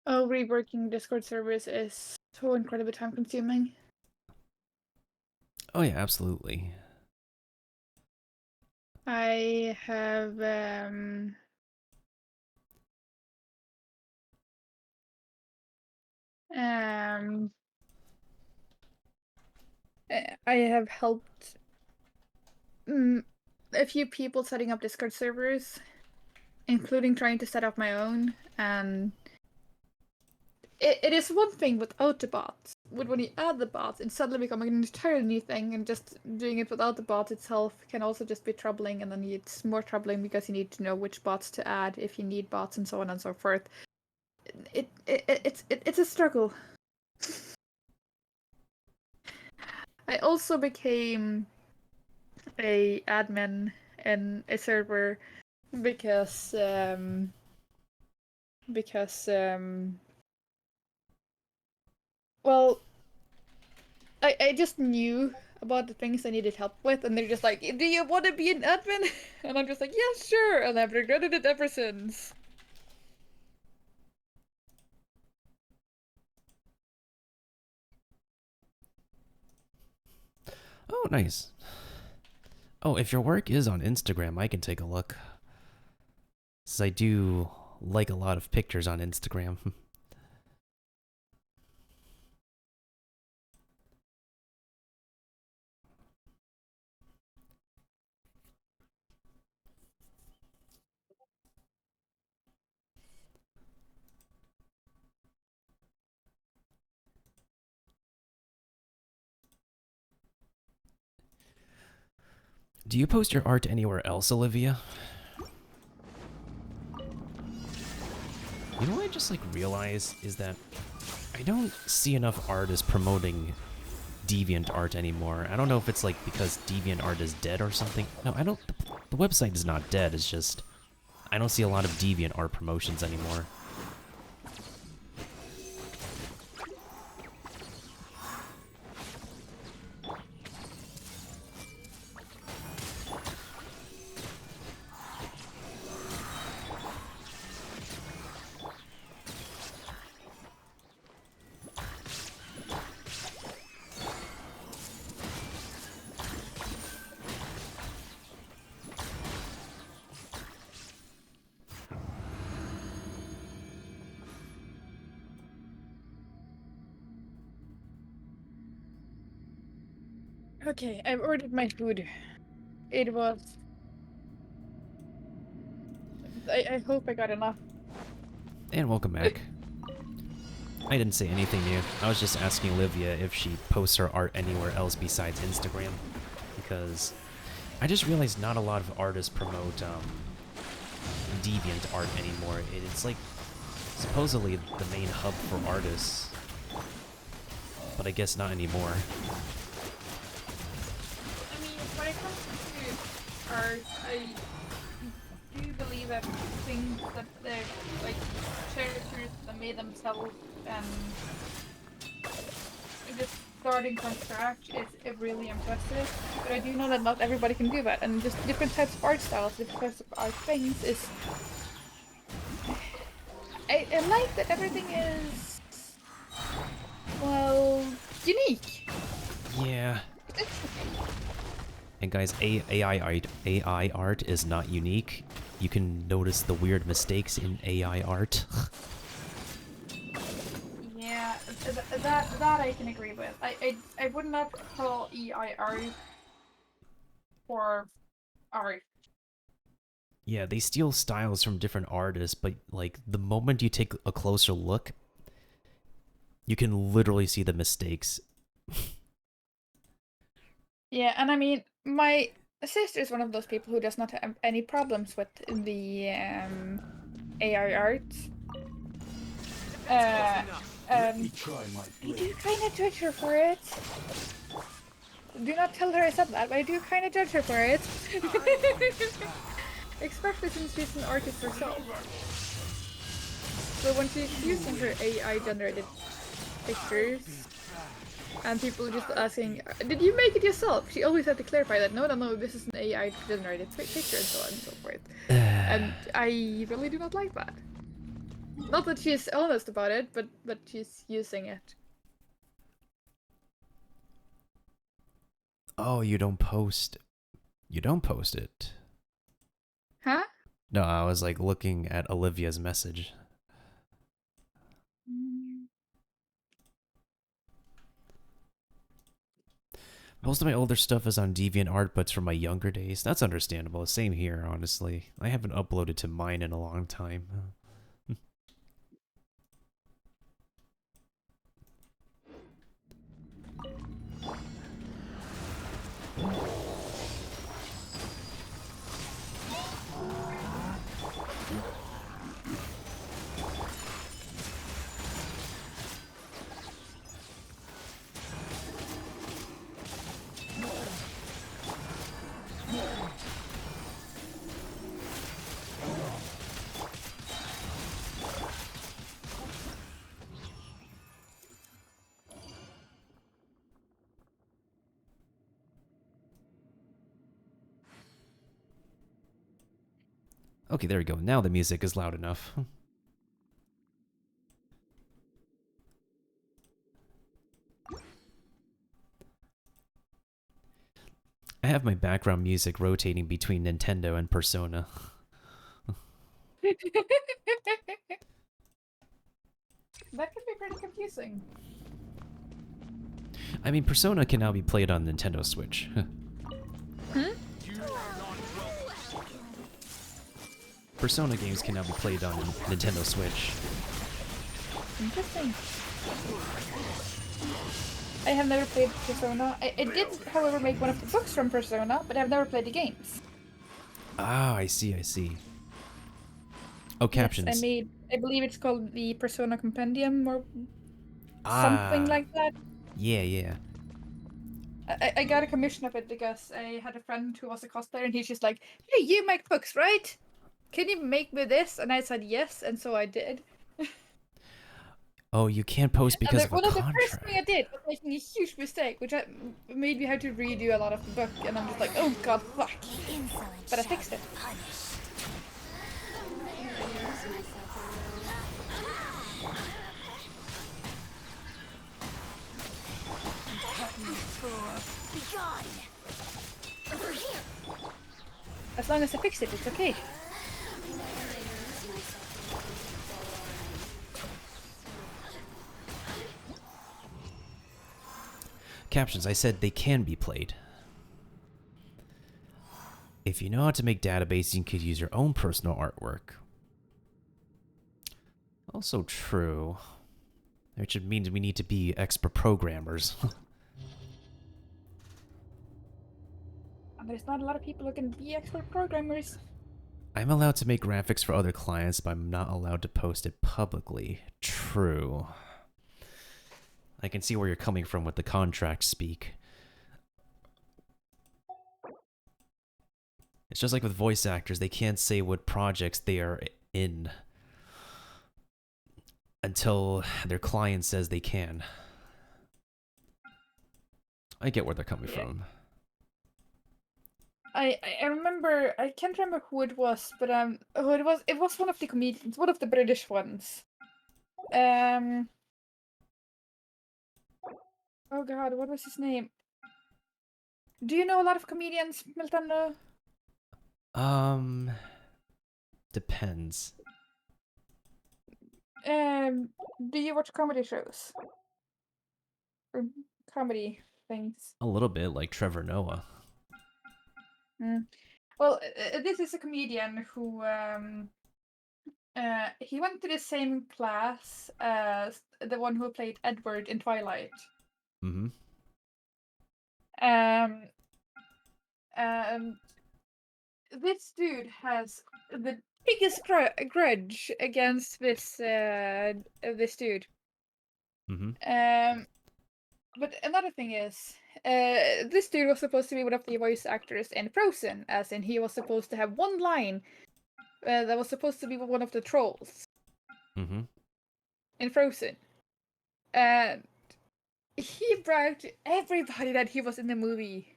[SPEAKER 3] Oh, reworking Discord servers is so incredibly time consuming.
[SPEAKER 1] Oh yeah, absolutely.
[SPEAKER 3] I have I have helped a few people setting up Discord servers, including trying to set up my own, and it is one thing without the bots, but when you add the bots, it's suddenly becoming an entirely new thing, and just doing it without the bots itself can also just be troubling, and then it's more troubling because you need to know which bots to add if you need bots and so on and so forth. It's a struggle. I also became a admin in a server because well, I just knew about the things I needed help with, and they're just like, "Do you want to be an admin?" And I'm just like, "Yeah, sure," and I've regretted it ever since.
[SPEAKER 1] Oh, nice. Oh, if your work is on Instagram, I can take a look. Since I do like a lot of pictures on Instagram. Do you post your art anywhere else, Olivia? You know what I just like realized is that I don't see enough artists promoting Deviant art anymore. I don't know if it's like because Deviant art is dead or something. No, I don't. The website is not dead. It's just I don't see a lot of Deviant art promotions anymore.
[SPEAKER 3] Okay, I've ordered my food. It was... I hope I got enough.
[SPEAKER 1] And welcome back. I didn't say anything new. I was just asking Olivia if she posts her art anywhere else besides Instagram. Because I just realized not a lot of artists promote Deviant art anymore. It's like supposedly the main hub for artists. But I guess not anymore.
[SPEAKER 3] I mean, when it comes to art, I do believe that things that they're like characters that made themselves and just starting from scratch is really impressive. But I do know that not everybody can do that, and just different types of art styles, different types of art things is. I like that everything is, well, unique.
[SPEAKER 1] Yeah. And guys, AI art is not unique. You can notice the weird mistakes in AI art.
[SPEAKER 3] Yeah, that I can agree with. I would not call EI art for art.
[SPEAKER 1] Yeah, they steal styles from different artists, but like the moment you take a closer look, you can literally see the mistakes.
[SPEAKER 3] Yeah, and I mean, my sister is one of those people who does not have any problems with the AI art. I do kind of judge her for it. Do not tell her I said that, but I do kind of judge her for it. Especially since she's an artist herself. So when she's using her AI-generated pictures, and people just asking, did you make it yourself? She always had to clarify that, no, this is an AI-generated picture, and so on and so forth. And I really do not like that. Not that she's honest about it, but she's using it.
[SPEAKER 1] Oh, you don't post. You don't post it.
[SPEAKER 3] Huh?
[SPEAKER 1] No, I was like looking at Olivia's message. Most of my older stuff is on DeviantArt, but it's from my younger days. That's understandable. Same here, honestly. I haven't uploaded to mine in a long time. Okay, there we go. Now the music is loud enough. I have my background music rotating between Nintendo and Persona.
[SPEAKER 3] That could be pretty confusing.
[SPEAKER 1] I mean, Persona can now be played on Nintendo Switch. Persona games can now be played on Nintendo Switch.
[SPEAKER 3] Interesting. I have never played Persona. I did, however, make one of the books from Persona, but I've never played the games.
[SPEAKER 1] Ah, I see, I see. Oh, captions.
[SPEAKER 3] Yes, I believe it's called the Persona Compendium or something like that.
[SPEAKER 1] Yeah, yeah.
[SPEAKER 3] I got a commission of it because I had a friend who was a cosplayer, and he's just like, hey, you make books, right? Can you make me this? And I said yes, and so I did.
[SPEAKER 1] Oh, you can't post because of a
[SPEAKER 3] one of the
[SPEAKER 1] contract.
[SPEAKER 3] first thing I did was making a huge mistake, which made me have to redo a lot of the book, and I'm just like, oh god, fuck. But I fixed it. As long as I fixed it, it's okay.
[SPEAKER 1] Captions, I said they can be played. If you know how to make databases, you could use your own personal artwork. Also true. Which means we need to be expert programmers.
[SPEAKER 3] There's not a lot of people who can be expert programmers.
[SPEAKER 1] I'm allowed to make graphics for other clients, but I'm not allowed to post it publicly. True. I can see where you're coming from with the contract speak. It's just like with voice actors, they can't say what projects they are in until their client says they can. I get where they're coming from.
[SPEAKER 3] I remember, I can't remember who it was, but who it was one of the comedians, one of the British ones. Oh god, what was his name? Do you know a lot of comedians, Miltando?
[SPEAKER 1] Depends.
[SPEAKER 3] Do you watch comedy shows? Or comedy things?
[SPEAKER 1] A little bit, like Trevor Noah.
[SPEAKER 3] Well, this is a comedian who he went to the same class as the one who played Edward in Twilight.
[SPEAKER 1] Mm-hmm.
[SPEAKER 3] And this dude has the biggest grudge against this dude.
[SPEAKER 1] Mm-hmm.
[SPEAKER 3] But another thing is, this dude was supposed to be one of the voice actors in Frozen, as in he was supposed to have one line that was supposed to be one of the trolls.
[SPEAKER 1] Mm-hmm.
[SPEAKER 3] In Frozen. And he bragged to everybody that he was in the movie.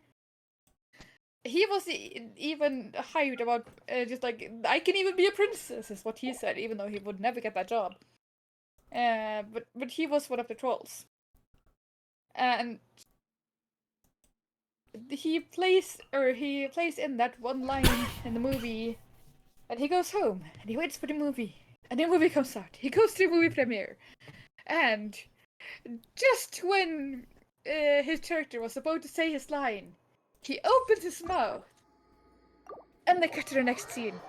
[SPEAKER 3] He was even hyped about just like, I can even be a princess, is what he said, even though he would never get that job. But he was one of the trolls. And he plays in that one line in the movie, and he goes home and he waits for the movie, and the movie comes out. He goes to the movie premiere, and just when his character was about to say his line, he opens his mouth, and they cut to the next scene.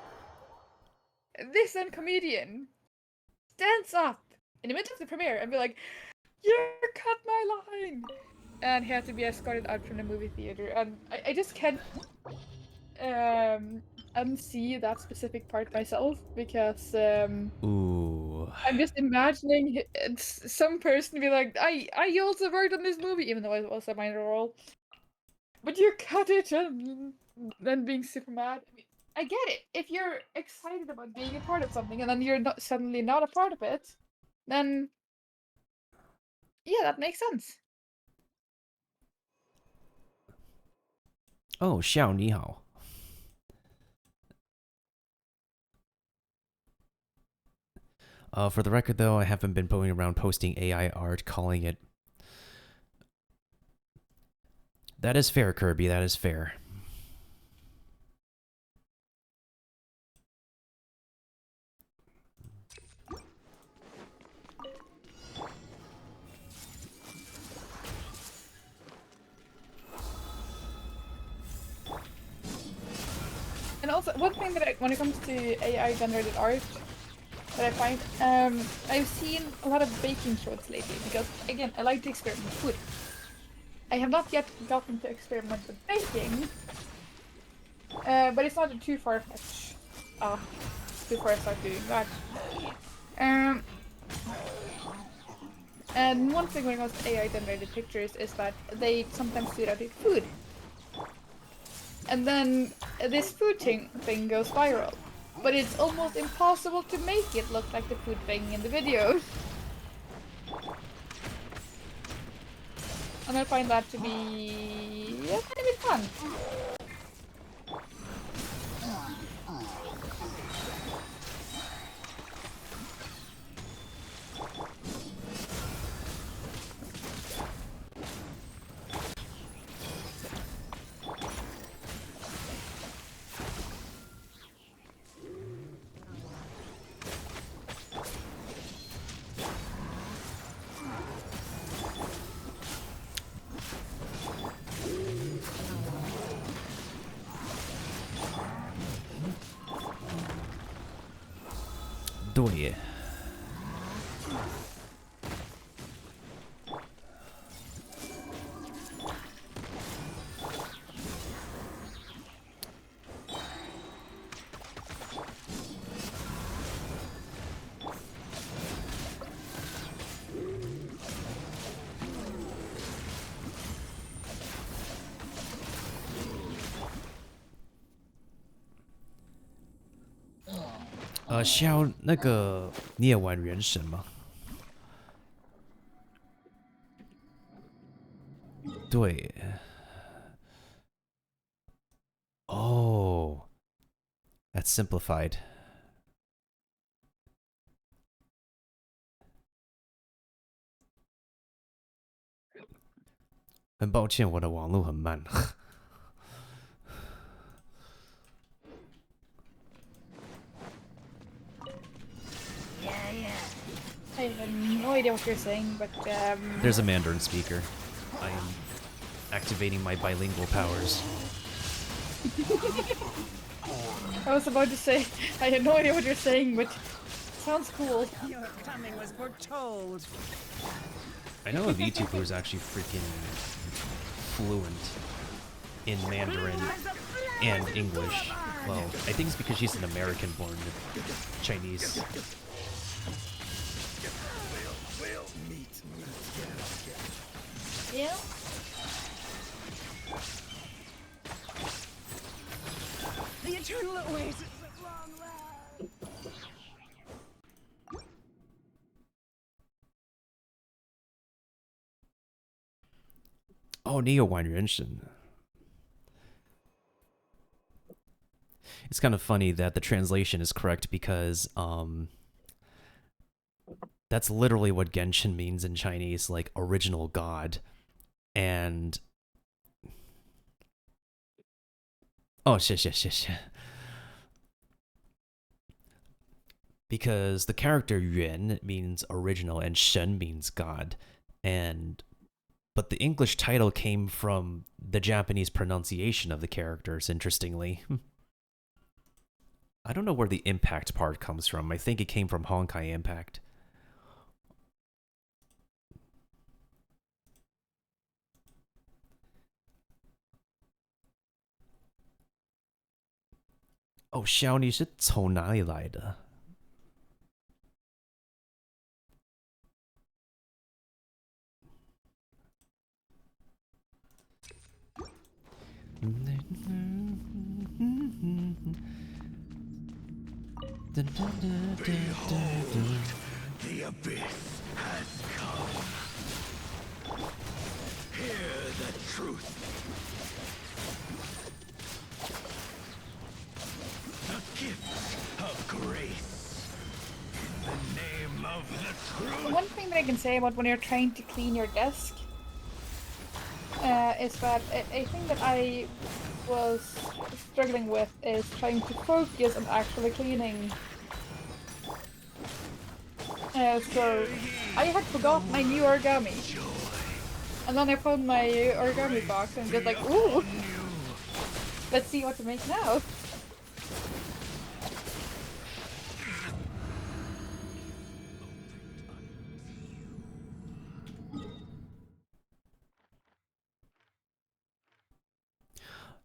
[SPEAKER 3] This comedian stands up in the middle of the premiere and be like, "You cut my line!" And he had to be escorted out from the movie theater. And I just can't unsee that specific part myself, because
[SPEAKER 1] Ooh.
[SPEAKER 3] I'm just imagining some person be like, I also worked on this movie, even though it was a minor role. But you cut it, and then being super mad. I mean, I get it. If you're excited about being a part of something, and then you're suddenly not a part of it, then yeah, that makes sense.
[SPEAKER 1] Oh, Xiao, ni hao. For the record, though, I haven't been going around posting AI art, calling it. That is fair, Kirby. That is fair.
[SPEAKER 3] And also, one thing that when it comes to AI generated art, that I find, I've seen a lot of baking shows lately, because again, I like to experiment with food. I have not yet gotten to experiment with baking, but it's not too far-fetched before I start doing that. And one thing when it comes to AI generated pictures is that they sometimes do that with food. And then this food thing goes viral. But it's almost impossible to make it look like the food thing in the video. And I find that to be kind of a bit fun.
[SPEAKER 1] Yeah. Xiao，那个你也玩原神吗？对. Oh, that's simplified. 很抱歉，我的网络很慢。
[SPEAKER 3] I have no idea what you're saying, but
[SPEAKER 1] There's a Mandarin speaker. I am activating my bilingual powers.
[SPEAKER 3] I was about to say I have no idea what you're saying, but sounds cool.
[SPEAKER 12] Your coming was foretold.
[SPEAKER 1] I know a VTuber who's actually freaking fluent in Mandarin and English. Well, I think it's because she's an American-born Chinese.
[SPEAKER 3] Yeah.
[SPEAKER 12] The eternal oasis at long last.
[SPEAKER 1] Oh, 你有玩原神. It's kind of funny that the translation is correct because that's literally what Genshin means in Chinese, like original god. And oh, shit. Because the character Yuan means original and Shen means god. But the English title came from the Japanese pronunciation of the characters, interestingly. I don't know where the impact part comes from. I think it came from Honkai Impact. Oh, Xiao, 你是从哪里来的?
[SPEAKER 10] Behold, the abyss has come. Hear the truth. The gift of grace. In the name of the truth.
[SPEAKER 3] One thing that I can say about when you're trying to clean your desk is that a thing that I was struggling with is trying to focus on actually cleaning. So I had forgotten I knew origami, and then I found my origami box and just like, ooh, let's see what to make now.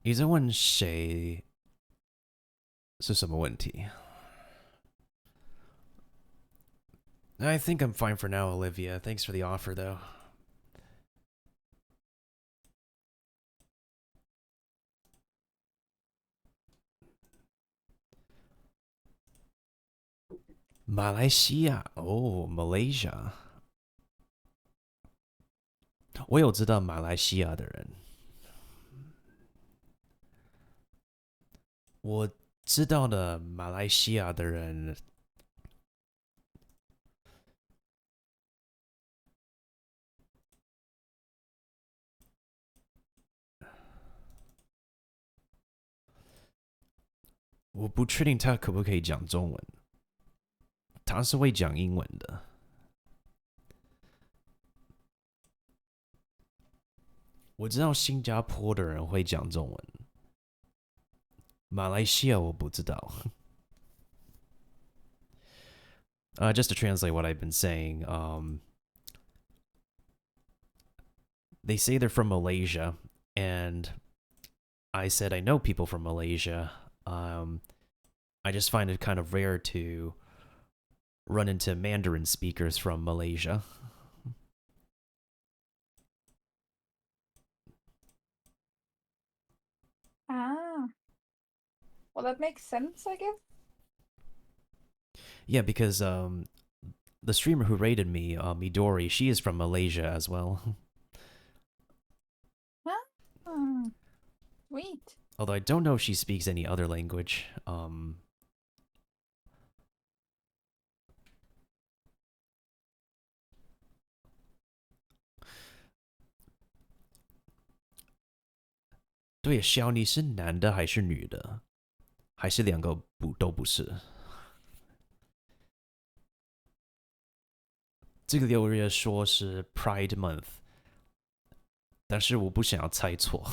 [SPEAKER 1] You在问谁是什么问题? I think I'm fine for now, Olivia. Thanks for the offer, though. Malaysia. Oh, Malaysia. 我有知道马来西亚的人。我知道的马来西亚的人，我不确定他可不可以讲中文，他是会讲英文的。我知道新加坡的人会讲中文。马来西亚我不知道。Just to translate what I've been saying, they say they're from Malaysia, and I said I know people from Malaysia. I just find it kind of rare to run into Mandarin speakers from Malaysia.
[SPEAKER 3] Ah. Well, that makes sense, I guess.
[SPEAKER 1] Yeah, because the streamer who raided me, Midori, she is from Malaysia as well.
[SPEAKER 3] Sweet.
[SPEAKER 1] Although I don't know if she speaks any other language. 对，肖你是男的还是女的？还是两个都不是？这个6月说是 Pride Month，但是我不想要猜错。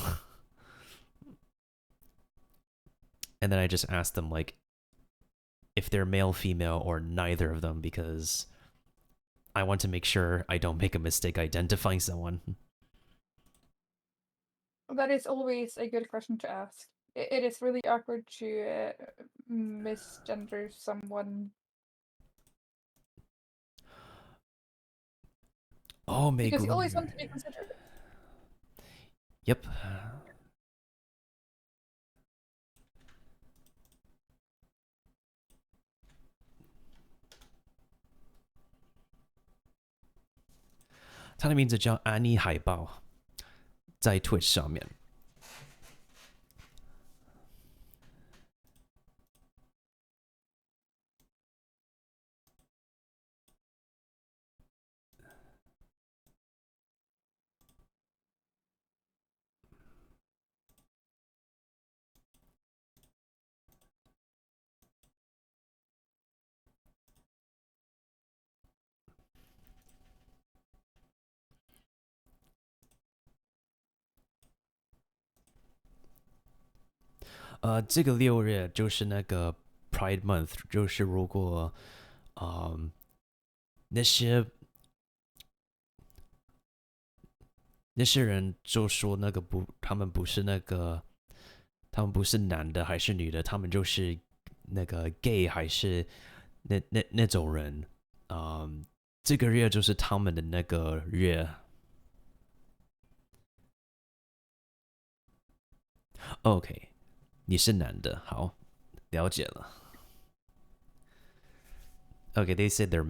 [SPEAKER 1] And then I just asked them like if they're male, female, or neither of them because I want to make sure I don't make a mistake identifying someone.
[SPEAKER 3] That is always a good question to ask. It is really awkward to misgender someone.
[SPEAKER 1] Oh,
[SPEAKER 3] because you always want to be considerate.
[SPEAKER 1] Yep. 他的名字叫安妮海豹，在 Twitch 上面。这个6月就是那个 Pride Month，就是如果那些人就说那个不，他们不是男的还是女的，他们就是那个 gay 还是那种人，这个月就是他们的那个月。OK， 你是男的，好，了解了。Okay, they said they're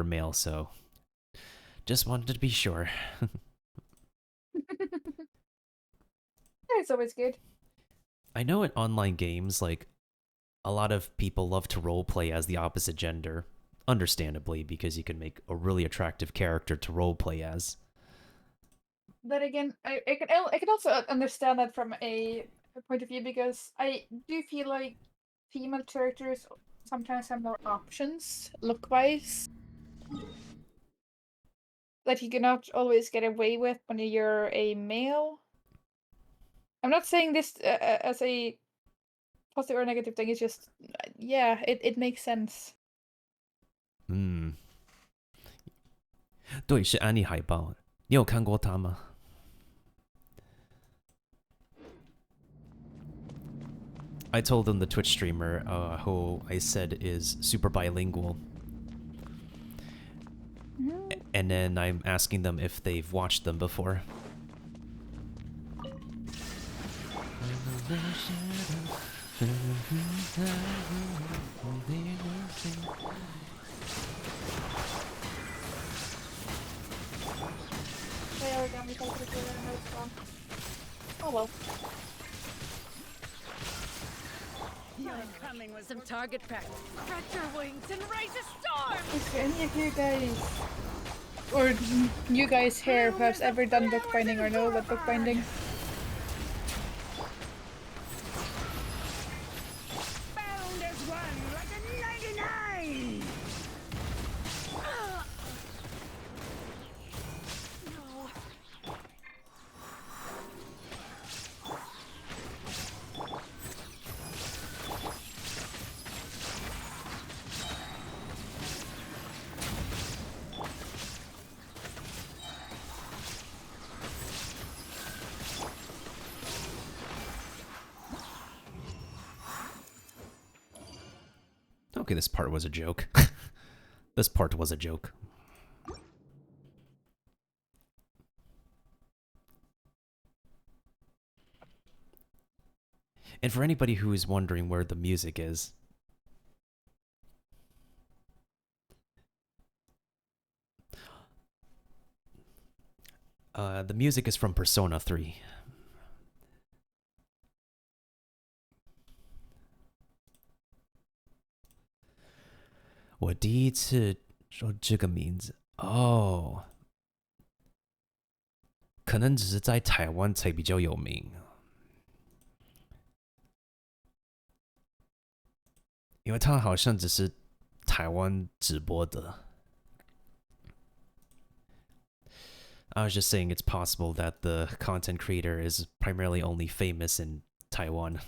[SPEAKER 1] male, so just wanted to be sure.
[SPEAKER 3] It's always good.
[SPEAKER 1] I know in online games, like, a lot of people love to roleplay as the opposite gender, understandably, because you can make a really attractive character to roleplay as.
[SPEAKER 3] Then again, I can also understand that from a point of view because I do feel like female characters sometimes have more options look-wise that you cannot always get away with when you're a male. I'm not saying this as a positive or negative thing. It's just, yeah, it makes sense.
[SPEAKER 1] 对，是安妮海豹。你有看过她吗？ I told them the Twitch streamer, who I said is super bilingual. And then I'm asking them if they've watched them before.
[SPEAKER 3] Oh well.
[SPEAKER 12] You're coming with some target practice. Spread your wings and raise a storm!
[SPEAKER 3] If any of you guys, or you guys here, who have ever done bookbinding or know about bookbinding?
[SPEAKER 12] Bound as one like a 99!
[SPEAKER 1] Okay, this part was a joke. This part was a joke. And for anybody who is wondering where the music is, the music is from Persona 3. 我第一次说这个名字哦，可能只是在台湾才比较有名，因为他好像只是台湾直播的。I was just saying it's possible that the content creator is primarily only famous in Taiwan.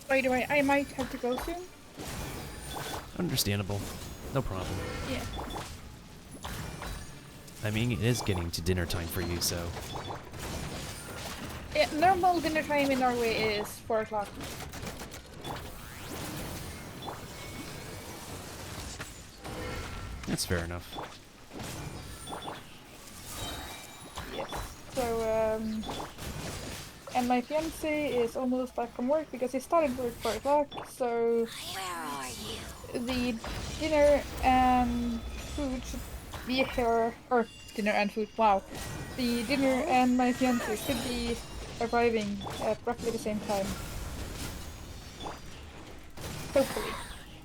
[SPEAKER 3] By the way, I might have to go soon.
[SPEAKER 1] Understandable. No problem.
[SPEAKER 3] Yeah.
[SPEAKER 1] I mean, it is getting to dinner time for you, so...
[SPEAKER 3] Yeah, normal dinner time in Norway is 4 o'clock.
[SPEAKER 1] That's fair enough.
[SPEAKER 3] Yes. So, and my fiance is almost back from work because he started work 4 o'clock, so...
[SPEAKER 15] Where are you?
[SPEAKER 3] The dinner and food should be here, or dinner and food, wow. The dinner and my fiance should be arriving at roughly the same time. Hopefully.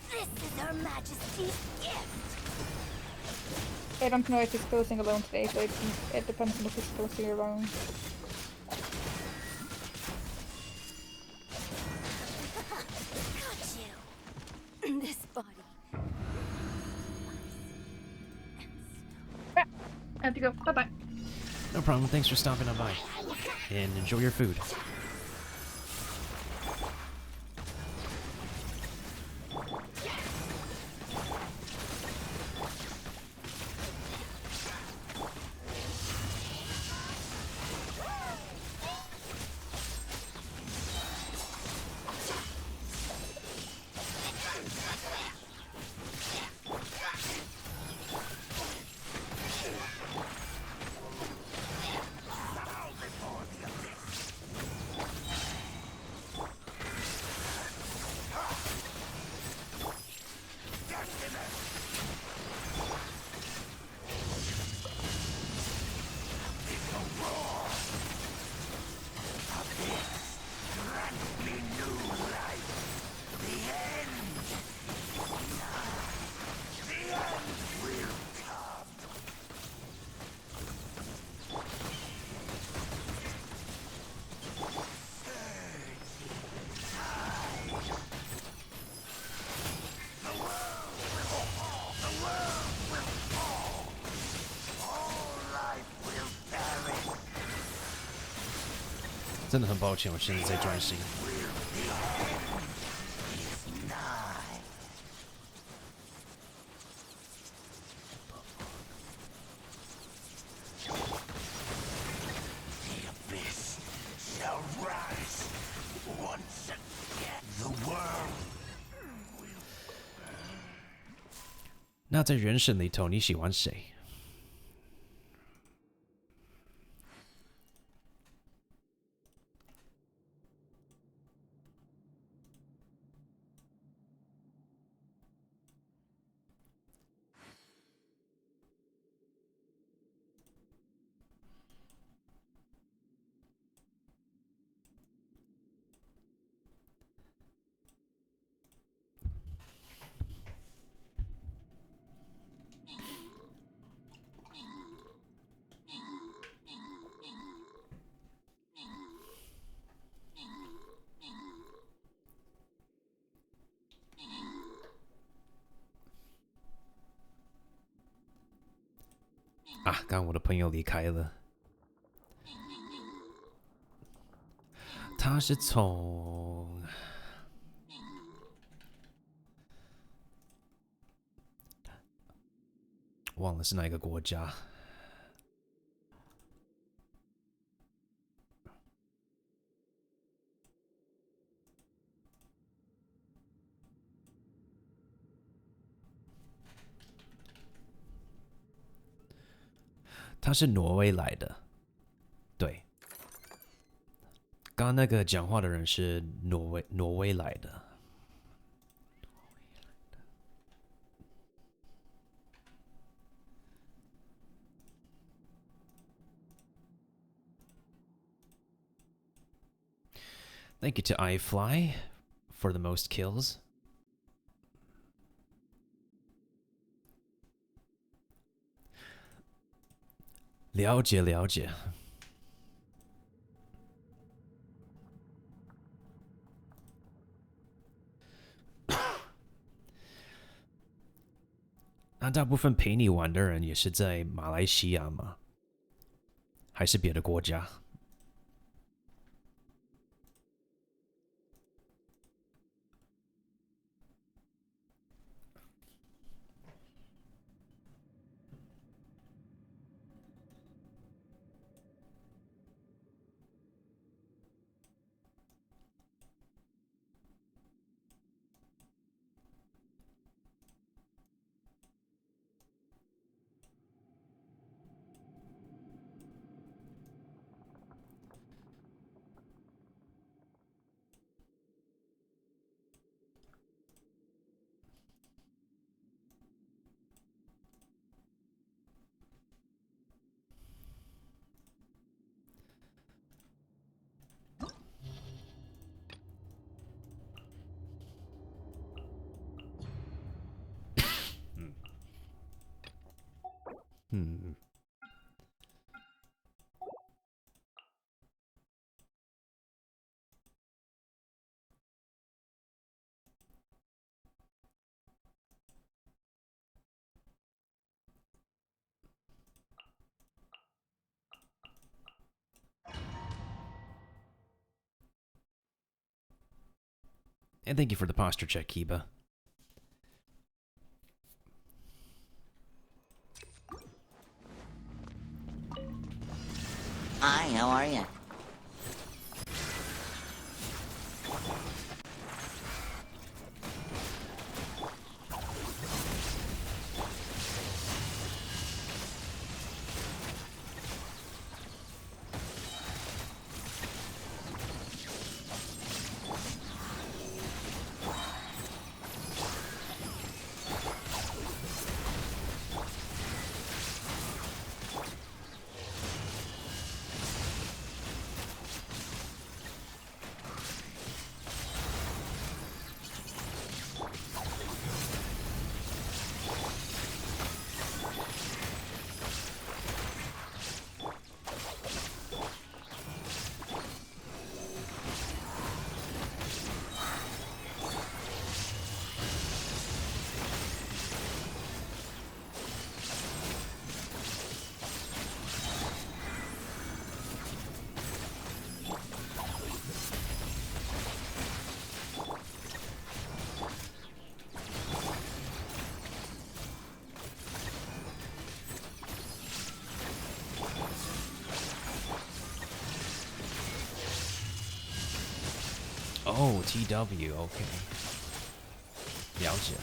[SPEAKER 15] This is Her Majesty's gift.
[SPEAKER 3] I don't know if he's closing alone today, so it depends on if he's closing alone.
[SPEAKER 15] Got you. This body.
[SPEAKER 3] I have to go. Bye-bye.
[SPEAKER 1] No problem. Thanks for stopping on by. And enjoy your food. It's 真的很抱歉，我现在在专心。那在原神里头，你喜欢谁？啊，刚刚我的朋友离开了，他是从忘了是哪一个国家。他是挪威来的，对。刚刚那个讲话的人是挪威来的。Thank you to iFly for the most kills. Liao jie, liao jie.那大部分陪你玩的人也是在马来西亚吗？还是别的国家？嗯。And thank you for the posture check, Kiba.
[SPEAKER 14] Hi, how are you?
[SPEAKER 1] Oh, TW, okay. 了解。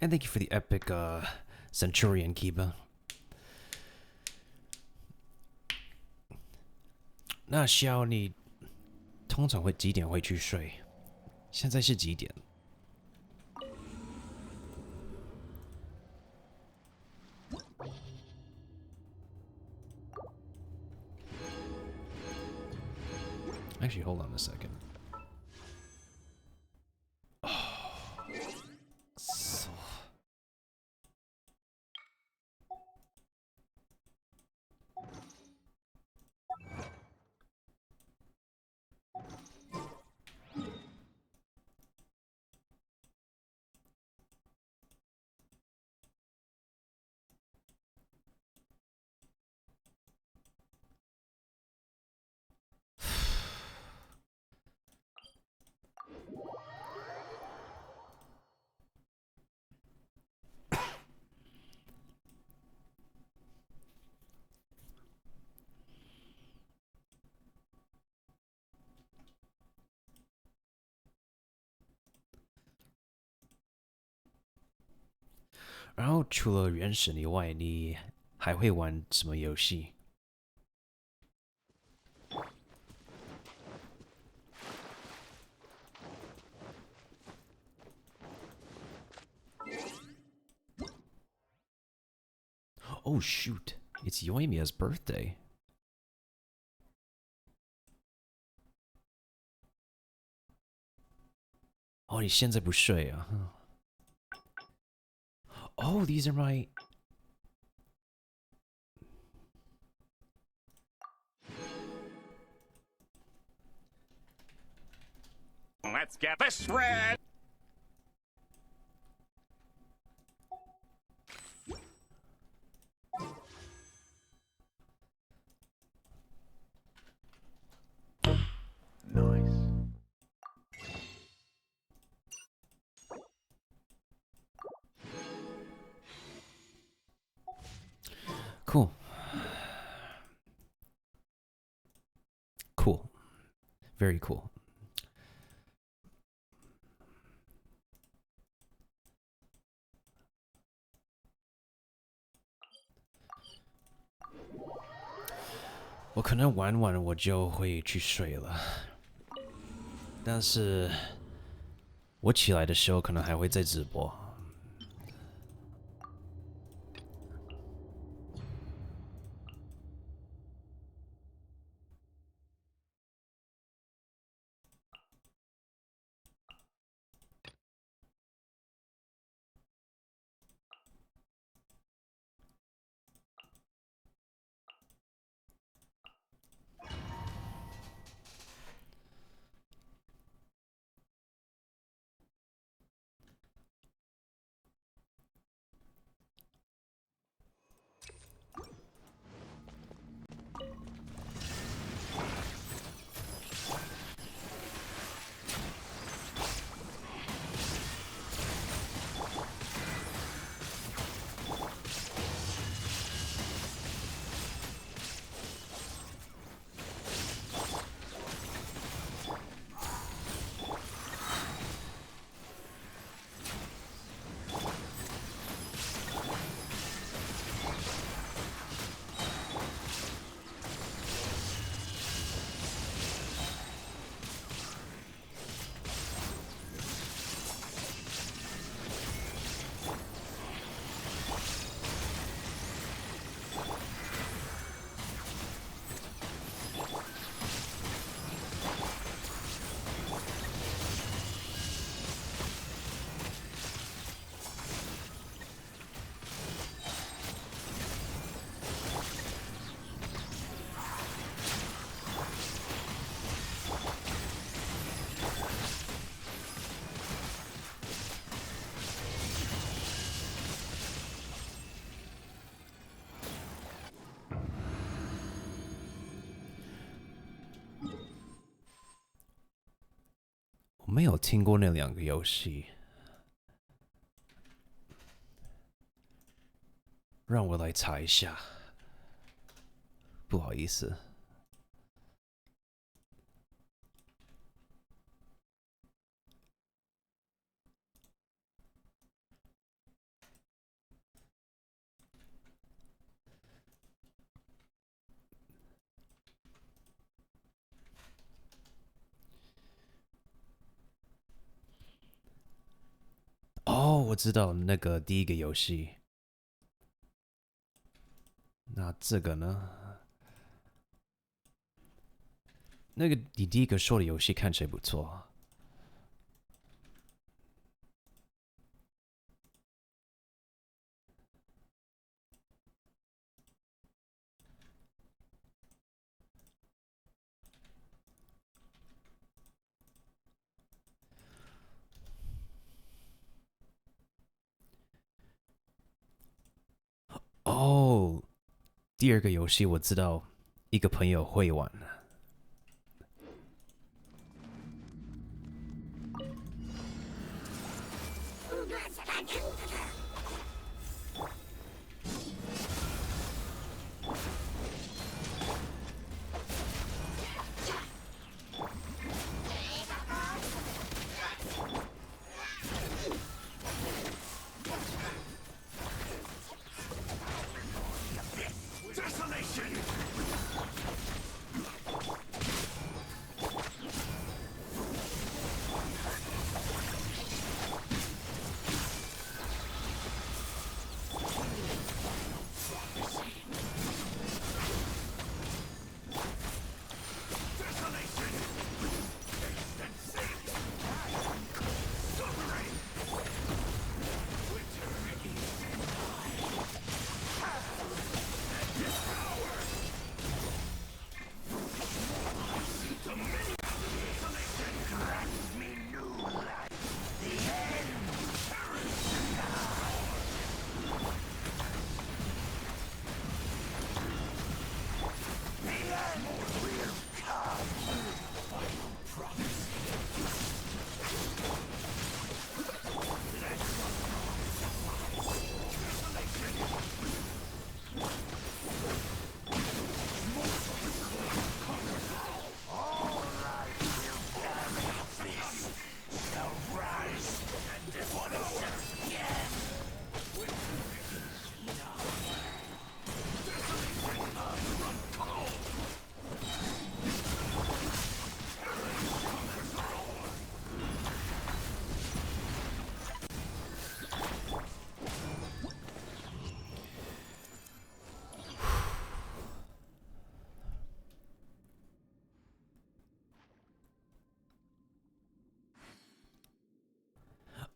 [SPEAKER 1] And thank you for the epic Centurion Kiba. 那肖，你通常会几点会去睡？现在是几点？Actually, hold on a second. So...然后除了原神以外，你还会玩什么游戏？Oh shoot! It's Yoimiya's birthday. 哦，你现在不睡啊？Oh, these are my.
[SPEAKER 10] Let's get this red.
[SPEAKER 1] Cool. Cool. Very cool.我可能玩完我就会去睡了，但是我起来的时候可能还会在直播。我没有听过那两个游戏，让我来查一下。不好意思。我知道那个第一个游戏。那这个呢？那个你第一个说的游戏看起来不错。哦，第二个游戏我知道，一个朋友会玩。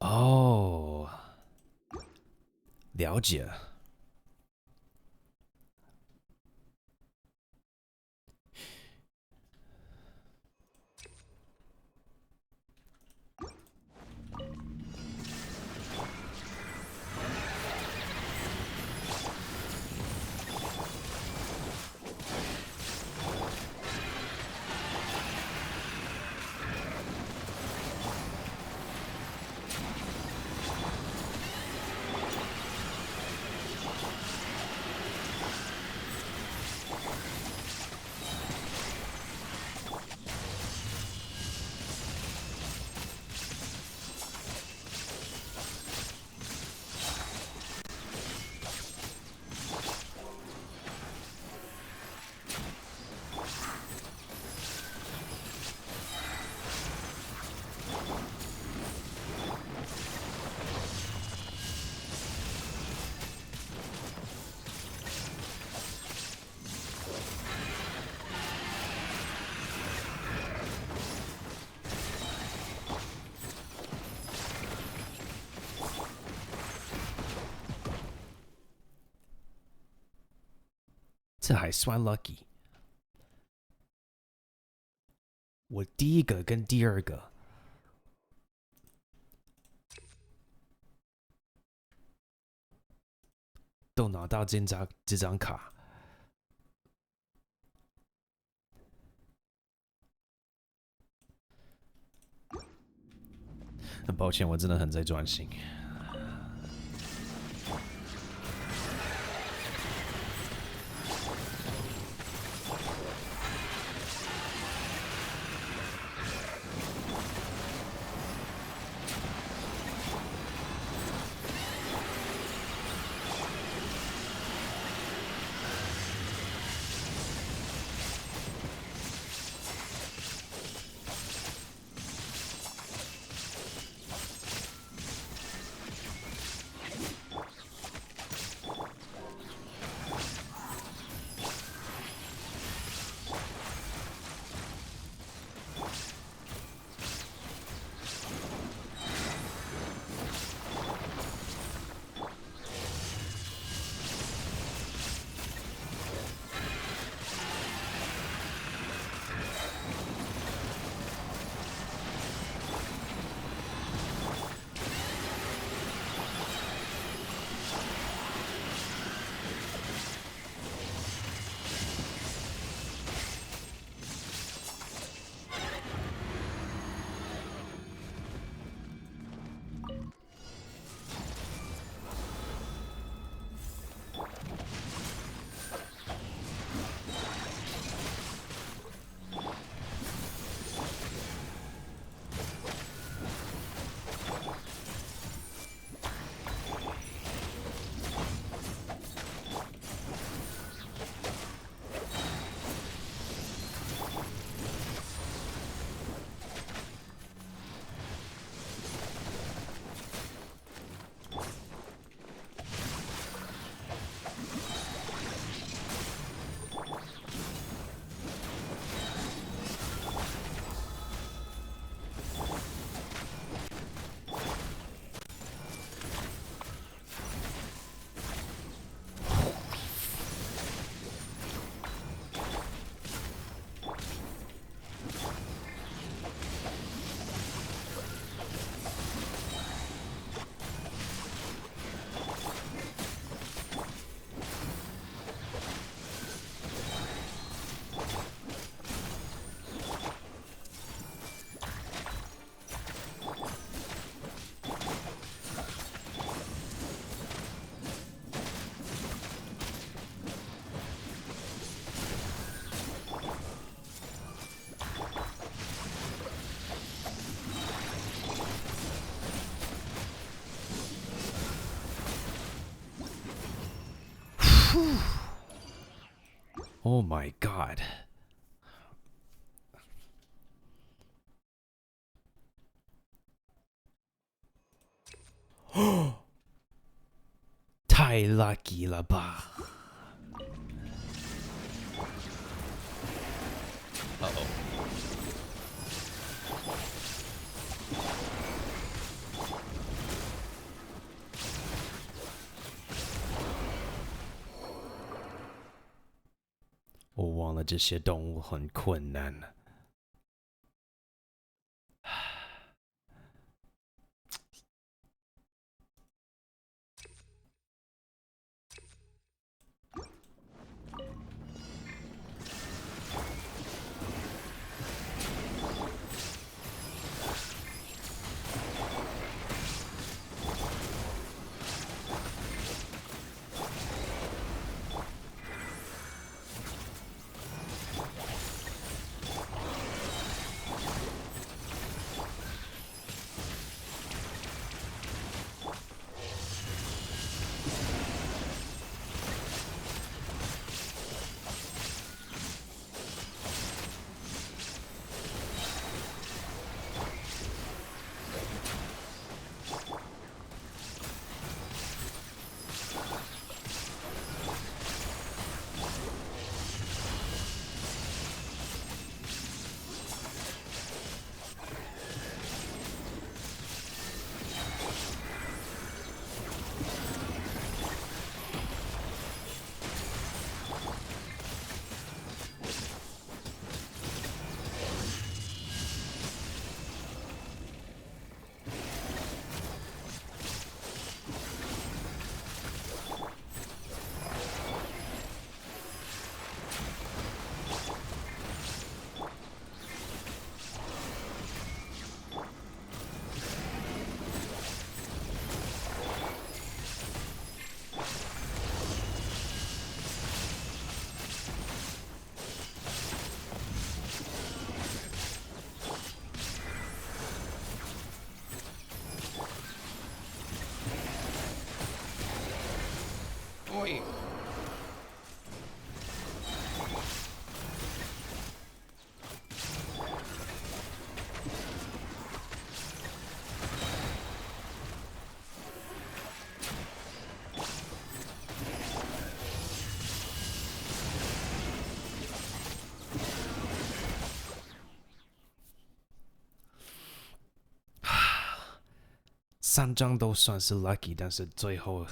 [SPEAKER 1] 哦，了解。这还算 lucky。我第一个跟第二个都拿到这张卡。很抱歉，我真的很在专心。Oh my god. Oh, 太 lucky 了吧 Uh-oh. Oh, 我忘了这些动物很困难。Oi. San 张都算是 lucky， 但是最后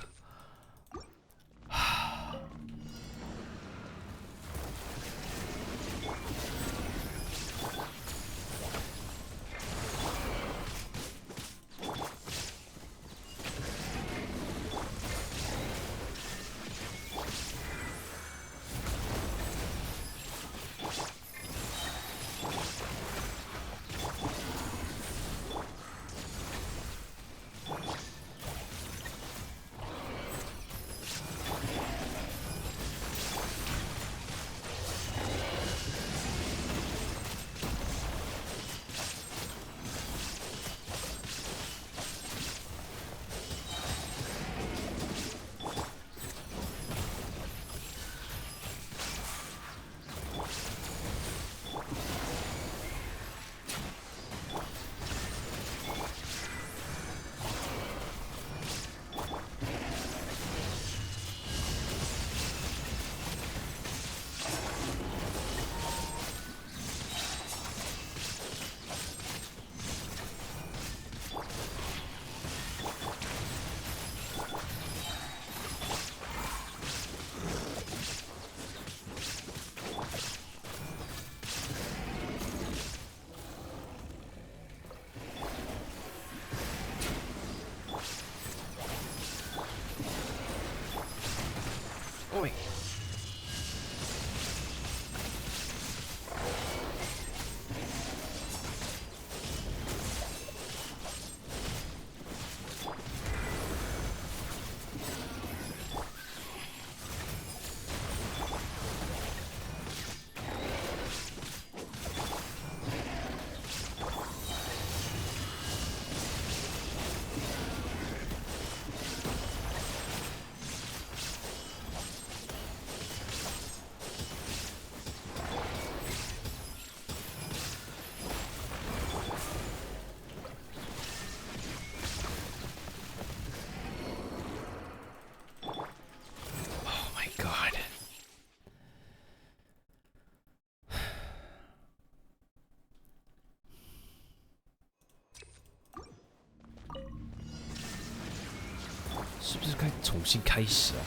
[SPEAKER 1] 不是该重新开始啊？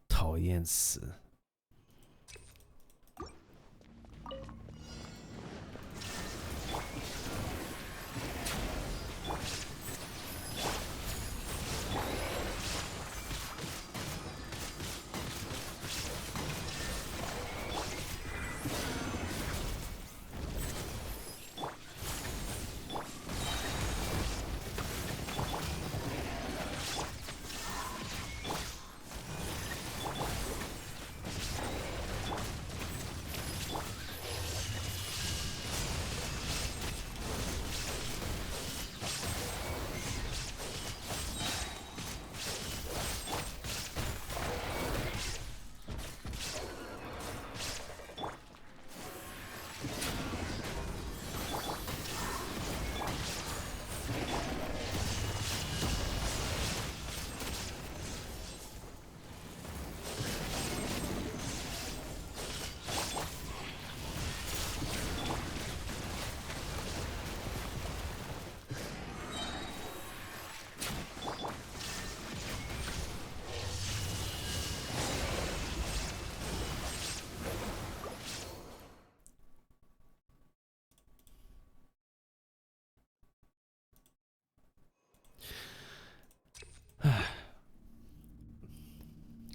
[SPEAKER 1] 讨厌死！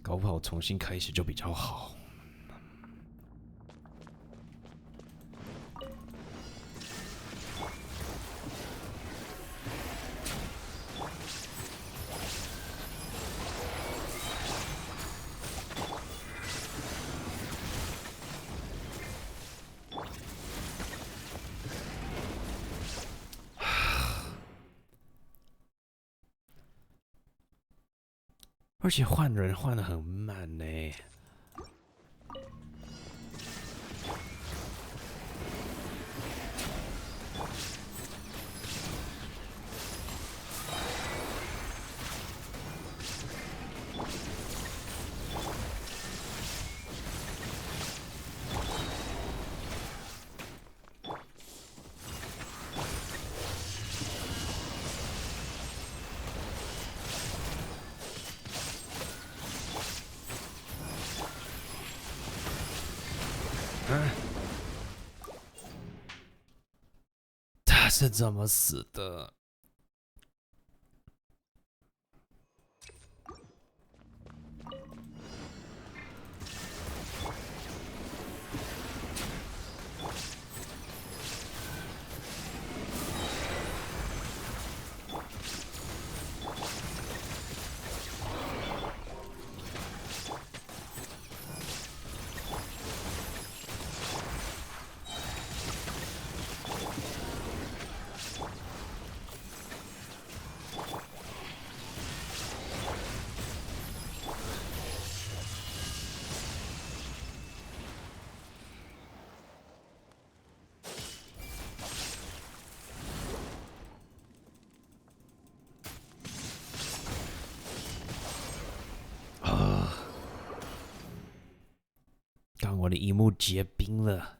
[SPEAKER 1] 搞不好重新开始就比较好。而且换人换得很慢呢。他是怎么死的？我的荧幕结冰了。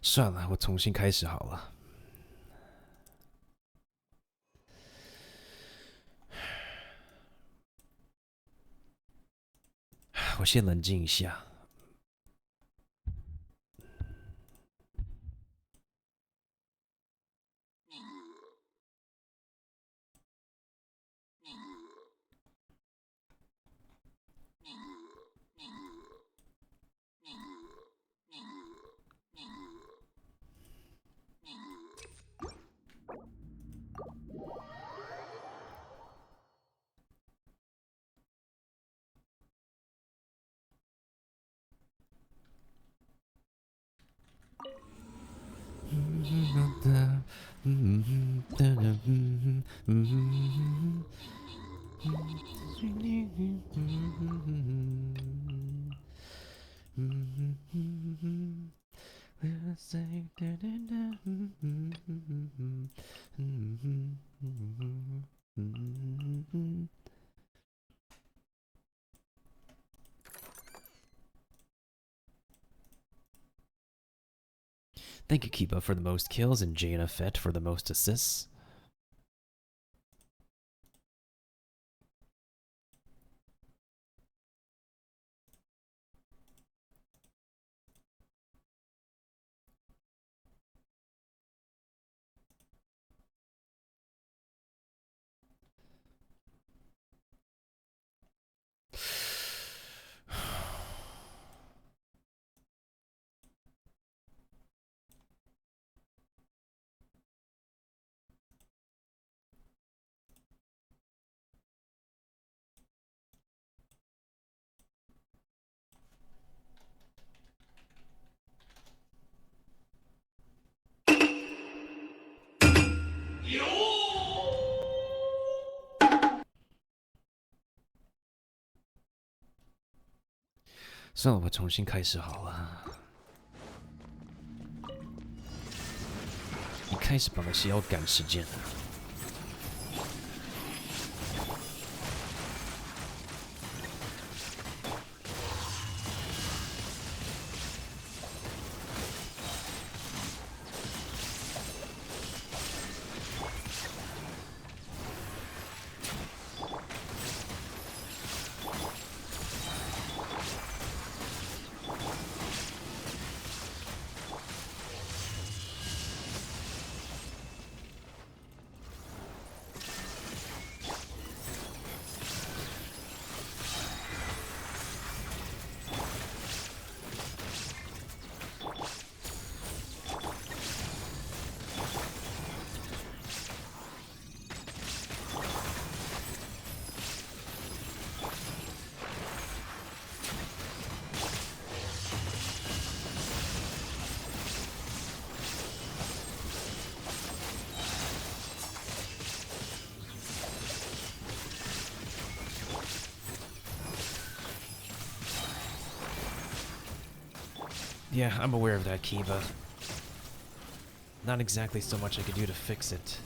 [SPEAKER 1] 算了，我重新开始好了。我先冷静一下。Thank you, Kiba, for the most kills, and Jaina Fett for the most assists.算了，我重新开始好了。一开始本来是要赶时间的。Yeah, I'm aware of that, Kiba. Not exactly so much I could do to fix it.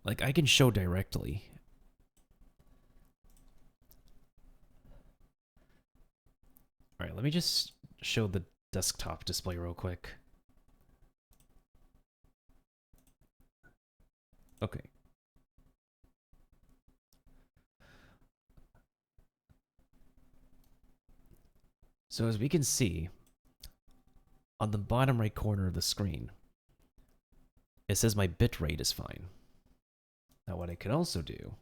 [SPEAKER 1] Like, I can show directly. Alright, let me just show the desktop display real quick. Okay. So as we can see, on the bottom right corner of the screen, it says my bitrate is fine. Now what I can also do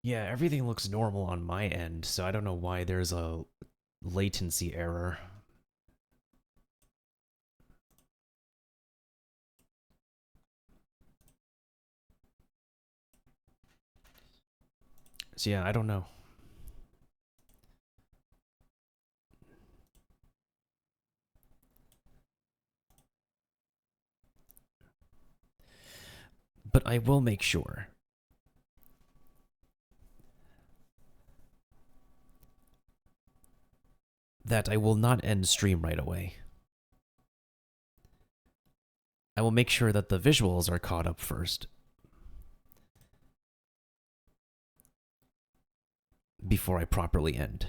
[SPEAKER 1] yeah, everything looks normal on my end, so I don't know why there's a latency error. So yeah, I don't know. But I will make sure that I will not end stream right away. I will make sure that the visuals are caught up first, before I properly end.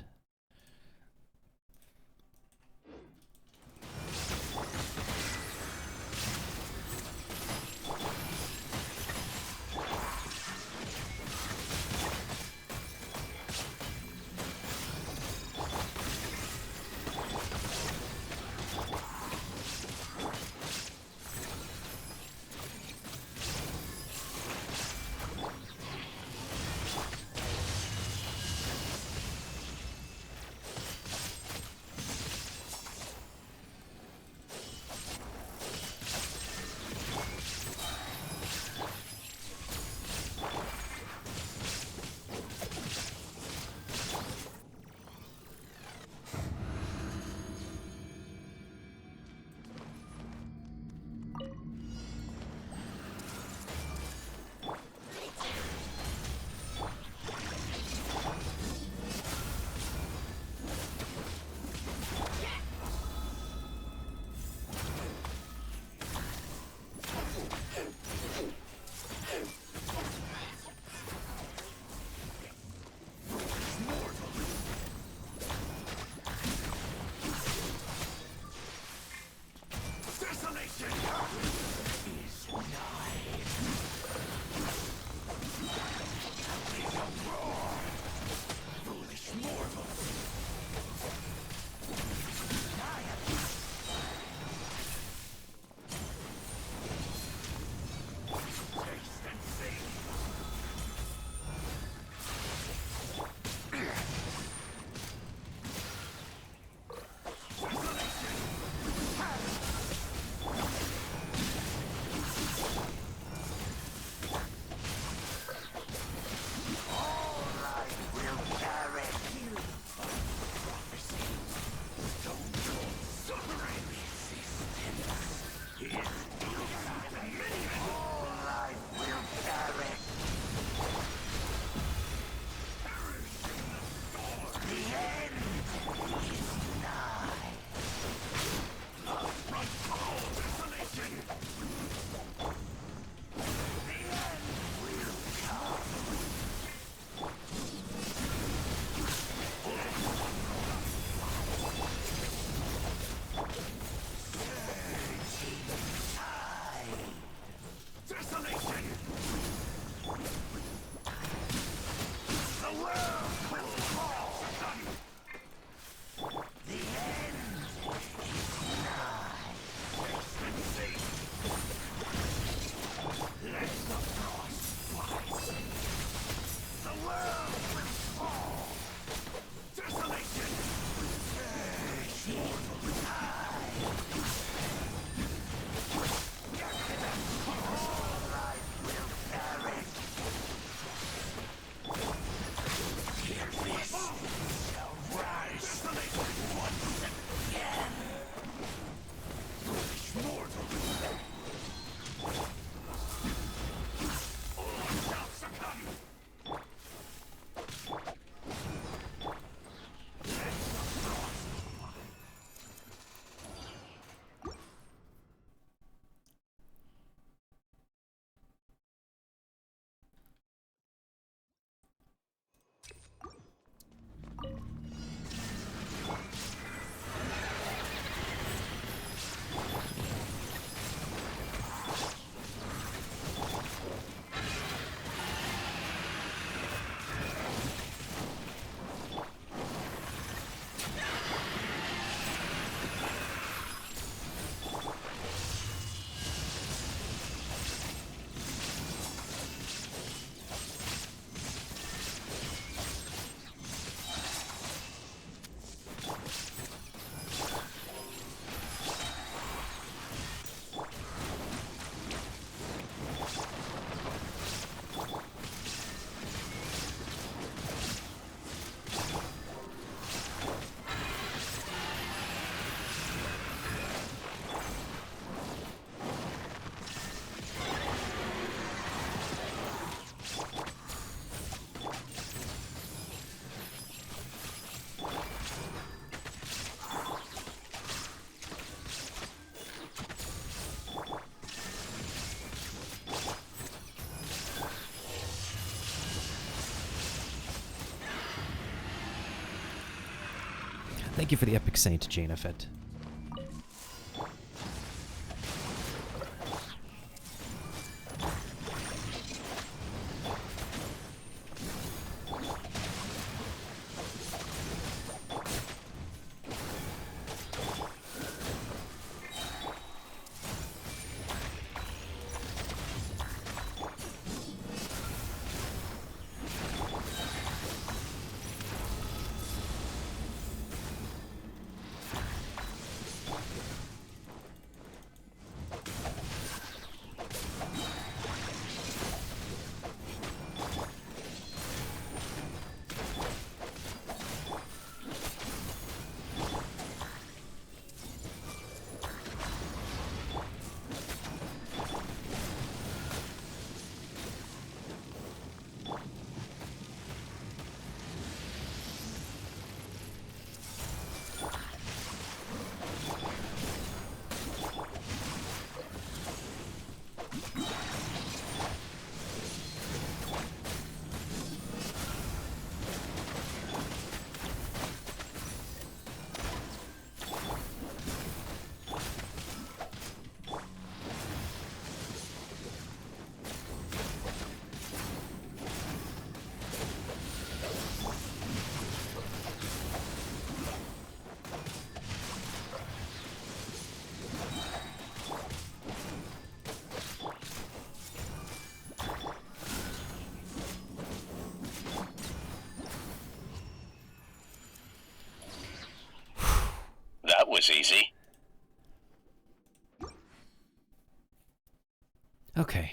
[SPEAKER 1] Thank you for the epic saint, Jane Effet.
[SPEAKER 10] That was easy.
[SPEAKER 1] Okay.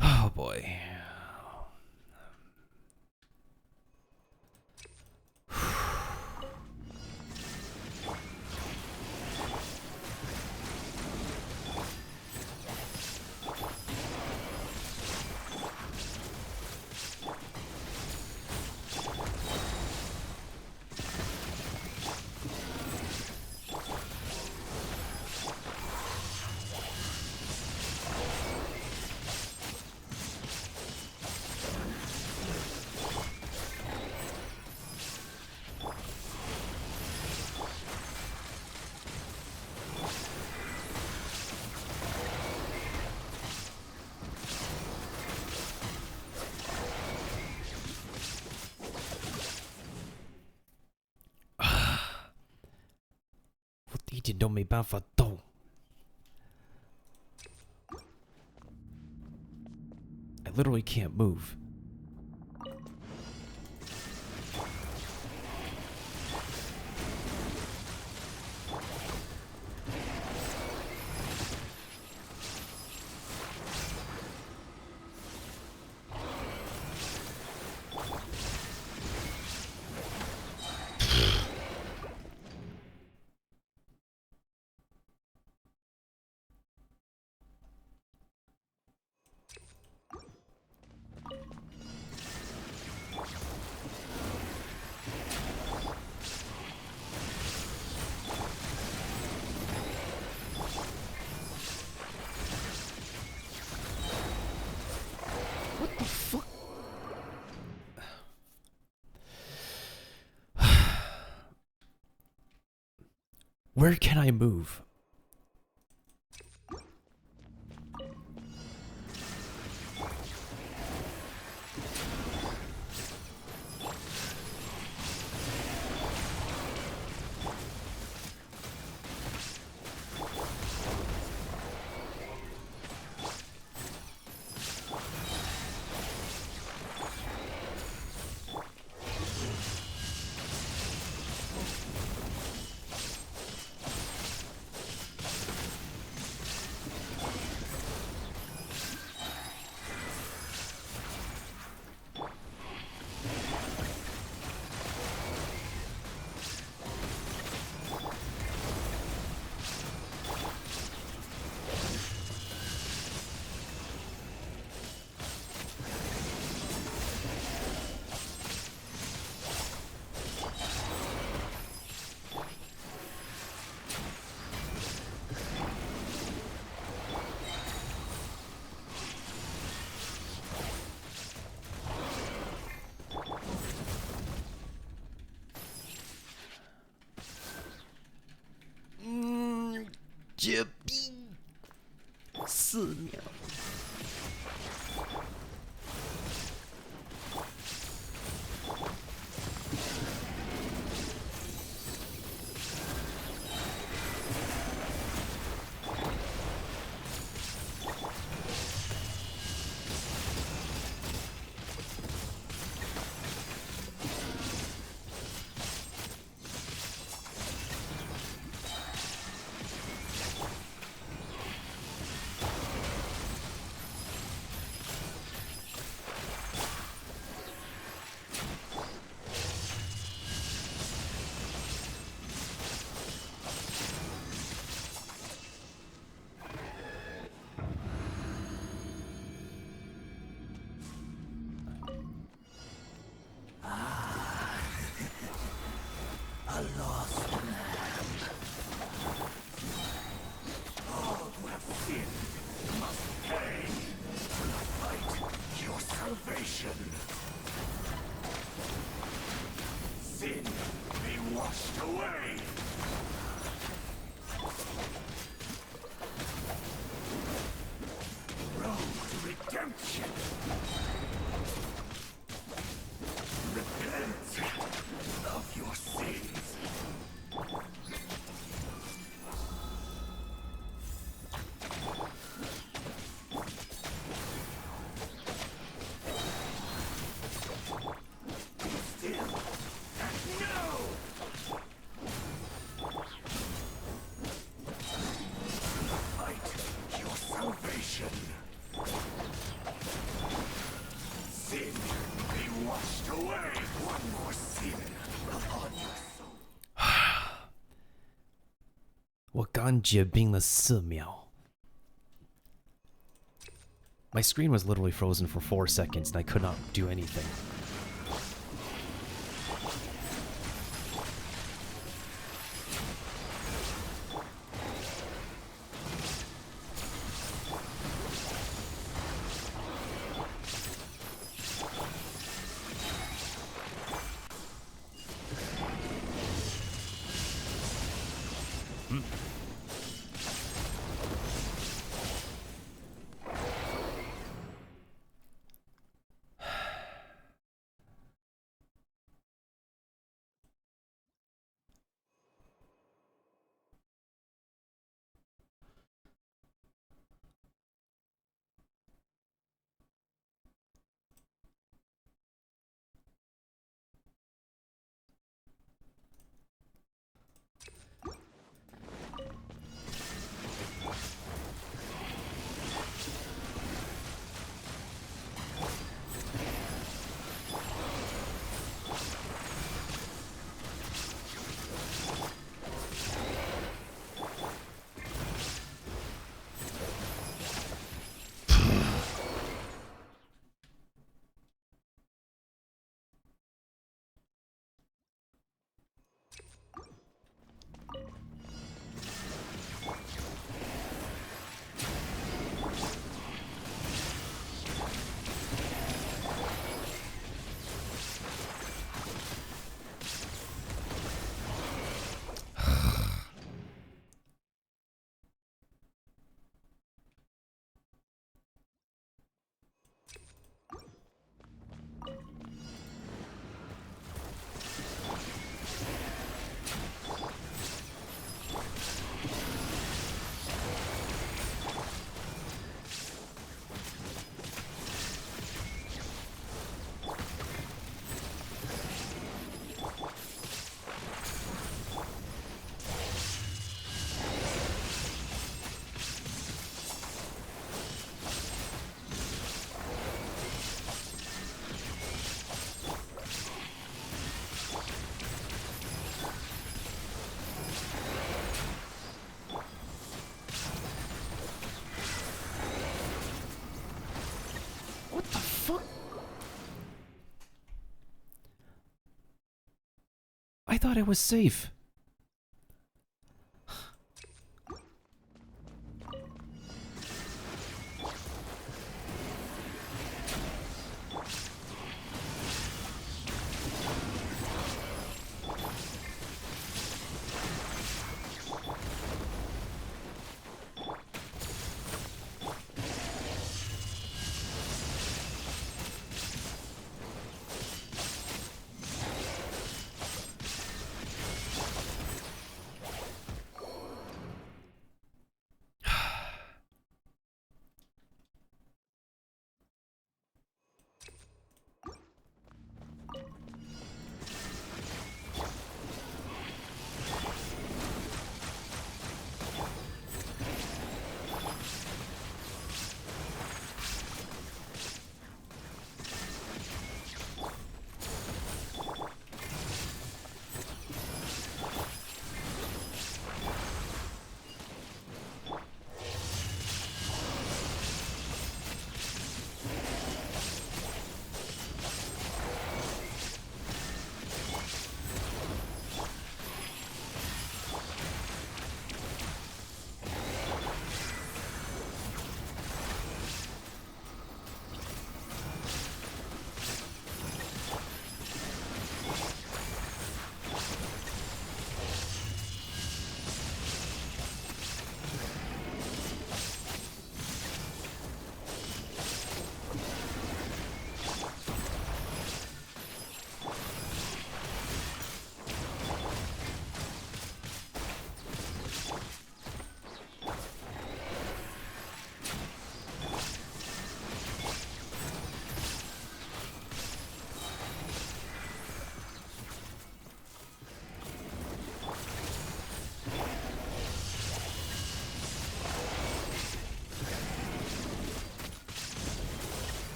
[SPEAKER 1] Oh boy. Inte de är bara för då. I literally can't move. Where can I move?绝壁4秒。
[SPEAKER 10] A lost man. All who have sinned must pay. Fight your salvation. Sin be washed away. Road to redemption. Repent of your sins. Sin be washed away. One more sin upon your soul.
[SPEAKER 1] 我刚结冰了4秒。My screen was literally frozen for 4 seconds and I could not do anything. I thought it was safe.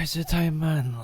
[SPEAKER 1] Why is it time, man?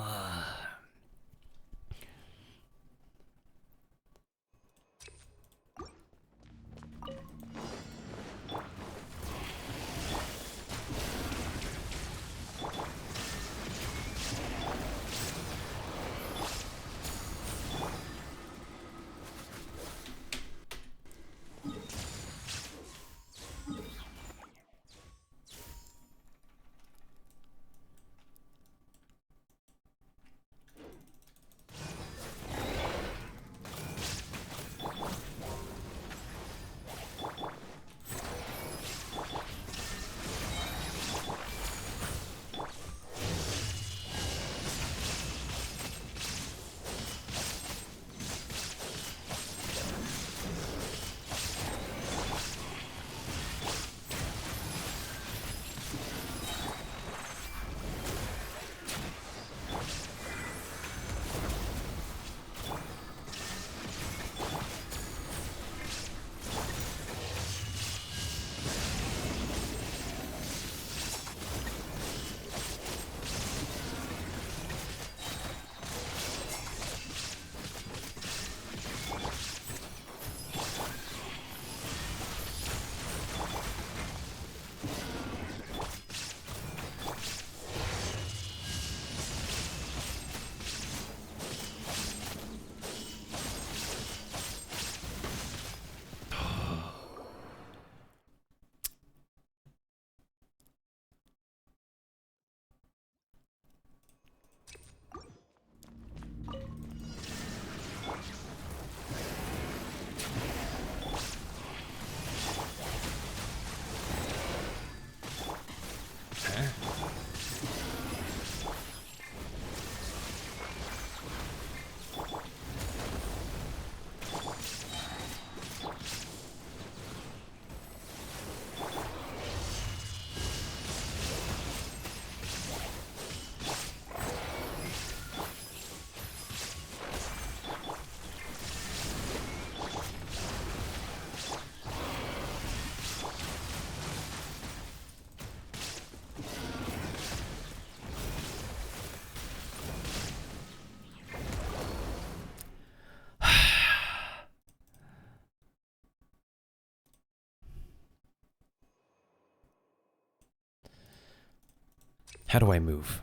[SPEAKER 1] How do I move?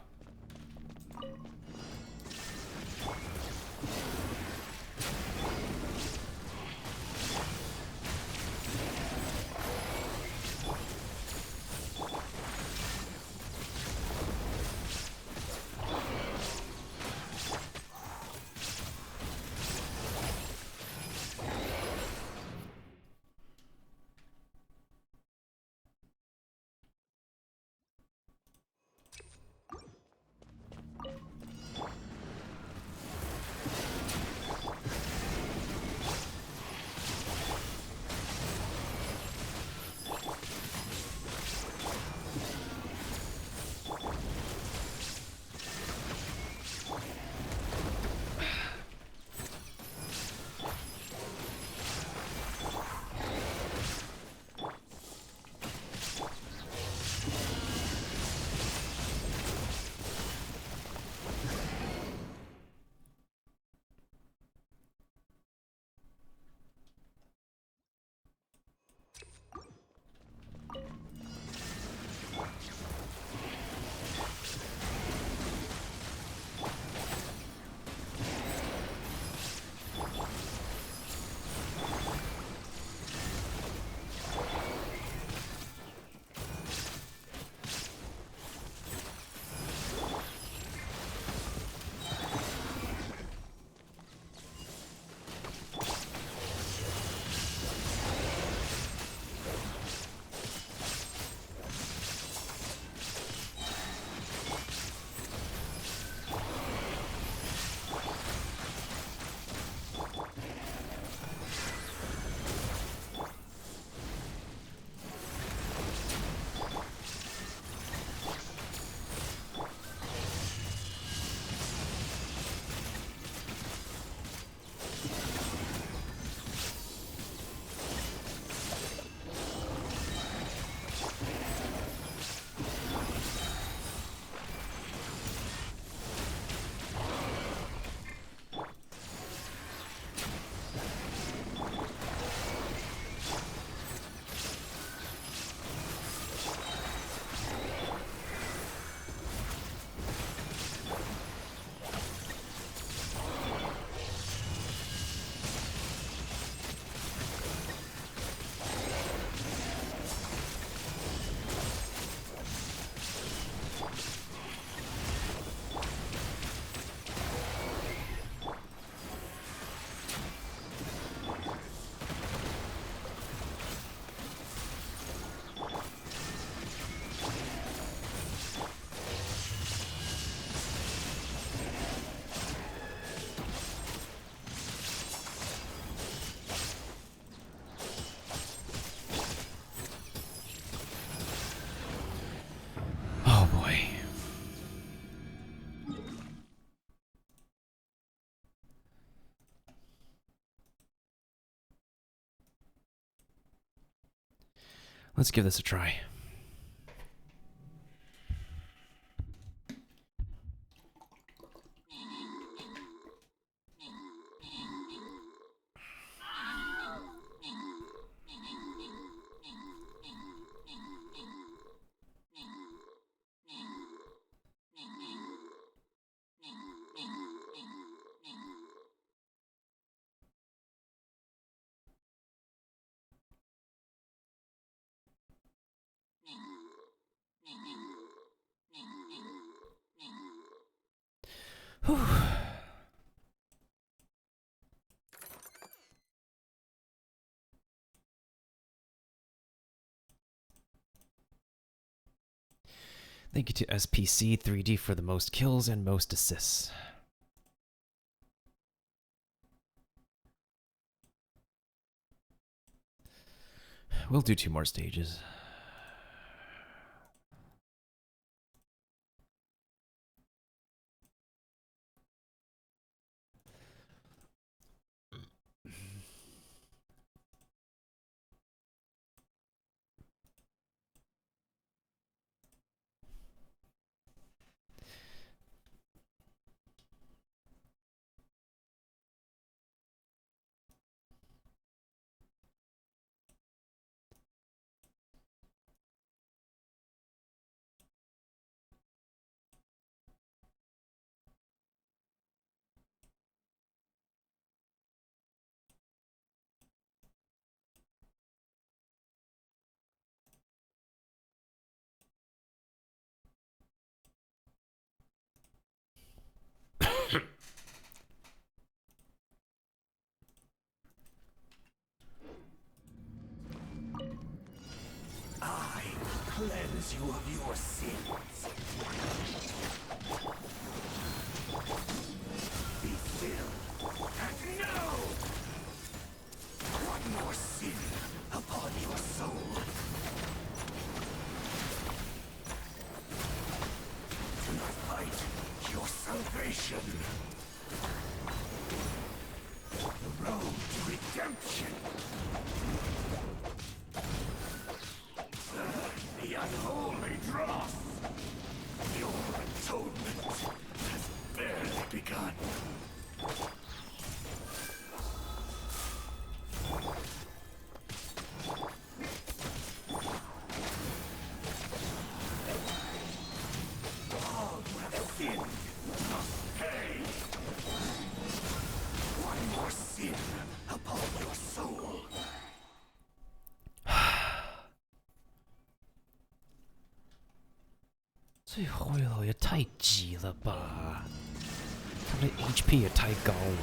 [SPEAKER 1] Oh boy. Let's give this a try. Whew. Thank you to SPC 3D for the most kills and most assists. We'll do 2 more stages.
[SPEAKER 10] cleanse you of your sins. Be filled. And now! One more sin upon your soul. Do not fight your salvation. The road to redemption. The unholy dross. Your atonement has barely begun. All who have sinned must pay. One more sin upon your soul.
[SPEAKER 1] 这回合也太急了吧！他的 HP 也太高了。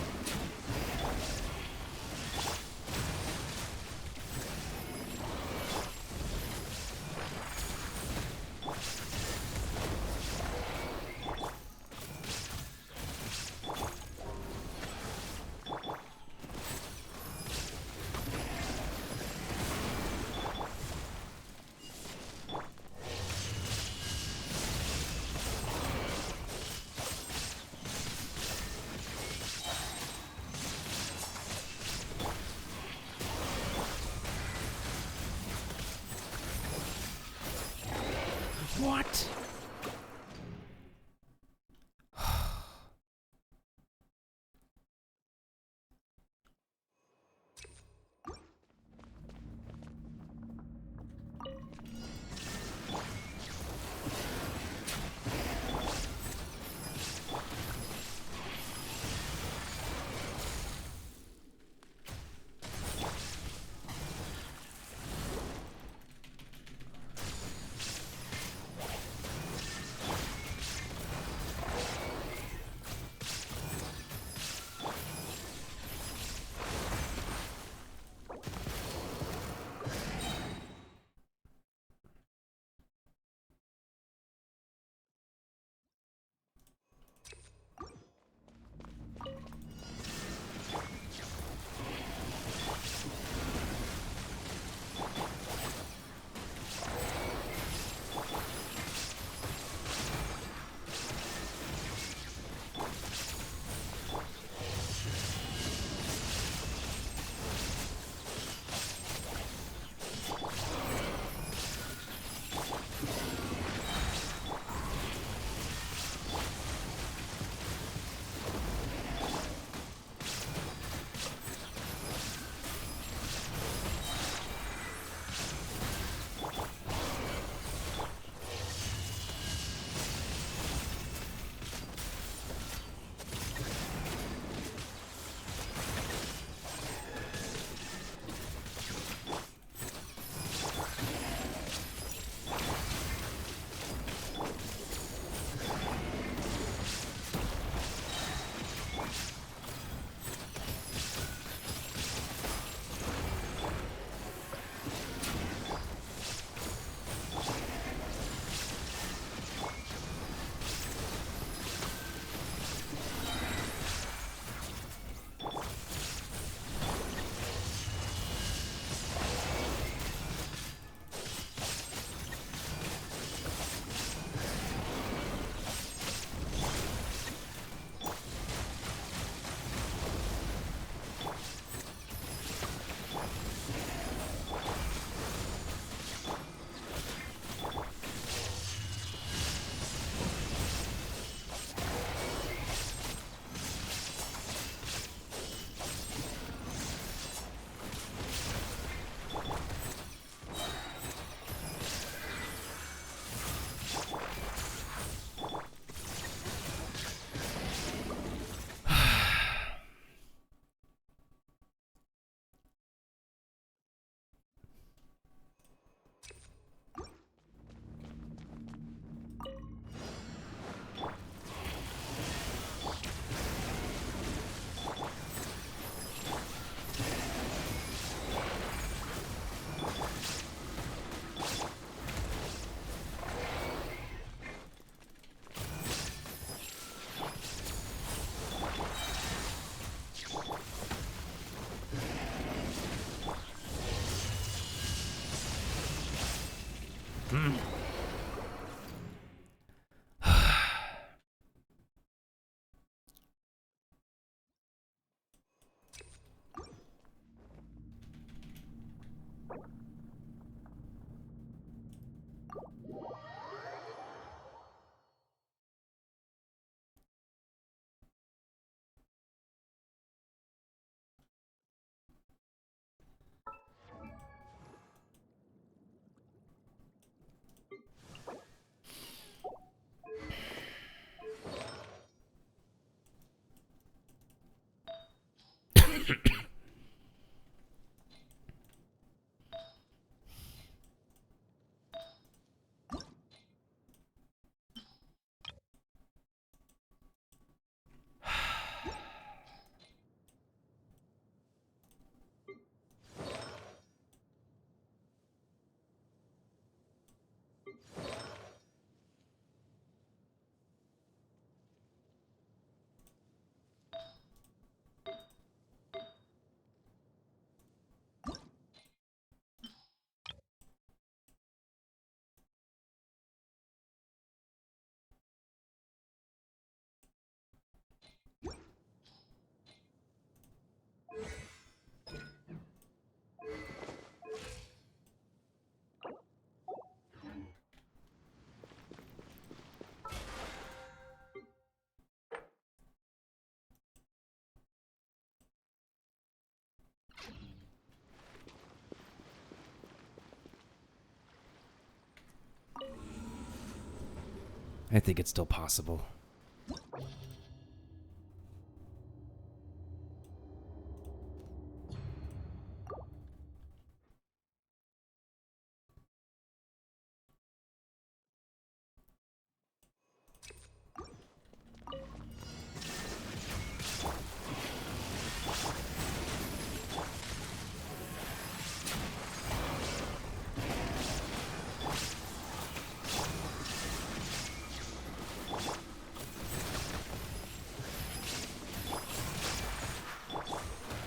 [SPEAKER 1] I think it's still possible.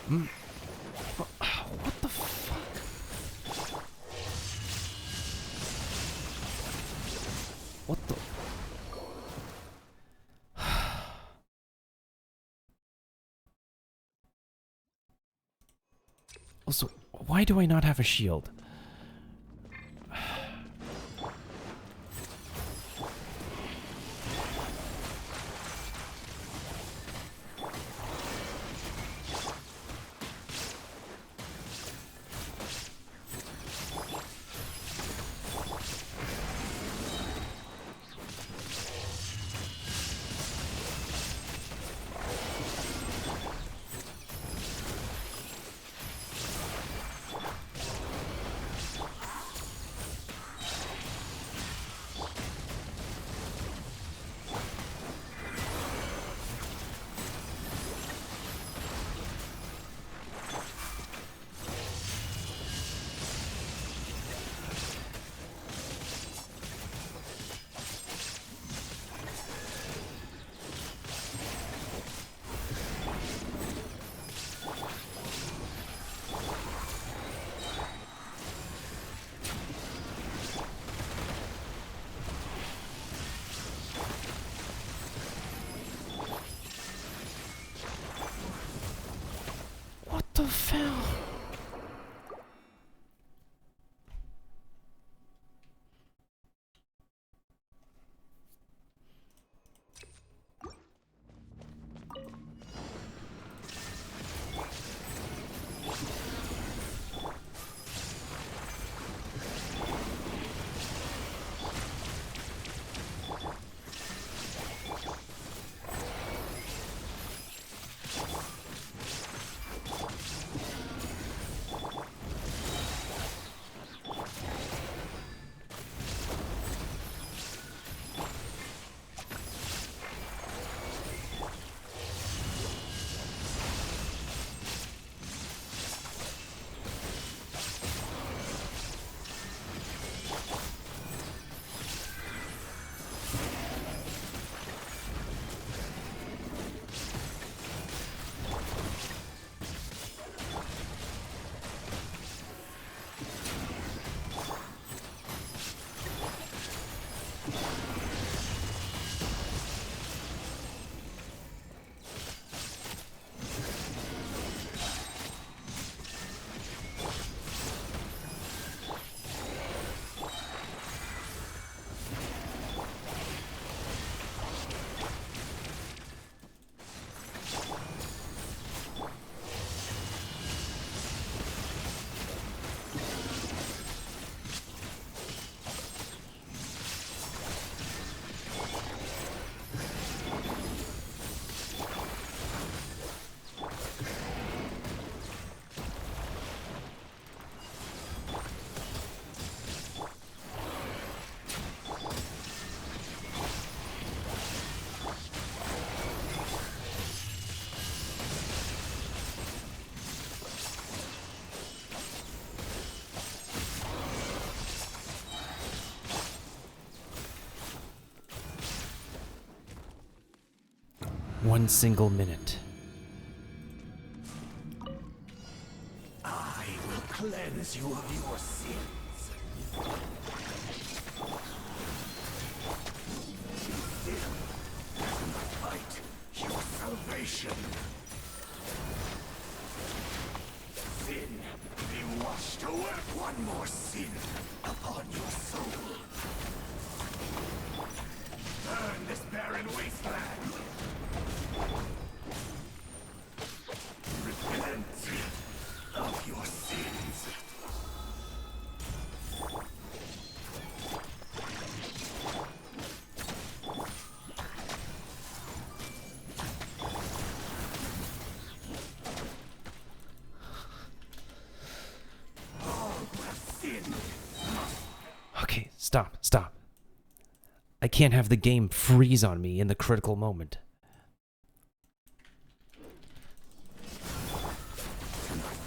[SPEAKER 1] What the fuck? What the? Also, why do I not have a shield? What the hell? 1 single minute.
[SPEAKER 10] I will cleanse you of your sins. Fight your salvation. Sin, be washed away. One more sin upon your soul. Burn this barren wasteland. Repent of your sins.
[SPEAKER 1] Okay, stop. I can't have the game freeze on me in the critical moment.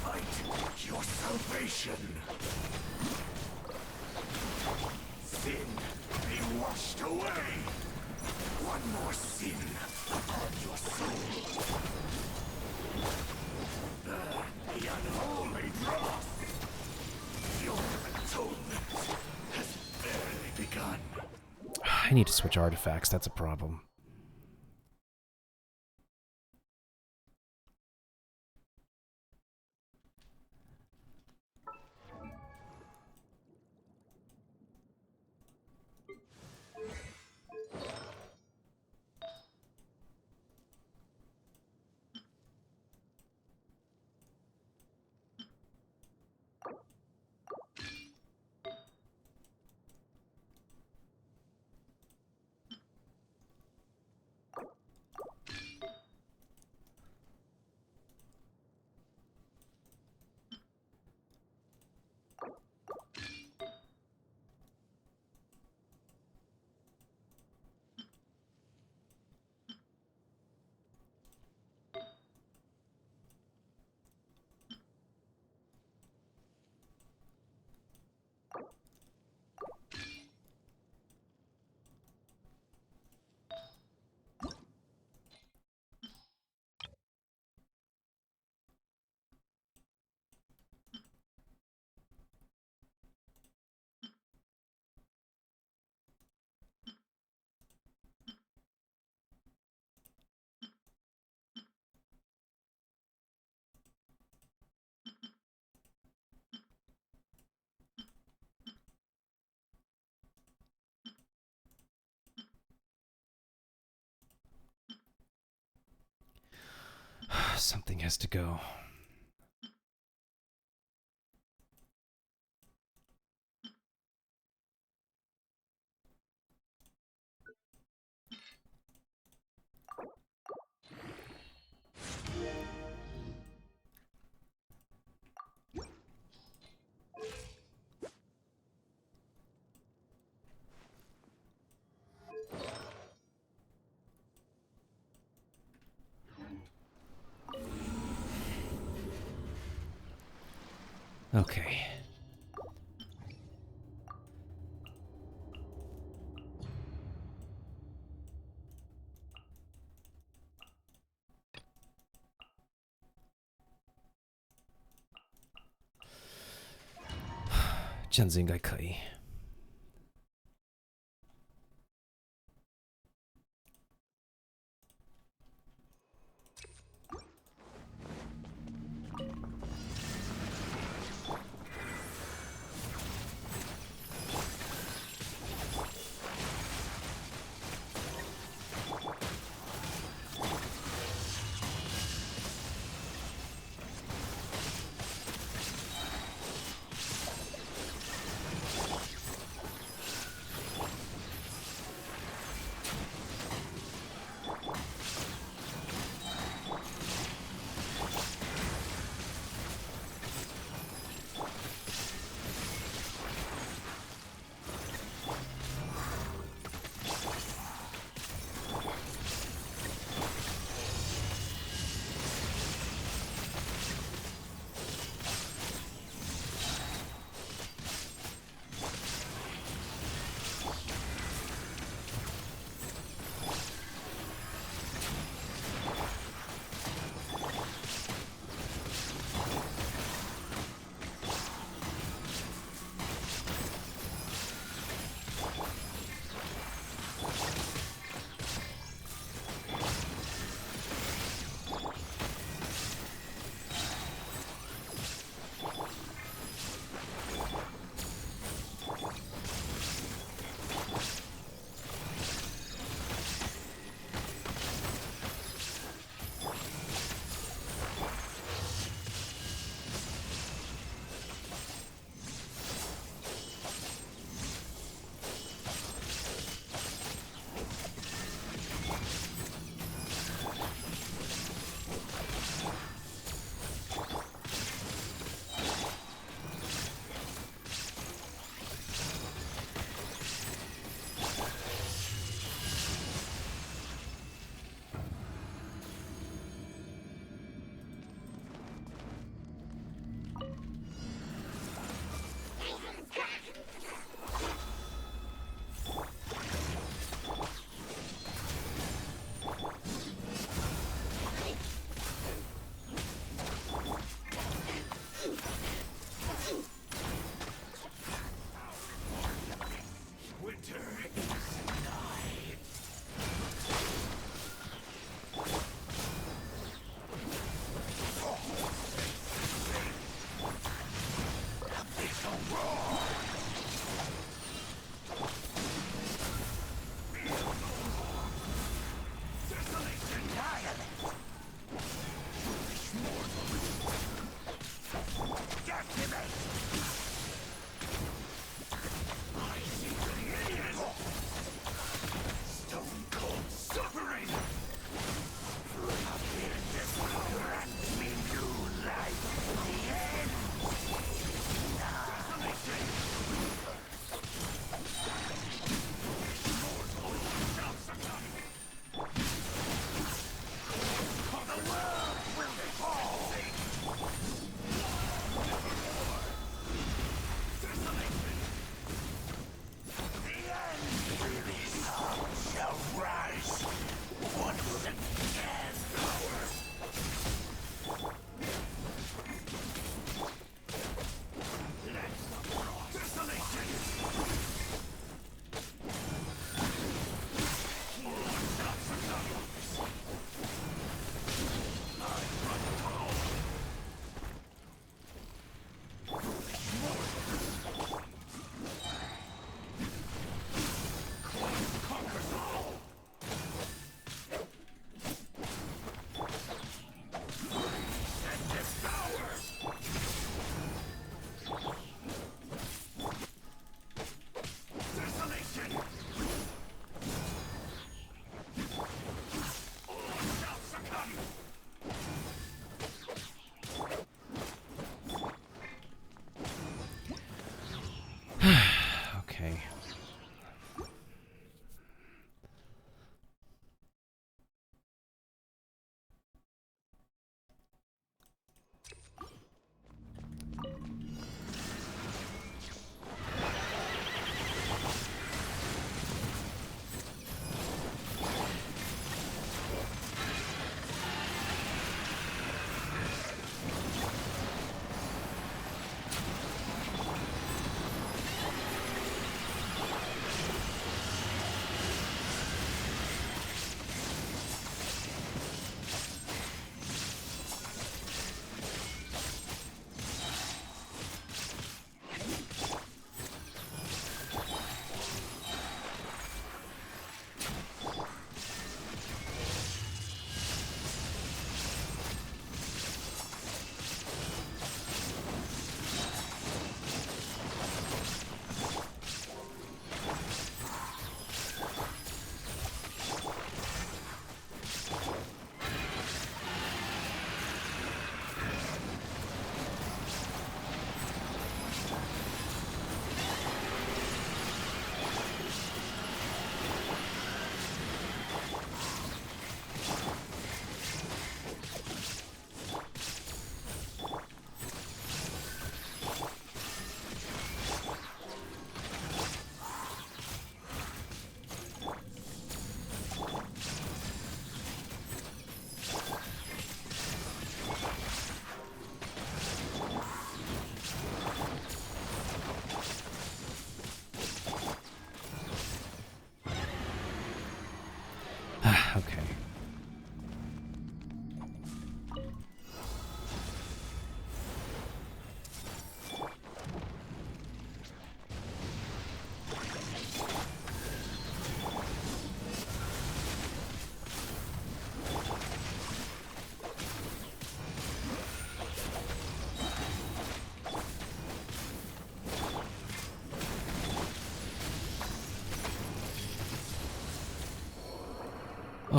[SPEAKER 10] Fight your salvation. Sin, be washed away. One more sin upon your soul. Burn the unholy dross. Your atonement has barely begun.
[SPEAKER 1] I need to switch artifacts, that's a problem. Something has to go. Okay. Genshin 可以。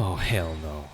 [SPEAKER 1] Oh, hell no.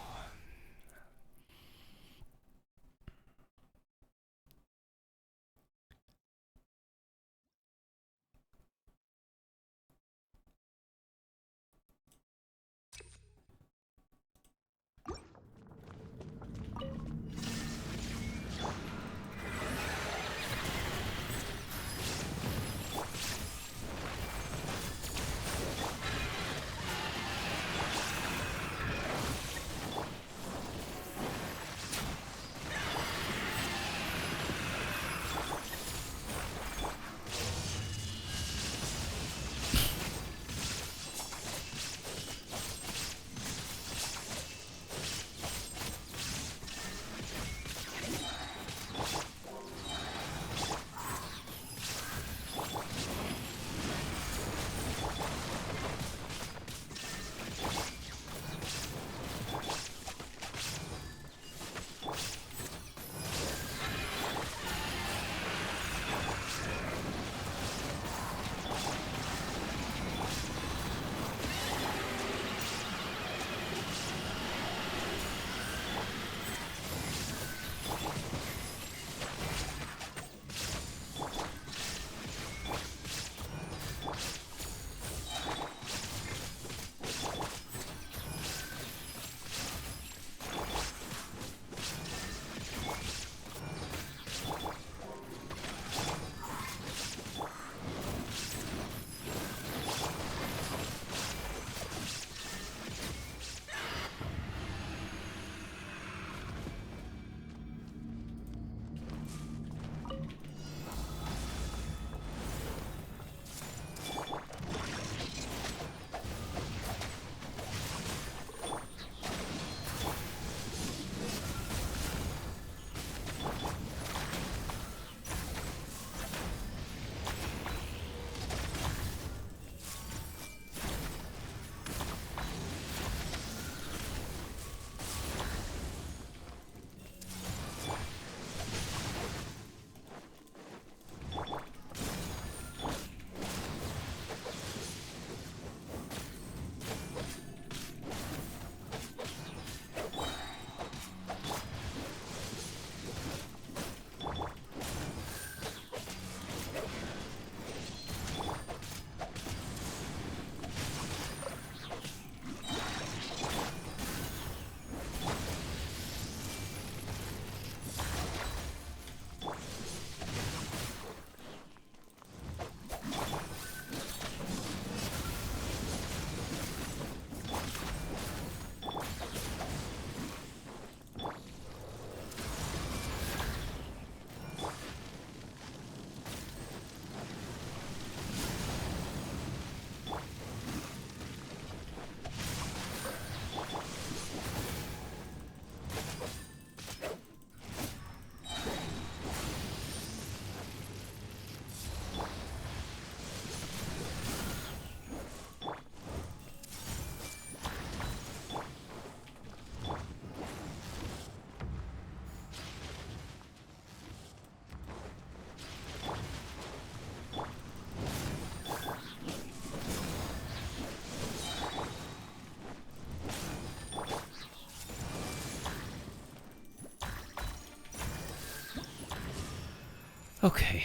[SPEAKER 1] Okay.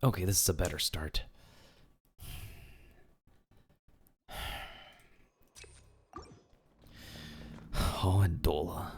[SPEAKER 1] Okay, this is a better start. Oh, and Dola.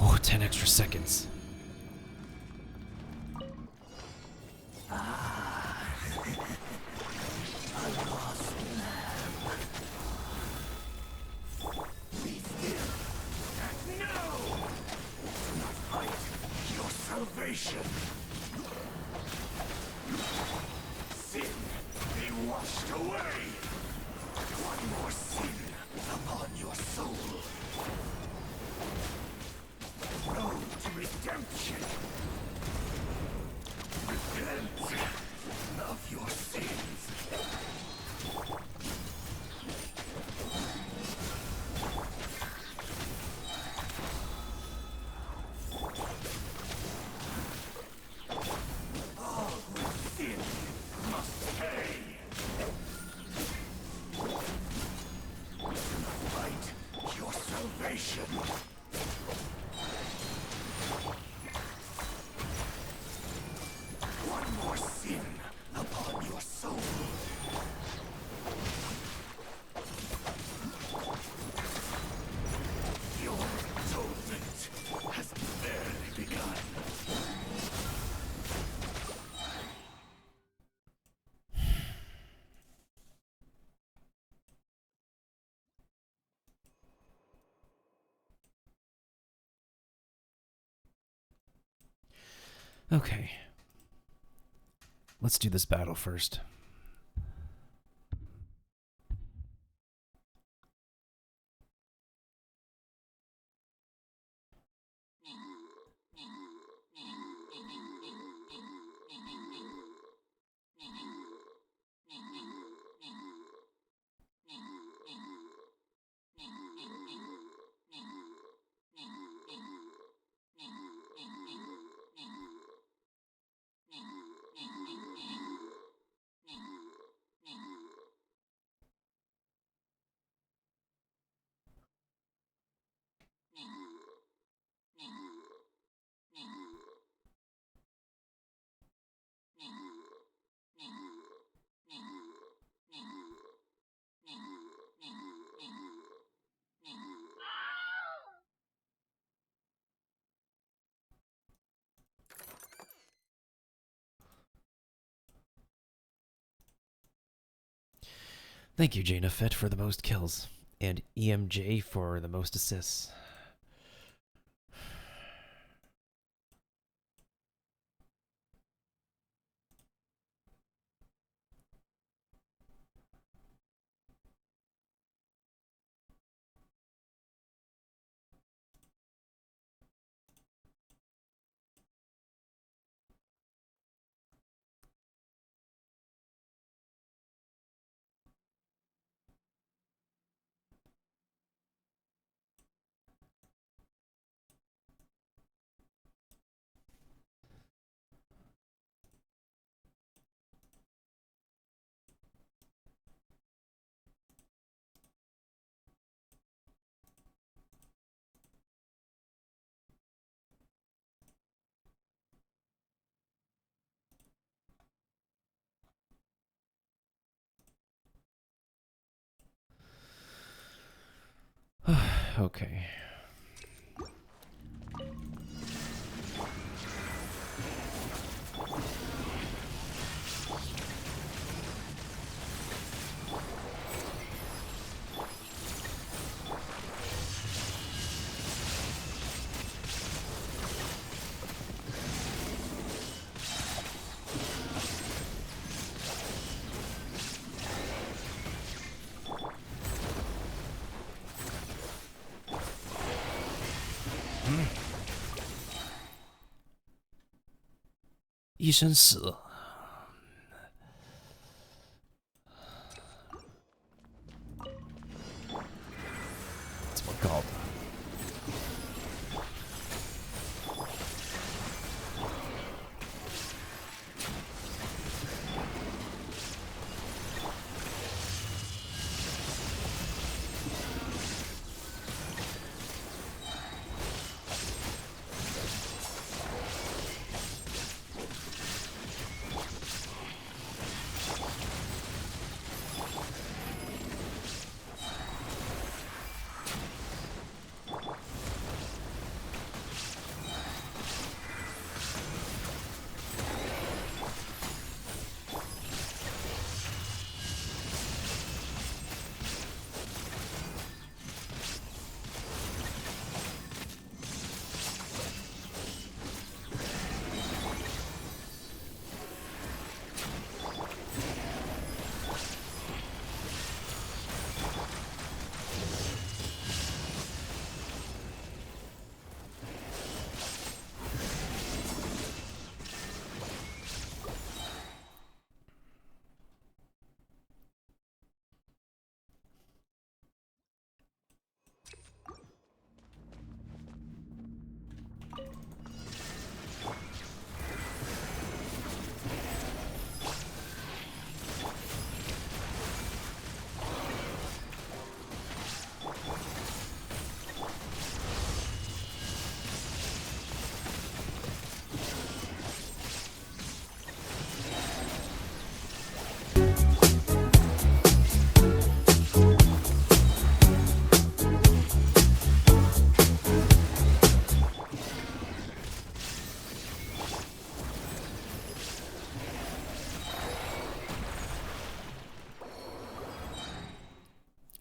[SPEAKER 1] Oh, 10 extra seconds.
[SPEAKER 10] Salvation. Sin be washed away. One more sin upon your soul. Road to redemption. Repent of your sins. One more sin upon your soul. Your atonement has barely begun.
[SPEAKER 1] Okay. Let's do this battle first. Thank you, Jaina Fett, for the most kills, and EMJ for the most assists. Okay. Hmm. 一生死。怎么搞的？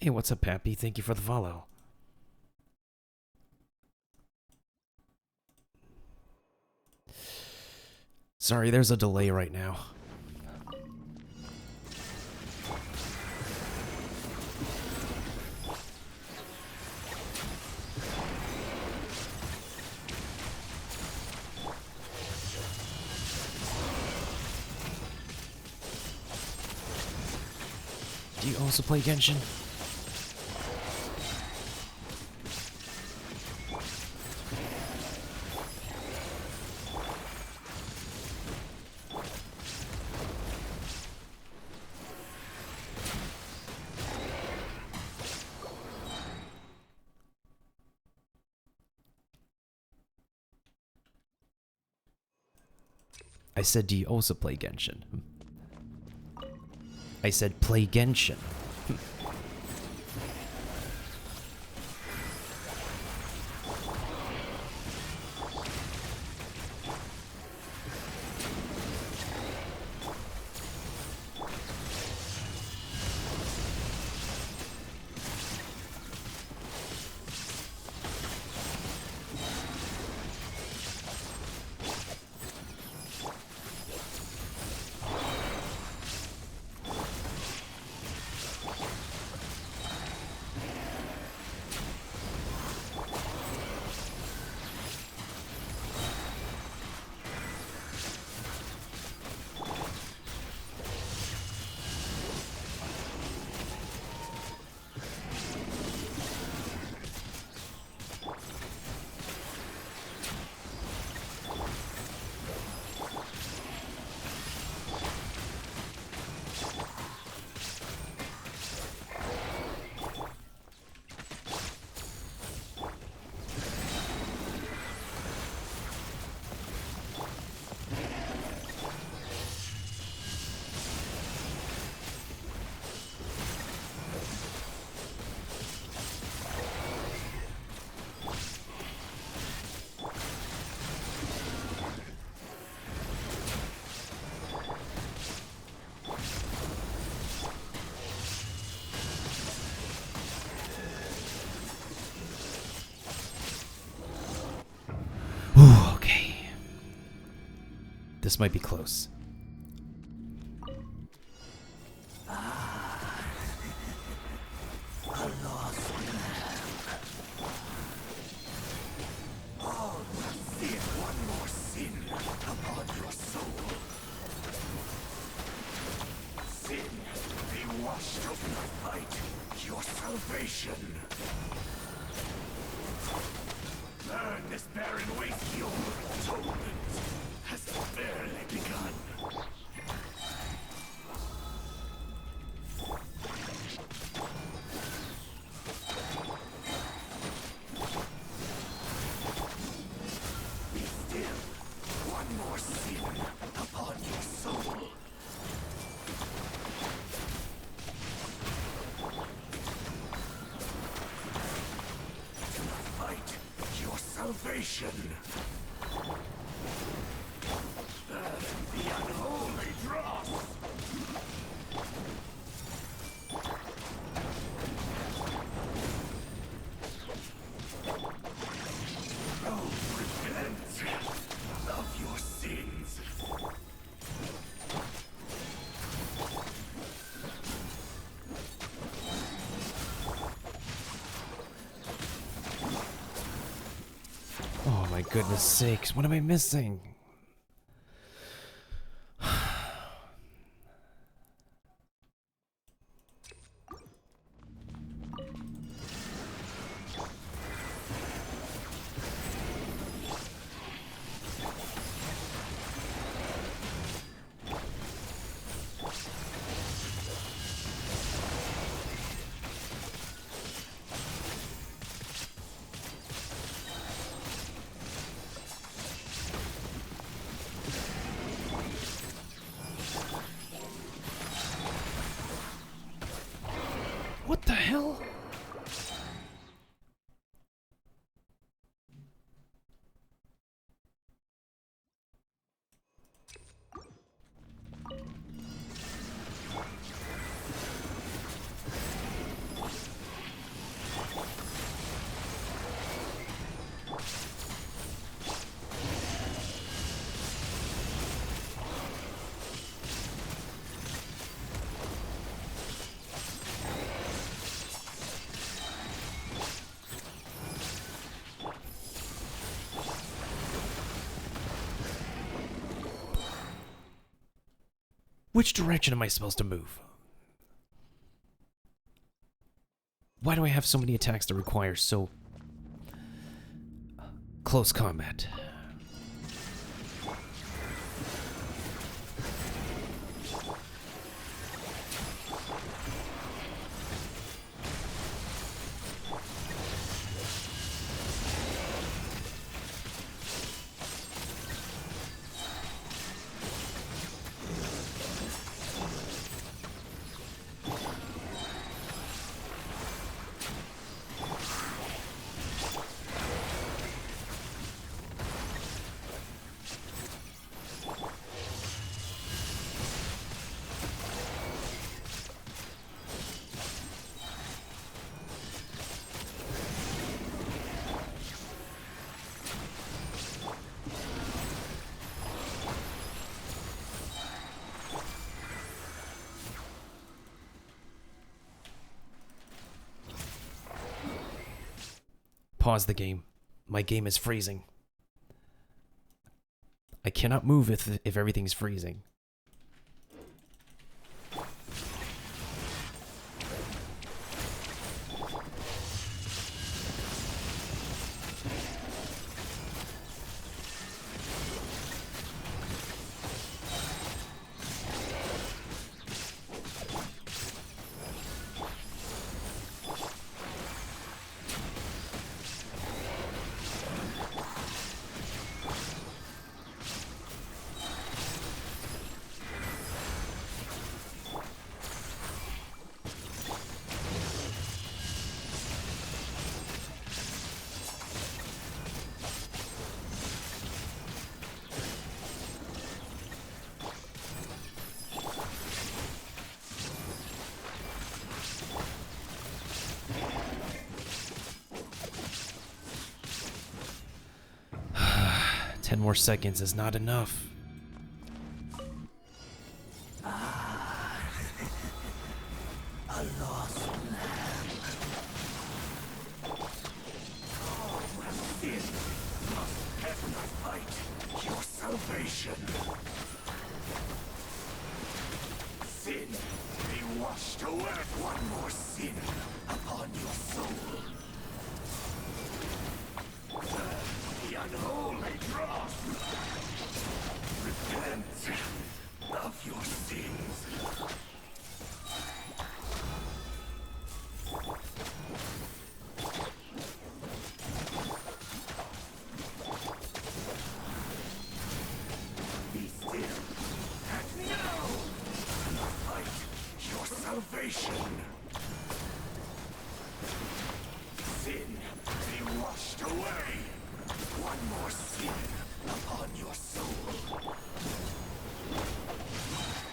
[SPEAKER 1] Hey, what's up, Pappy? Thank you for the follow. Sorry, there's a delay right now. Do you also play Genshin? I said, do you also play Genshin? I said, play Genshin. This might be close.
[SPEAKER 10] A lost lamb. Oh, fear one more sin upon your soul. Sin, be washed of your fight, your salvation. Burn this barren waste, your atonement has barely begun. Be still, one more sin upon your soul. To fight your salvation. Burn the unholy dross. Oh, repent of your sins.
[SPEAKER 1] Oh my goodness sakes, what am I missing? What the hell? Which direction am I supposed to move? Why do I have so many attacks that require so close combat? Pause the game. My game is freezing. I cannot move if everything's freezing. Ten more seconds is not enough.
[SPEAKER 10] A lost lamb. Sin must have not fight your salvation. Sin be washed away. One more sin upon your soul. The unholy dross. Repent of your sins. Be still and know the fight your salvation. Sin be washed away. One more sin upon your soul.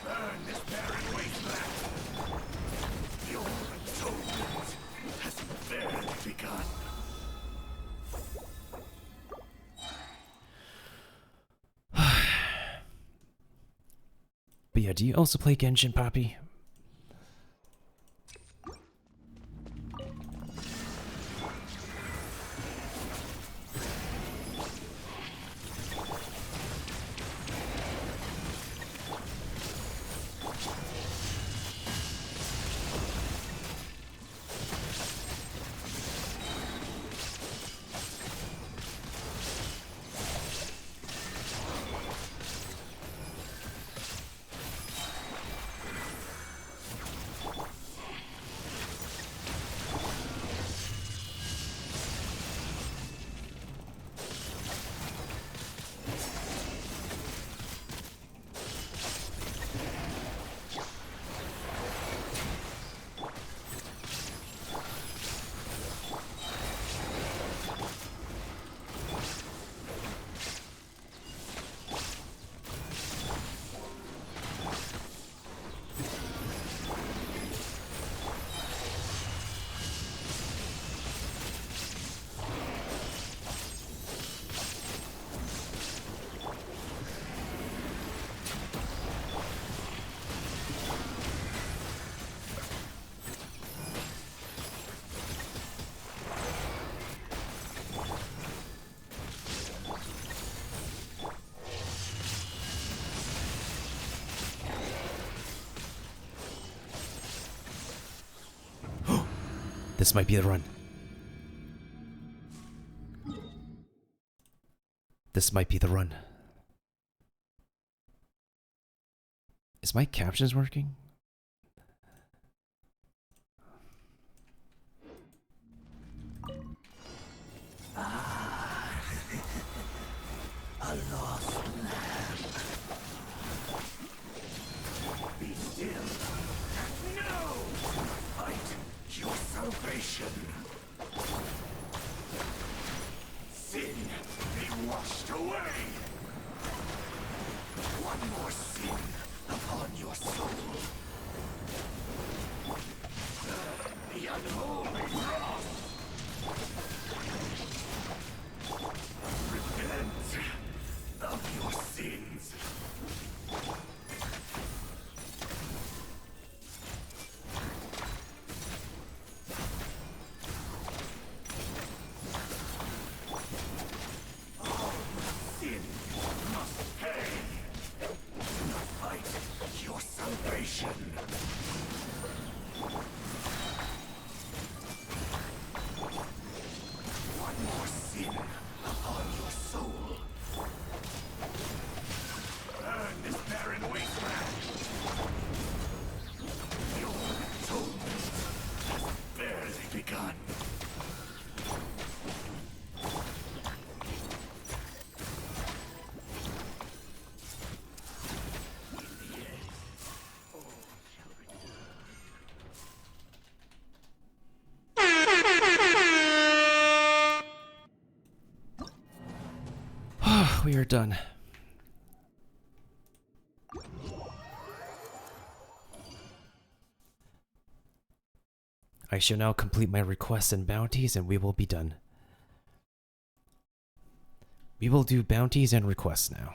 [SPEAKER 10] Burn this barren wasteland. Your atonement has barely begun.
[SPEAKER 1] But yeah, do you also play Genshin, Poppy? This might be the run. This might be the run. Is my captions working?
[SPEAKER 10] A lost lamb. Be still and know fight your salvation. Sin be washed away. One more sin upon your soul. The unholy wrath. Repent of your sins. All sin must pay. Fight your salvation. One more sin upon your soul. Burn this barren wasteland. Your atonement has barely begun.
[SPEAKER 1] We are done. I shall now complete my requests and bounties, and we will be done. We will do bounties and requests now.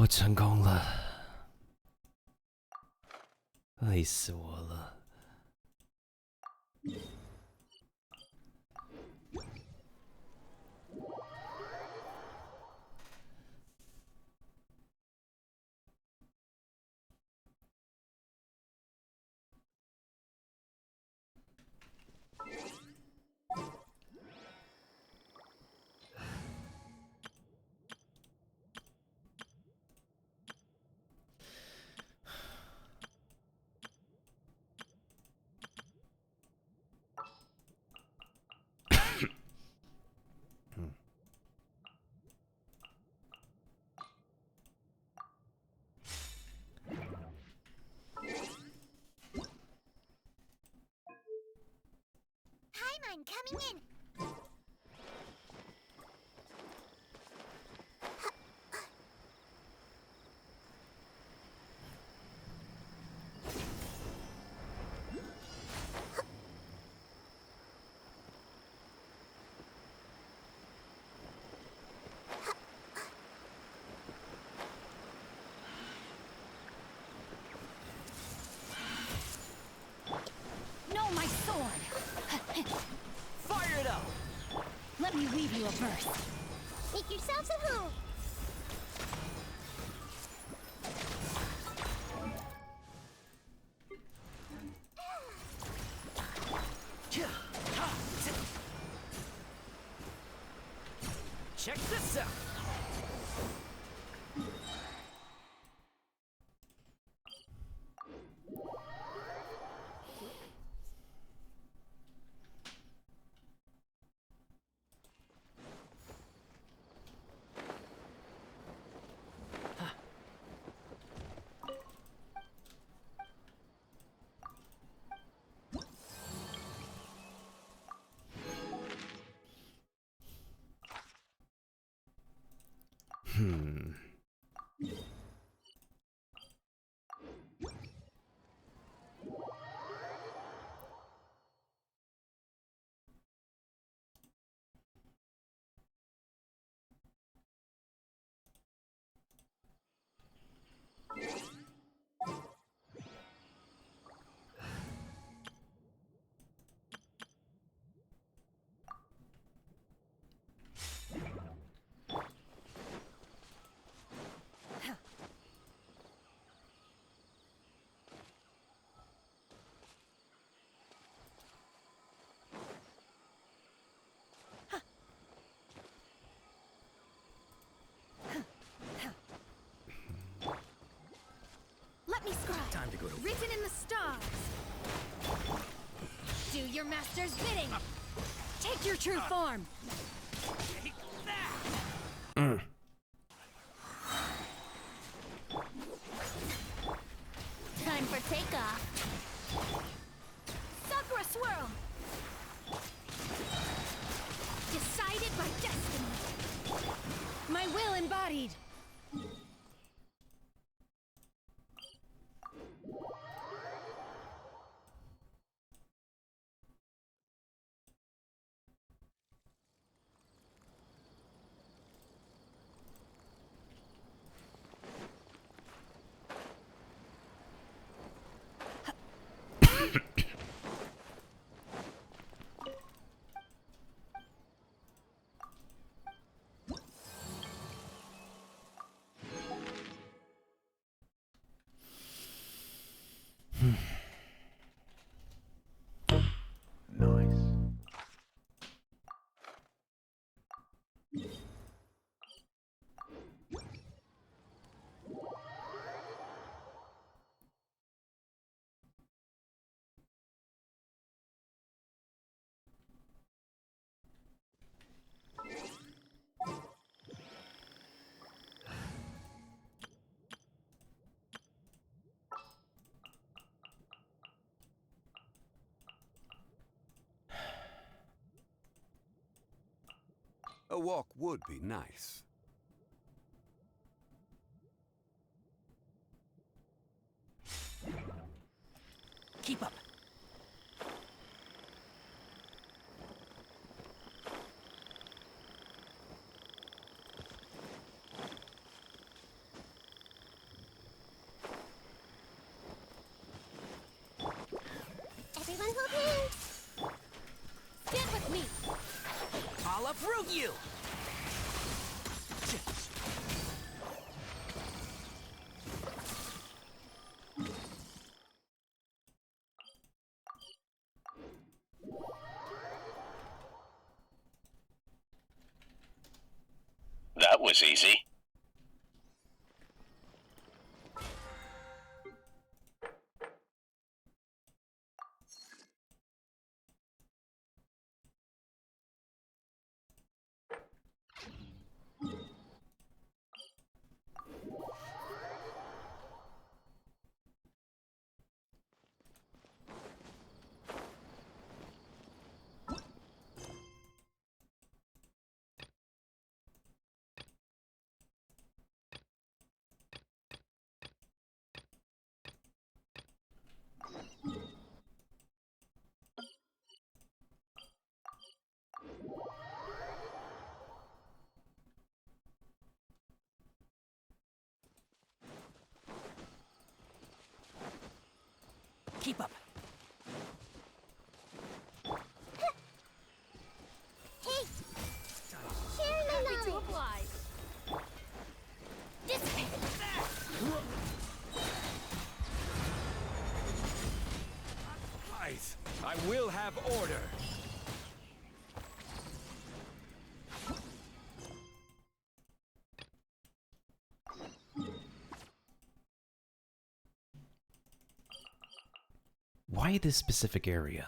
[SPEAKER 1] 我成功了，累死我了。
[SPEAKER 15] Paimon coming in.
[SPEAKER 17] No, my sword!
[SPEAKER 11] Fire it up!
[SPEAKER 17] Let me weave you a verse.
[SPEAKER 15] Make yourselves at home.
[SPEAKER 11] Check this out!
[SPEAKER 15] Let me scribe.
[SPEAKER 11] Time to go to
[SPEAKER 15] Written in the stars. Do your master's bidding.
[SPEAKER 17] Take your true form!
[SPEAKER 15] Time for takeoff. Sakura swirl. Decided by destiny.
[SPEAKER 17] My will embodied!
[SPEAKER 20] A walk would be nice.
[SPEAKER 11] Keep up.
[SPEAKER 12] uproot you!
[SPEAKER 21] That was easy.
[SPEAKER 12] Keep up.
[SPEAKER 15] Hey! Happy to oblige. Dissipate.
[SPEAKER 10] Ice. I will have order.
[SPEAKER 1] Why this specific area?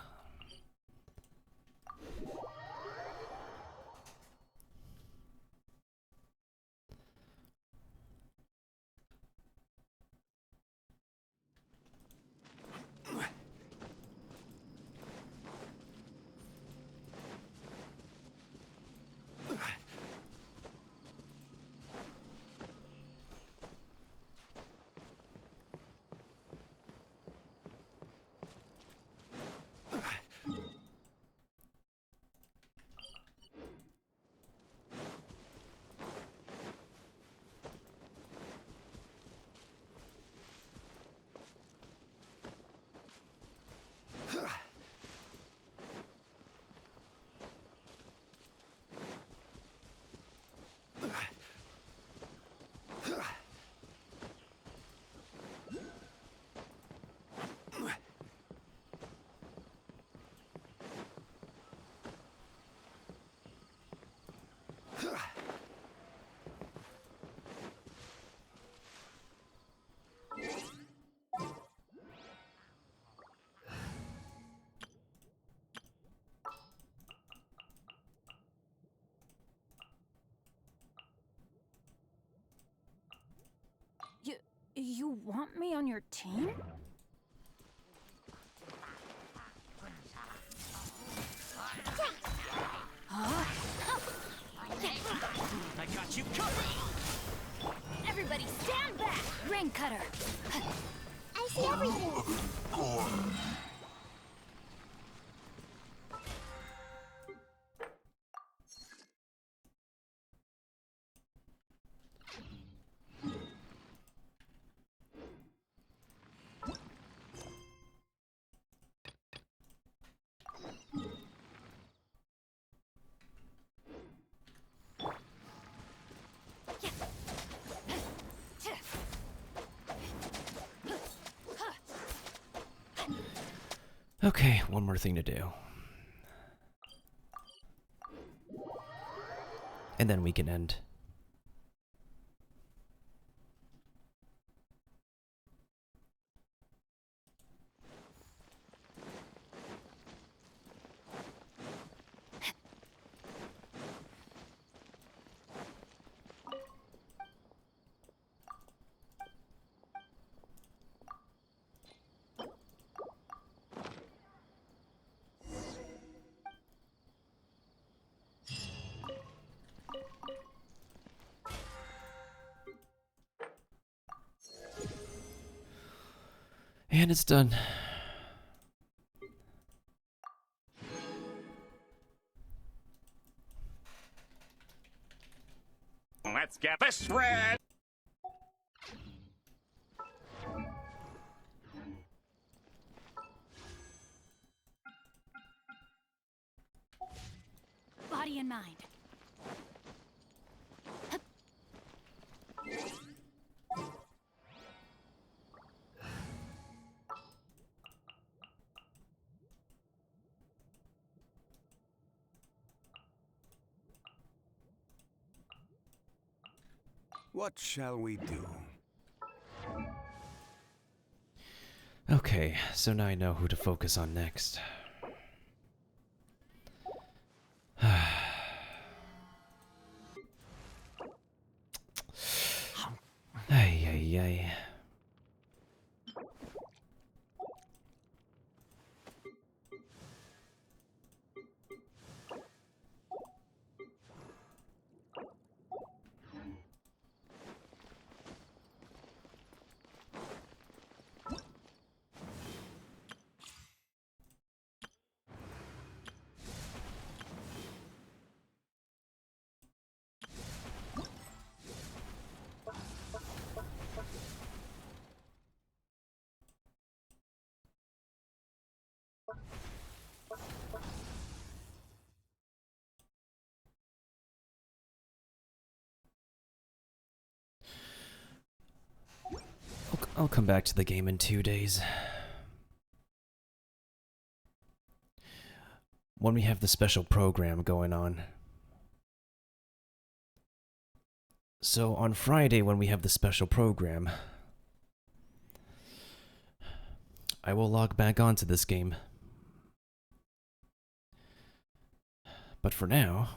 [SPEAKER 17] You want me on your team? Huh?
[SPEAKER 12] I got you covered!
[SPEAKER 15] Everybody stand back!
[SPEAKER 17] Ring cutter!
[SPEAKER 15] I see everything!
[SPEAKER 1] Okay, one more thing to do. And then we can end. And it's done.
[SPEAKER 21] Let's get this red.
[SPEAKER 17] Body and mind.
[SPEAKER 20] What shall we do?
[SPEAKER 1] Okay, so now I know who to focus on next. Ay, ay, ay. I'll come back to the game in 2 days. When we have the special program going on. So on Friday when we have the special program, I will log back onto this game. But for now,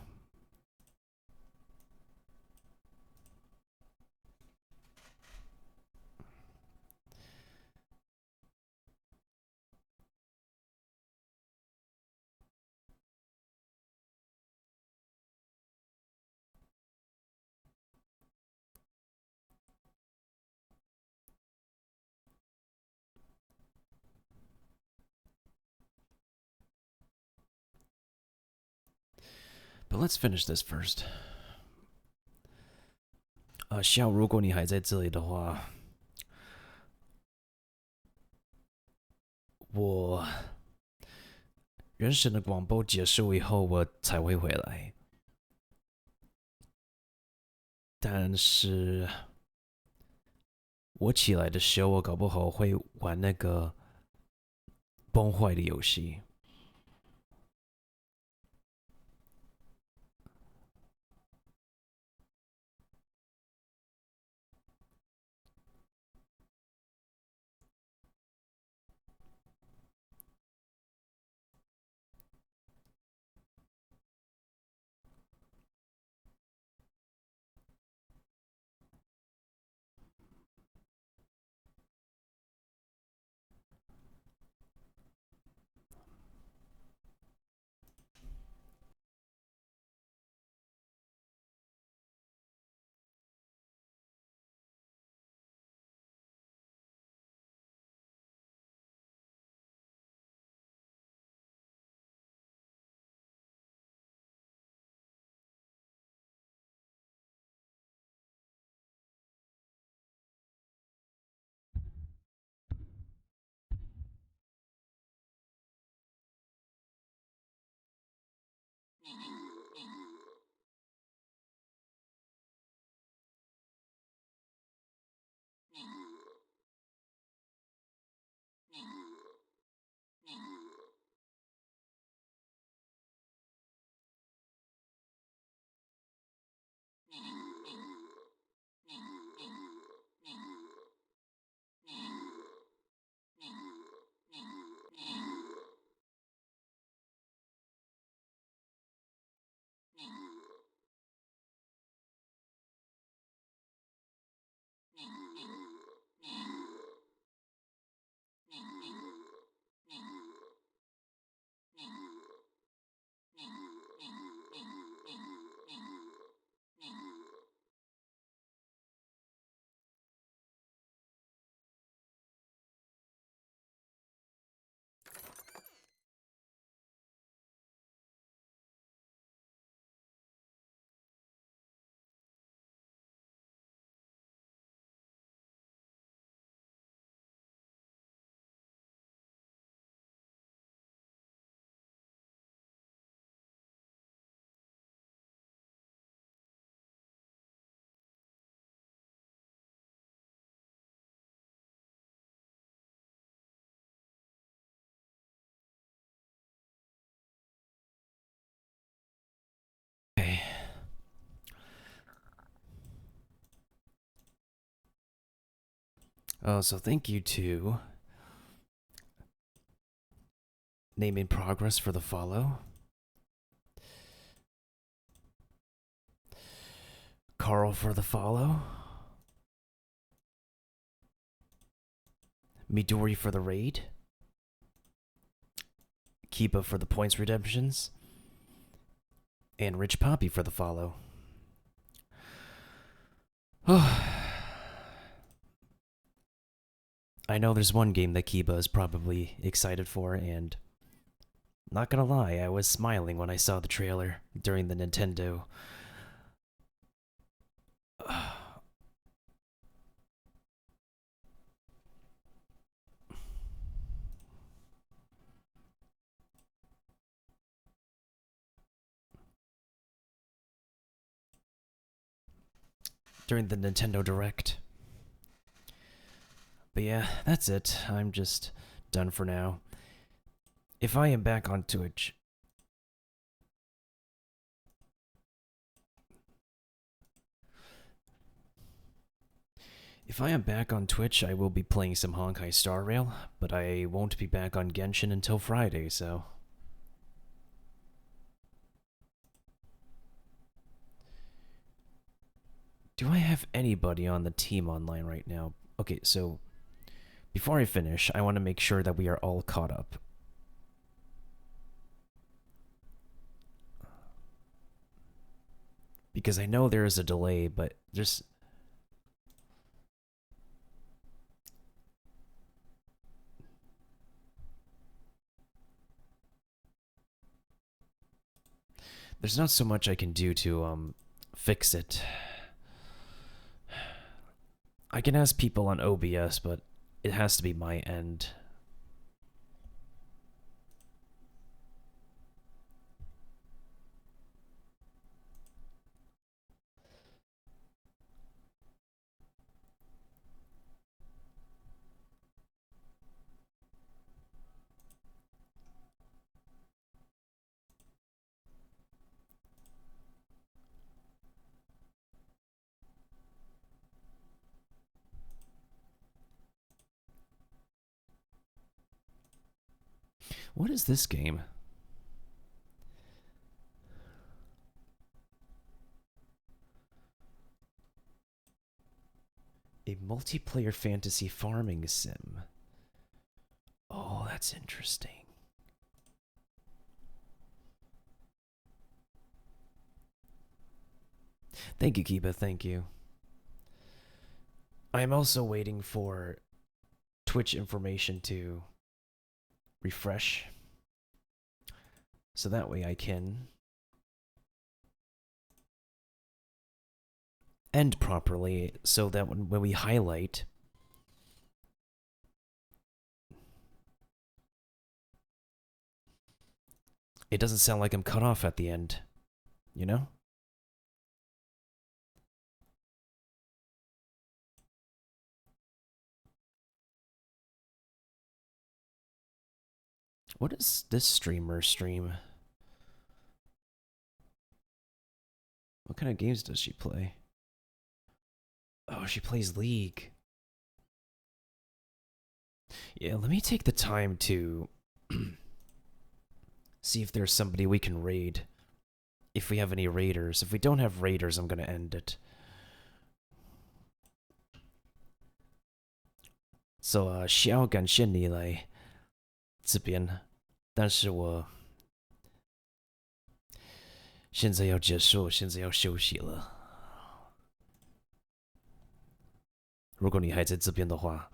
[SPEAKER 1] but let's finish this first. 笑，如果你还在这里的话，我人生的广播结束以后，我才会回来。但是我起来的时候，我搞不好会玩那个崩坏的游戏。So thank you to Name in Progress for the follow. Carl for the follow. Midori for the raid. Kiba for the points redemptions. And Rich Poppy for the follow. I know there's one game that Kiba is probably excited for, and not gonna lie, I was smiling when I saw the trailer during the Nintendo. During the Nintendo Direct. But yeah, that's it. I'm just done for now. If I am back on Twitch, I will be playing some Honkai Star Rail, but I won't be back on Genshin until Friday, so... Do I have anybody on the team online right now? Okay, so before I finish, I want to make sure that we are all caught up. Because I know there is a delay, but there's... There's not so much I can do to, fix it. I can ask people on OBS, but it has to be my end. What is this game? A multiplayer fantasy farming sim. Oh, that's interesting. Thank you, Kiba, thank you. I am also waiting for Twitch information to refresh, so that way I can end properly, so that when we highlight, it doesn't sound like I'm cut off at the end, you know? What does this streamer stream? What kind of games does she play? Oh, she plays League. Yeah, let me take the time to see if there's somebody we can raid. If we have any raiders. If we don't have raiders, I'm gonna end it. So, 需要感谢你来这边，但是我现在要结束，现在要休息了。如果你还在这边的话，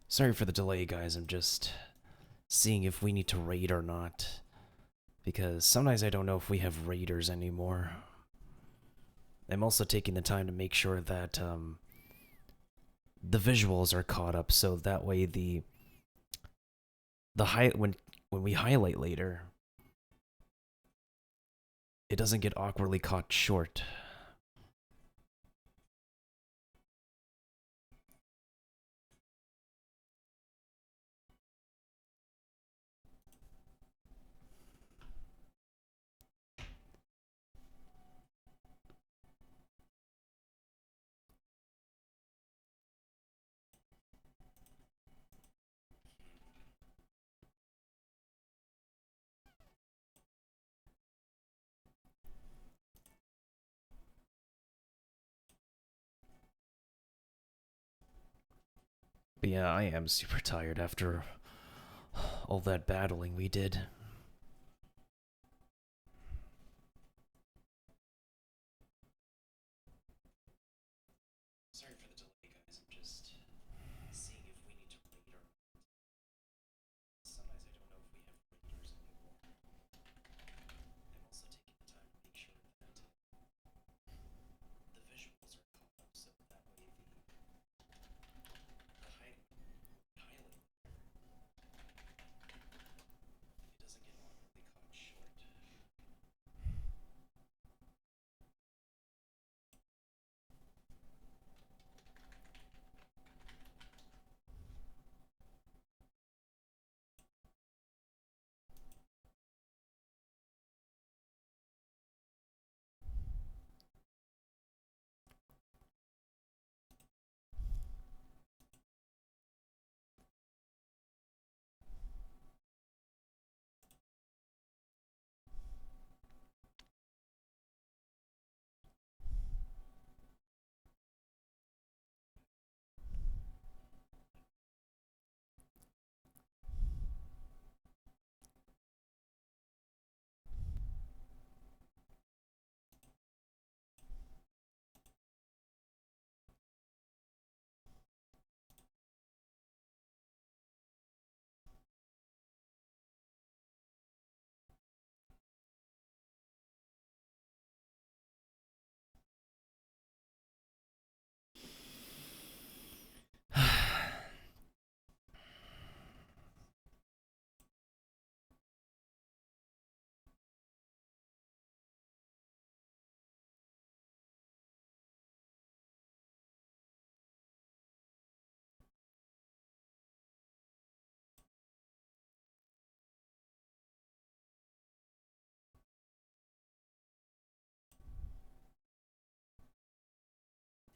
[SPEAKER 1] Sorry for the delay, guys. I'm just seeing if we need to raid or not. Because sometimes I don't know if we have raiders anymore. I'm also taking the time to make sure that the visuals are caught up, so that way when we highlight later, it doesn't get awkwardly caught short. But yeah, I am super tired after all that battling we did. Sorry for the delay, guys. I'm just seeing if we need to raid or not. Sometimes I don't know if we have raiders anymore. I'm also taking the time to make sure that the visuals are caught up, so that way the highlight, it doesn't get awkwardly caught short.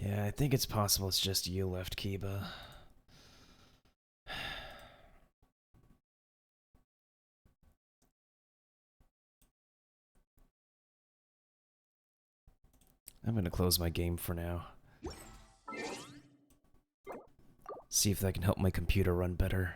[SPEAKER 1] Yeah, I think it's possible it's just you left, Kiba. I'm gonna close my game for now. See if that can help my computer run better.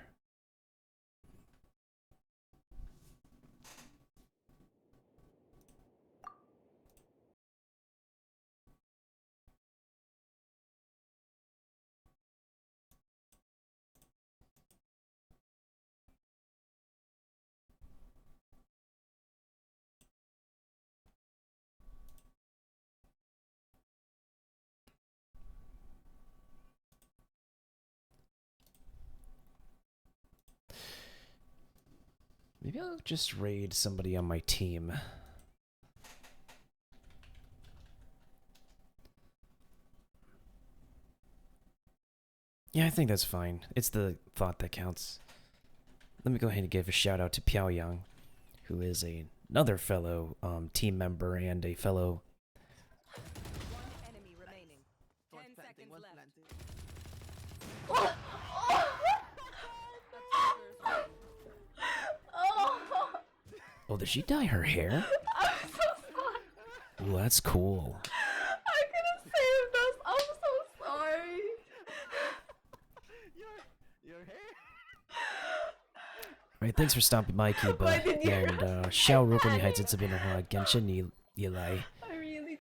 [SPEAKER 1] Maybe I'll just raid somebody on my team. Yeah, I think that's fine. It's the thought that counts. Let me go ahead and give a shout out to Piaoyang, who is another fellow team member and a fellow...
[SPEAKER 12] One enemy remaining. 10 seconds left.
[SPEAKER 1] Oh, did she dye her hair?
[SPEAKER 3] I'm so sorry.
[SPEAKER 1] Ooh, that's cool.
[SPEAKER 3] I could have saved us. I'm so sorry.
[SPEAKER 6] Your hair.
[SPEAKER 1] Alright, thanks for stopping by, Kiba. And, 下午如果你还在这边的话，感谢你也来。
[SPEAKER 3] I really.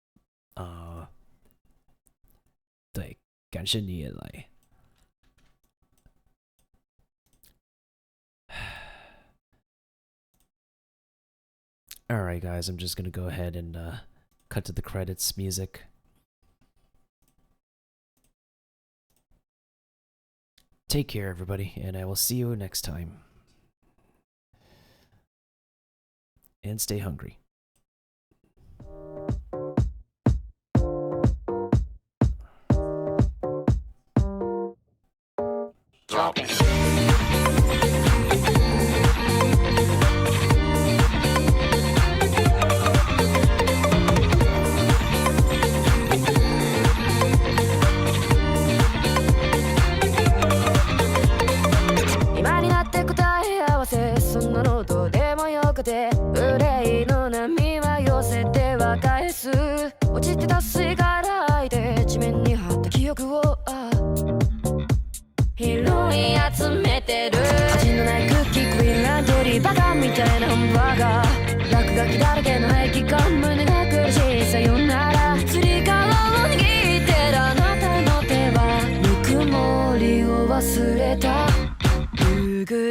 [SPEAKER 1] 对，感谢你也来。Alright, guys, I'm just gonna go ahead and cut to the credits music. Take care, everybody, and I will see you next time. And stay hungry.
[SPEAKER 21] Drop it.
[SPEAKER 7] 今になって答え合わせそんなのどうでもよくて憂いの波は寄せては返す落ちてた水から開いて地面に張った記憶を拾い集めてる味のないクッキークイーンランドリーバカみたいなハンバーガー落書きだらけの駅が胸が苦しいさよならつり革を握ってるあなたの手はぬくもりを忘れたぐ